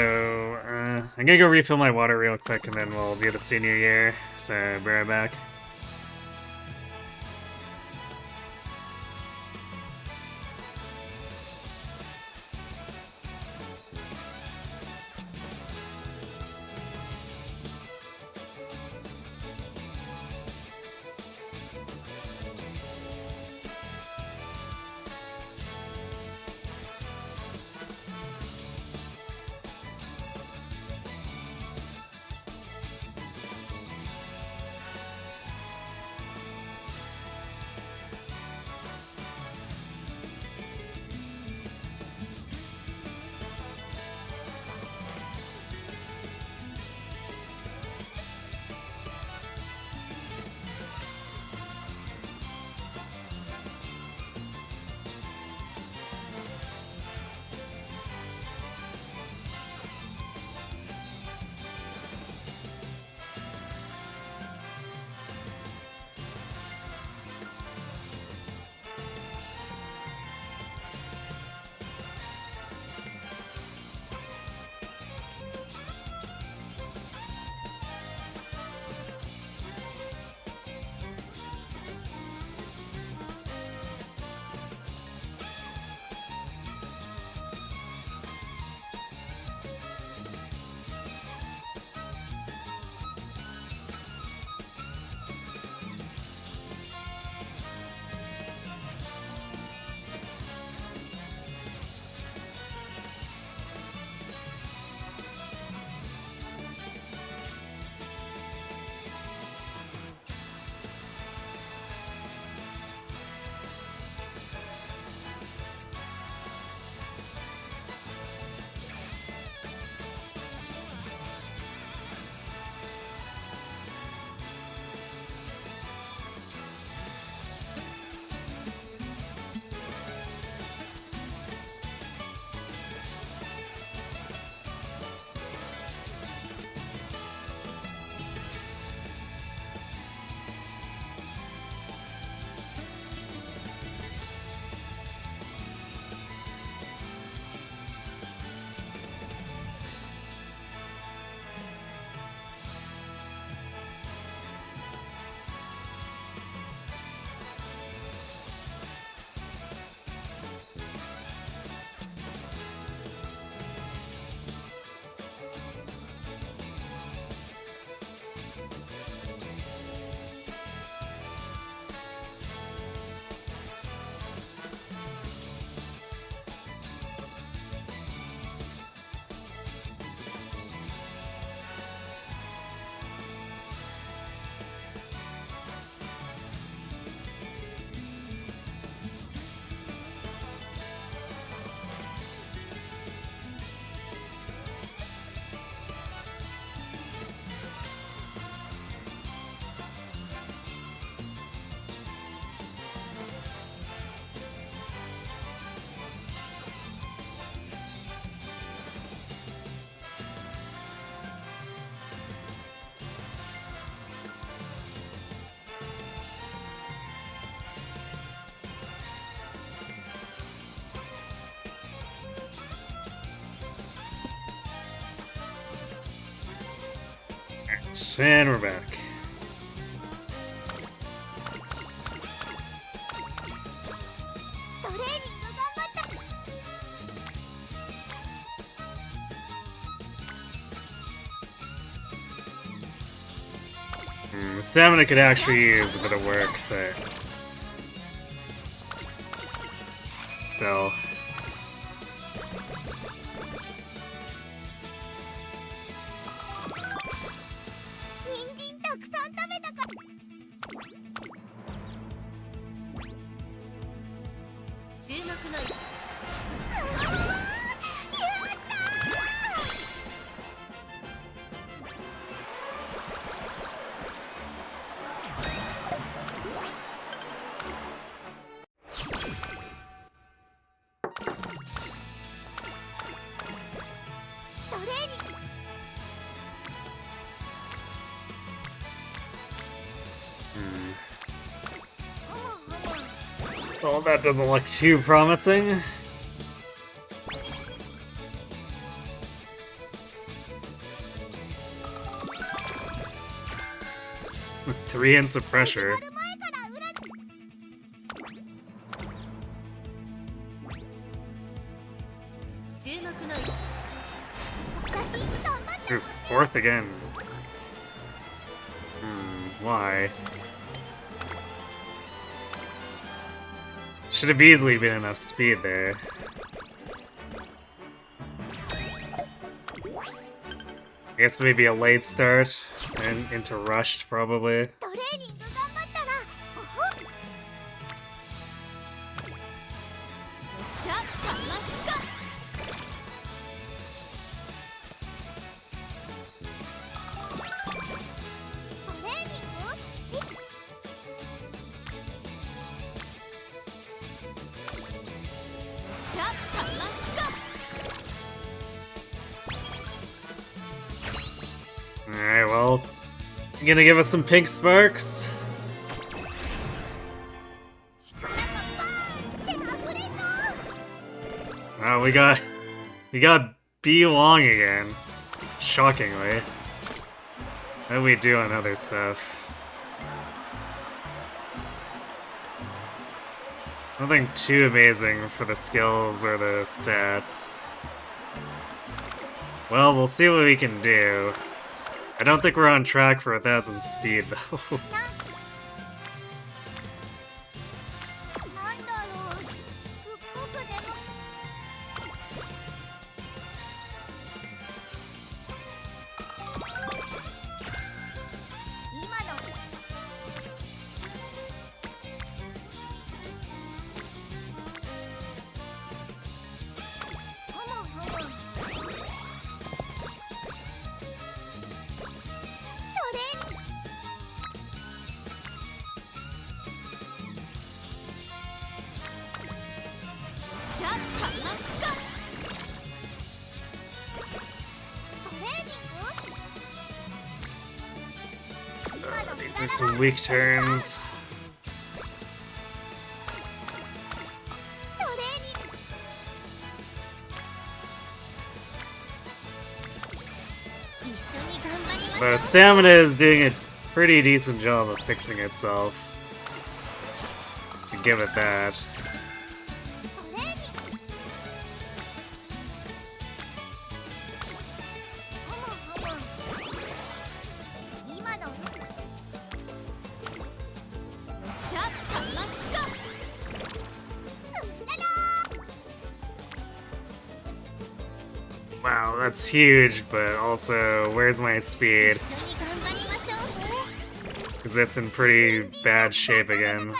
I'm gonna go refill my water real quick and then we'll do the senior year. So, be right back. And we're back. Stamina could actually use a bit of work, but still. Well, that doesn't look too promising. With 3 hints of pressure. Ooh, 4th again. Why? Should have easily been enough speed there. I guess maybe a late start and into rushed probably. Alright, well, you gonna give us some pink sparks? Oh, we got B long again. Shockingly. How do we do on other stuff? Nothing too amazing for the skills or the stats. Well, we'll see what we can do. I don't think we're on track for 1000 speed, though. These are some weak turns. But stamina is doing a pretty decent job of fixing itself. To give it that. Wow, that's huge, but also, where's my speed? Because that's in pretty bad shape again.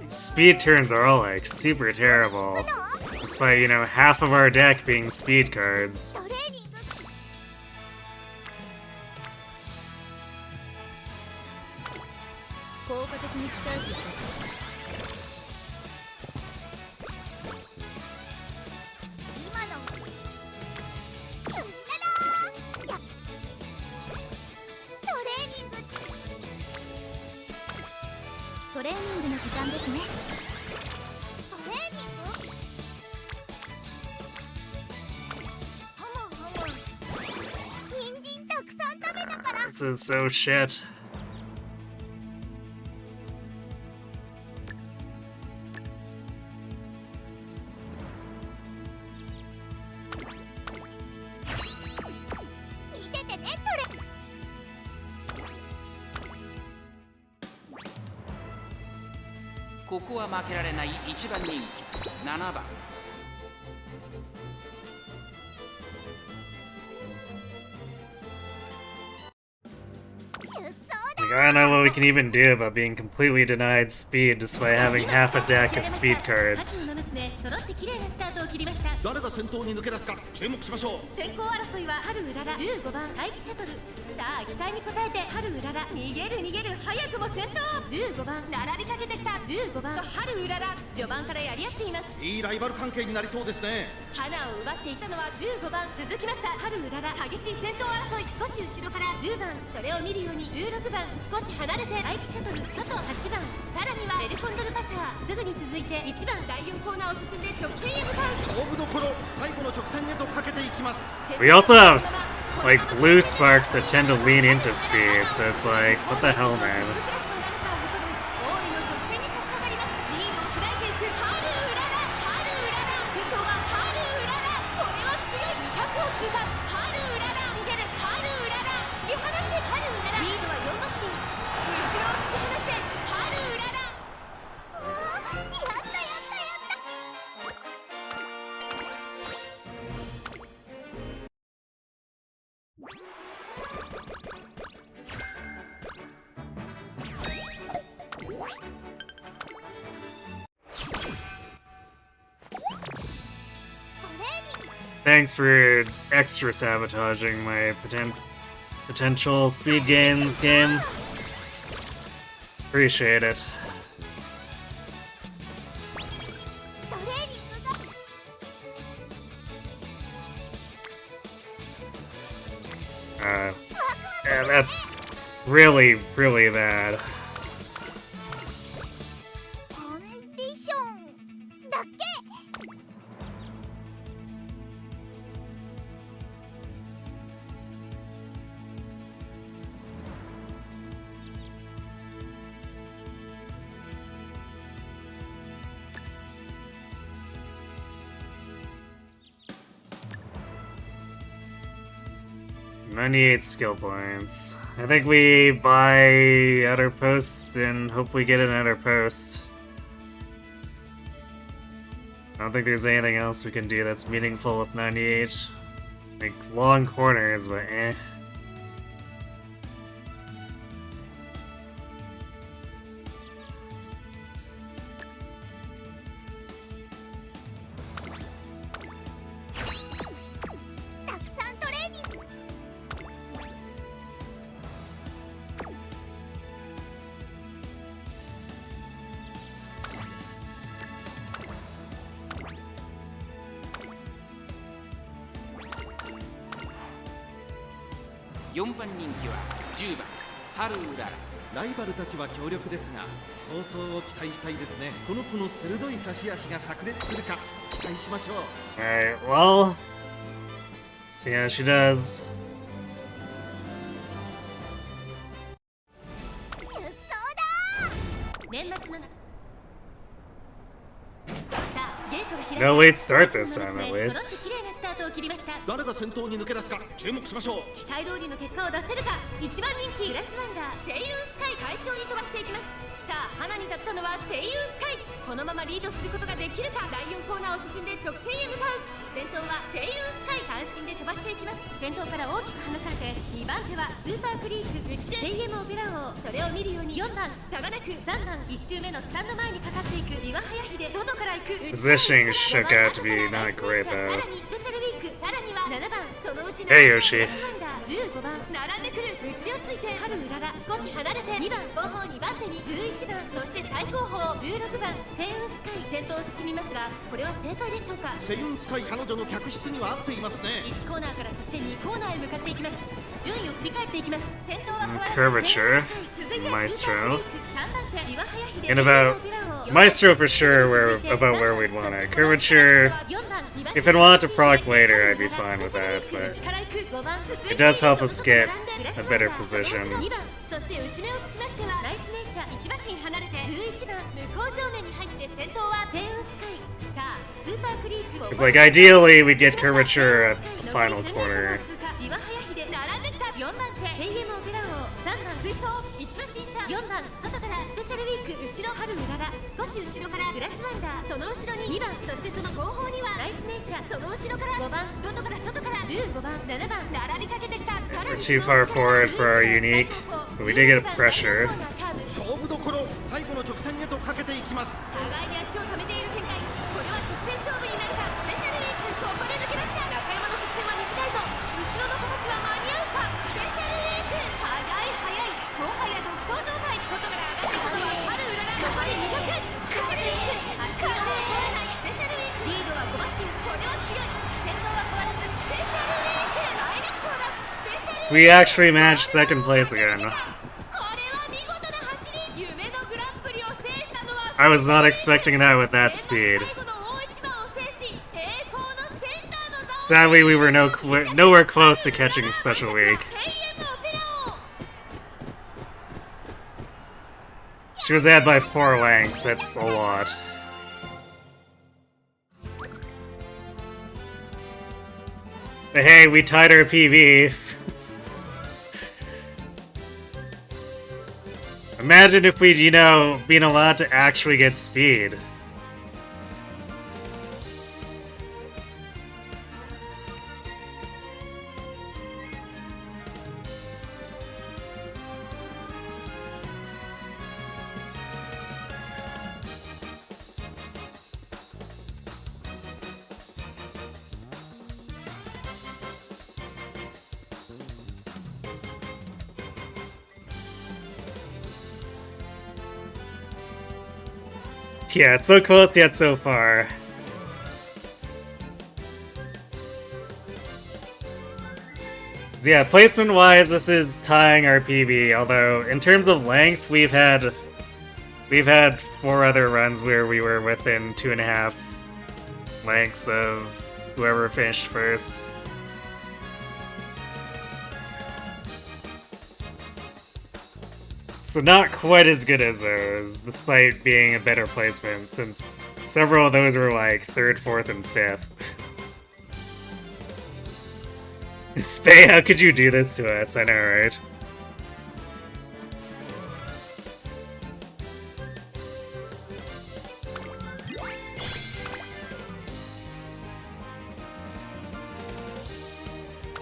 Speed turns are all like super terrible, despite, you know, half of our deck being speed cards. トレーニングの時間ですね。トレーニング？人参たくさん食べたから。 This is so shit.ここは負けられない1番人気7番。 Like, I don't know what we can even do about being completely denied speed despite having half a deck of speed cards. 誰が先頭に抜け出すか注目しましょう。先行争いは春うらら15番待機シャトル。さあ期待に応えて春うらら逃げる逃げる早くも先頭。15番並びかけてきた15番と春うらら序盤からやり合っています。いいライバル関係になりそうですね。花を奪っていたのは15番続きました。春うらら激しい先頭争い少し後ろから10番それを見るように16番少し離れて待機シャトル外8番さらにはエルコンドルパサーすぐに続いて1番第4コーナーを進んで直線へ向かう。勝負どころ最後の直線へとかけていきます。 We also have like blue sparks that tend to lean into speed, so it's like, what the hell, man? 'Thanks for extra sabotaging my potential speed gains game. Appreciate it. Yeah, that's really, really bad. $98 skill points. I think we buy outer posts and hope we get an outer post. I don't think there's anything else we can do that's meaningful with 98. Like, long corners, but eh.4番人気は10番ハルウララ。ライバルたちは強力ですが逃走を期待したいですね。この子の鋭い差し足が炸裂するか期待しましょう。 Alright, well, see how she does. 年末のNo late start this time, at least. 誰が先頭に抜け出すか注目しましょう。期待通りの結果を出せるか。1番人気グラスワンダー声優スカイ快調に飛ばしていきます。さあ花に立ったのは声優スカイ。このままリードすることができるか。第4コーナーを進んで直線へ向かう。先頭は声優スカイ単身で飛ばしていきます。先頭から大きく離されて2番手はスーパークリーク内で TM オペラ王。それを見るように4番差がなく3番1周目のスタンド前にかかっていく岩早秀外から行く。 Positioning shook out to be not great though. さらにスペシャルウィークさらには7番そのうちの Hey Yoshi. 15番並んでくる内をついて春うらら少し離れて2番後方2番手に11番そして最後方16番星雲スカイ先頭を進みますがこれは正解でしょうか。セユンスカイ彼女の客室には合っていますね。1コーナーからそして2コーナーへ向かっていきます。順位を振り返っていきます。先頭は変わらず Curvature, 続いて Maestro. 3番手岩早秀 And about Maestro for sure, about where we'd want it. Curvature, if it wanted to proc later, I'd be fine with that, but it does help us get a better position. そして内目をつきましてはライスネイチャー1馬身離れて11番向こう正面に入って先頭は星雲スカイ。さあスーパークリークを It's like ideally we'd get Curvature at the final corner. 岩早秀並んできた4番手 TM オペラ王3番追走1馬身差4番外からスペシャルウィーク後ろ春うらら少し後ろからグラスワンダーその後ろに2番そしてその後方にはライスネイチャーその後ろから5番外から15番7番並びかけてきた。 We're too far forward for our unique, but we did get a pressure. 勝負どころ最後の直線へとかけていきます。互いに足を止めている展開。これは直線勝負になるか。スペシャルレースここで抜け出した。中山の直線は短いぞ。後ろの子たちは間に合うか。スペシャルレース速いもはや独走状態。外から上がってきたのは春うらら残り200。スペシャルレース足の目を通らないスペシャルレースリードは5馬身これは強い。先頭は変わらずスペシャルレース大力勝だ。スペシャルレース We actually managed second place again. I was not expecting that with that speed. Sadly, we were nowhere close to catching Special Week. She was ahead by 4 lengths, that's a lot. But hey, we tied our PB. Imagine if we'd, you know, been allowed to actually get speed. Yeah, it's so close yet so far. So yeah, placement-wise, this is tying our PB, although in terms of length, we've had 4 other runs where we were within 2.5 lengths of whoever finished first. So not quite as good as those, despite being a better placement, since several of those were like 3rd, 4th, and 5th. Spay, how could you do this to us? I know, right?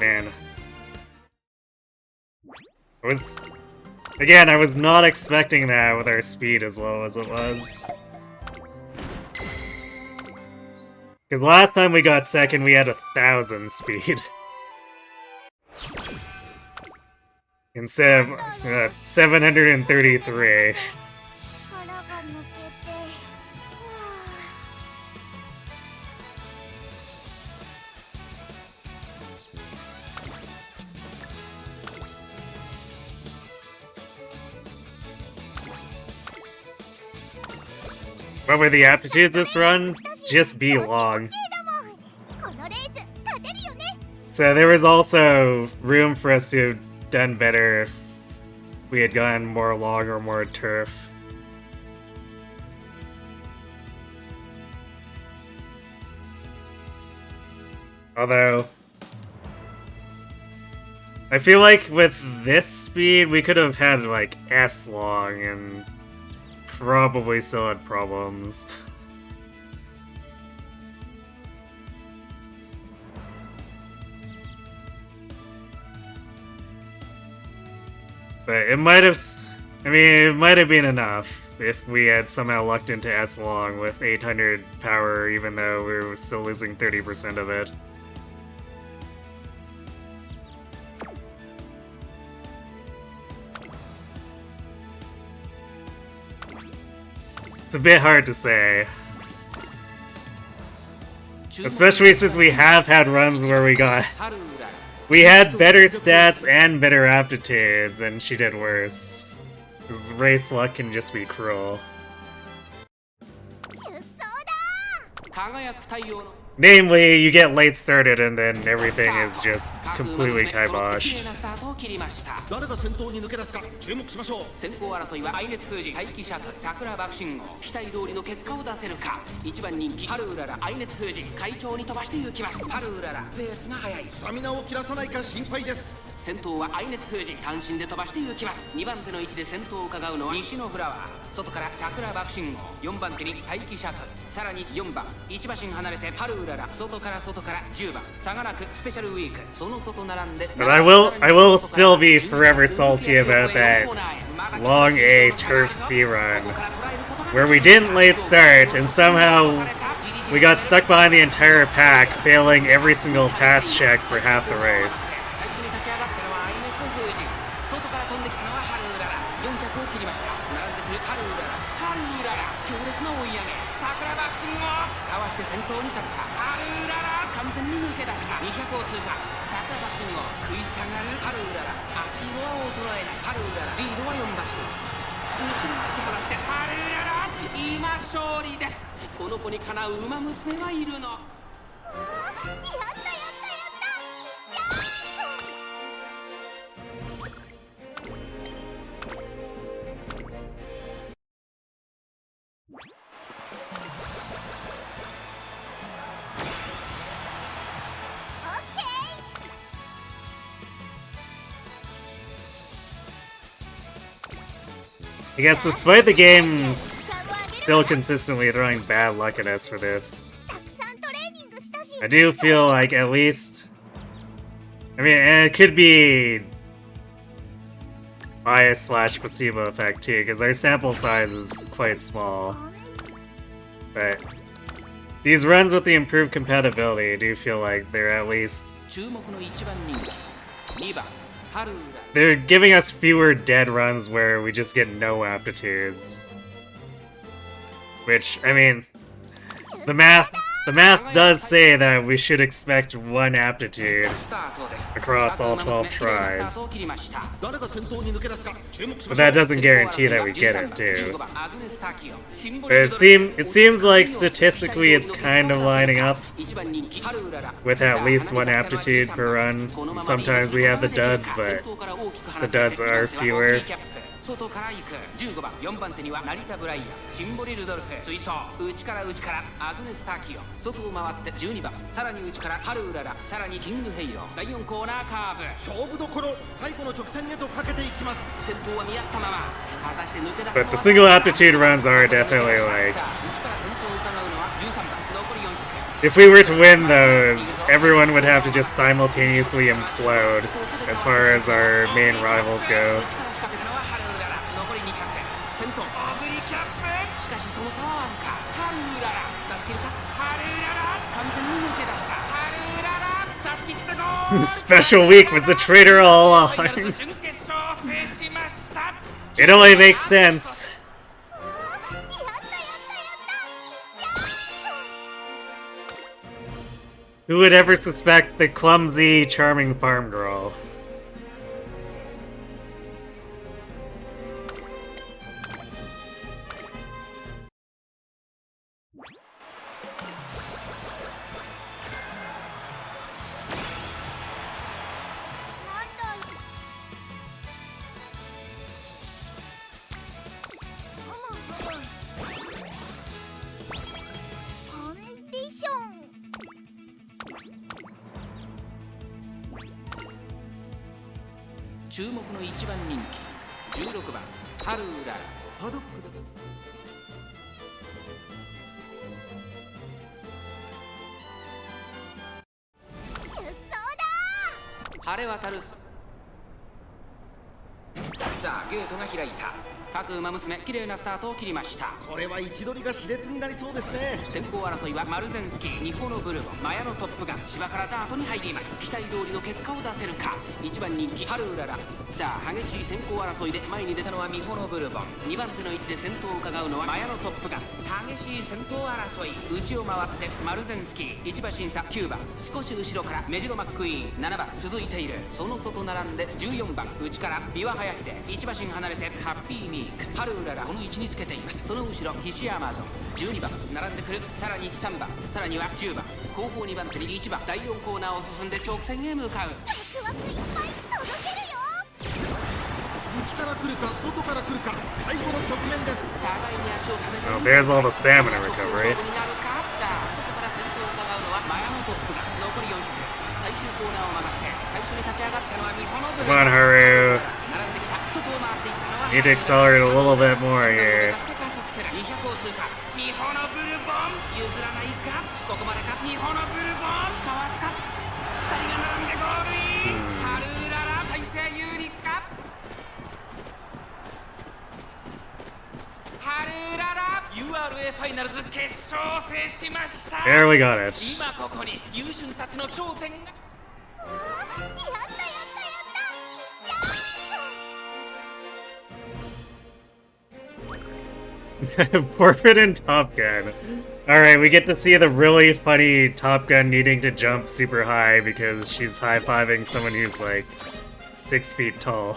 Man. Again, I was not expecting that with our speed as low as it was. Because last time we got second, we had 1,000 speed. Instead of 733. What were the aptitudes this run? Just be long. So there was also room for us to have done better if we had gone more long or more turf. Although, I feel like with this speed, we could have had like S long and probably still had problems. But it might have, it might have been enough if we had somehow lucked into S long with 800 power, even though we were still losing 30% of it. It's a bit hard to say. Especially since we have had runs where we had better stats and better aptitudes, and she did worse. This race luck can just be cruel. Namely, you get late started and then everything is just completely kiboshed. 誰が先頭に抜け出すか注目しましょう。先行争いはアイネス封じ、待機シャトル、桜爆信号、期待通りの結果を出せるか。一番人気ハルウララ、アイネス封じ、会長に飛ばしていきます。ハルウララ、ペースが速い。スタミナを切らさないか心配です。先頭はアイネス封じ、単身で飛ばしていきます。2番手の位置で先頭を伺うのは西のフラワー、外から桜爆信号、4番手に待機シャトル、さらに4番1馬身離れてハルウララ、外から10番差がなくスペシャルウィーク、その外並んで But I will still be forever salty about that long A turf C run where we didn't late start and somehow we got stuck behind the entire pack, failing every single pass check for half the race. 最初に立ち上がったのはアイネス封じ、外から飛んできたのはハルウララ、400を切りました。並んでくるハルウララ、強烈な追い上げ、桜爆信号かわして先頭に立ったハルウララ、完全に抜け出した。200を通過、桜爆信号食い下がるハルウララ、足色は衰えないハルウララ、リードは4馬身、後ろに突き放してハルウララ、今勝利です。この子にかなう馬娘はいるの。I guess despite the games still consistently throwing bad luck at us for this, I do feel like at least, I mean, and it could be bias / placebo effect too, because our sample size is quite small. But these runs with the improved compatibility, I do feel like they're at least, they're giving us fewer dead runs where we just get no aptitudes. Which, I mean, the math does say that we should expect one aptitude across all 12 tries. But that doesn't guarantee that we get it too. But it seems like statistically it's kind of lining up with at least one aptitude per run. Sometimes we have the duds, but the duds are fewer. 外から行く15番4番手には成田ブライアン、シンボリルドルフ、追走内からアグネス・ターキオ、外を回って12番、さらに内からハルウララ、さらにキングヘイロー、第4コーナーカーブ、勝負どころ、最後の直線へとかけていきます。先頭は見合ったまま、果たして抜け出す。 But the single aptitude runs are definitely like, if we were to win those, everyone would have to just simultaneously implode as far as our main rivals go. Special week was the traitor all along. It only makes sense. Who would ever suspect the clumsy, charming farm girl? Haru パドックで晴れ渡る。さあゲートが開いた。各馬娘綺麗なスタートを切りました。これは位置取りが熾烈になりそうですね。先行争いはマルゼンスキー、ニホのブルボン、マヤのトップガン、芝からダートに入ります。期待通りの結果を出せるか。1番人気ハルウララ。さあ激しい先行争いで前に出たのはミホのブルボン、2番手の位置で先頭を伺うのはマヤのトップガン。激しい先頭争い、内を回ってマルゼンスキー、1馬審査9番、少し後ろからメジロマックイーン7番続いている。その外並んで14番、内からビワハヤヒデ、1馬身離れてハッピーミーク、ハルウララこの位置につけています。その後ろヒシアマゾン12番並んでくる。さらに3番、さらには10番、後方2番手に1番、第4コーナーを進んで直線へ向かう。内から来るか外から来るか、最後の局面です。互いに足を溜めて Oh, there's all the stamina recovery. さあここから先頭を伺うのはマヤのトップが残り400。最終コーナーを曲がって最初に立ち上がったのはミホのブル Come on, Haru. 並んできた。外を回っていったのは Need to accelerate a little bit more here. 200を通過。ミホのブルボン譲らないか。ここまでか。ミホのブルボンかわすか。2人が並んでゴールイン。ハルウララ体勢有利か。ハルウララ URA ファイナルズ決勝を制しました。 There we got it. 今ここに優俊たちの頂点が。Portrait and Top Gun. Alright, we get to see the really funny Top Gun needing to jump super high because she's high-fiving someone who's like 6 feet tall.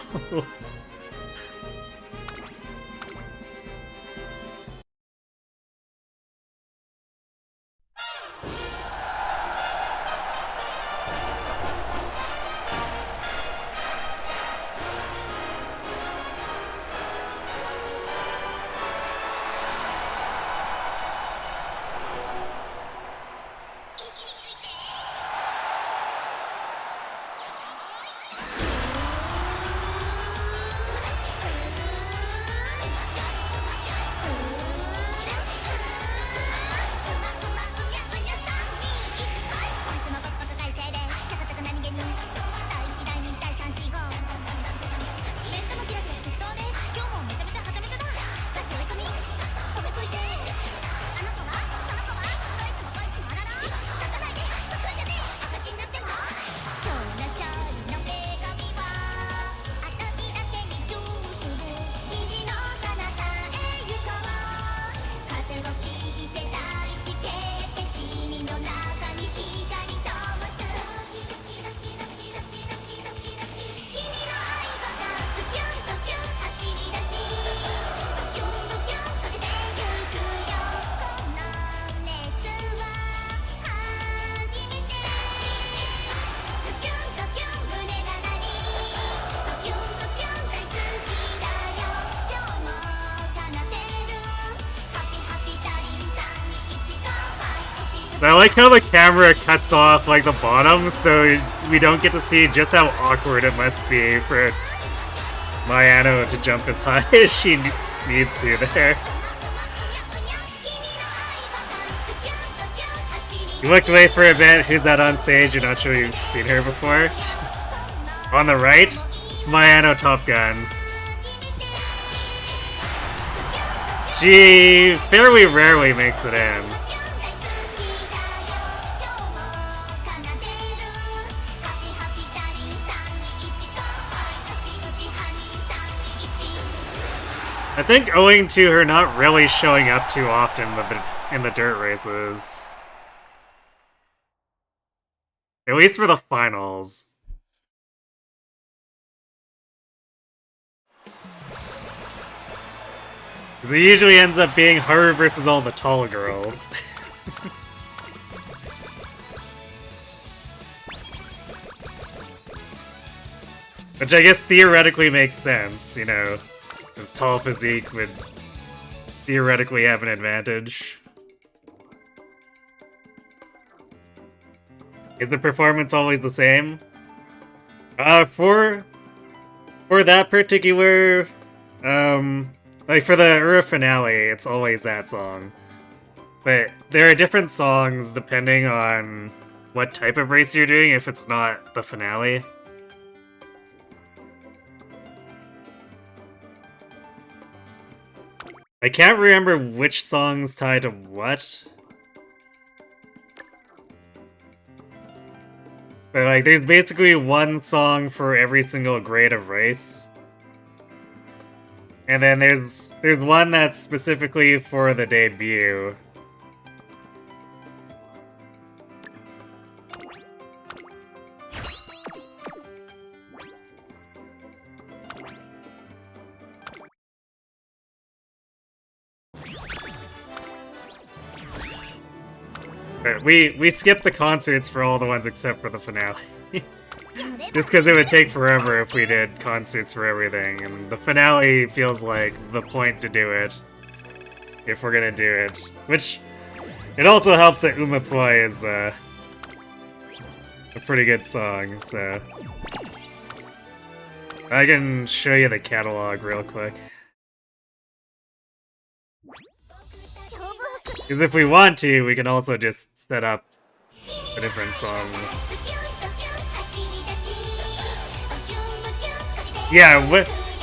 I like how the camera cuts off like the bottom, so we don't get to see just how awkward it must be for Mayano to jump as high as she needs to there. You looked away for a bit. Who's that on stage? You're not sure you've seen her before. On the right, it's Mayano Top Gun. She fairly rarely makes it in. I think owing to her not really showing up too often in the dirt races. At least for the finals. Because it usually ends up being Haru versus all the tall girls. Which I guess theoretically makes sense, you know. His tall physique would theoretically have an advantage. Is the performance always the same? For that particular, like for the Ura finale, it's always that song. But there are different songs depending on what type of race you're doing if it's not the finale. I can't remember which songs tie to what. But like, there's basically one song for every single grade of race. And then there's one that's specifically for the debut. But we skipped the concerts for all the ones except for the finale. Just because it would take forever if we did concerts for everything, and the finale feels like the point to do it. If we're gonna do it. Which, it also helps that Umamusume is a pretty good song, so... I can show you the catalog real quick. Because if we want to, we can also just set up the different songs. Yeah,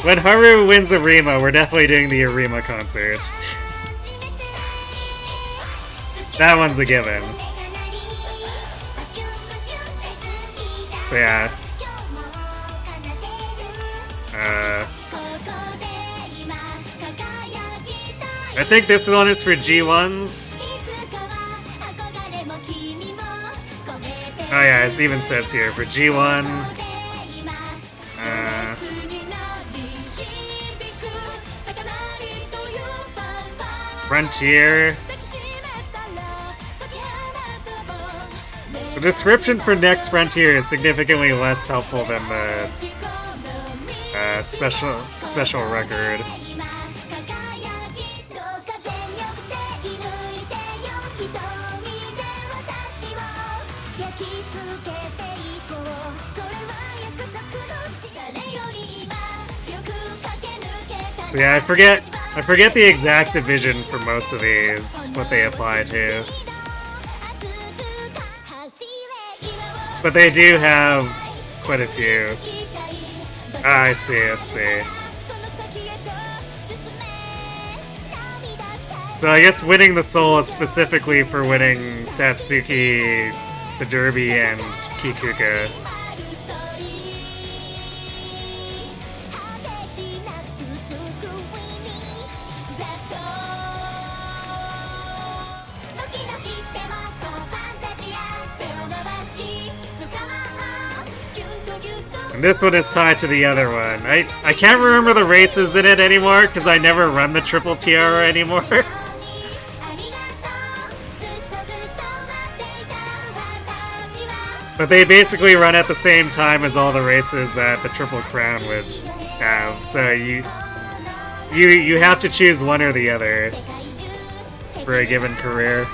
when Haru wins Arima, we're definitely doing the Arima concert. That one's a given. So yeah. I think this one is for G1s. Oh yeah, it even says here for G1. Frontier. The description for Next Frontier is significantly less helpful than the special record. So yeah, I forget the exact division for most of these, what they apply to. But they do have quite a few. Ah, I see, let's see. So I guess winning the soul is specifically for winning Satsuki, the Derby, and Kikuka. And this one is tied to the other one. I can't remember the races in it anymore because I never run the Triple Tiara anymore. But they basically run at the same time as all the races that the Triple Crown would have. So you have to choose one or the other for a given career.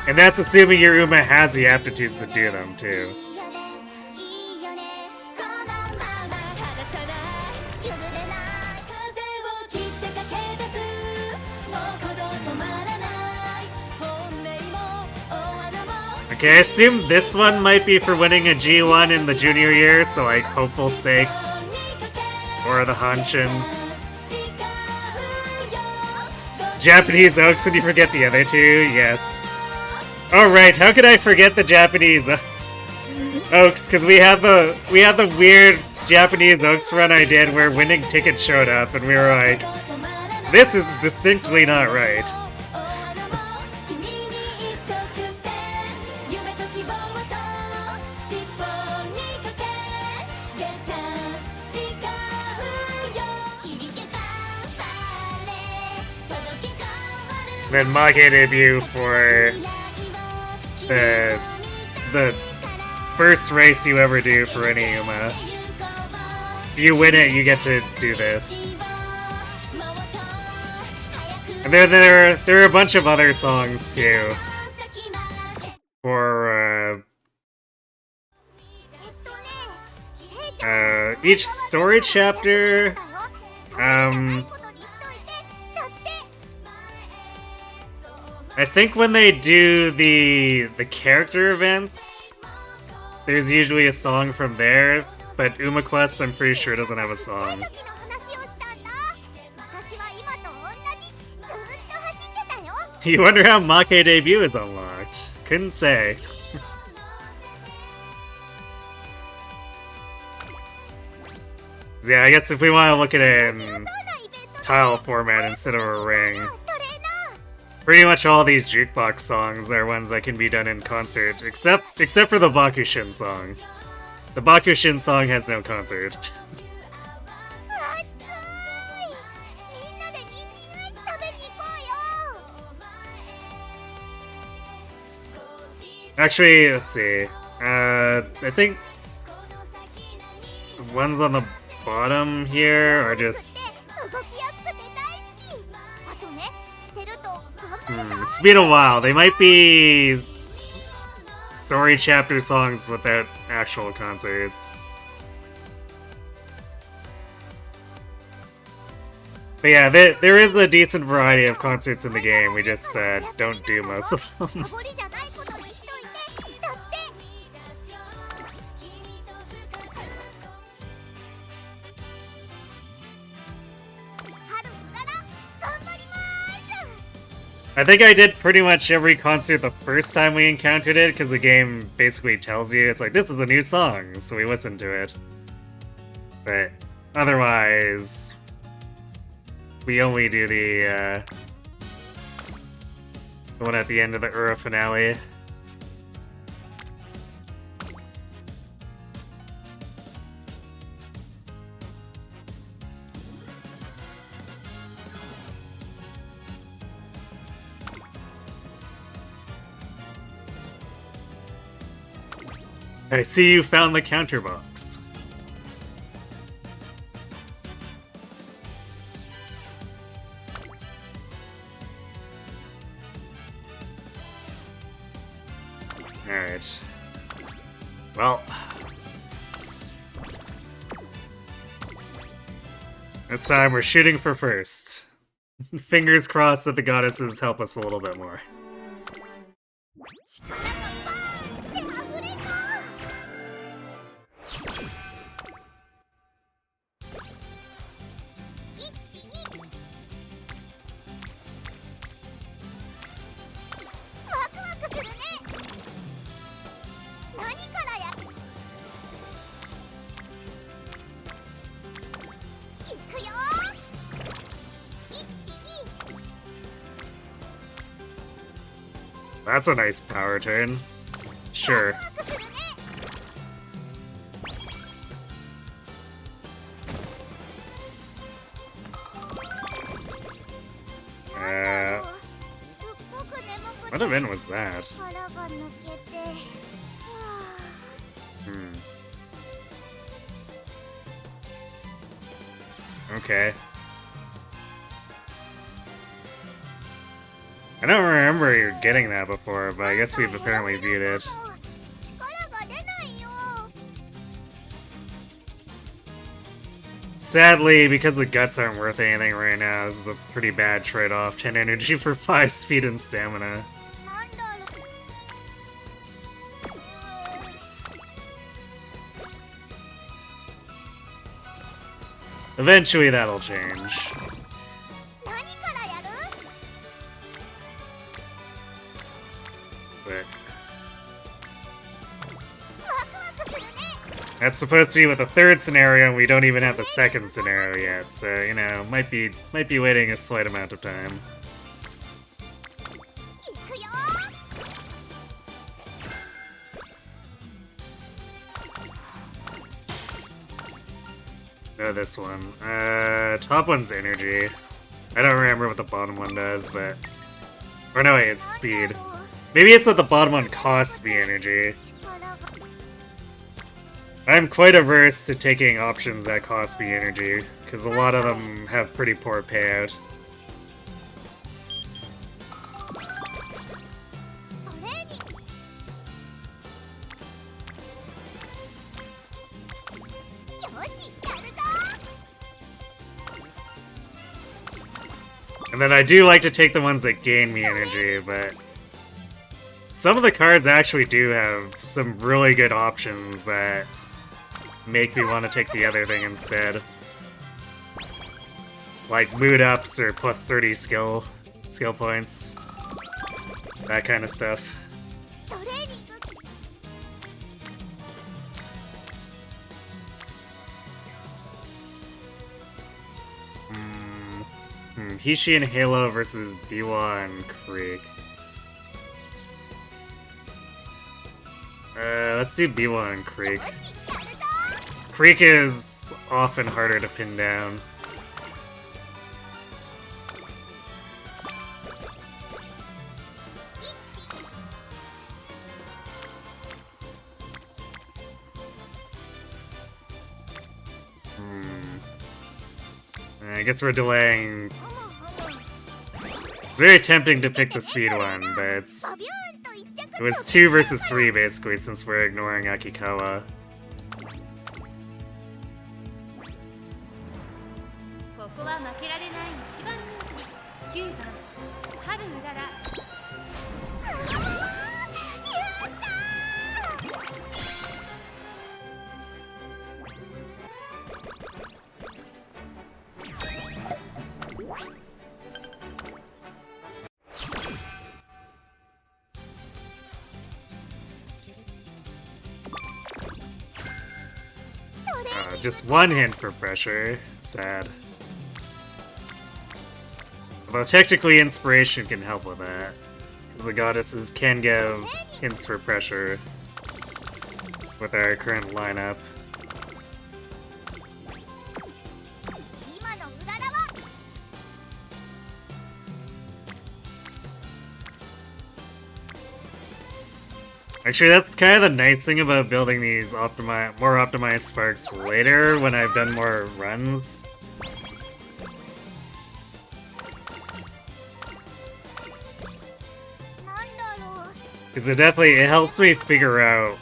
And that's assuming your Uma has the aptitudes to do them too. Okay, I assume this one might be for winning a G1 in the junior year, so like Hopeful Stakes or the Hanshin. Japanese Oaks, and you forget the other two? Yes. Oh right, how could I forget the Japanese Oaks? Because we had the weird Japanese Oaks run I did where winning tickets showed up, and we were like, this is distinctly not right. Then Mage debut for the first race you ever do for any Uma. If you win it, you get to do this. And then there are a bunch of other songs too. For each story chapter, I think when they do the character events, there's usually a song from there, but Uma Quest I'm pretty sure doesn't have a song. You wonder how Make debut is unlocked. Couldn't say. Yeah, I guess if we want to look at it in tile format instead of a ring, pretty much all these jukebox songs are ones that can be done in concert, except for the Bakushin song. The Bakushin song has no concert. Actually, let's see. I think the ones on the bottom here are just... it's been a while. They might be story chapter songs without actual concerts. But yeah, there is a decent variety of concerts in the game. We just don't do most of them. I think I did pretty much every concert the first time we encountered it, because the game basically tells you, it's like, this is the new song, so we listen to it. But otherwise, we only do the one at the end of the Ura finale. I see you found the counter box. Alright. Well. This time we're shooting for first. Fingers crossed that the goddesses help us a little bit more. That's a nice power turn. Sure. What event was that? Okay. I don't remember you getting that before, but I guess we've apparently viewed it. Sadly, because the guts aren't worth anything right now, this is a pretty bad trade-off. 10 energy for 5 speed and stamina. Eventually that'll change. But that's supposed to be with the third scenario, and we don't even have the second scenario yet, so, you know, might be waiting a slight amount of time. No, this one. Top one's energy. I don't remember what the bottom one does, but... Or no, wait, it's speed. Maybe it's that the bottom one costs me energy. I'm quite averse to taking options that cost me energy, because a lot of them have pretty poor payout. And then I do like to take the ones that gain me energy, but some of the cards actually do have some really good options that make me want to take the other thing instead. Like mood ups or plus 30 skill points. that kind of stuff. トレーニング Hishi and Halo versus Biwa and Creek. Let's do Biwa and Creek. よしやるぞ Creek is often harder to pin down. I guess we're delaying. It's very tempting to pick the speed one, but バビューンと一着 it was 2 versus 3 basically since we're ignoring Akikawa. ここは負けられない一番人気9番春うららやったー Just one hint for pressure. Sad. Although technically inspiration can help with that. Because the goddesses can give hints for pressure with our current lineup. 今のうららは Actually, that's kind of the nice thing about building these more optimized sparks later when I've done more runs. なんだろう Because it helps me figure out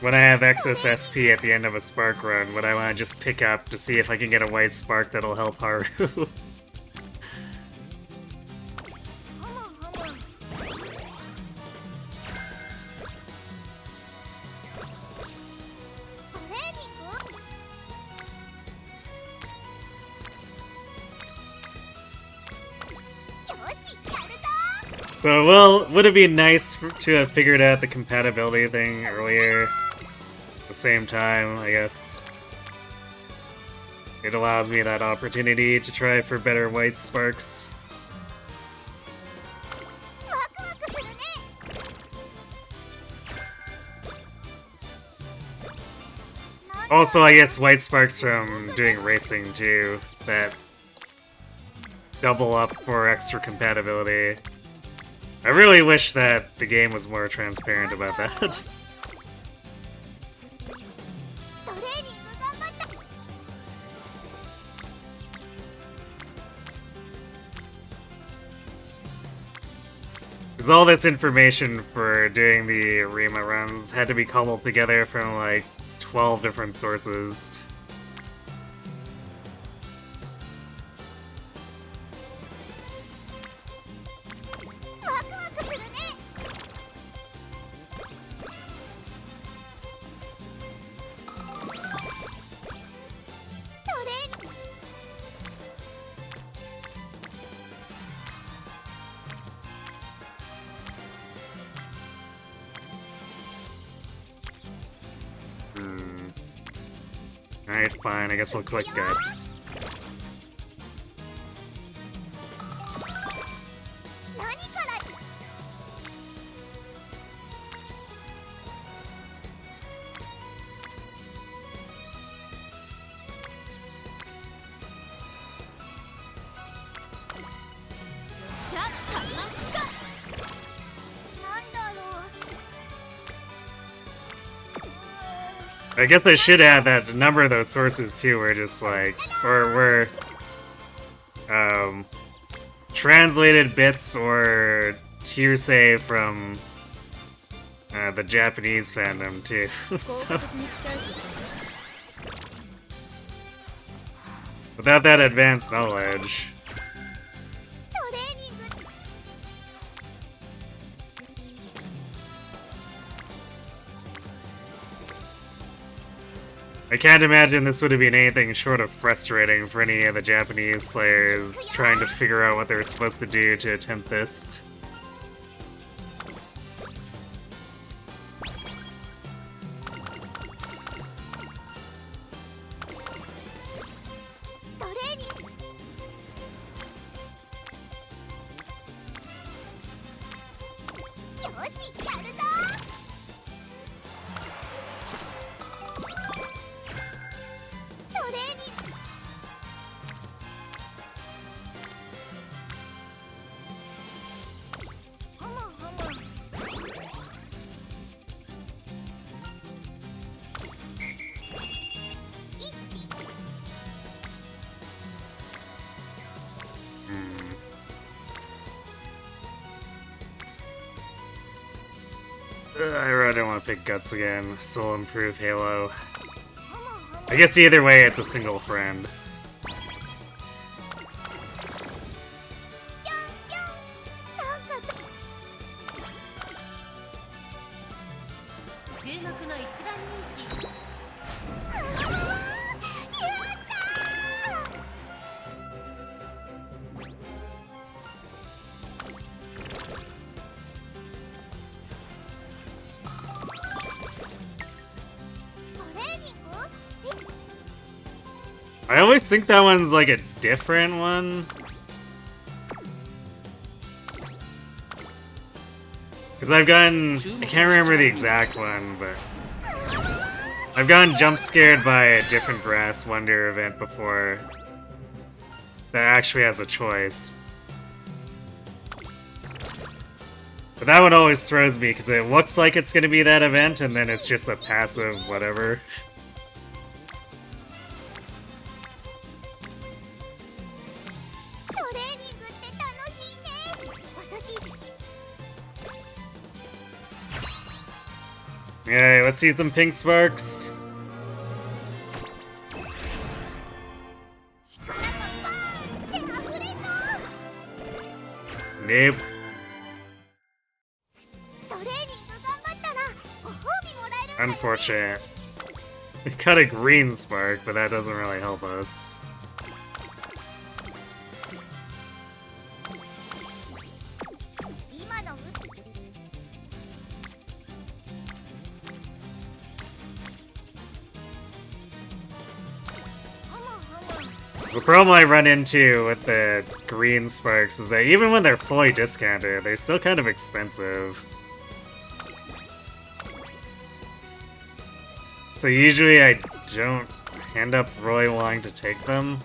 when I have excess SP at the end of a spark run what I want to just pick up to see if I can get a white spark that'll help Haru. ふむふむ トレーニング よしやるぞ So, well, would it be nice to have figured out the compatibility thing earlier? At the same time, I guess. It allows me that opportunity to try for better white sparks. ワクワクするね Also, I guess white sparks from doing racing too, that double up for extra compatibility. I really wish that the game was more transparent about that. トレーニング頑張った Because all this information for doing the Arima runs had to be cobbled together from like 12 different sources. Alright, fine, I guess we'll click guts. 何からシャッターなんすかなんだろう I guess I should add that a number of those sources too were just like, or were translated bits or hearsay from the Japanese fandom too. So, without that advanced knowledge. トレーニング I can't imagine this would have been anything short of frustrating for any of the Japanese players trying to figure out what they were supposed to do to attempt this. I really don't want to pick Guts again. Soul improve Halo. I guess either way, it's a single friend. I always think that one's like a different one. Because I've gotten... I can't remember the exact one, but... I've gotten jump scared by a different Brass Wonder event before. That actually has a choice. But that one always throws me, because it looks like it's going to be that event, and then it's just a passive whatever. Alright, let's see some pink sparks. Nope. Unfortunate. We got a green spark, but that doesn't really help us. The problem I run into with the green sparks is that even when they're fully discounted, they're still kind of expensive. So usually I don't end up really wanting to take them.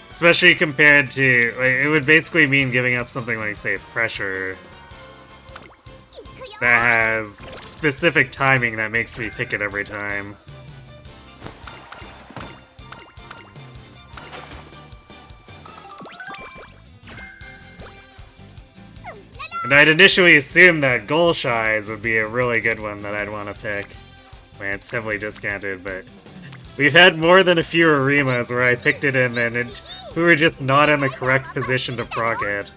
Especially compared to, like, it would basically mean giving up something like, say, Pressure that has specific timing that makes me pick it every time. And I'd initially assume that Goal Shies would be a really good one that I'd want to pick when it's heavily discounted, but we've had more than a few Arimas where I picked it in and we were just not in the correct position to proc it.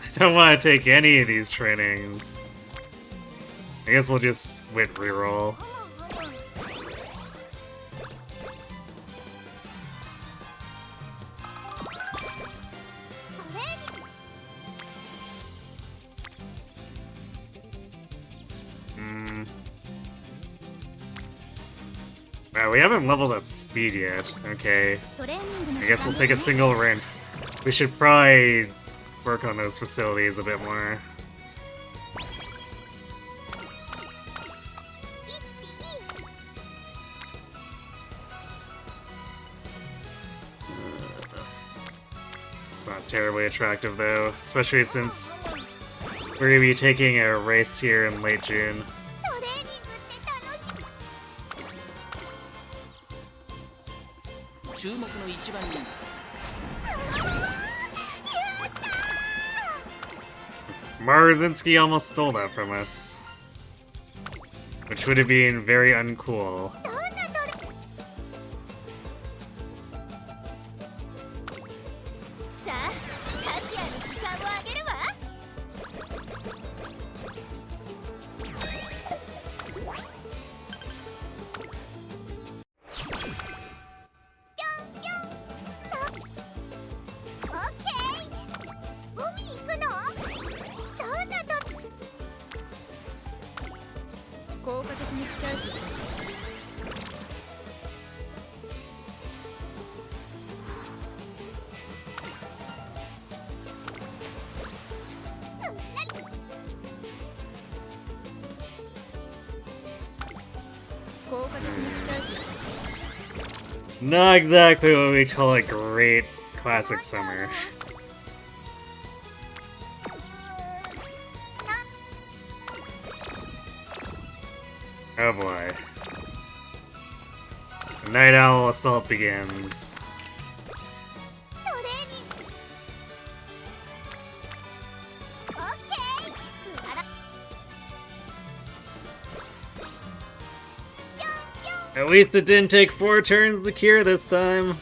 I don't want to take any of these trainings. I guess we'll just wait reroll. Wow, we haven't leveled up speed yet. Okay. I guess we'll take a single ring. We should probably work on those facilities a bit more. It's not terribly attractive though, especially since we're gonna be taking a race here in late June. Marzinski almost stole that from us, which would have been very uncool. Not exactly what we call a great classic summer. Oh boy. The Night Owl assault begins. At least it didn't take 4 turns to cure this time.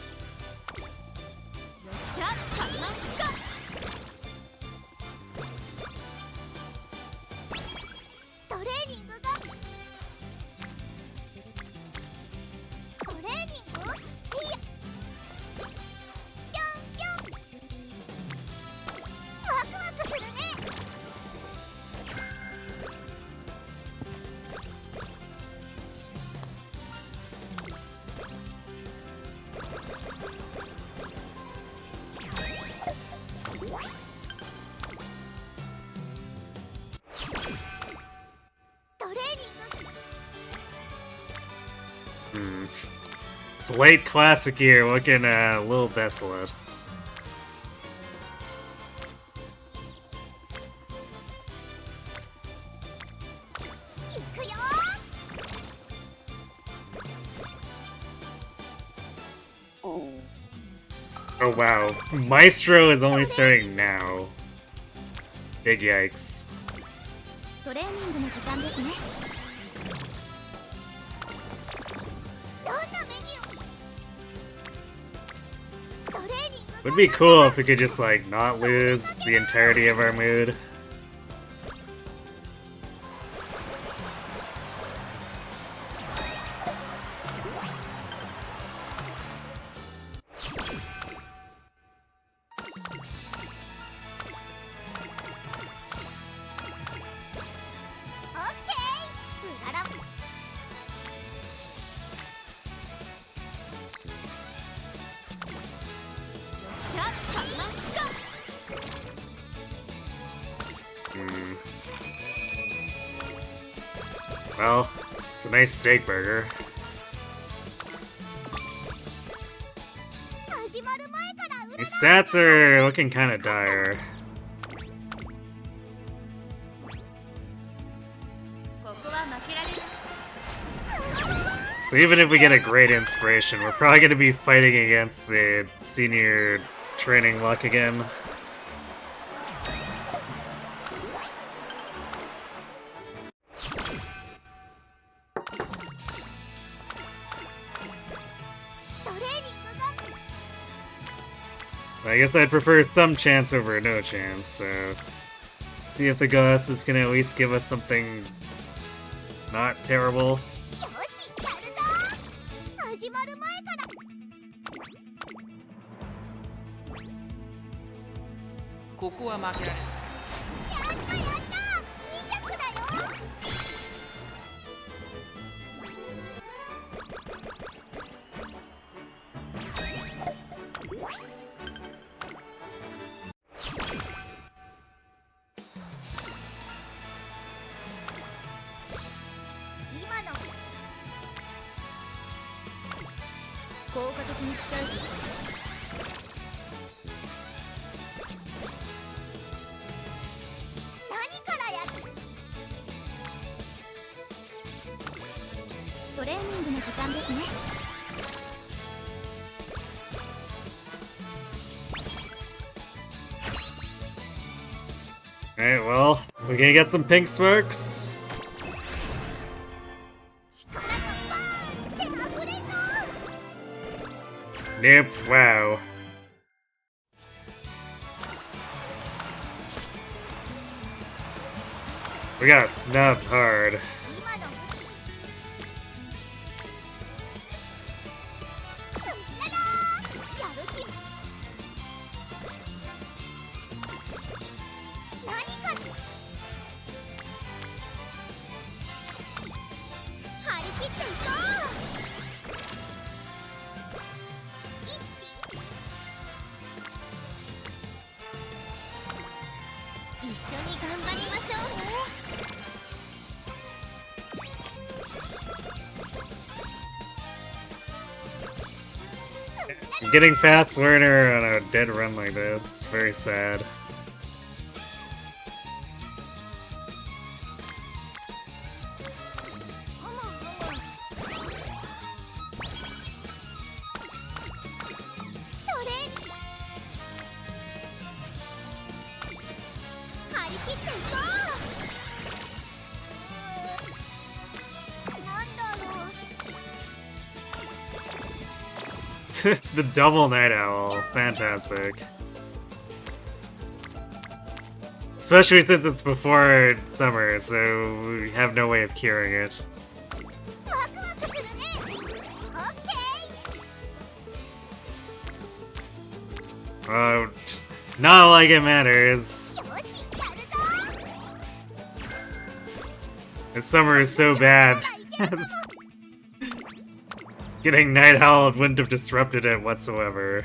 It's late classic year, looking a little desolate. Oh wow, Maestro is only starting now. Big yikes. Would be cool if we could just like not lose the entirety of our mood. Well, it's a nice steak burger. These stats are looking kind of dire. So even if we get a great inspiration, we're probably going to be fighting against the senior training luck again. I guess I'd prefer some chance over no chance, so see if the Glasses can at least give us something not terrible. Alright, well, we're gonna get some pink smokes. Nope, wow. We got snubbed hard. Getting fast learner on a dead run like this, very sad. The double night owl, fantastic. Especially since it's before summer, so we have no way of curing it. Not like it matters. This summer is so bad. Getting Night Owl wouldn't have disrupted it whatsoever.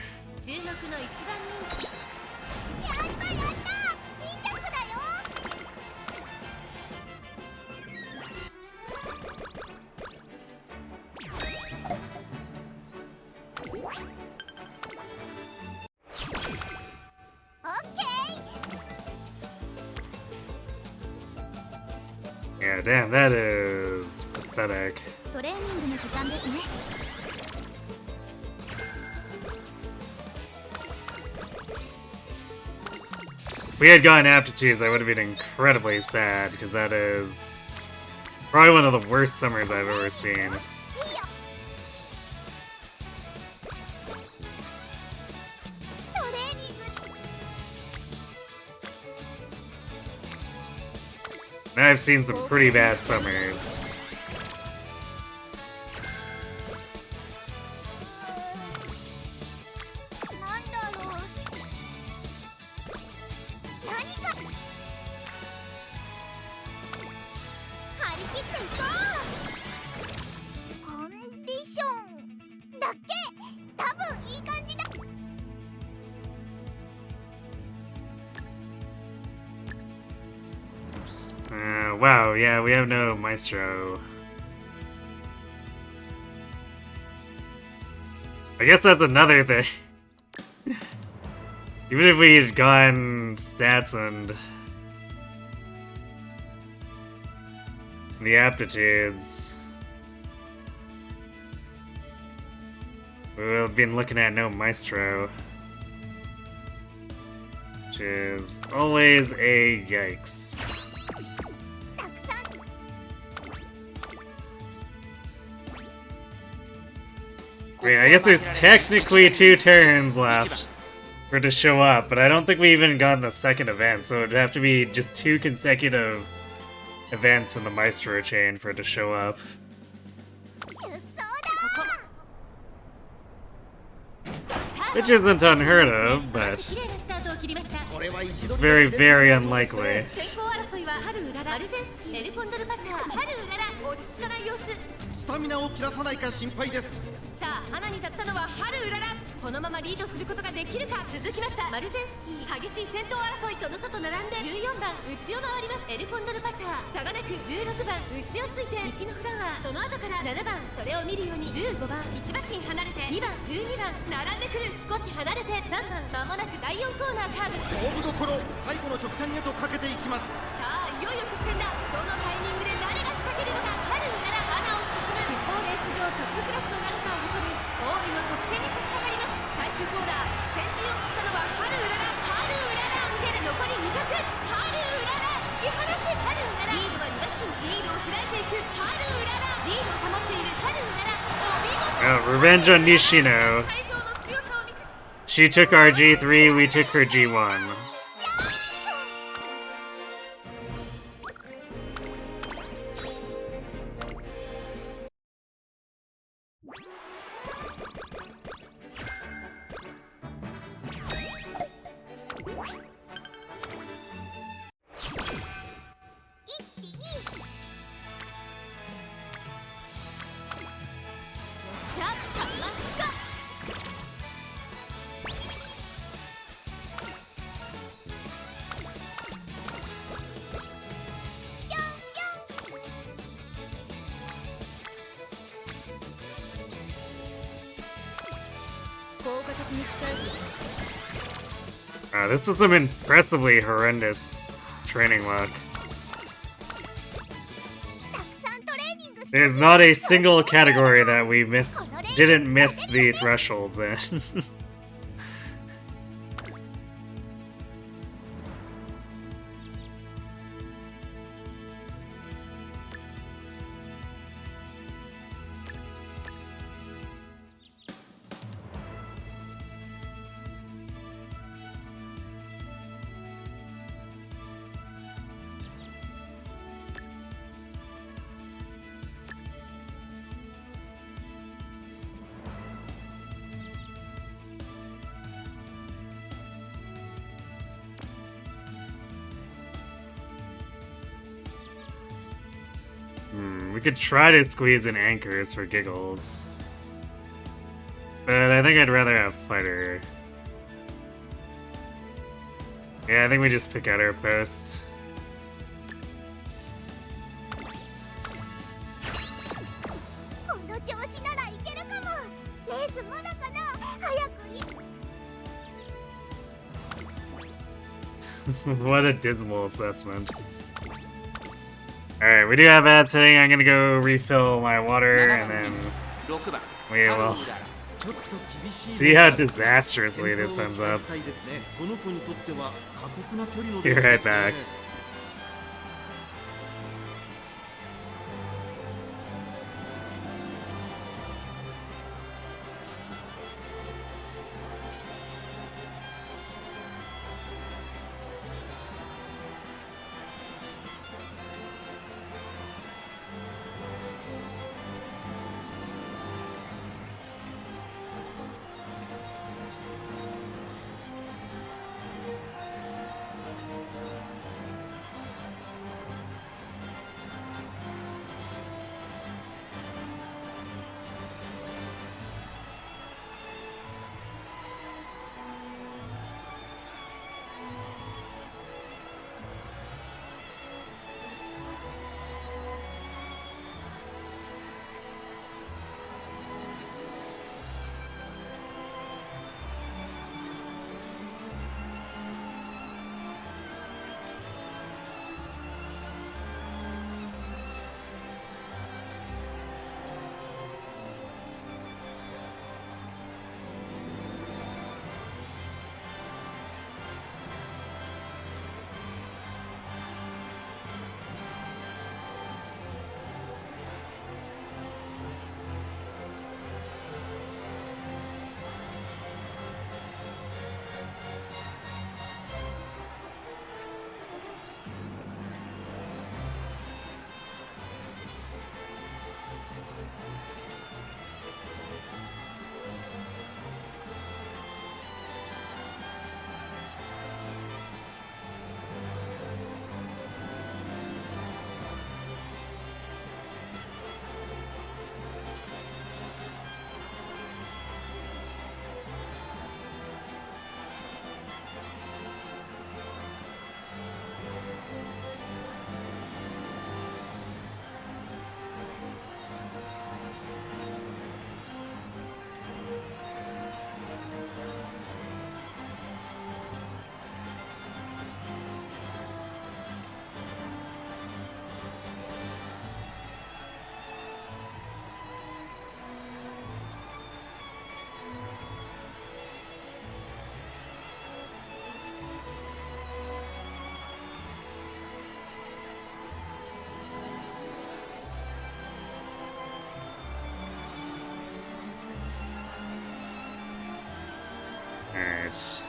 Yeah, damn, that is pathetic. If we had gotten aptitudes, I would have been incredibly sad, because that is probably one of the worst summers I've ever seen. And I've seen some pretty bad summers. Wow, yeah, we have no Maestro. I guess that's another thing. Even if we had gone stats and the aptitudes, we would have been looking at no Maestro. Which is always a yikes. Wait, I guess there's technically 2 turns left for it to show up, but I don't think we even got the second event, so it'd have to be just 2 consecutive events in the Maestro chain for it to show up. Which isn't unheard of, but it's very, very unlikely. スタミナを切らさないか心配です。さあ、花に立ったのは春うらら。このままリードすることができるか。続きました。マルゼンスキー、激しい戦闘争い。その外並んで14番内を回ります。エルコンドルパサー、差がなく16番内をついて石の札はその後から7番、それを見るように15番1馬身離れて2番12番並んでくる。少し離れて3番、まもなく第4コーナーカーブ。勝負どころ、最後の直線へとかけていきます。さあ、いよいよ直線だ。どのタイミングで誰が仕掛けるのか。春うらら、花を進む。鉄砲レース場トップクラスの長さを誇る大井の得点に差し掛かります。最終コーナー、先陣を切ったのは春うらら。春うらら、抜ける。残り2曲。春うらら、突き放す。春うらら、リードは2馬身。リードを開いていく。春うらら、リードを保っている。春うらら、お見事。Revenge on Nishino. She took our G3, we took her G1. 効果的に鍛えて This is some impressively horrendous training luck. たくさんトレーニングして There's not a single category that we didn't miss the thresholds in. We could try to squeeze in anchors for giggles. But I think I'd rather have fighter. Yeah, I think we just pick out our post. この調子ならいけるかも。レースまだかな。早くい What a dismal assessment. Alright, we do have that sitting. I'm gonna go refill my water and then we will see how disastrously this ends up. Be right back.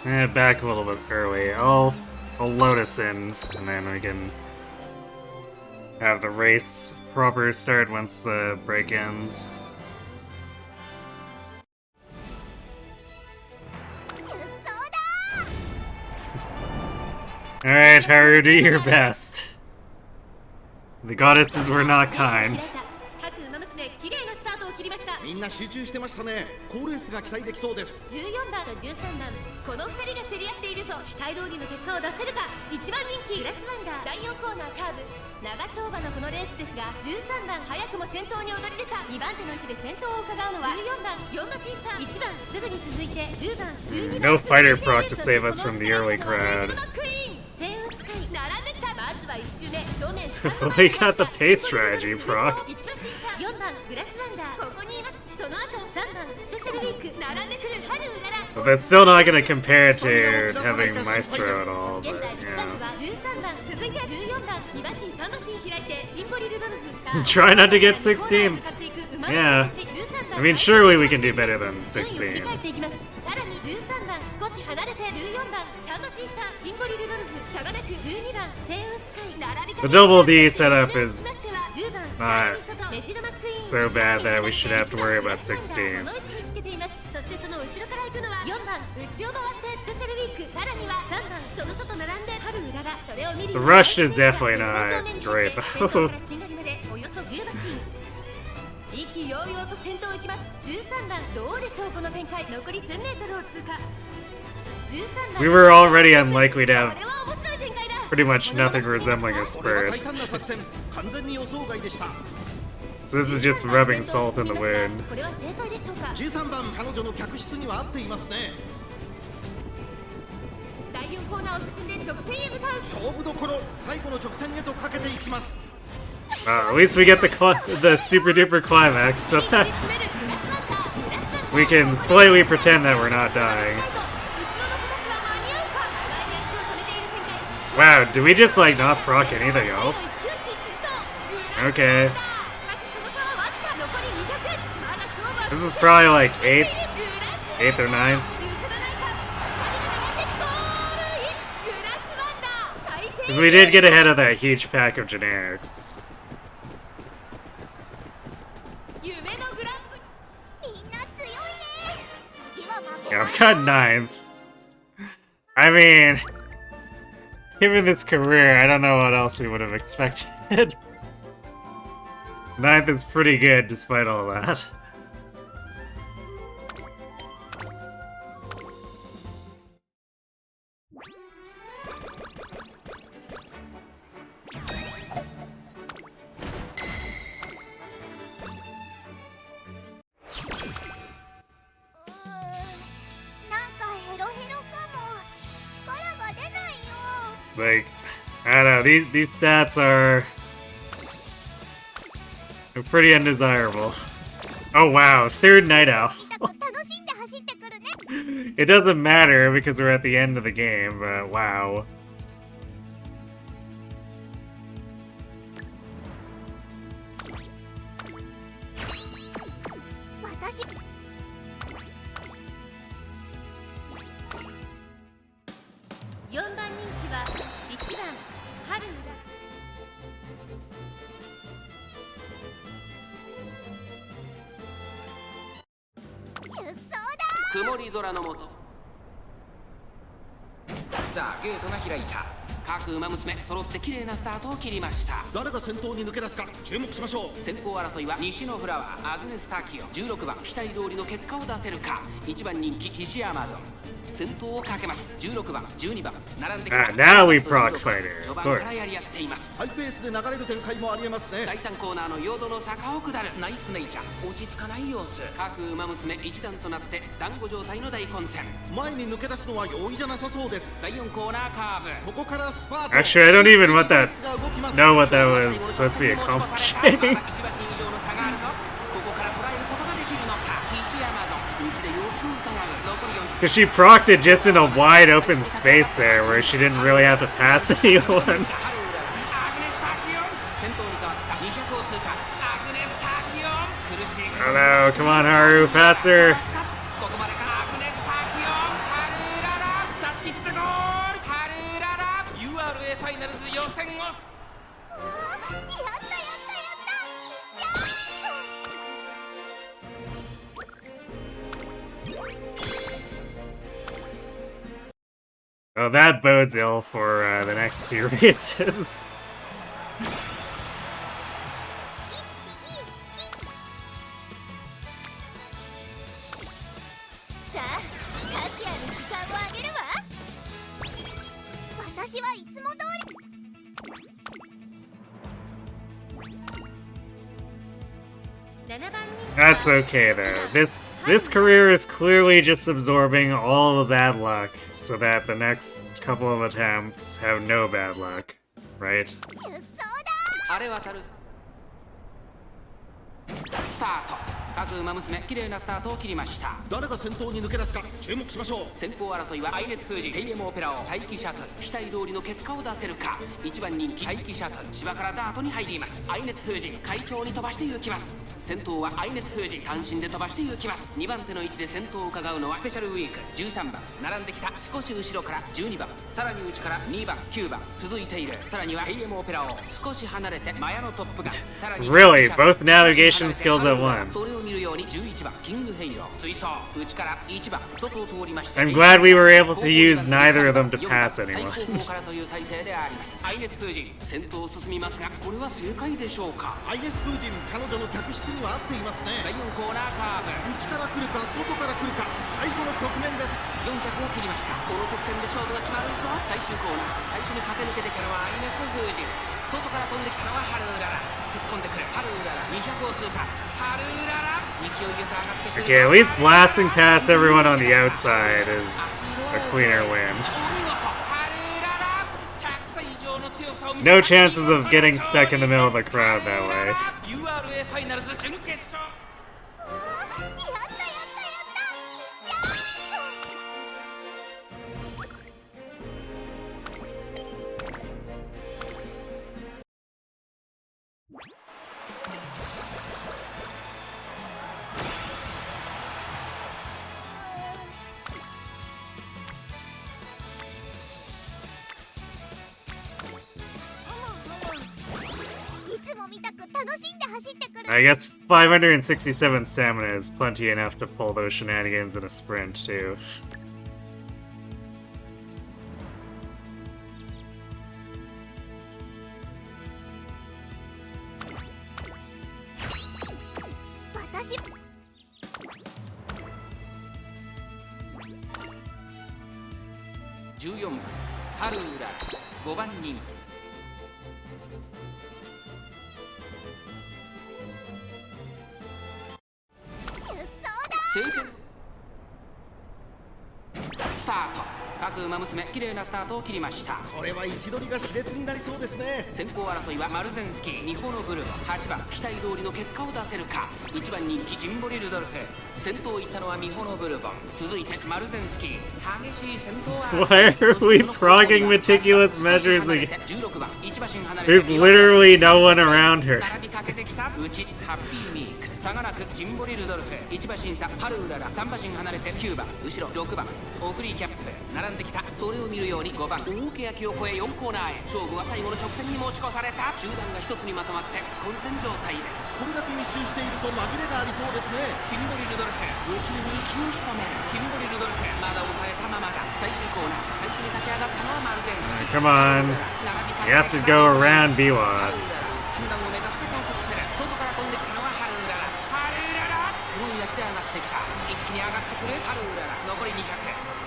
Alright, back a little bit early. I'll load us in, and then we can have the race proper start once the break ends. Alright, Haru, do your best. The goddesses were not kind. 各ウマ娘綺麗なスタートを切りました。みんな集中してましたね。好レースが期待できそうです。14番と13番、この2人が競り合っているぞ。期待通りの結果を出せるか。1番人気グラスワンダー、第4コーナーカーブ、長丁場のこのレースですが、13番早くも先頭に躍り出た。2番手の位置で先頭を伺うのは14番4馬審査、1番すぐに続いて10番12番 No fighter proc to save us from the early crowd. We got the pace strategy, proc. 4番グラスワンダー、ここにいます。その後3番スペシャルウィーク、並んでくる春うらら。 But that's still not gonna compare to having Maestro at all, 現 but 在1番 yeah. は13番、続いて14番、2馬身3馬身開いてシンボリルドルフ。 Try not to get 16th. Yeah. I mean, surely we can do better than 16. さらに13番少し離れて14番3馬審査、シンボリルドルフ、差がなく12番セウンスカイ、並びかけ The double D setup is not メジロマックイーン so bad that we should have to worry about 16. この位置につけています。そしてその後ろから行くのは4番内を回ってスペシャルウィーク、さらには3番その外並んで春うらら。それを見る The rush is definitely not great, though. およそ10馬身、意気揚々と先頭を行きます。13番どうでしょうこの展開。残り1000メートルを通過。13番 We were already unlikely to こ have れは面白い展開だ。 pretty much nothing resembling a これは大 spurt. 胆な作戦。完全に予想外でした。 So this is just rubbing salt in the wound. これは正解でしょうか。 13番彼女の客室には合っていますね。第4コーナーを進んで直線へ向かう。勝負どころ、最後の直線へとかけていきます。 At least we get the super duper climax, so that we can slightly pretend that we're not dying. Wow, do we just like not proc anything else? Okay. This is probably like 8th or 9th. Because we did get ahead of that huge pack of generics. Yeah, we got 9th. I mean, given this career, I don't know what else we would have expected. 9th is pretty good despite all that. Like, I don't know, these stats are pretty undesirable. Oh wow, 3rd night owl. It doesn't matter because we're at the end of the game, but wow. "曇り空の下、さあゲートが開いた。各馬娘揃って綺麗なスタートを切りました。誰が先頭に抜け出すか注目しましょう。先行争いは西のフラワーアグネス・タキオ、16番期待通りの結果を出せるか。1番人気ヒシアマゾン、先頭をかけます。16番12番並んできた。 now we proc fighter, 序 of 盤からやり合 course. っています。ハイペースで流れる展開もありえますね。第3コーナーのヨードの坂を下る。ナイスネイチャー、落ち着かない様子。各馬娘一段となって団子状態の大混戦。前に抜け出すのは容易じゃなさそうです。第4コーナーカーブ、ここからスパート。 Actually, I don't even know what that was supposed to be accomplishing. 1馬身以上の差があると、ここから捉えることができるのか。ヒシアマゾン、内で様子を伺う。残り4 Because she procced it just in a wide open space there where she didn't really have to pass anyone. Oh no, come on Haru, faster! Oh, that bodes ill for the next two races. That's okay though. This career is clearly just absorbing all the bad luck so that the next couple of attempts have no bad luck, right? あれ渡るスタート各馬娘綺麗なスタートを切りました。誰が先頭に抜け出すか注目しましょう。先行争いはアイネス封じ TM オペラを待機シャトル期待通りの結果を出せるか。1番人気待機シャトル芝からダートに入ります。アイネス封じ会長に飛ばして行きます。先頭はアイネス封じ単身で飛ばして行きます。2番手の位置で先頭を伺うのはスペシャルウィーク13番並んできた少し後ろから12番さらに内から2番9番続いている。さらには TM オペラを少し離れてマヤのトップがさらに Really? Both navigation skills at once. それを見るように11番キングヘイロー追走内から1番外を通りました。 I'm glad we were able to use neither of them to pass anyone. 最後方からという体勢であります。アイネス封じ先頭を進みますがこれは正解でしょうか。アイネス風神彼女の客室には合っていますね。第4コーナーカーブ内から来るか外から来るか最後の局面です。4着を切りました。この直線で勝負が決まるぞ。最終コーナー最初に駆け抜けてきたのはアイネス封じ外から飛んできたのはハルウララ突っ込んでくるハルウララ200を通過ハルウララ勢いよく上がってくる。 Okay, at least blasting past everyone on the outside is a cleaner win. No chances of getting stuck in the middle of a crowd that way. URA ファイナルズ準決勝。I guess 567 stamina is plenty enough to pull those shenanigans in a sprint, too.各馬娘綺麗なスタートを切りました。これは位置取りが熾烈になりそうですね。先行争いはマルゼンスキー、ニホノブルボ、8番期待通りの結果を出せるか。1番人気ジンボリルドルフ、先頭を行ったのはミホノブルボン、続いてマルゼンスキー、激しい先頭は Why are we progging meticulous measures? 16番1馬身離れて There's literally no one around her. 並びかけてきた内ハッピーミーク差がなくジンボリルドルフ、1馬身差ハルウララ、3馬身離れて9番後ろ6番オグリーキャップ並んできた。それを見るように5番大けやきを越え4コーナーへ。勝負は最後の直線に持ち越された。集団が一つにまとまって混戦状態です。これだけ密集していると紛れがありそうですね。シンボリルドルフ不気味に息を潜める。シンボリルドルフまだ抑えたままだ。最終コーナー最初に立ち上がったのはマルゼンスキー。 Come on. You have to go around Biwa. 3番を目指して観測する。外から飛んできたのはハルウララ。ハルウララすごい足で上がってきた。一気に上がってくるハルウララ。残り200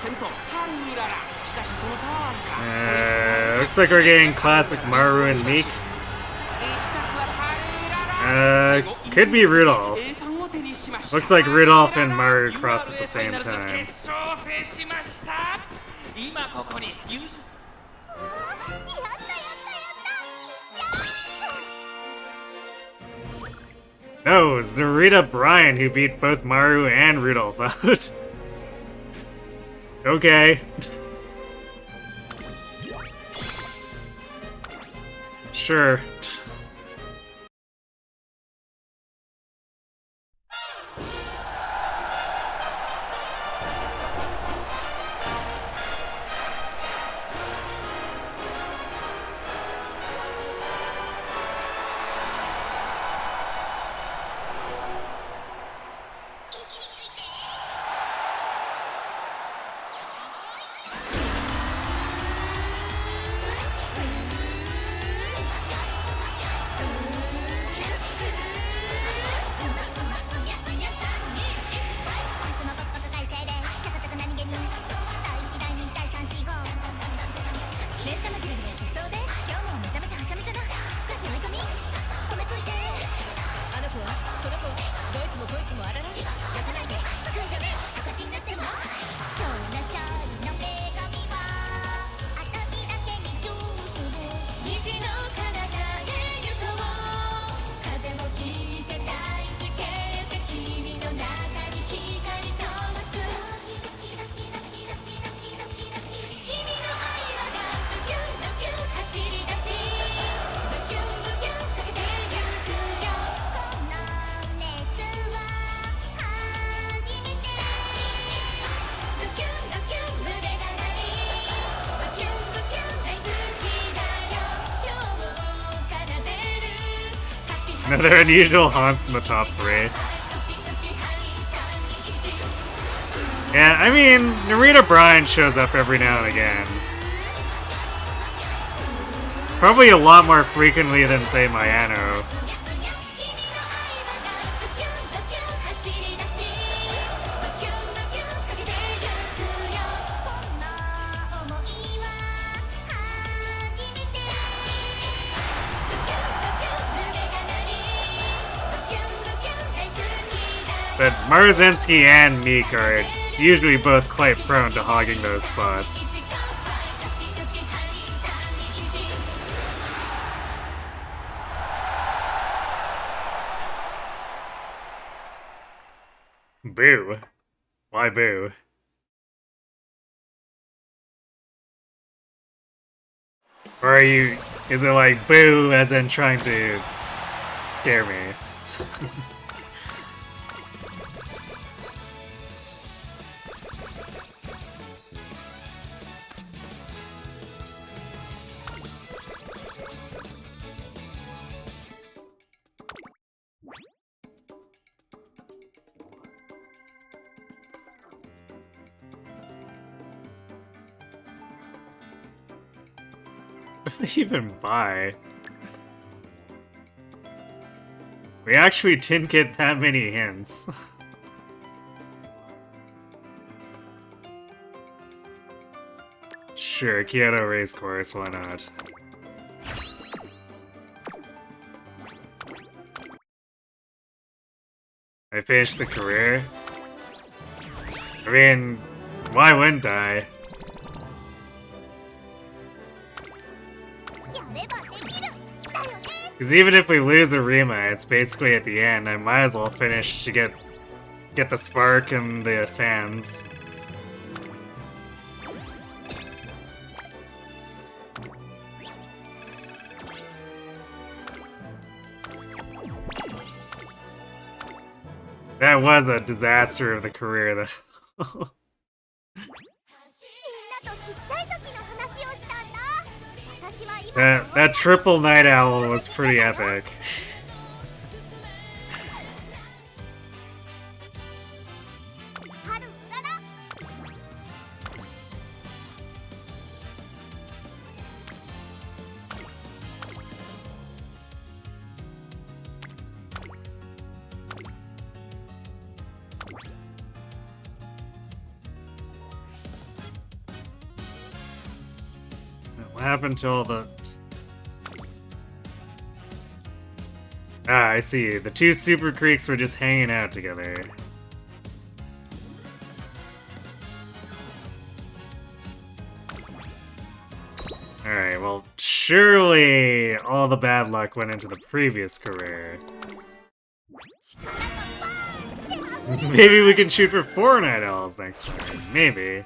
先頭ハルウララ。しかしそのパワーか。Looks like we're getting classic Maru and Meek. Could be Rudolph. Looks like Rudolph and Maru crossed at the same time. No, it's Narita Bryan who beat both Maru and Rudolph out. Okay. Sure. こいつもあらら焼かないでつくんじゃねえ赤字になってもこんな勝利の女神は私だけに上する虹の彼方へ行こう風を聞いて大地形で君の中に光ともすキラキラキラキラキラキラキラ君の愛はガツキュンドキュン走り出しドキュンドキュンかけてゆくよこのレースは初めてズキュンドキュン胸が鳴りドキュンドキュン大好きだよ今日から出るハッピーハッピー Another unusual haunts in the top 3. Yeah, I mean, Narita Bryan shows up every now and again. Probably a lot more frequently than, say, Mayano. But Maruzensky and Meek are usually both quite prone to hogging those spots. Boo. Why boo? Or are you... is it like boo as in trying to scare me? What did they even buy? We actually didn't get that many hints. Sure, Kyoto Racecourse, why not? I finished the career? I mean, why wouldn't I? Because even if we lose Arima, it's basically at the end. I might as well finish to get the spark and the fans. That was a disaster of the career, though. That triple Night Owl was pretty epic. What happened to all the... Ah, I see. The two Super Creeks were just hanging out together. Alright, well, surely all the bad luck went into the previous career. Maybe we can shoot for 4 Night Owls next time. Maybe.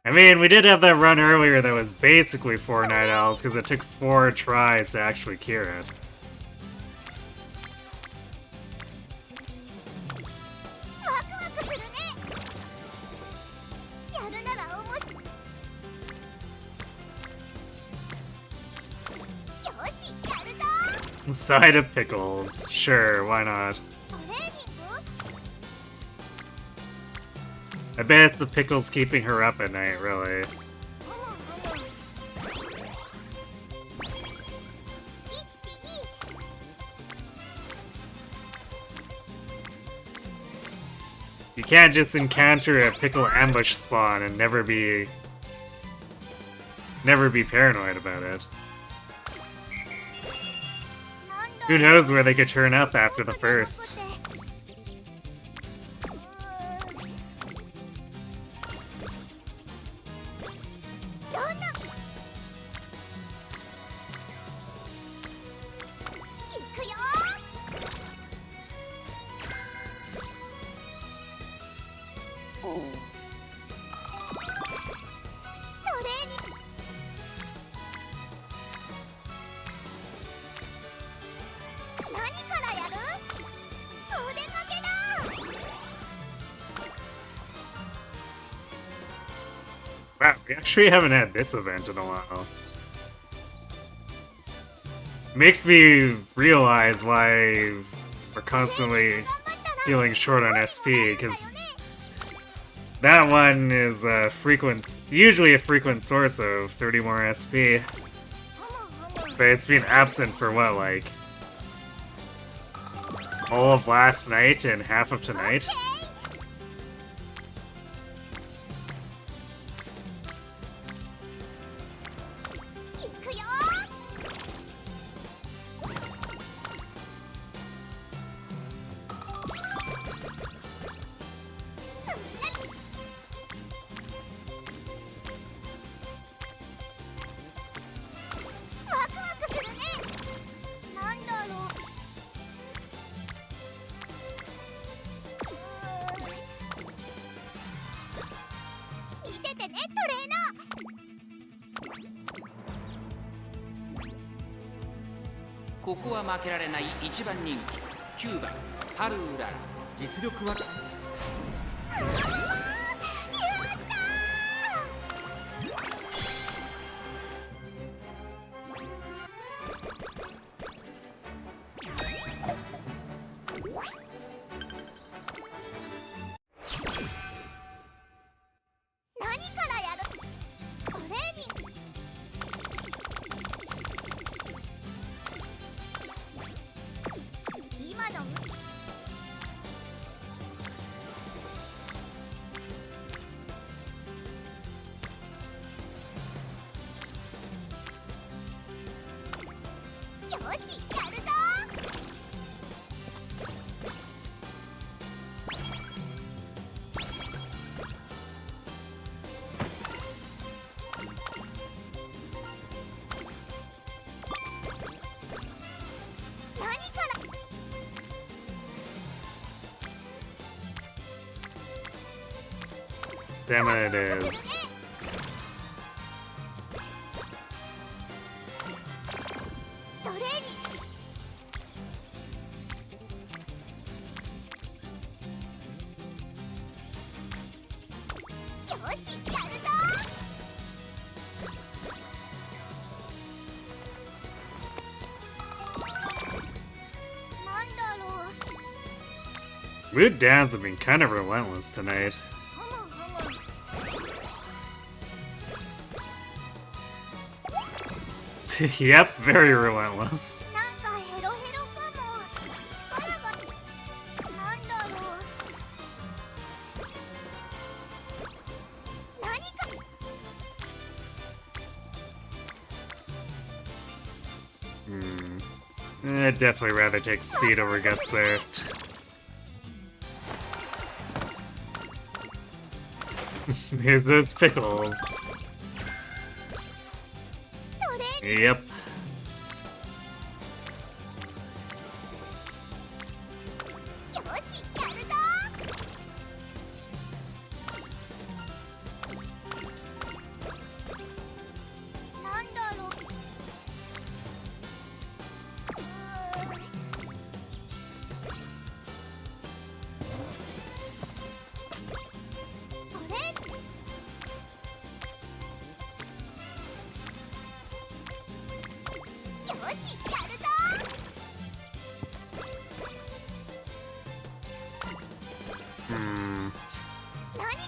I mean, we did have that run earlier that was basically 4 Night Owls because it took 4 tries to actually cure it. Side of pickles. Sure, why not? I bet it's the pickles keeping her up at night, really. You can't just encounter a pickle ambush spawn and never be paranoid about it. Who knows where they could turn up after the first? We actually haven't had this event in a while. Makes me realize why we're constantly feeling short on SP, because that one is usually a frequent source of 30 more SP. But it's been absent for what, like all of last night and half of tonight?ここは負けられない1番人気9番ハルウララ。実力はStamina it is. Mood downs have been kind of relentless tonight. Yep, very relentless. I'd definitely rather take speed over Gut Surfed. Here's those pickles. Yep.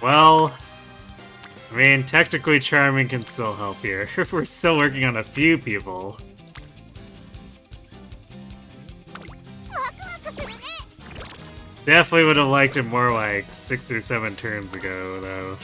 Well, I mean, technically Charming can still help here. We're still working on a few people. Definitely would have liked it more like 6 or 7 turns ago, though.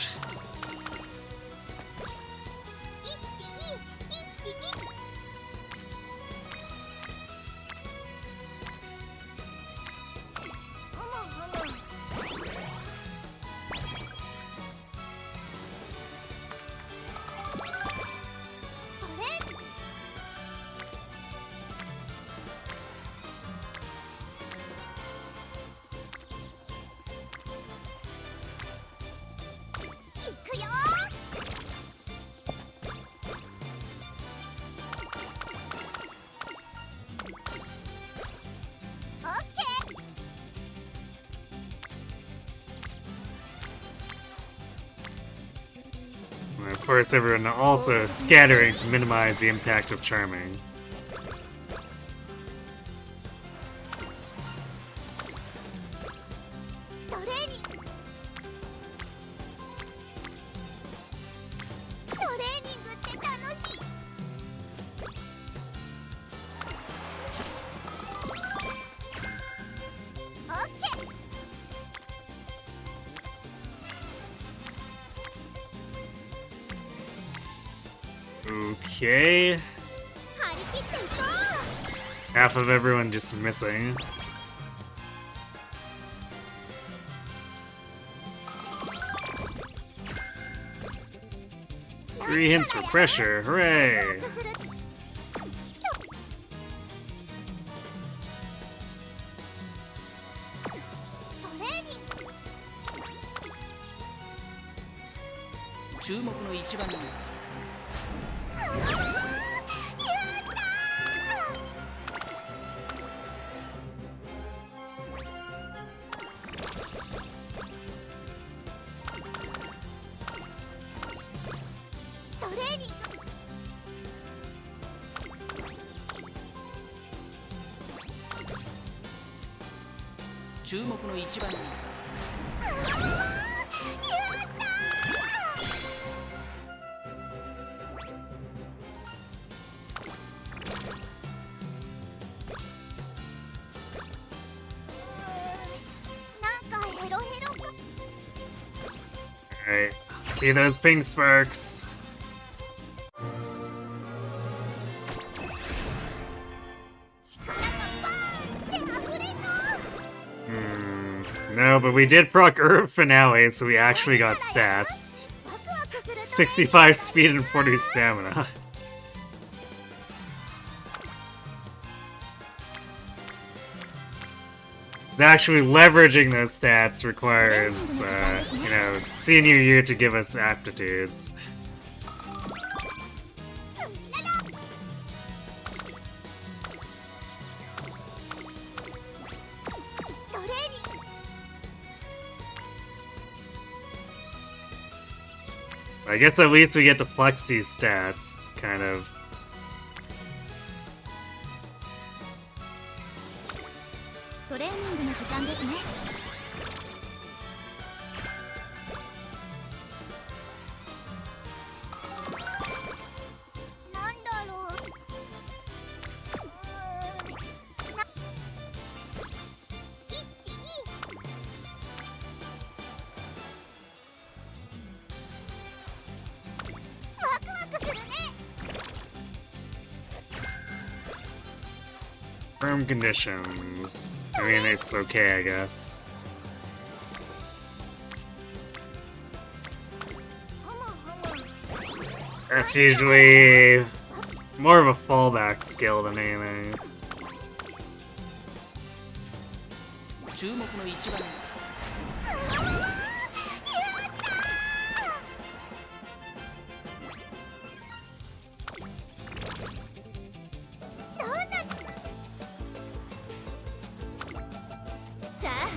course, everyone also scattering to minimize the impact of charming. Okay. Half of everyone just missing. Three hints for pressure, hooray! Alright, see those pink sparks? No, but we did proc finale, so we actually got stats. 65 speed and 40 stamina. Actually leveraging those stats requires, you know, senior year to give us aptitudes. I guess at least we get to flex these stats, kind of. Firm conditions. I mean, it's okay, I guess. That's usually more of a fallback skill than anything.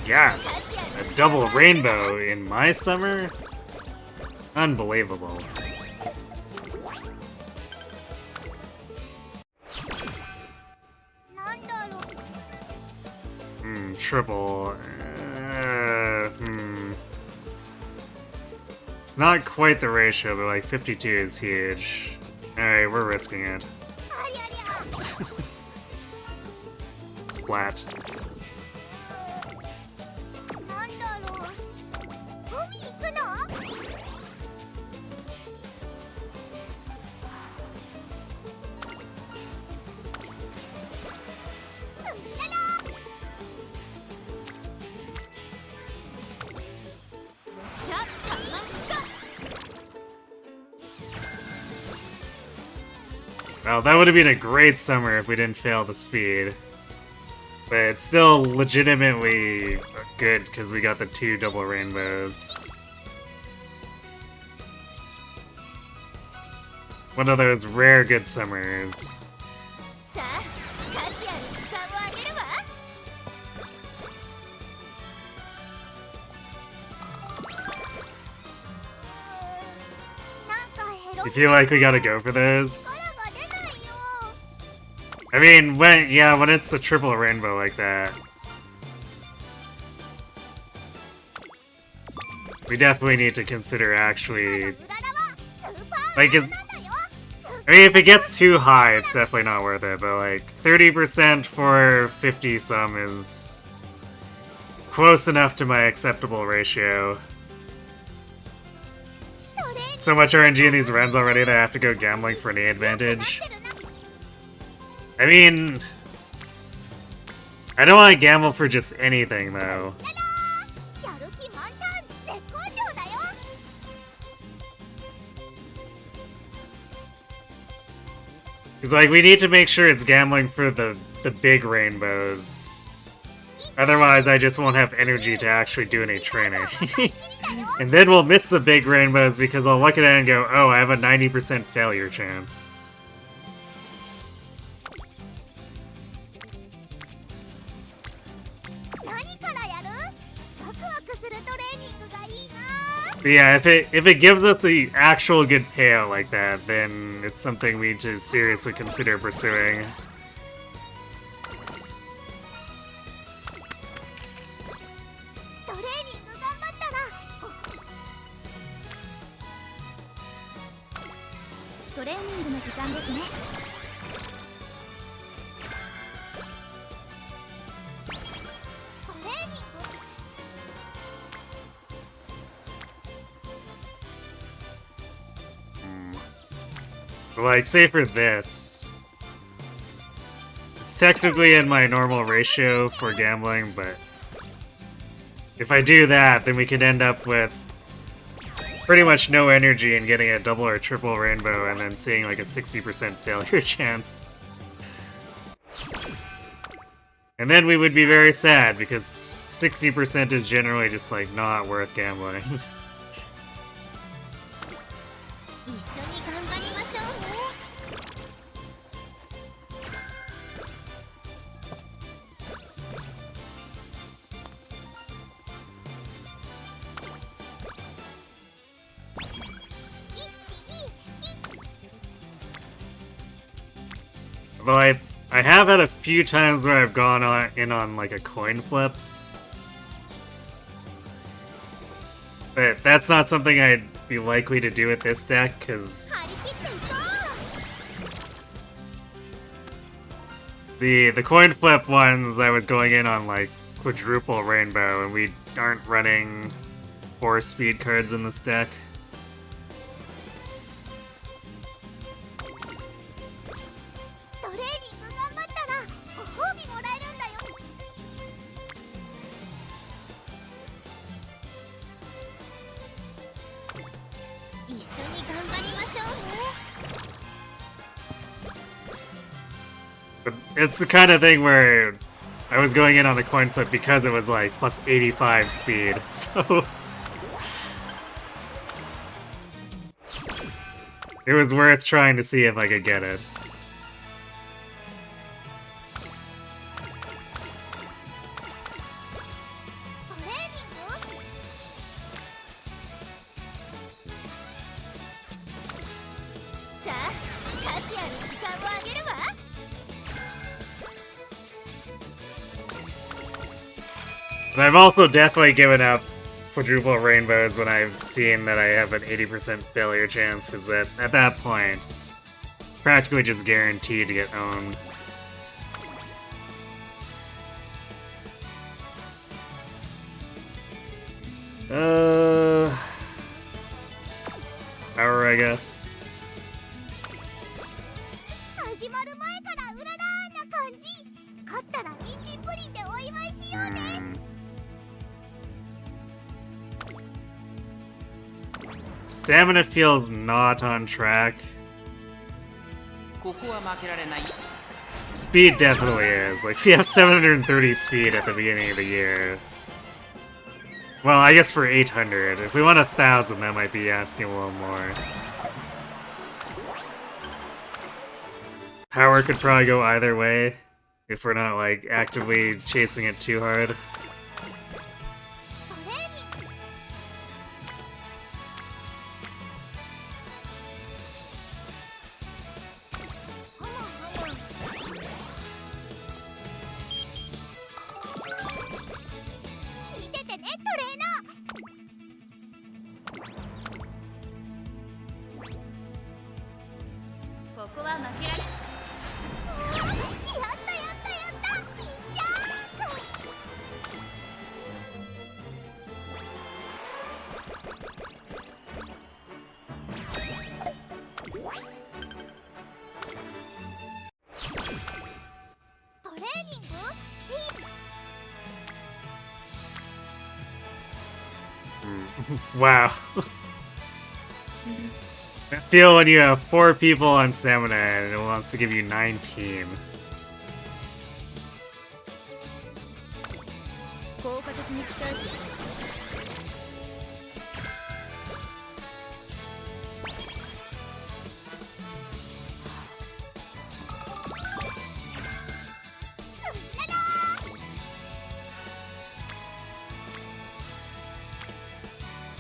Yes! A double rainbow in my summer? Unbelievable. Triple. It's not quite the ratio, but like 52 is huge. Alright, we're risking it. Splat. Well, that would have been a great summer if we didn't fail the speed. But it's still legitimately good because we got the 2 double rainbows. One of those rare good summers. You feel like we gotta go for those? I mean, when it's the triple rainbow like that, we definitely need to consider actually, like, I mean, if it gets too high, it's definitely not worth it, but like, 30% for 50-some is close enough to my acceptable ratio. So much RNG in these runs already that I have to go gambling for any advantage. I mean, I don't want to gamble for just anything, though. Because, like, we need to make sure it's gambling for the big rainbows. Otherwise, I just won't have energy to actually do any training. And then we'll miss the big rainbows because I'll look at it and go, oh, I have a 90% failure chance. But yeah, if it gives us the actual good payout like that, then it's something we need to seriously consider pursuing. Like, say for this, it's technically in my normal ratio for gambling, but if I do that, then we could end up with pretty much no energy and getting a double or triple rainbow and then seeing like a 60% failure chance. And then we would be very sad because 60% is generally just like not worth gambling. Though I have had a few times where I've gone in on like a coin flip. But that's not something I'd be likely to do with this deck, because the coin flip ones I was going in on like quadruple rainbow, and we aren't running 4 speed cards in this deck. But it's the kind of thing where I was going in on the coin flip because it was like plus 85 speed, so it was worth trying to see if I could get it. But I've also definitely given up quadruple rainbows when I've seen that I have an 80% failure chance, because at that point, practically just guaranteed to get owned. Haru, I guess. Stamina feels not on track. Speed definitely is. Like, we have 730 speed at the beginning of the year. Well, I guess for 800. If we want 1,000, that might be asking a little more. Power could probably go either way, if we're not, like, actively chasing it too hard. ここは負けられやったやったやったいっちゃトレーニングWow. I feel when you have 4 people on stamina and it wants to give you 19. 効果的に鍛えて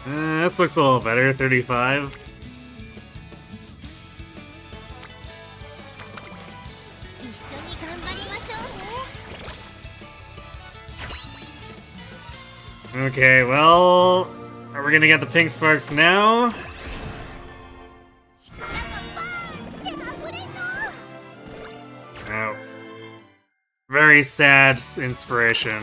This looks a little better, 35. 一緒に頑張りましょうね Okay, well, are we gonna get the pink sparks now? 力がバーンって溢れそう No. Very sad inspiration.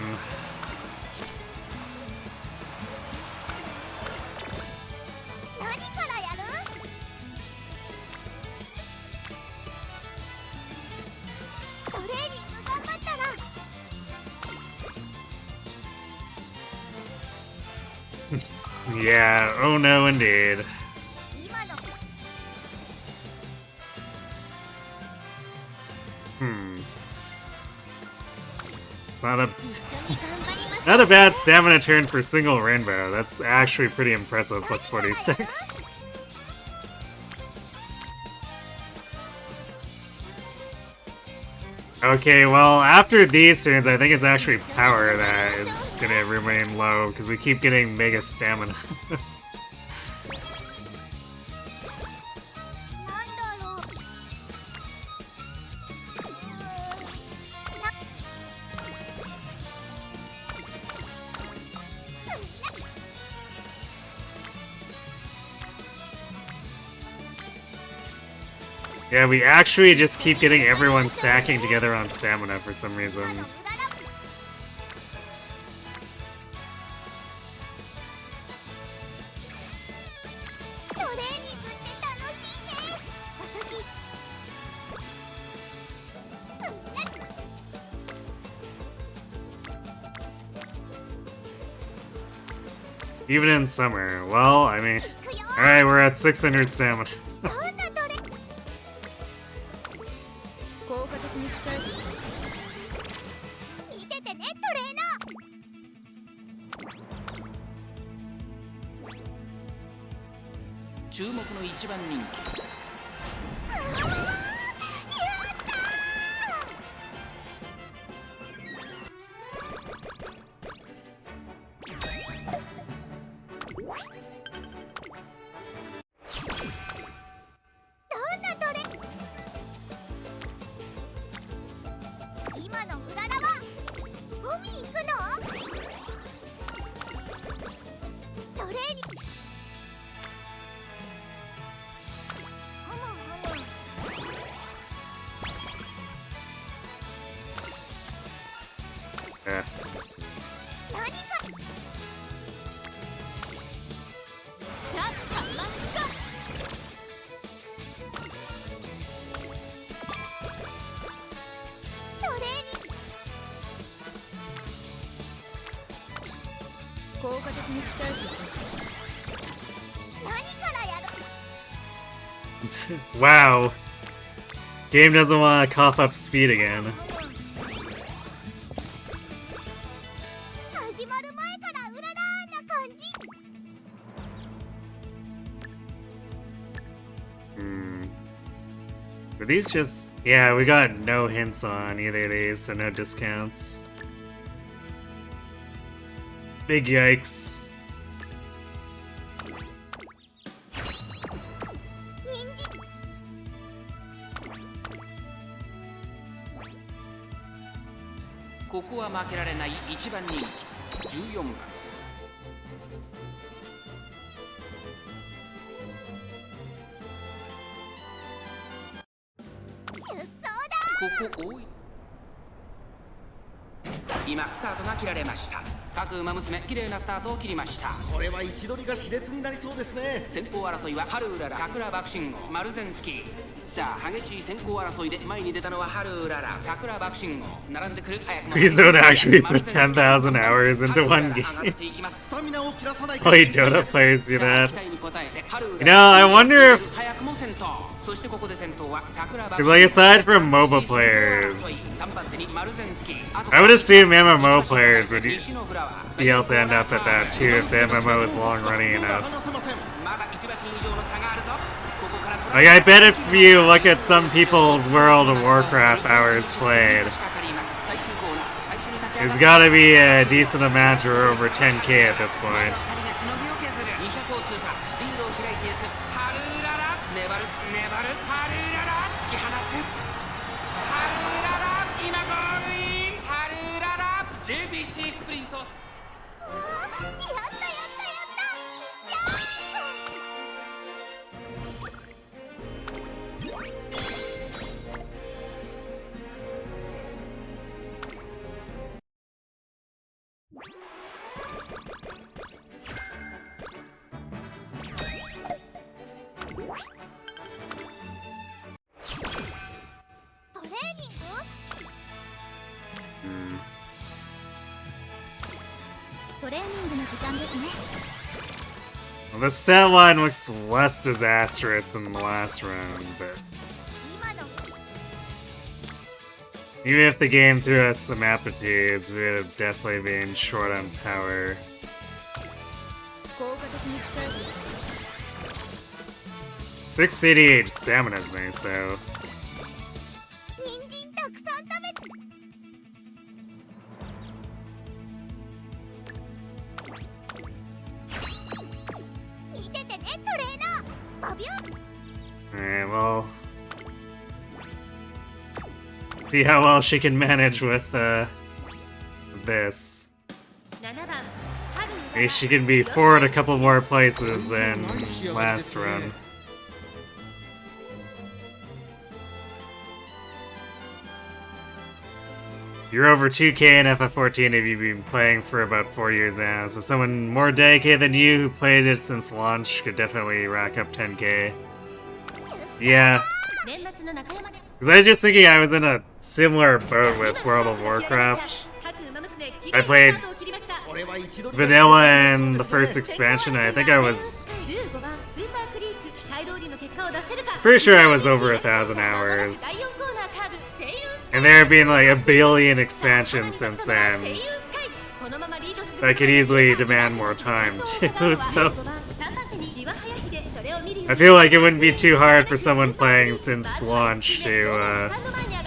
何からやるトレーニング頑張ったら Yeah, oh no indeed. 今の It's not a 一緒に頑張りましょう not a bad stamina turn for single rainbow. That's actually pretty impressive, plus 46. Okay, well, after these turns, I think it's actually power that is gonna remain low, because we keep getting mega stamina. なんだろうYeah, we actually just keep getting everyone stacking together on stamina for some reason. 無駄だトレーニングって楽しいね私 Even in summer. Well, I mean... Alright, we're at 600 stamina. どんなトレ効果的に鍛えて見ててねトレーナー注目の一番人気どんなトレ今のグララは海行くのトレーニングふむふむ Yeah. 何かシャッターマンスカトレーニング効果的に鍛えて何からやる Wow. Game doesn't want to cough up speed again. 始まる前からうららーな感じ Are these just... Yeah, we got no hints on either of these, so no discounts. Big yikes. 人参ここは負けられない一番人気14番こ多い。今スタートが切られました。各馬娘綺麗なスタートを切りました。これは位置取りが熾烈になりそうですね。先行争いはハルウララ、桜爆心王、マルゼンスキー。さあ激しい先行争いで前に出たのはハルウララ、桜爆心王。並んでくる早くも Please don't actually put 10,000 hours into one game. スタミナを切らさない Only Dota players do that. 期待に応えてハルウ You ラ know, ラ I wonder if, 早くも先頭。そしてここで先頭は桜爆 because 心 like 王。 aside from MOBA players, 3番手にマルゼンスキー。 I would assume MMO players would 西のフラワー be able to end up at that too if the MMO is long running enough. 離せません。まだ1馬身以上の差があるぞ。ここから Like, I bet if you look at some people's World of Warcraft hours played, 差し掛かります。最終コーナー、最初に立ち上が there's る gotta be a decent amount or over 10k at this point. 光がしのぎを削る。200を通過、リードを開いていく。ハルーララ、粘る粘る。ハルーララ、突き放す。ハルーララ、今ゴールイン。ハルーララ、 JBC スプリント。やったやったやったトレーニング？トレーニングの時間ですね。 Well, the stat line looks less disastrous than the last round, but 今の even if the game threw us some aptitudes, we would have definitely been short on power. 効果的に使える。 688 stamina is nice, so 人参たくさん食べて。見ててね、トレーナー。バビュー。 alright, well, see how well she can manage with this. 7番ハル Maybe she can be forward a couple more places than last run. You're over 2k in FF14 if you've been playing for about 4 years now, so someone more dedicated than you who played it since launch could definitely rack up 10k. Yeah, 年末の中山で because I was just thinking I was in a similar boat with World of Warcraft. 各馬娘綺 I 麗 played なスタートを切りました。これは位置取りが Vanilla and the first expansion, and I think I was 15番スーパークリーク期待通りの結果を出せるか。 pretty sure I was over 1,000 hours. 第4コーナーカーブ声優 And there have been like a billion expansions since then. 声優スカイこのままリードする I could easily demand more time too, so 5番3番手にリワハヤヒデそれを見るよ I feel like it wouldn't be too hard for someone playing since launch to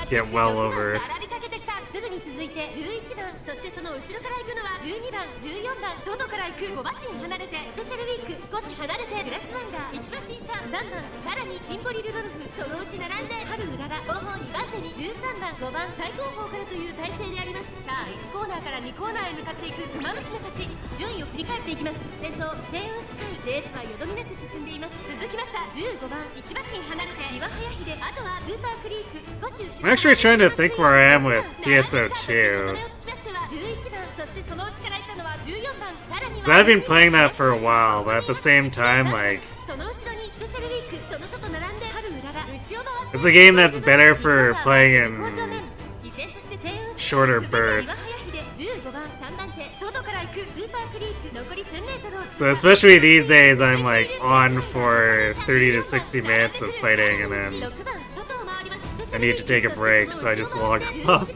get well over. 並びかけてきたすぐに続いて11番そしてその後ろから行くのは12番14番外から行く5馬身離れてスペシャルウィーク少し離れてグラスワンダー1馬身差3番さらにシンボリルドルフそのうち並んで春うらら後方2番手に13番5番最後方からという体勢であります。さあ1コーナーから2コーナーへ向かっていく馬娘たち順位を振り返っていきます。先頭星雲スカイレースはよどみなく進んでいます。続きました15番1馬身離れてリワハヤヒデあとはスーパークリーク少し後ろ I'm actually trying to think where I am with PSO2. 'Cause I've been playing that for a while, but at the same time, like, it's a game that's better for playing in shorter bursts. So especially these days, I'm like on for 30 to 60 minutes of fighting, and then I need to take a break, so I just log off.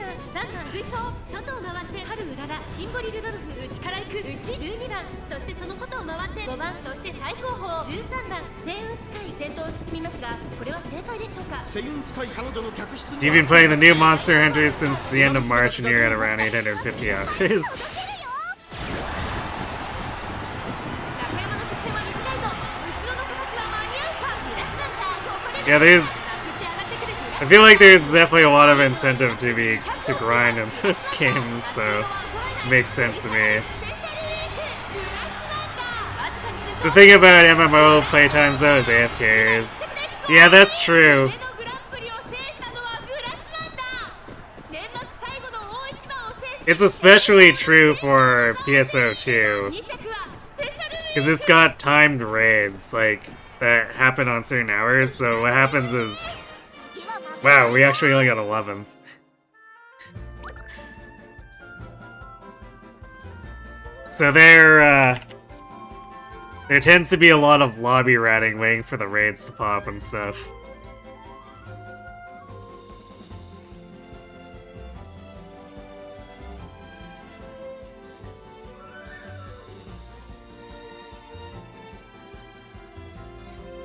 12番そしてその外を回って5番そして最後方13番星雲スカイ先頭を進みますがこれは正解でしょうか。星雲スカイ彼女の客室に You've been playing the new Monster Hunters since the end of March, and you're at around 850 hours. 中山の直線は短いぞ後ろの子たちは間に合うかグラスランターここで Yeah, there's. I feel like there's definitely a lot of incentive to grind in this game, so it makes sense to me. The thing about MMO playtimes though is AFKs. Yeah, that's true. It's especially true for PSO2, 2着はスペシャルウィー because it's got timed raids, like, that happen on certain hours, so what happens is... Wow, we actually only got 11th. So there tends to be a lot of lobby ratting waiting for the raids to pop and stuff.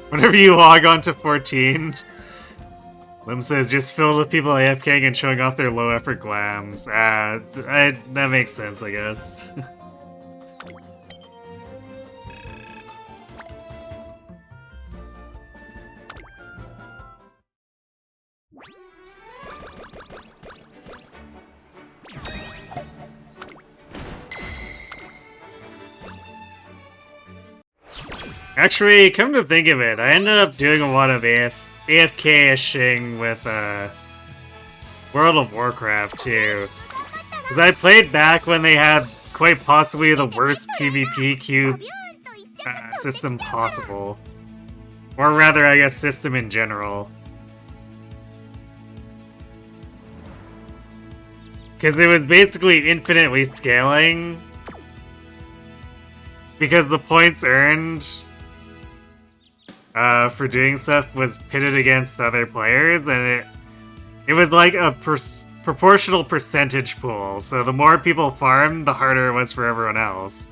Whenever you log on to 14, Lim says just filled with people AFKing and showing off their low effort glams. That makes sense, I guess. Actually, come to think of it, I ended up doing a lot of AFK-ishing with World of Warcraft too. Because I played back when they had quite possibly the worst PvP queue system possible. Or rather, I guess, system in general. Because it was basically infinitely scaling. Because the points earned for doing stuff was pitted against other players, and it was like a proportional percentage pool, so the more people farmed, the harder it was for everyone else.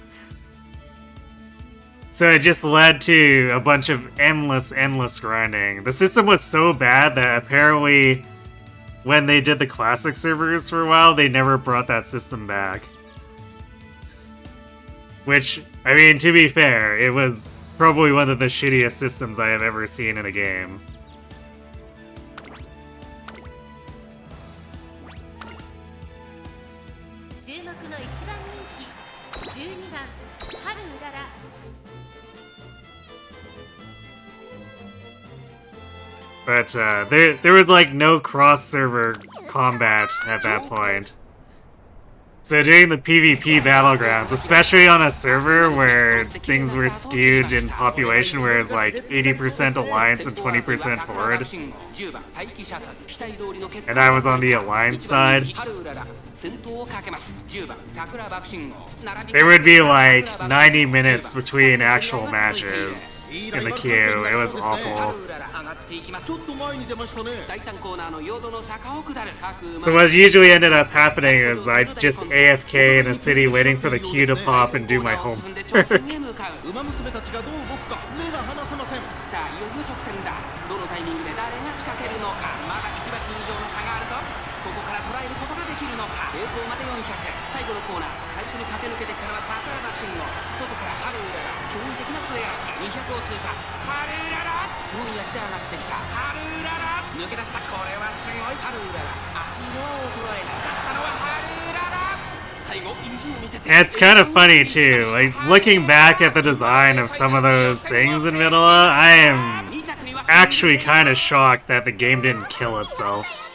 So it just led to a bunch of endless grinding. The system was so bad that apparently when they did the classic servers for a while, they never brought that system back. Which, I mean, to be fair, it was probably one of the shittiest systems I have ever seen in a game. But there was like no cross-server combat at that point. So doing the PvP battlegrounds, especially on a server where things were skewed in population, where it's like 80% Alliance and 20% Horde, and I was on the Alliance side, there would be like 90 minutes between actual matches in the queue. It was awful. So what usually ended up happening is I'd just AFK in a city waiting for the queue to pop and do my homework. And it's kind of funny too, like looking back at the design of some of those things in Vanilla, I am actually kind of shocked that the game didn't kill itself.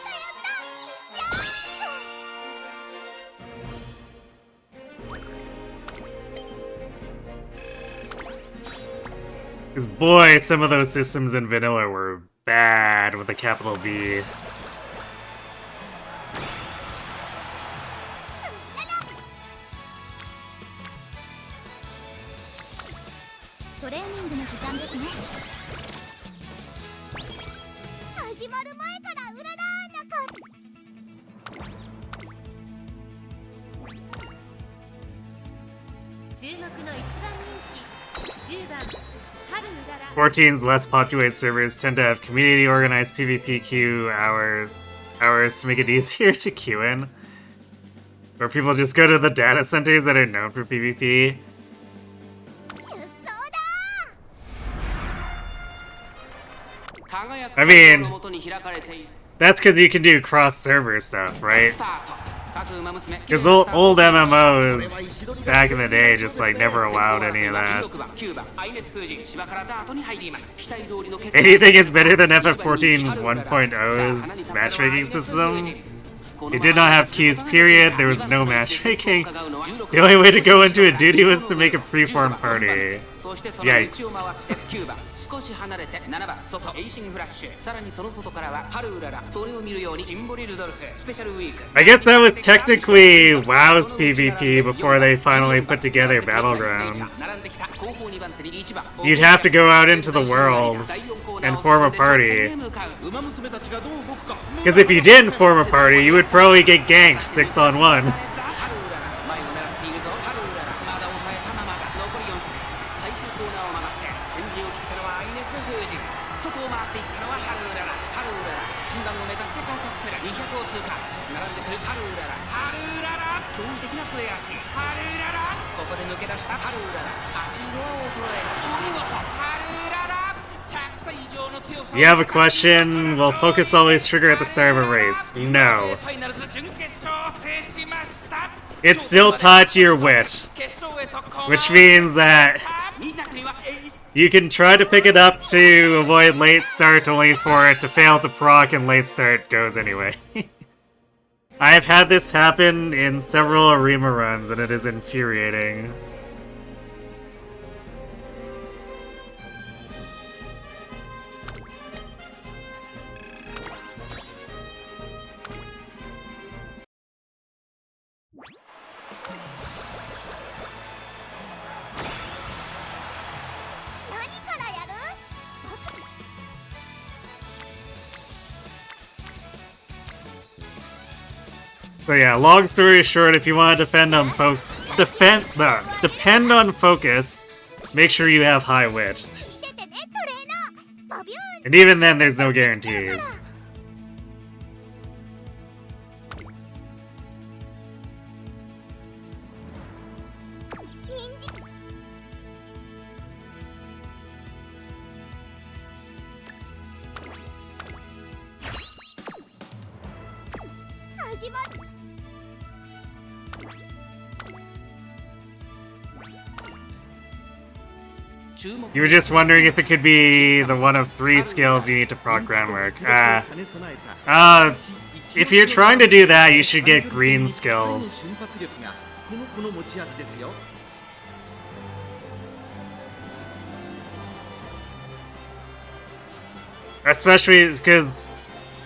Because boy, some of those systems in Vanilla were bad with a capital B. Fourteen's less populated servers tend to have community-organized PvP queue hours to make it easier to queue in. Where people just go to the data centers that are known for PvP. I mean, that's because you can do cross-server stuff, right? Because old MMOs back in the day just like never allowed any of that. Anything is better than FF14 1.0's matchmaking system? You did not have keys, period. There was no matchmaking. The only way to go into a duty was to make a preformed party. Yikes. 少し離れて7番外エイシングフラッシュさらにその外からはハルウララそれを見るようにジンボリルドルフスペシャルウィーク I guess that was technically WoW's PvP before they finally put together Battlegrounds. You'd have to go out into the world and form a party. Because if you didn't form a party, you would probably get ganked 6-on-1. ここで抜け出したハルウララ足の衰えお見事ハルウララ着差以上の強さ You have a question? Will focus always trigger at the start of a race? No. It's still tied to your wit, which means that you can try to pick it up to avoid late start only for it to fail to proc and late start goes anyway. I've had this happen in several Arima runs and it is infuriating. So yeah, long story short, if you want to depend on focus, make sure you have high wit. And even then, there's no guarantees. You were just wondering if it could be the one of 3 skills you need to proc groundwork. If you're trying to do that, you should get green skills. Especially because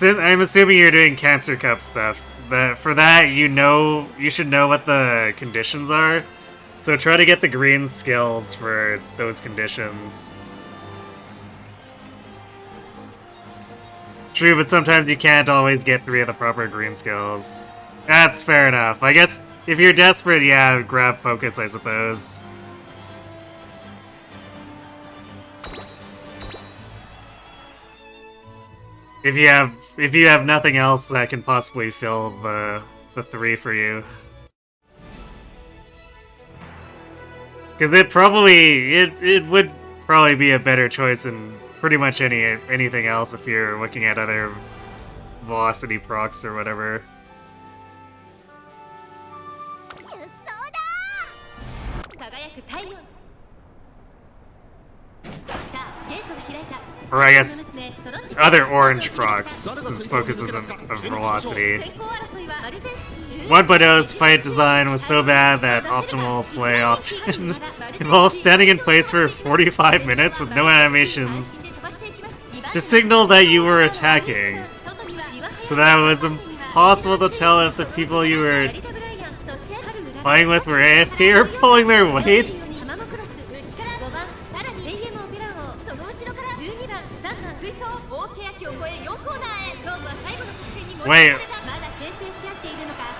I'm assuming you're doing Cancer Cup stuff. For that, you should know what the conditions are. So try to get the green skills for those conditions. True, but sometimes you can't always get 3 of the proper green skills. That's fair enough. I guess if you're desperate, yeah, grab focus, I suppose. If you have nothing else that can possibly fill the 3 for you. Because it would probably be a better choice than pretty much anything else if you're looking at other velocity procs or whatever. Or I guess other orange procs, since focus isn't a velocity. 1.0's fight design was so bad that optimal play option involves standing in place for 45 minutes with no animations to signal that you were attacking. So that it was impossible to tell if the people you were playing with were AFK or pulling their weight. Wait,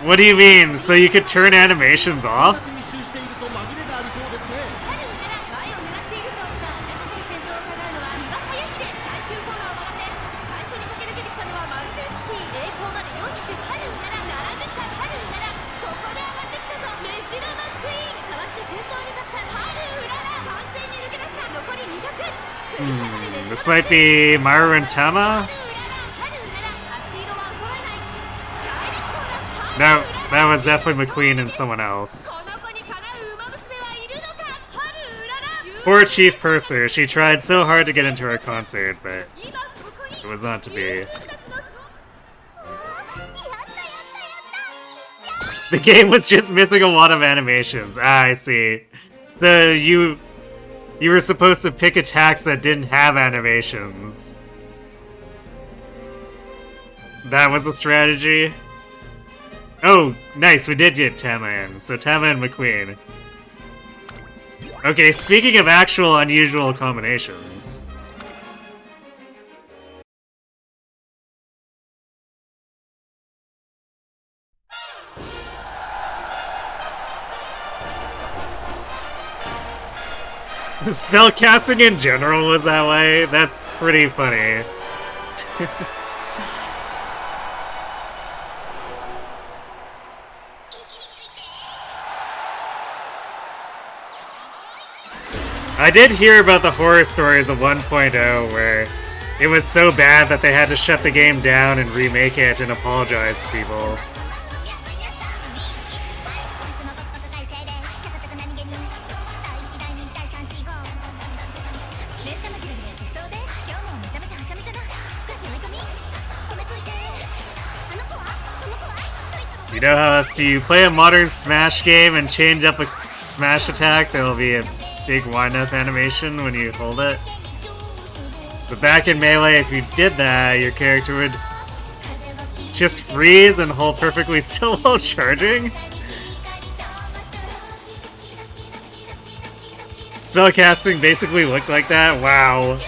what do you mean? So you could turn animations off? This might be Maru and Tama? No, that was definitely McQueen and someone else. Poor Chief Purser, she tried so hard to get into her concert, but it was not to be. The game was just missing a lot of animations. Ah, I see. So you were supposed to pick attacks that didn't have animations. That was the strategy? Oh, nice, we did get Tama in. So Tama and McQueen. Okay, speaking of actual unusual combinations. Spellcasting in general was that way? That's pretty funny. I did hear about the horror stories of 1.0 where it was so bad that they had to shut the game down and remake it and apologize to people. You know how if you play a modern Smash game and change up a Smash attack, there'll be a big wind-up animation when you hold it? But back in Melee, if you did that, your character would just freeze and hold perfectly still while charging? Spellcasting basically looked like that? Wow.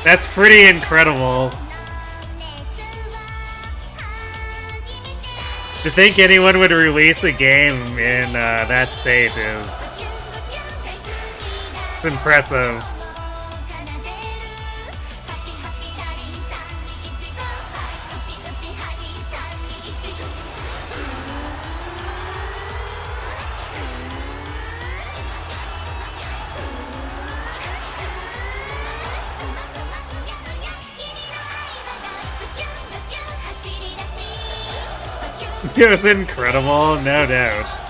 That's pretty incredible. To think anyone would release a game in that state is... it's impressive. It was incredible, no doubt.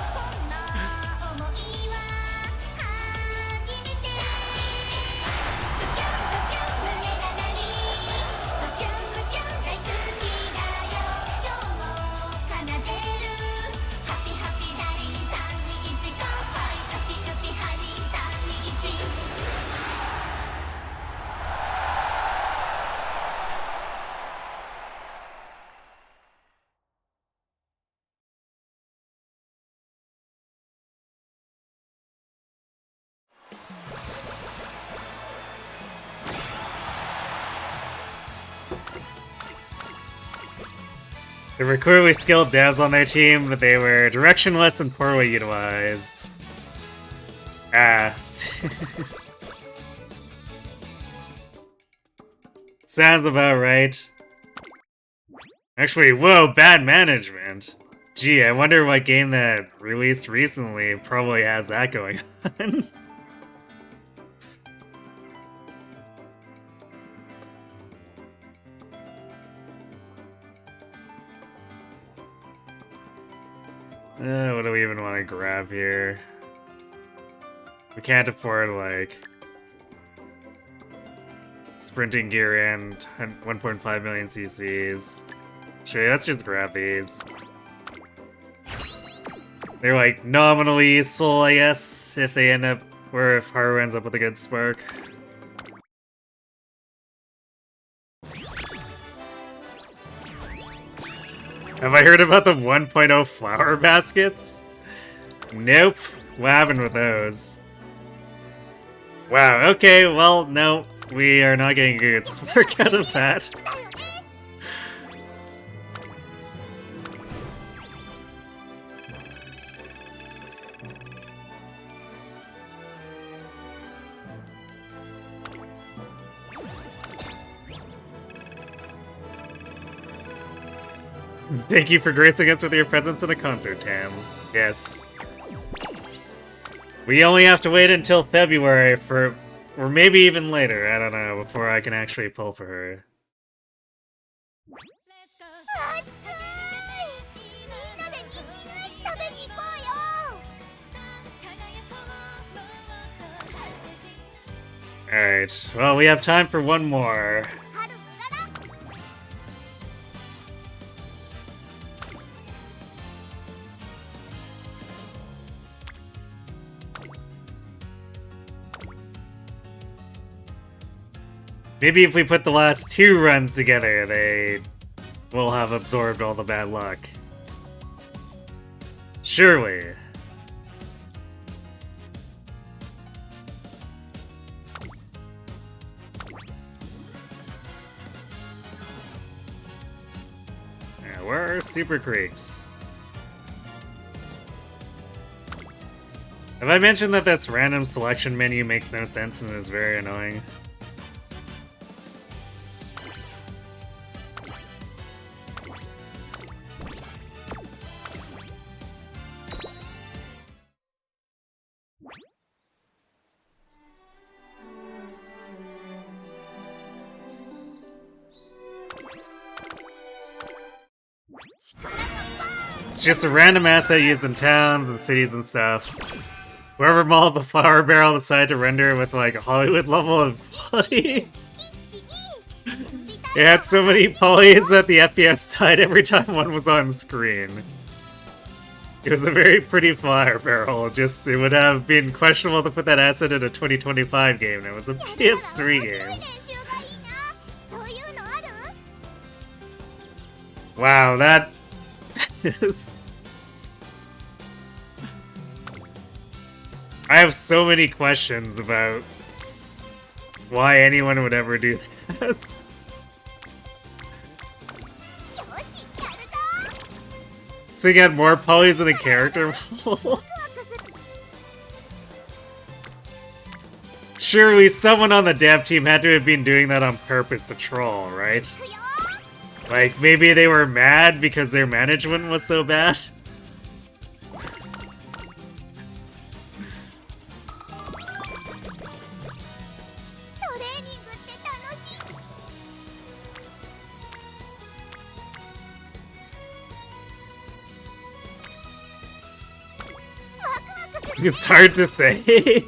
There were clearly skilled devs on their team, but they were directionless and poorly utilized. Ah. Sounds about right. Actually, whoa, bad management. Gee, I wonder what game that released recently probably has that going on. What do we even want to grab here? We can't afford, like, sprinting gear and 1.5 million CCs. Sure, let's just grab these. They're, like, nominally useful, I guess, if they end up, or if Haru ends up with a good spark. Have I heard about the 1.0 flower baskets? Nope. What happened with those? Wow, okay, well, no. We are not getting a good spark out of that. Thank you for gracing us with your presence in a concert, Tam. Yes. We only have to wait until February for... or maybe even later, I don't know, before I can actually pull for her. Alright, well, we have time for one more. Maybe if we put the last 2 runs together, they will have absorbed all the bad luck. Surely. Yeah, where are Super Creeks? Have I mentioned that that's random selection menu makes no sense and is very annoying? It's just a random asset used in towns and cities and stuff. Whoever mauled the flower barrel decided to render it with like a Hollywood level of quality. It had so many polys that the FPS died every time one was on screen. It was a very pretty flower barrel, just it would have been questionable to put that asset in a 2025 game. It was a PS3 game. Wow, that is... I have so many questions about why anyone would ever do that. So you got more polys in the character model? Surely someone on the dev team had to have been doing that on purpose to troll, right? Like, maybe they were mad because their management was so bad? It's hard to say.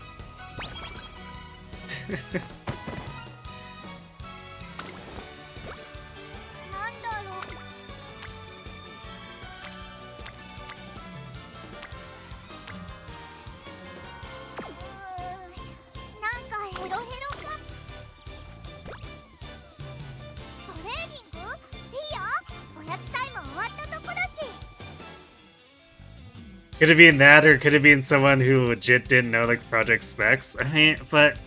Could it be that, or could it be someone who legit didn't know the project specs? I mean, but...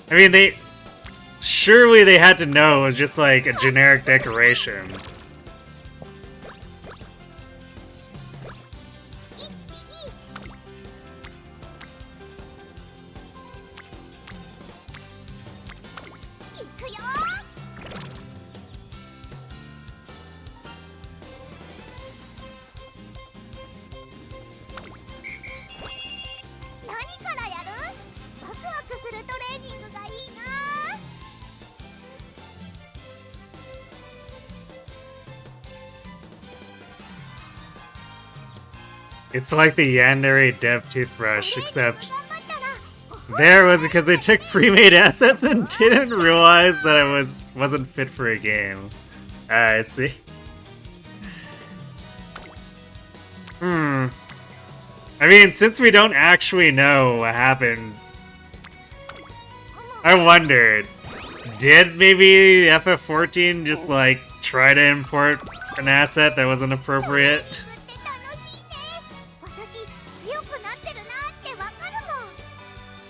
I mean, they... Surely they had to know it was just like a generic decoration. It's like the Yandere dev toothbrush, except there was because they took pre-made assets and didn't realize that it wasn't fit for a game. I see. I mean, since we don't actually know what happened, I wondered, did maybe FF14 just like try to import an asset that wasn't appropriate?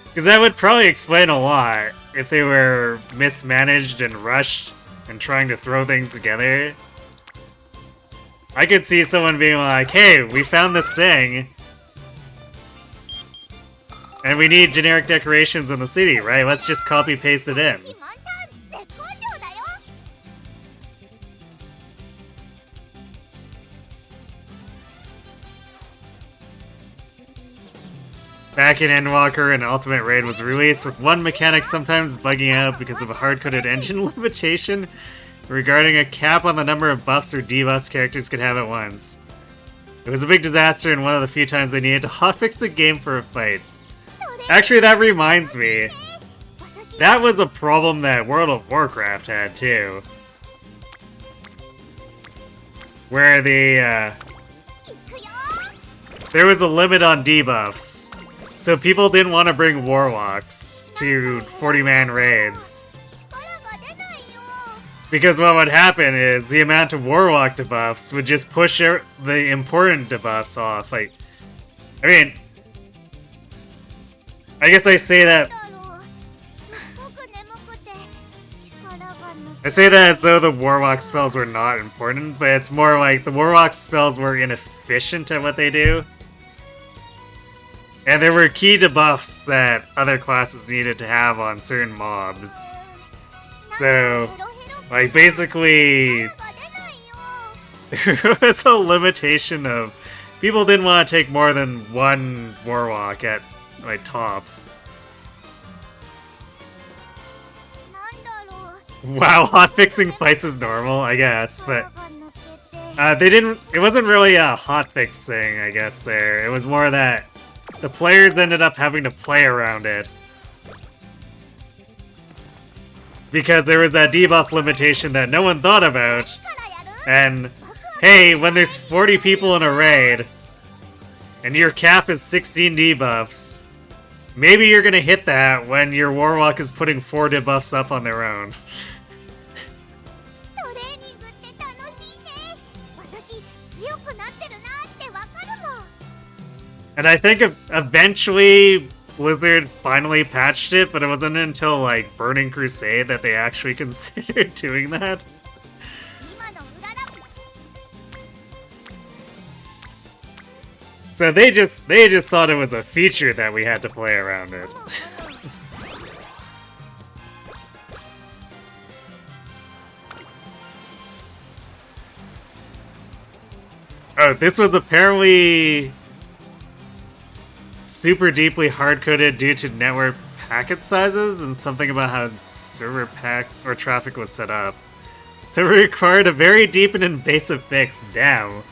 Because that would probably explain a lot if they were mismanaged and rushed and trying to throw things together. I could see someone being like, hey, we found this thing, and we need generic decorations in the city, right? Let's just copy-paste it in. Back in Endwalker, an Ultimate Raid was released with one mechanic sometimes bugging out because of a hard-coded engine limitation regarding a cap on the number of buffs or debuffs characters could have at once. It was a big disaster and one of the few times they needed to hotfix the game for a fight. Actually, that reminds me. That was a problem that World of Warcraft had, too. Where there was a limit on debuffs. So people didn't want to bring warlocks to 40-man raids. Because what would happen is the amount of warlock debuffs would just push the important debuffs off. Like, I mean, I guess I say that as though the warlock spells were not important, but it's more like the warlock spells were inefficient at what they do. And there were key debuffs that other classes needed to have on certain mobs. So, like, basically, there was a limitation of people didn't want to take more than one warlock at, like, tops. Wow, hotfixing fights is normal, I guess, but it wasn't really a hotfix thing, I guess, there. It was more that the players ended up having to play around it. Because there was that debuff limitation that no one thought about. And, hey, when there's 40 people in a raid, and your cap is 16 debuffs, maybe you're gonna hit that when your warlock is putting 4 debuffs up on their own. And I think eventually Blizzard finally patched it, but it wasn't until, like, Burning Crusade that they actually considered doing that. So they just thought it was a feature that we had to play around it. Oh, this was apparently super deeply hard-coded due to network packet sizes and something about how server pack or traffic was set up. So it required a very deep and invasive fix. Damn.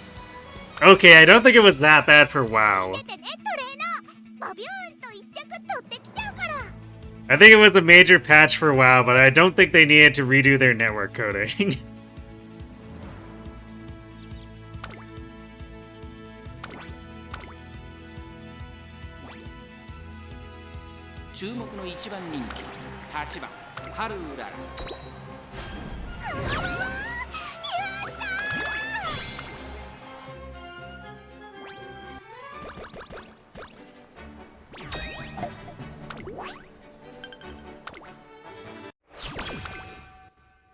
Okay, I don't think it was that bad for WoW. I think it was a major patch for WoW, but I don't think they needed to redo their network coding. 注目の一番人気8番ハルウララ。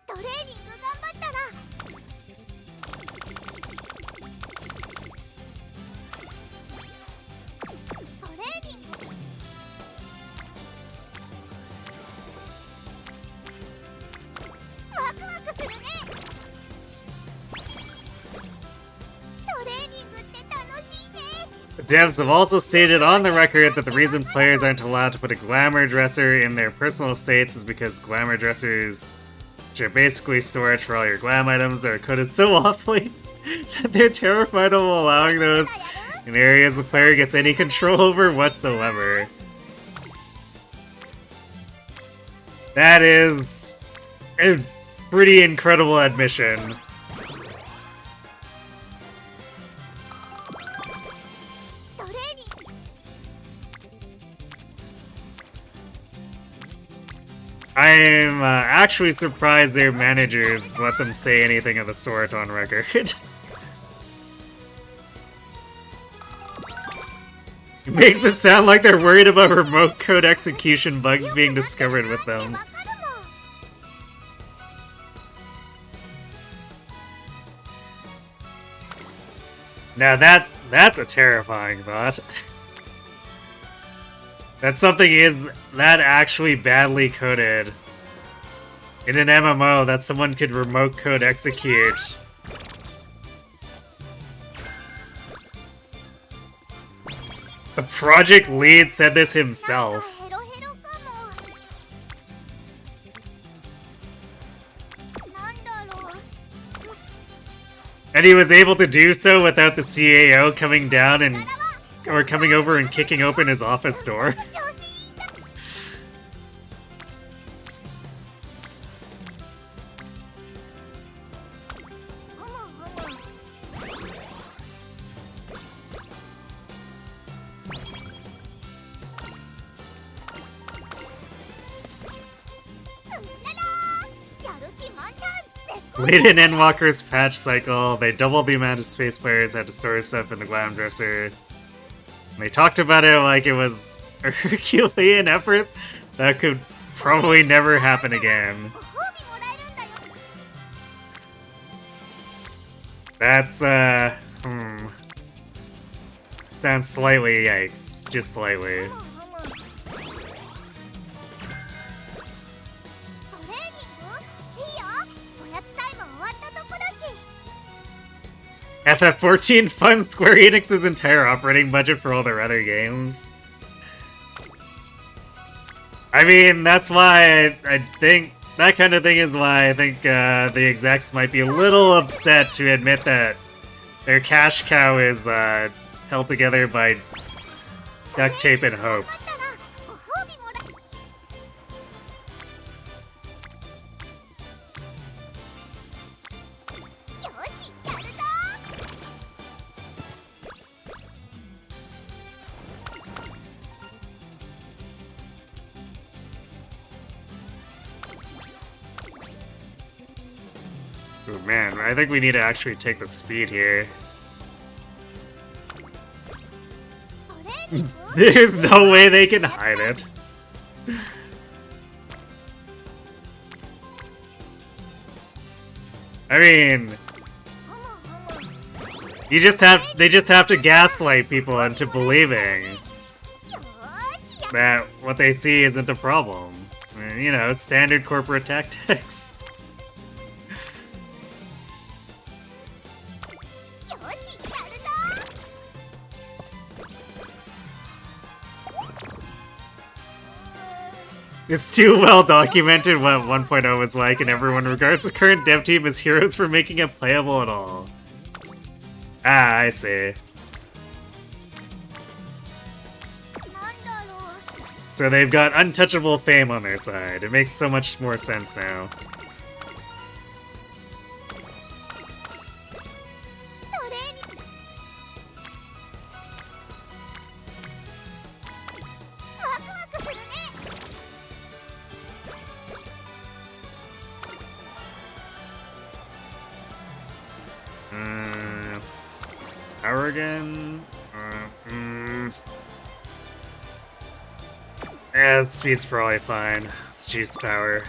トレーニング頑張ったらトレーニングワクワクするね。トレーニングって楽しいね。The devs have also stated on the record that the reason players aren't allowed to put a glamour dresser in their personal estates is because glamour dressers, which are basically storage for all your glam items, are coded so awfully that they're terrified of allowing those in areas the player gets any control over whatsoever. That is a pretty incredible admission. I'm actually surprised their managers let them say anything of the sort on record. It makes it sound like they're worried about remote code execution bugs being discovered with them. Now that's a terrifying thought. That something is that actually badly coded in an MMO that someone could remote code execute. The project lead said this himself. And he was able to do so without the CAO coming down and or coming over and kicking open his office door. Late in Endwalker's patch cycle, they doubled the amount of space players had to store stuff in the Glam Dresser. And they talked about it like it was a Herculean effort that could probably never happen again. That's, sounds slightly yikes. Just slightly. FF14 funds Square Enix's entire operating budget for all their other games. I mean, that's why I think that kind of thing is why I think the execs might be a little upset to admit that their cash cow is held together by duct tape and hopes. Oh man, I think we need to actually take the speed here. There's no way they can hide it. I mean, they just have to gaslight people into believing that what they see isn't a problem. I mean, you know, it's standard corporate tactics. It's too well documented what 1.0 was like, and everyone regards the current dev team as heroes for making it playable at all. Ah, I see. So they've got untouchable fame on their side. It makes so much more sense now. Power again? Yeah, speed's probably fine. Let's juice power.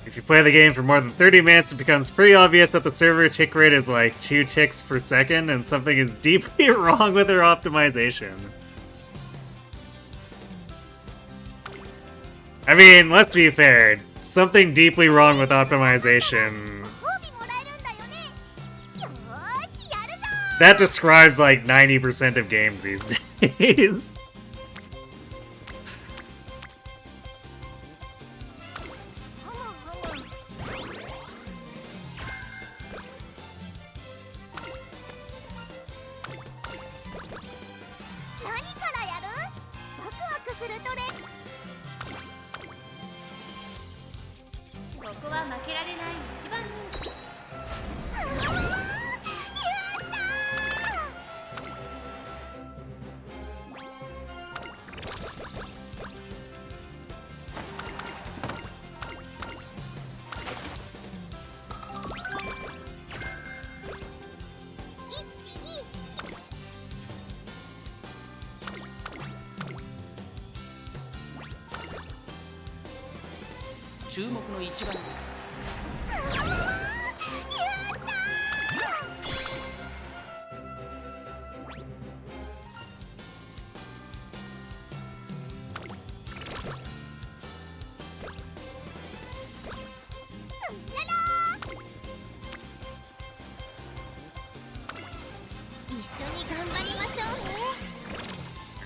If you play the game for more than 30 minutes, it becomes pretty obvious that the server tick rate is like 2 ticks per second, and something is deeply wrong with their optimization. I mean, let's be fair. Something deeply wrong with optimization. That describes like 90% of games these days.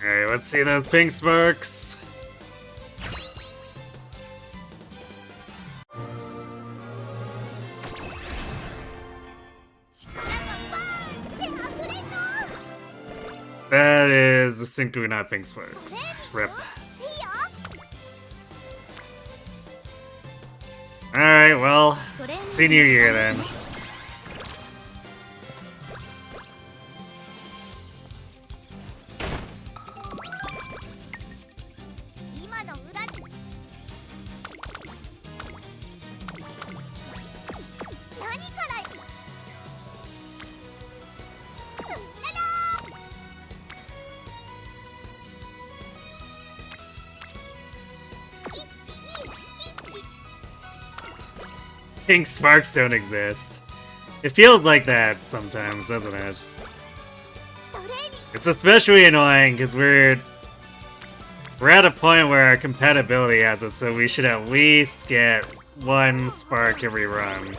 Alright, let's see those pink sparks. That is distinctly not pink sparks. Rip. Alright, well, senior year then. pink sparks don't exist. It feels like that sometimes, doesn't it? It's especially annoying because we're at a point where our compatibility has it, so we should at least get 1 spark every run.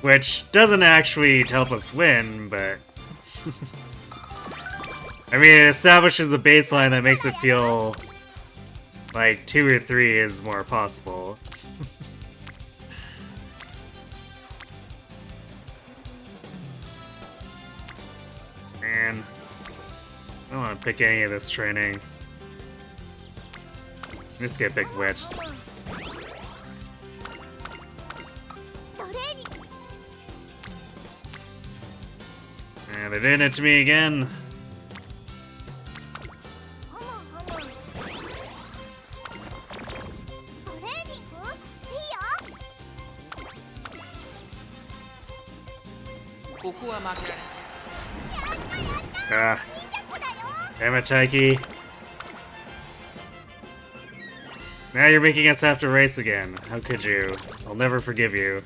Which doesn't actually help us win, but... I mean, it establishes the baseline that makes it feel like 2 or 3 is more possible. Man, I don't want to pick any of this training. I'm just gonna pick Witch. And they're doing it to me again. Ah. Damn it, Taiki. Now you're making us have to race again. How could you? I'll never forgive you.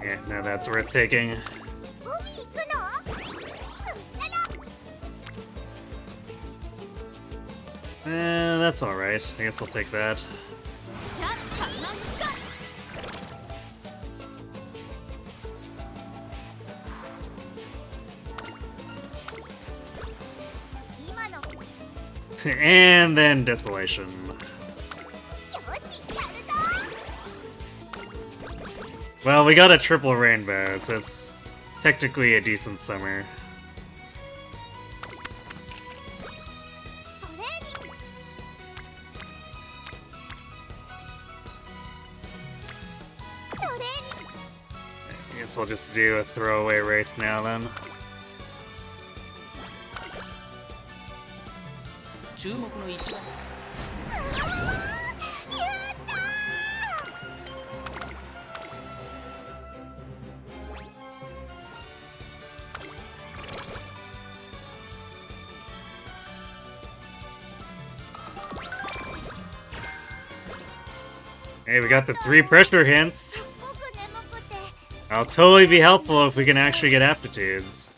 Yeah, no, that's worth taking. That's alright. I guess we'll take that. And then Desolation. Well, we got a triple rainbow, so it's technically a decent summer. I guess we'll just do a throwaway race now then. Hey, we got the 3 pressure hints. I'll totally be helpful if we can actually get aptitudes.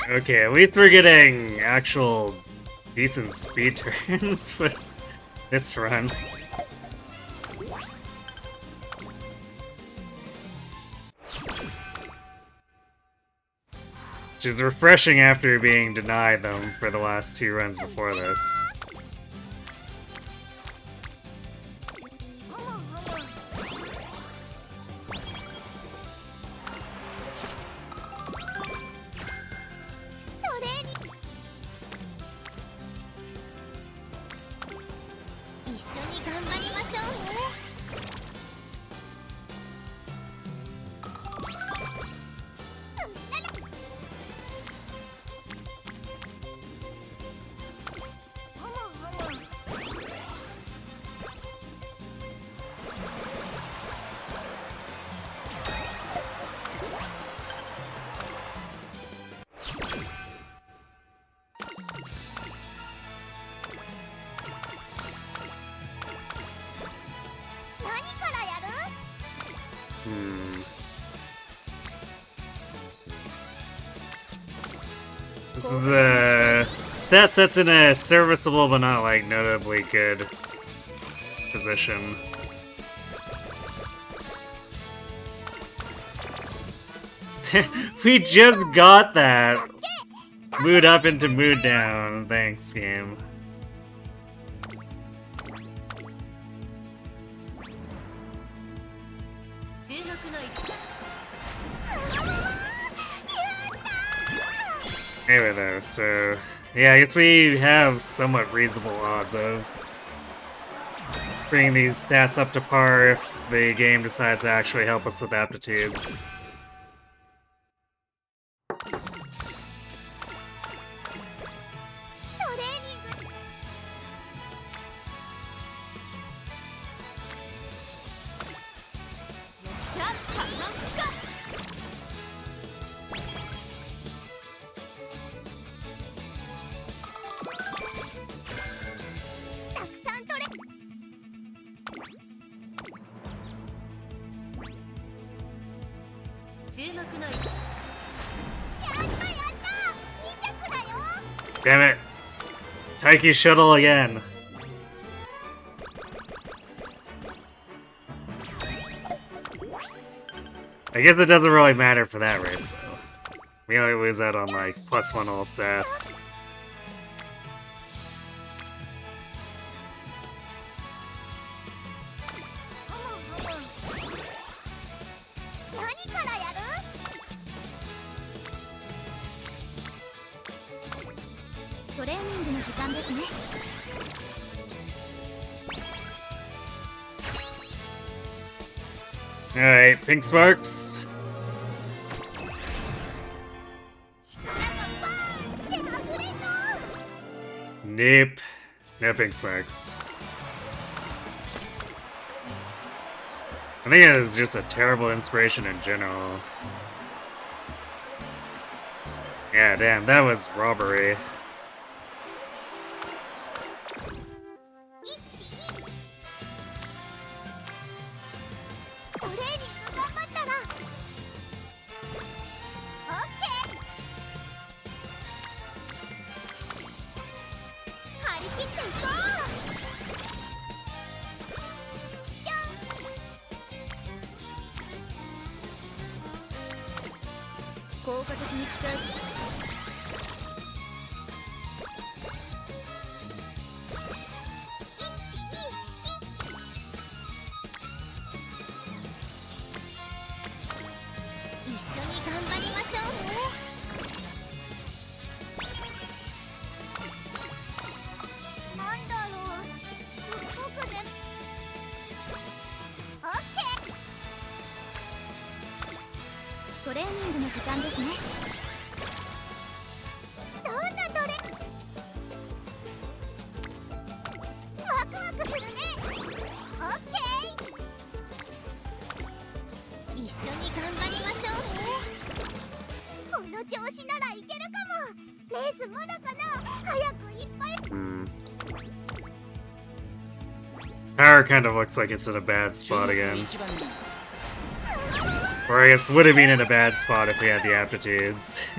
Okay, at least we're getting actual decent speed turns with this run. Which is refreshing after being denied them for the last 2 runs before this. This is the stat set's in a serviceable but not like notably good position. We just got that! Mood up into mood down. Thanks, game. Anyway though, so yeah, I guess we have somewhat reasonable odds of bringing these stats up to par if the game decides to actually help us with aptitudes. Damn it! Taiki shuttle again! I guess it doesn't really matter for that race, though. We only lose out on, like, +1 all stats. Alright, pink sparks. Nope. No pink sparks. I think it was just a terrible inspiration in general. Yeah, damn, that was robbery. Haru kind of looks like it's in a bad spot again. Or I guess would have been in a bad spot if we had the aptitudes.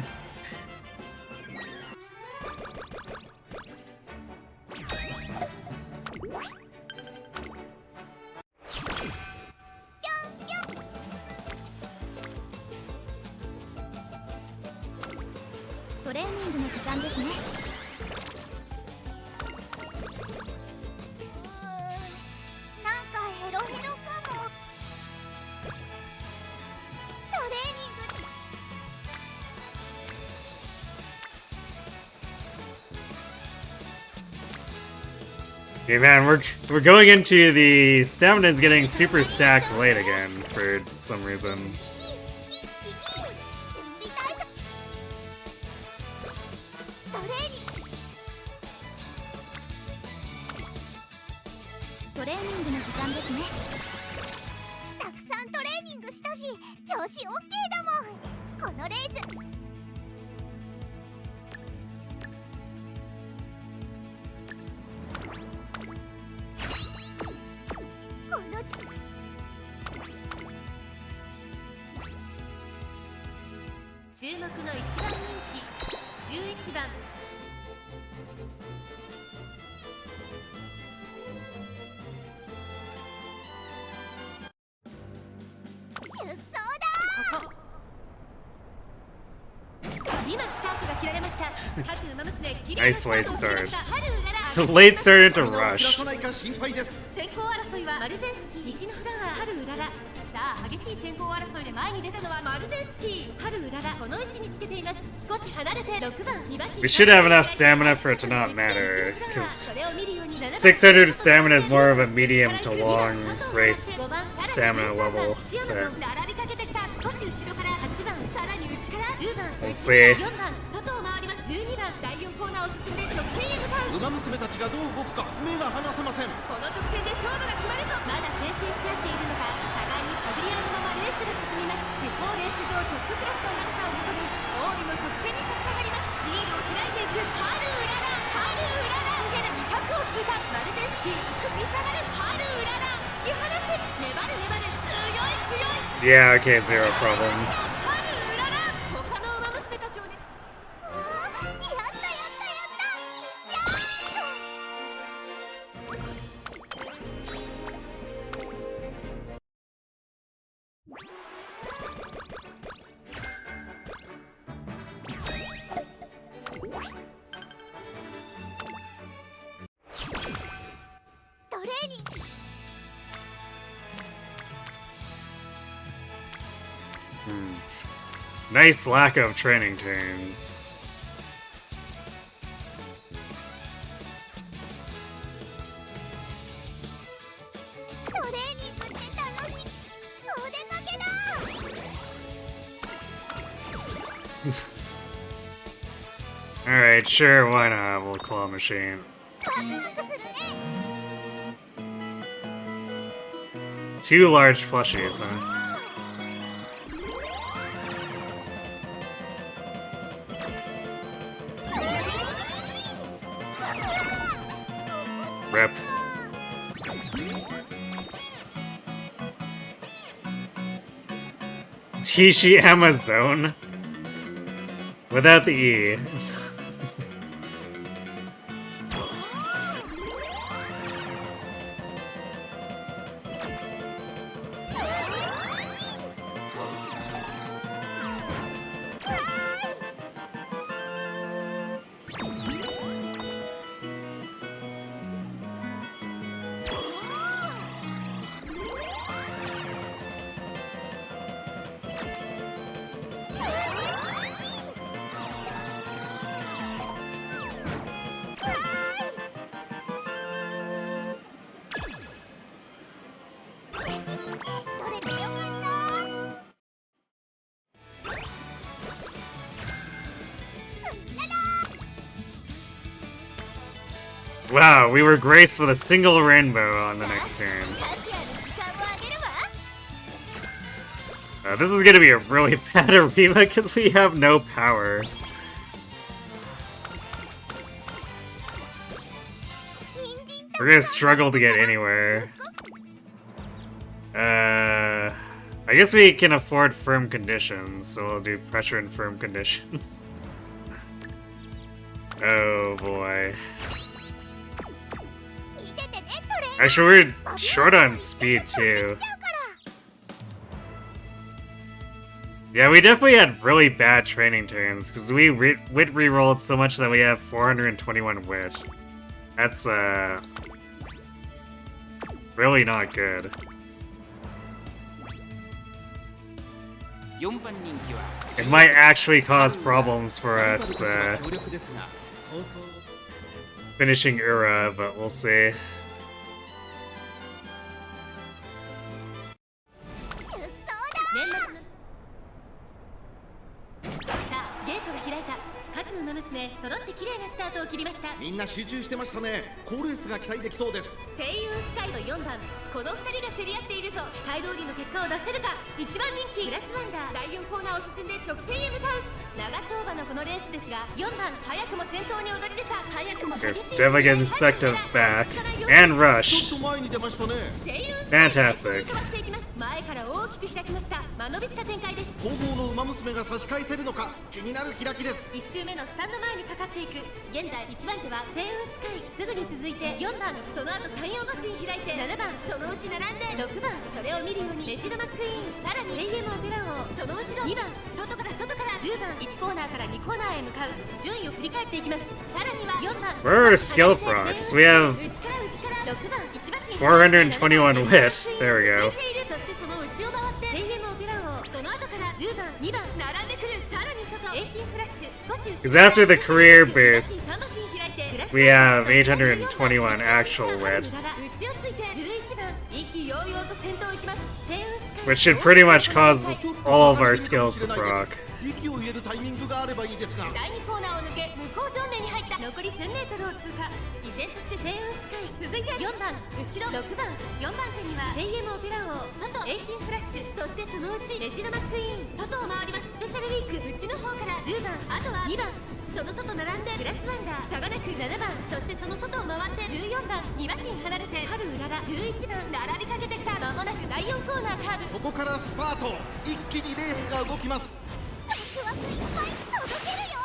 Okay, man, we're going into the stamina's getting super stacked late again for some reason. Nice late start. So late start into rush. 先行争いはマルゼンスキー、西のフラワー、春うらら。さあ激しい先行争いで前に出たのはマルゼンスキー、春うらら。この位置につけています。少し離れて6番、2番。 We should have enough stamina for it to not matter, because 600 stamina is more of a medium to long race stamina level. But we'll see. 馬娘たちがどう動くか目が離せません。この直線で勝負が決まるとまだ先制し合っているのか、互いに探り合いのままレースが進みます。地方レース場トップクラスの長さを誇るゴールの直線に差し掛かります。リードを開いていくハルウララ、ハルウララ。やな100を通過、マルゼンスキー食い下がるハルウララ。突き放す、粘る粘る、強い強い。 Yeah, okay, zero problems. ハルウララ。他の馬娘たちをね。Nice lack of training turns. Alright, sure, why not? We'll claw machine. Two large plushies, huh? Rip. Kishi Amazon? Without the E. Wow, we were graced with a single rainbow on the next turn. This is gonna be a really bad Arima because we have no power. We're gonna struggle to get anywhere. I guess we can afford firm conditions, so we'll do pressure and firm conditions. Oh boy. Actually, we're short on speed too. Yeah, we definitely had really bad training turns, because we wit rerolled so much that we have 421 wit. That's, really not good. It might actually cause problems for us, finishing Ura, but we'll see. 揃って綺麗なスタートを切りました。みんな集中してましたね。好レースが期待できそうです。声優スカイと4番、この2人が競り合っているぞ。期待通りの結果を出せるか。1番人気グラスワンダー、第4コーナーを進んで直線へ向かう。長丁場のこのレースですが、4番早くも先頭に躍り出た。早くも激しい。Definitely getting sucked back and rushed. ちょっと前に出ましたね。Fantastic. 前から大きく開きました。間延びした展開です。後方の馬娘が差し返せるのか気になる開きです。1周目のスタンド前にかかっていく。現在1番手は星雲スカイ、すぐに続いて4番、その後3、4馬身開いて7番、そのうち並んで6番、それを見るようにメジロマックイーン、さらに AM オペラ王、その後ろ2番、外から10番、1コーナーから2コーナーへ向かう。順位を振り返っていきます。さらには4番、 Where are skill procs? We have 内から6番、1馬身421 wit. There we go. そしてその内を回って AM オペラ王、その後から10番、2番並んでくる。さらに外 AC フラッシュ、少し Because after the career boost, we have 821 actual wit, 内をついて11番、意気揚々と先頭を行きます。星雲スカイ、 which should pretty much cause all of our skills to proc. 息を入れるタイミングがあればいいですが。第2コーナーを抜け向こう上面に入った。残り1000メートルを通過。依然として星雲スカイ、続いて4番、後ろ6番、4番手には AM オペラ王、外 AC フラッシュ、そしてそのうちメジロマックイーン、外を回ります。スペシャルウィーク、内の方から10番、あとは2番、その外並んでグラスワンダー、差がなく7番、そしてその外を回って14番、2馬身離れて春うらら11番、並びかけてきた。間もなく第4コーナーカーブ。ここからスパート、一気にレースが動きます。ワクワクいっぱい届けるよ。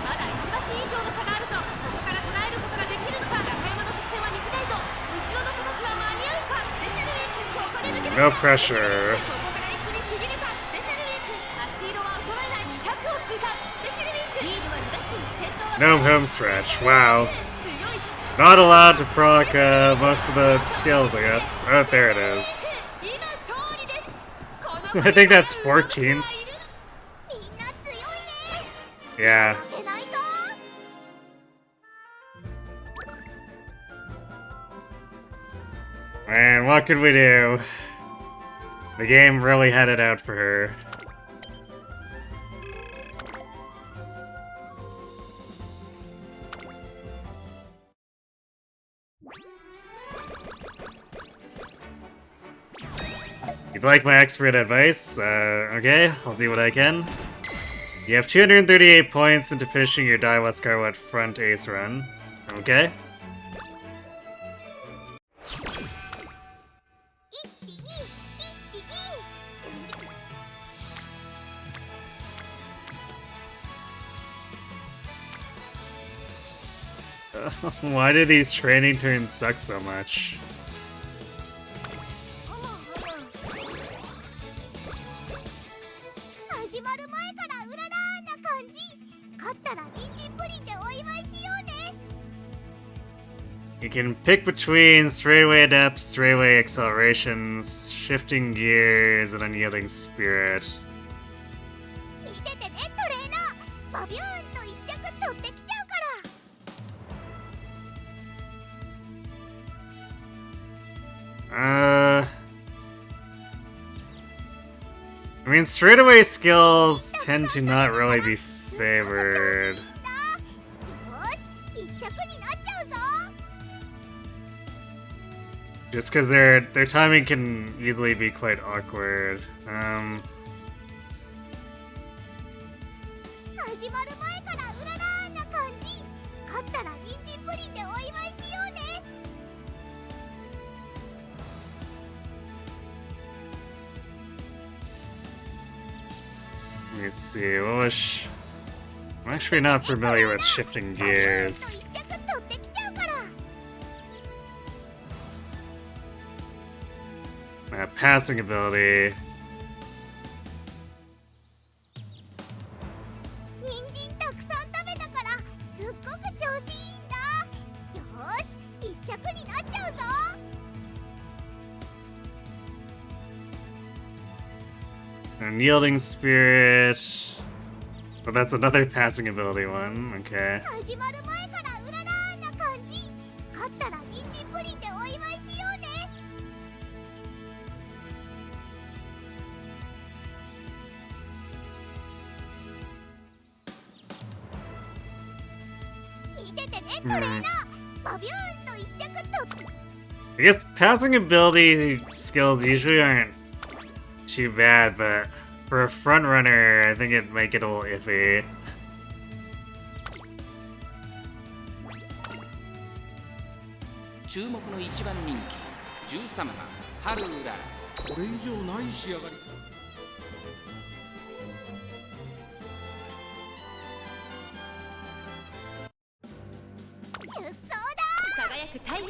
まだ1馬身以上の差があるぞ。ここから捉えることができるのか。中山の直線は短いぞ。後ろの子たちは間に合うか。スペシャルウィーク、ここで抜け出 No した。 pressure. ここから一気にちぎるか。スペシャルウィーク、足色は衰えない200を通過。スペシャルウィーク、リードは2馬身、先頭は No home stretch. Wow. 強い。 Not allowed to proc most of the skills, I guess. Oh, there it is. 今勝利です。この I think that's 14th. みんな強いね。 Yeah. 負けないぞ。 Man, what could we do? The game really had it out for her. You'd like my expert advice? Okay, I'll do what I can. You have 238 points into finishing your Daiwa Scarlet front ace run. Okay? 一気に一気に。 Why do these training turns suck so much? 始まる前からうららな感じ。勝ったら人参プリンでお祝いしようね。 You can pick between straightaway adepts, straightaway accelerations, shifting gears, and unyielding spirit. 見ててねトレーナー。バビューンと一着取ってきちゃうから。I mean, straightaway skills tend to not really be favored. よし、一着になっちゃうぞ。 Just because their timing can easily be quite awkward. 始まる前からうららな感じ。勝ったら人参プリンでお祝いしようね。 Let me see, what was I'm actually not familiar with shifting gears. 一着取ってきちゃうから。 Passing ability. 人参たくさん食べたからすっごく調子いいんだ。よーし、一着になっちゃうぞ。 Unyielding spirit. But that's another passing ability one. Okay. 始まる前からうららな感じ。勝ったら人参プリンでお祝いしようね。 見ててねトレーナー。バビューンと一着取って。 I guess passing ability skills usually aren't too bad, but for a front runner, I think it might get a little iffy. 注目の一番人気13番ハルウララこれ以上ない仕上がり。出走だ。輝く太陽。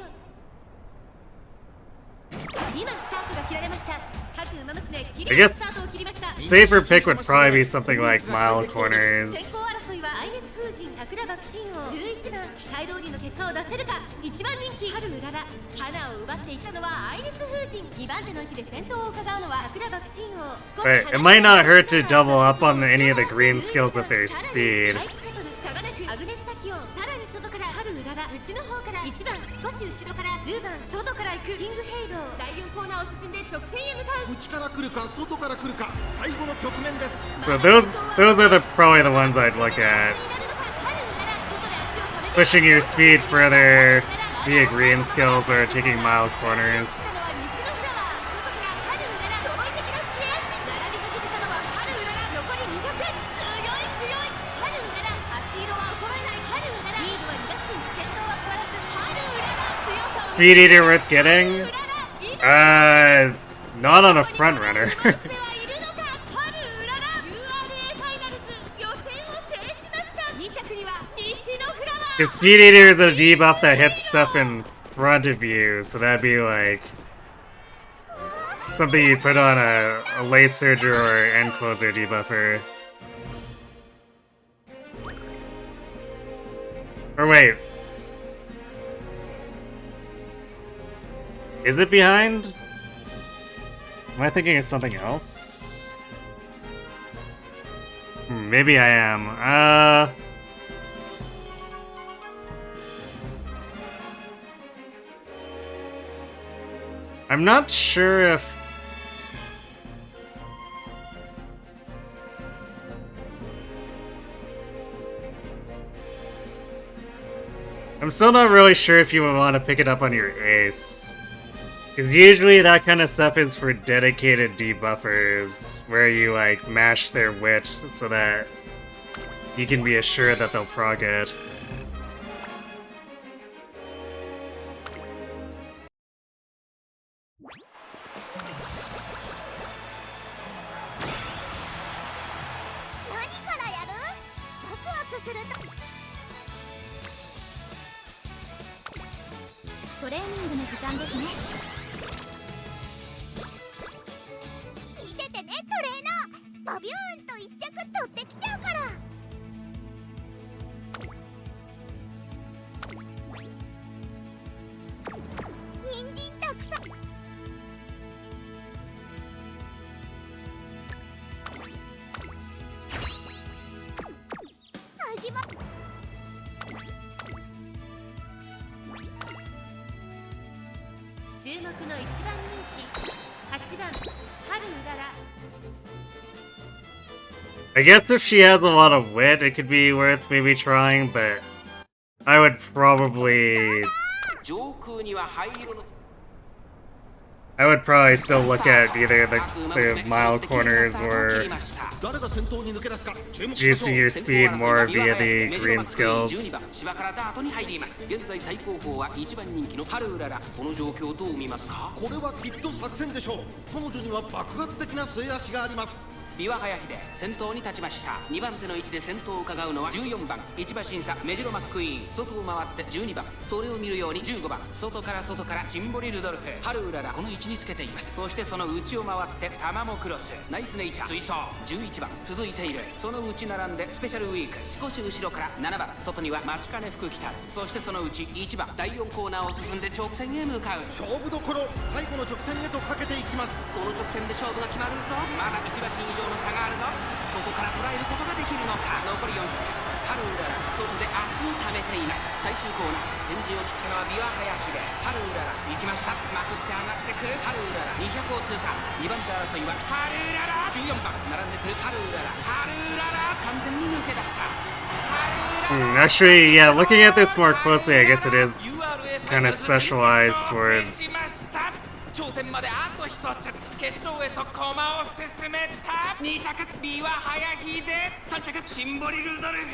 今スタートが切られました。各馬娘綺麗なスタートを切りました。 Safer pick would probably be something like mile 先 corners. 行争いはアイネス風神桜爆心王11番。期待通りの結果を出せるか。1番人気春うらら。花を奪っていったのはアイネス風神。2番手の位置で先頭を伺うのは桜爆心王。 But it might not hurt to double up on any of the green skills with their speed. アグネスタキオン。さらに外から春うらら。内の方から1番。少し後ろから10番。外から行くキングヘイロー。第4コーナーを進んで直線へ向かう。内から来るか外から来るか、最後の局面です。 So those are probably the ones I'd look at. Pushing your speed further via green skills or taking mile corners. Speed Eater worth getting? Not on a front runner. Because Speed Eater is a debuff that hits stuff in front of you, so that'd be like something you put on a late surger or end closer debuffer. Or wait. Is it behind? Am I thinking of something else? Maybe I am. I'm not sure if... I'm still not really sure if you would want to pick it up on your ace. Because usually that kind of stuff is for dedicated debuffers, where you like mash their wit so that you can be assured that they'll proc it. I guess if she has a lot of wit, it could be worth maybe trying, but I would probably still look at either the mile corners or juicing your speed more via the green skills. BoFA早秀先頭に立ちました。2番手の位置で先頭を伺うのは14番1馬審査メジロマックイーン。外を回って12番、それを見るように15番、外からシンボリルドルフ、春うららこの位置につけています。そしてその内を回ってタマモクロス、ナイスネイチャー追走11番続いている。その内並んでスペシャルウィーク、少し後ろから7番、外には待ちかね福来た。そしてその内1番、第4コーナーを進んで直線へ向かう。勝負どころ、最後の直線へとかけていきます。この直線で勝負が決まるぞ。まだ1馬身以上の差があるぞ。ここから捉えることができるのか。残り400、春うらら外で足を溜めています。最終コーナー、先陣を切ったのはBoFA早秀。春うらら行きました。まくって上がってくる春うらら200を通過。2番手争いは春うらら14番並んでくる春うらら。春うらら完全に抜け出した。Actually, yeah, looking at this more closely, I guess it is kind of specialized towards... 頂点まであと一つ。決勝へと駒を進めた。2着BoFA早秀、3着シンボリルドルフ。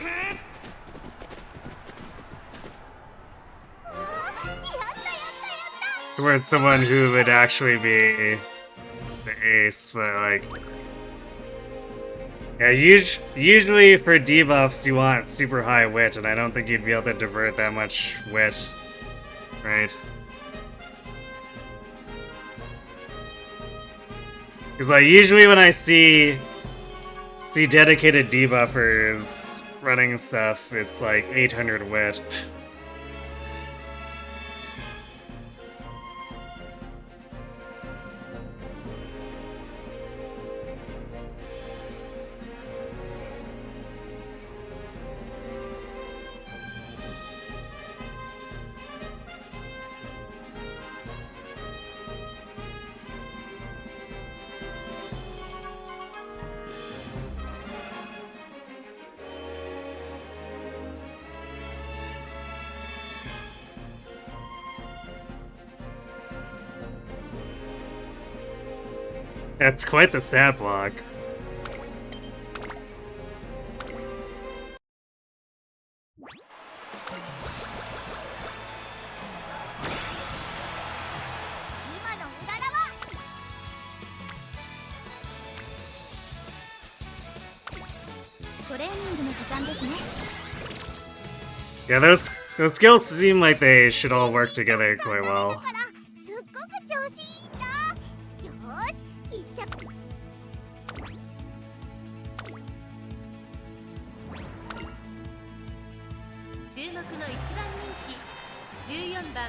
towards someone who would actually be ace, but like... Yeah, usually for debuffs you want super high wit, and I don't think you'd be able to divert that much wit, right? Because like usually when I see dedicated debuffers running stuff, it's like 800 wit. That's quite the stat block. Yeah, those skills seem like they should all work together quite well.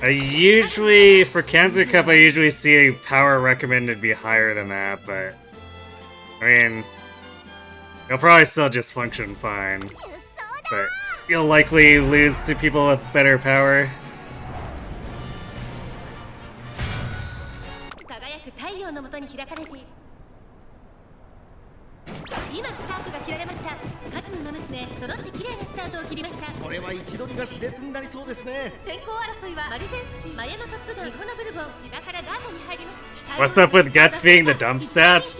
I usually, for Kansas Cup, I usually see power recommended be higher than that, but I mean, it'll probably still just function fine. But you'll likely lose to people with better power. What's up with Guts being the dump stat?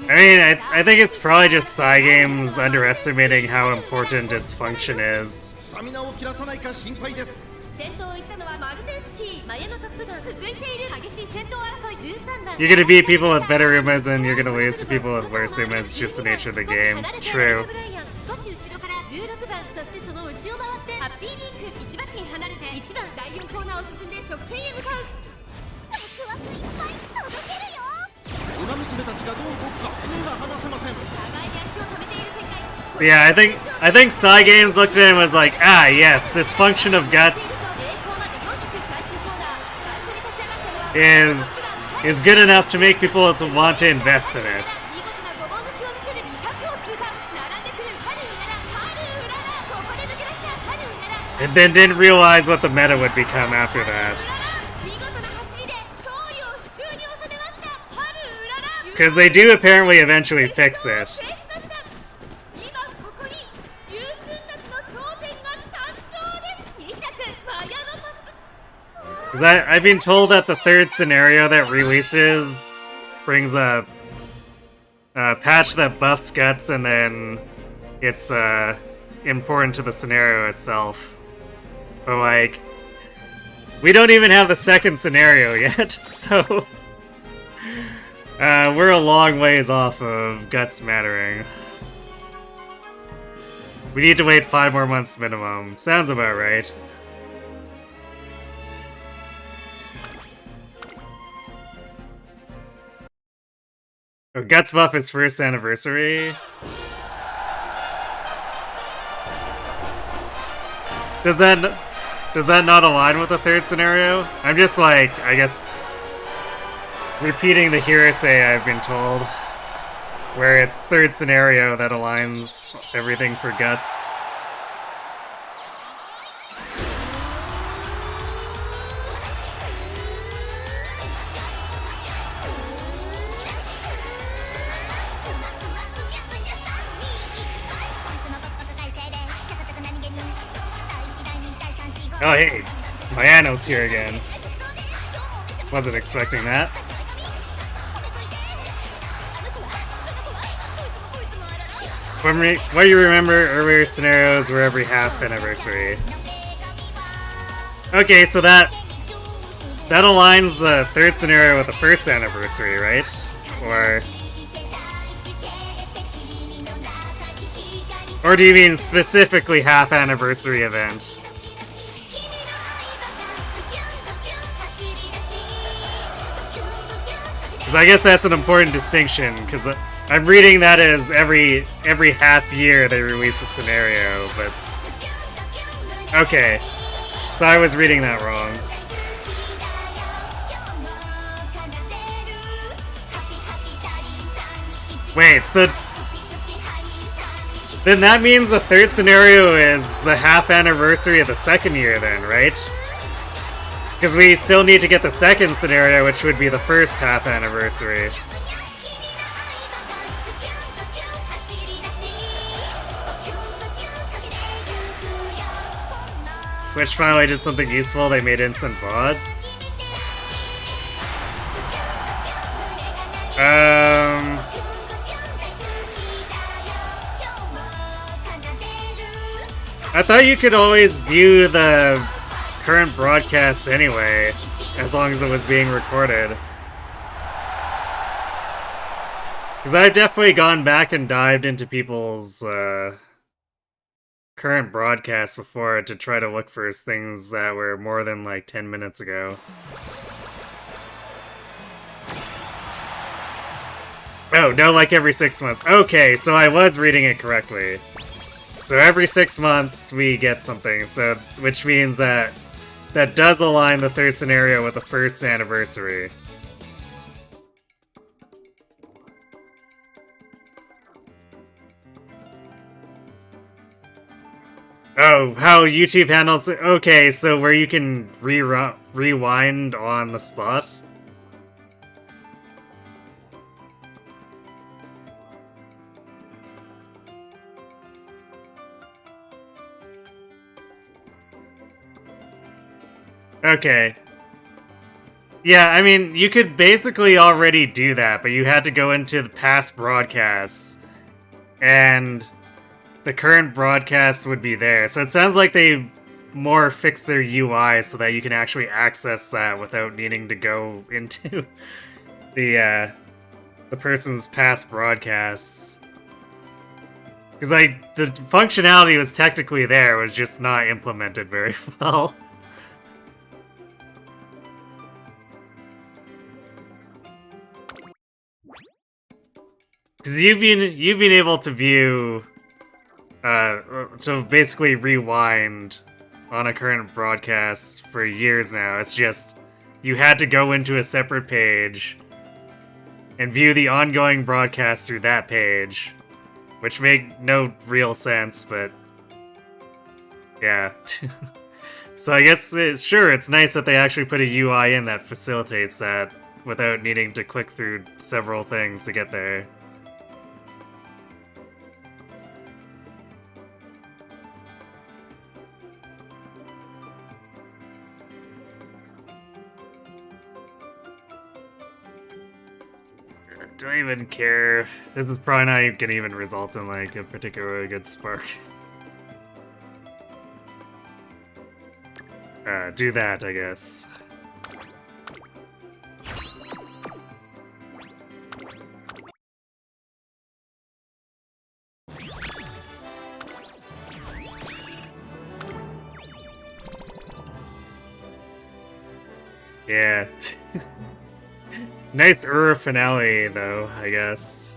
I mean, I think it's probably just Cygames underestimating how important its function is. You're gonna beat people with better Umas and you're gonna lose to people with worse Umas. It's just the nature of the game. True. Yeah, I think Cygames looked at it and was like, ah, yes, this function of Guts is good enough to make people want to invest in it. And then didn't realize what the meta would become after that. Because they do apparently eventually fix it. I've been told that the third scenario that releases brings a patch that buffs Guts, and then it's important to the scenario itself. But like, we don't even have the second scenario yet, so we're a long ways off of Guts mattering. We need to wait 5 more months minimum. Sounds about right. Oh, Guts buff its first anniversary. Does that not align with the third scenario? I'm just like, I guess, repeating the hearsay I've been told, where it's third scenario that aligns everything for Guts. Oh hey, Mayano's here again. Wasn't expecting that. What you remember, earlier scenarios were every half anniversary. Okay, so that that aligns the third scenario with the first anniversary, right? Or do you mean specifically half anniversary event? Because I guess that's an important distinction, because I'm reading that as every half year they release a scenario, but... Okay, so I was reading that wrong. Wait, so... Then that means the third scenario is the half anniversary of the second year then, right? Because we still need to get the second scenario, which would be the first half anniversary. Which finally did something useful, they made instant VODs. I thought you could always view the current broadcast anyway, as long as it was being recorded. Because I've definitely gone back and dived into people's current broadcasts before to try to look for things that were more than like 10 minutes ago. Oh, no, like every 6 months. Okay, so I was reading it correctly. So every 6 months we get something, so which means that that does align the third scenario with the first anniversary. Oh, how YouTube handles it? Okay, so where you can rewind on the spot? Okay. Yeah, I mean, you could basically already do that, but you had to go into the past broadcasts, and the current broadcast would be there. So it sounds like they more fixed their UI so that you can actually access that without needing to go into the person's past broadcasts. Because the functionality was technically there, it was just not implemented very well. Because you've been able to view, to basically rewind on a current broadcast for years now. It's just you had to go into a separate page and view the ongoing broadcast through that page, which made no real sense, but yeah. So I guess sure, it's nice that they actually put a UI in that facilitates that without needing to click through several things to get there. Do I even care? This is probably not gonna even result in like a particularly good spark. Do that, I guess. Yeah. Nice finale, though, I guess.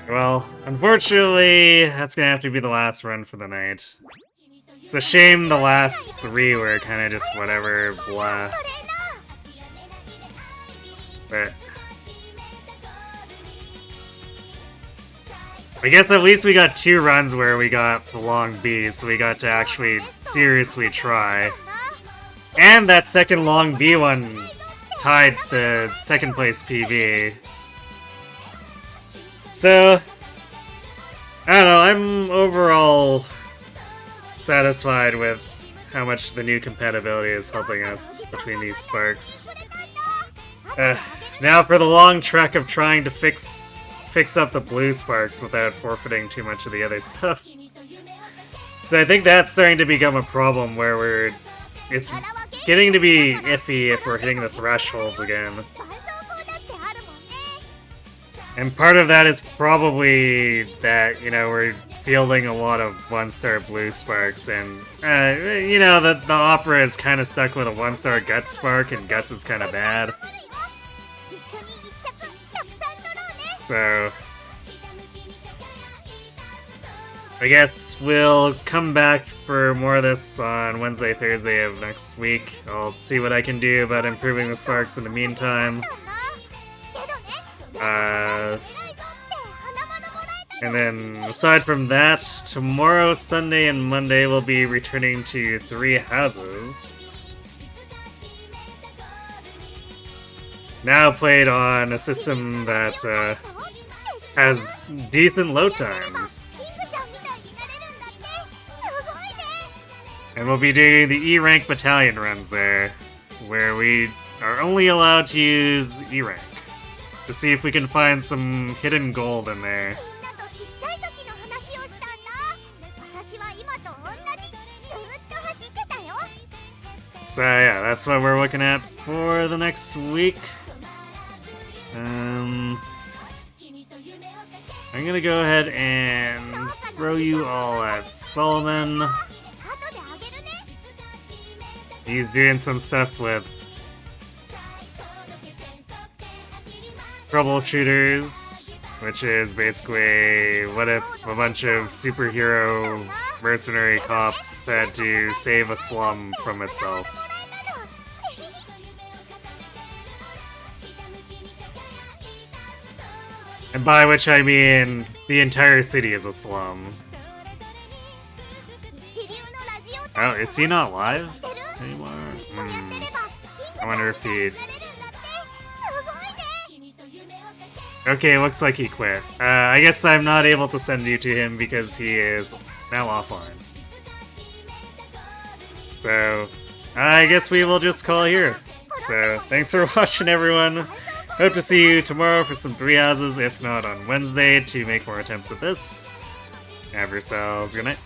Well, unfortunately, that's gonna have to be the last run for the night. It's a shame the last 3 were kind of just whatever, blah. But I guess at least we got 2 runs where we got the long B, so we got to actually seriously try. And that second long B one tied the second place PV. So, I don't know, I'm overall satisfied with how much the new compatibility is helping us between these sparks. Now for the long trek of trying to fix up the blue sparks without forfeiting too much of the other stuff. So I think that's starting to become a problem where it's getting to be iffy if we're hitting the thresholds again. And part of that is probably that, you know, we're fielding a lot of 1-star blue sparks, and, you know, the Opera is kind of stuck with a 1-star Guts spark, and Guts is kind of bad. So I guess we'll come back for more of this on Wednesday, Thursday of next week. I'll see what I can do about improving the sparks in the meantime. And then, aside from that, tomorrow, Sunday, and Monday we'll be returning to 3 houses. Now played on a system that has decent load times. And we'll be doing the E-rank battalion runs there, where we are only allowed to use E-rank, to see if we can find some hidden gold in there. So yeah, that's what we're looking at for the next week. I'm gonna go ahead and throw you all at Solomon. He's doing some stuff with troubleshooters, which is basically what if a bunch of superhero mercenary cops had to save a slum from itself. And by which I mean the entire city is a slum. Oh, is he not live anymore? I wonder if he... Okay, looks like he quit. I guess I'm not able to send you to him because he is now offline. So, I guess we will just call here. So, thanks for watching, everyone. Hope to see you tomorrow for some 3 houses, if not on Wednesday, to make more attempts at this. Have yourselves a good night.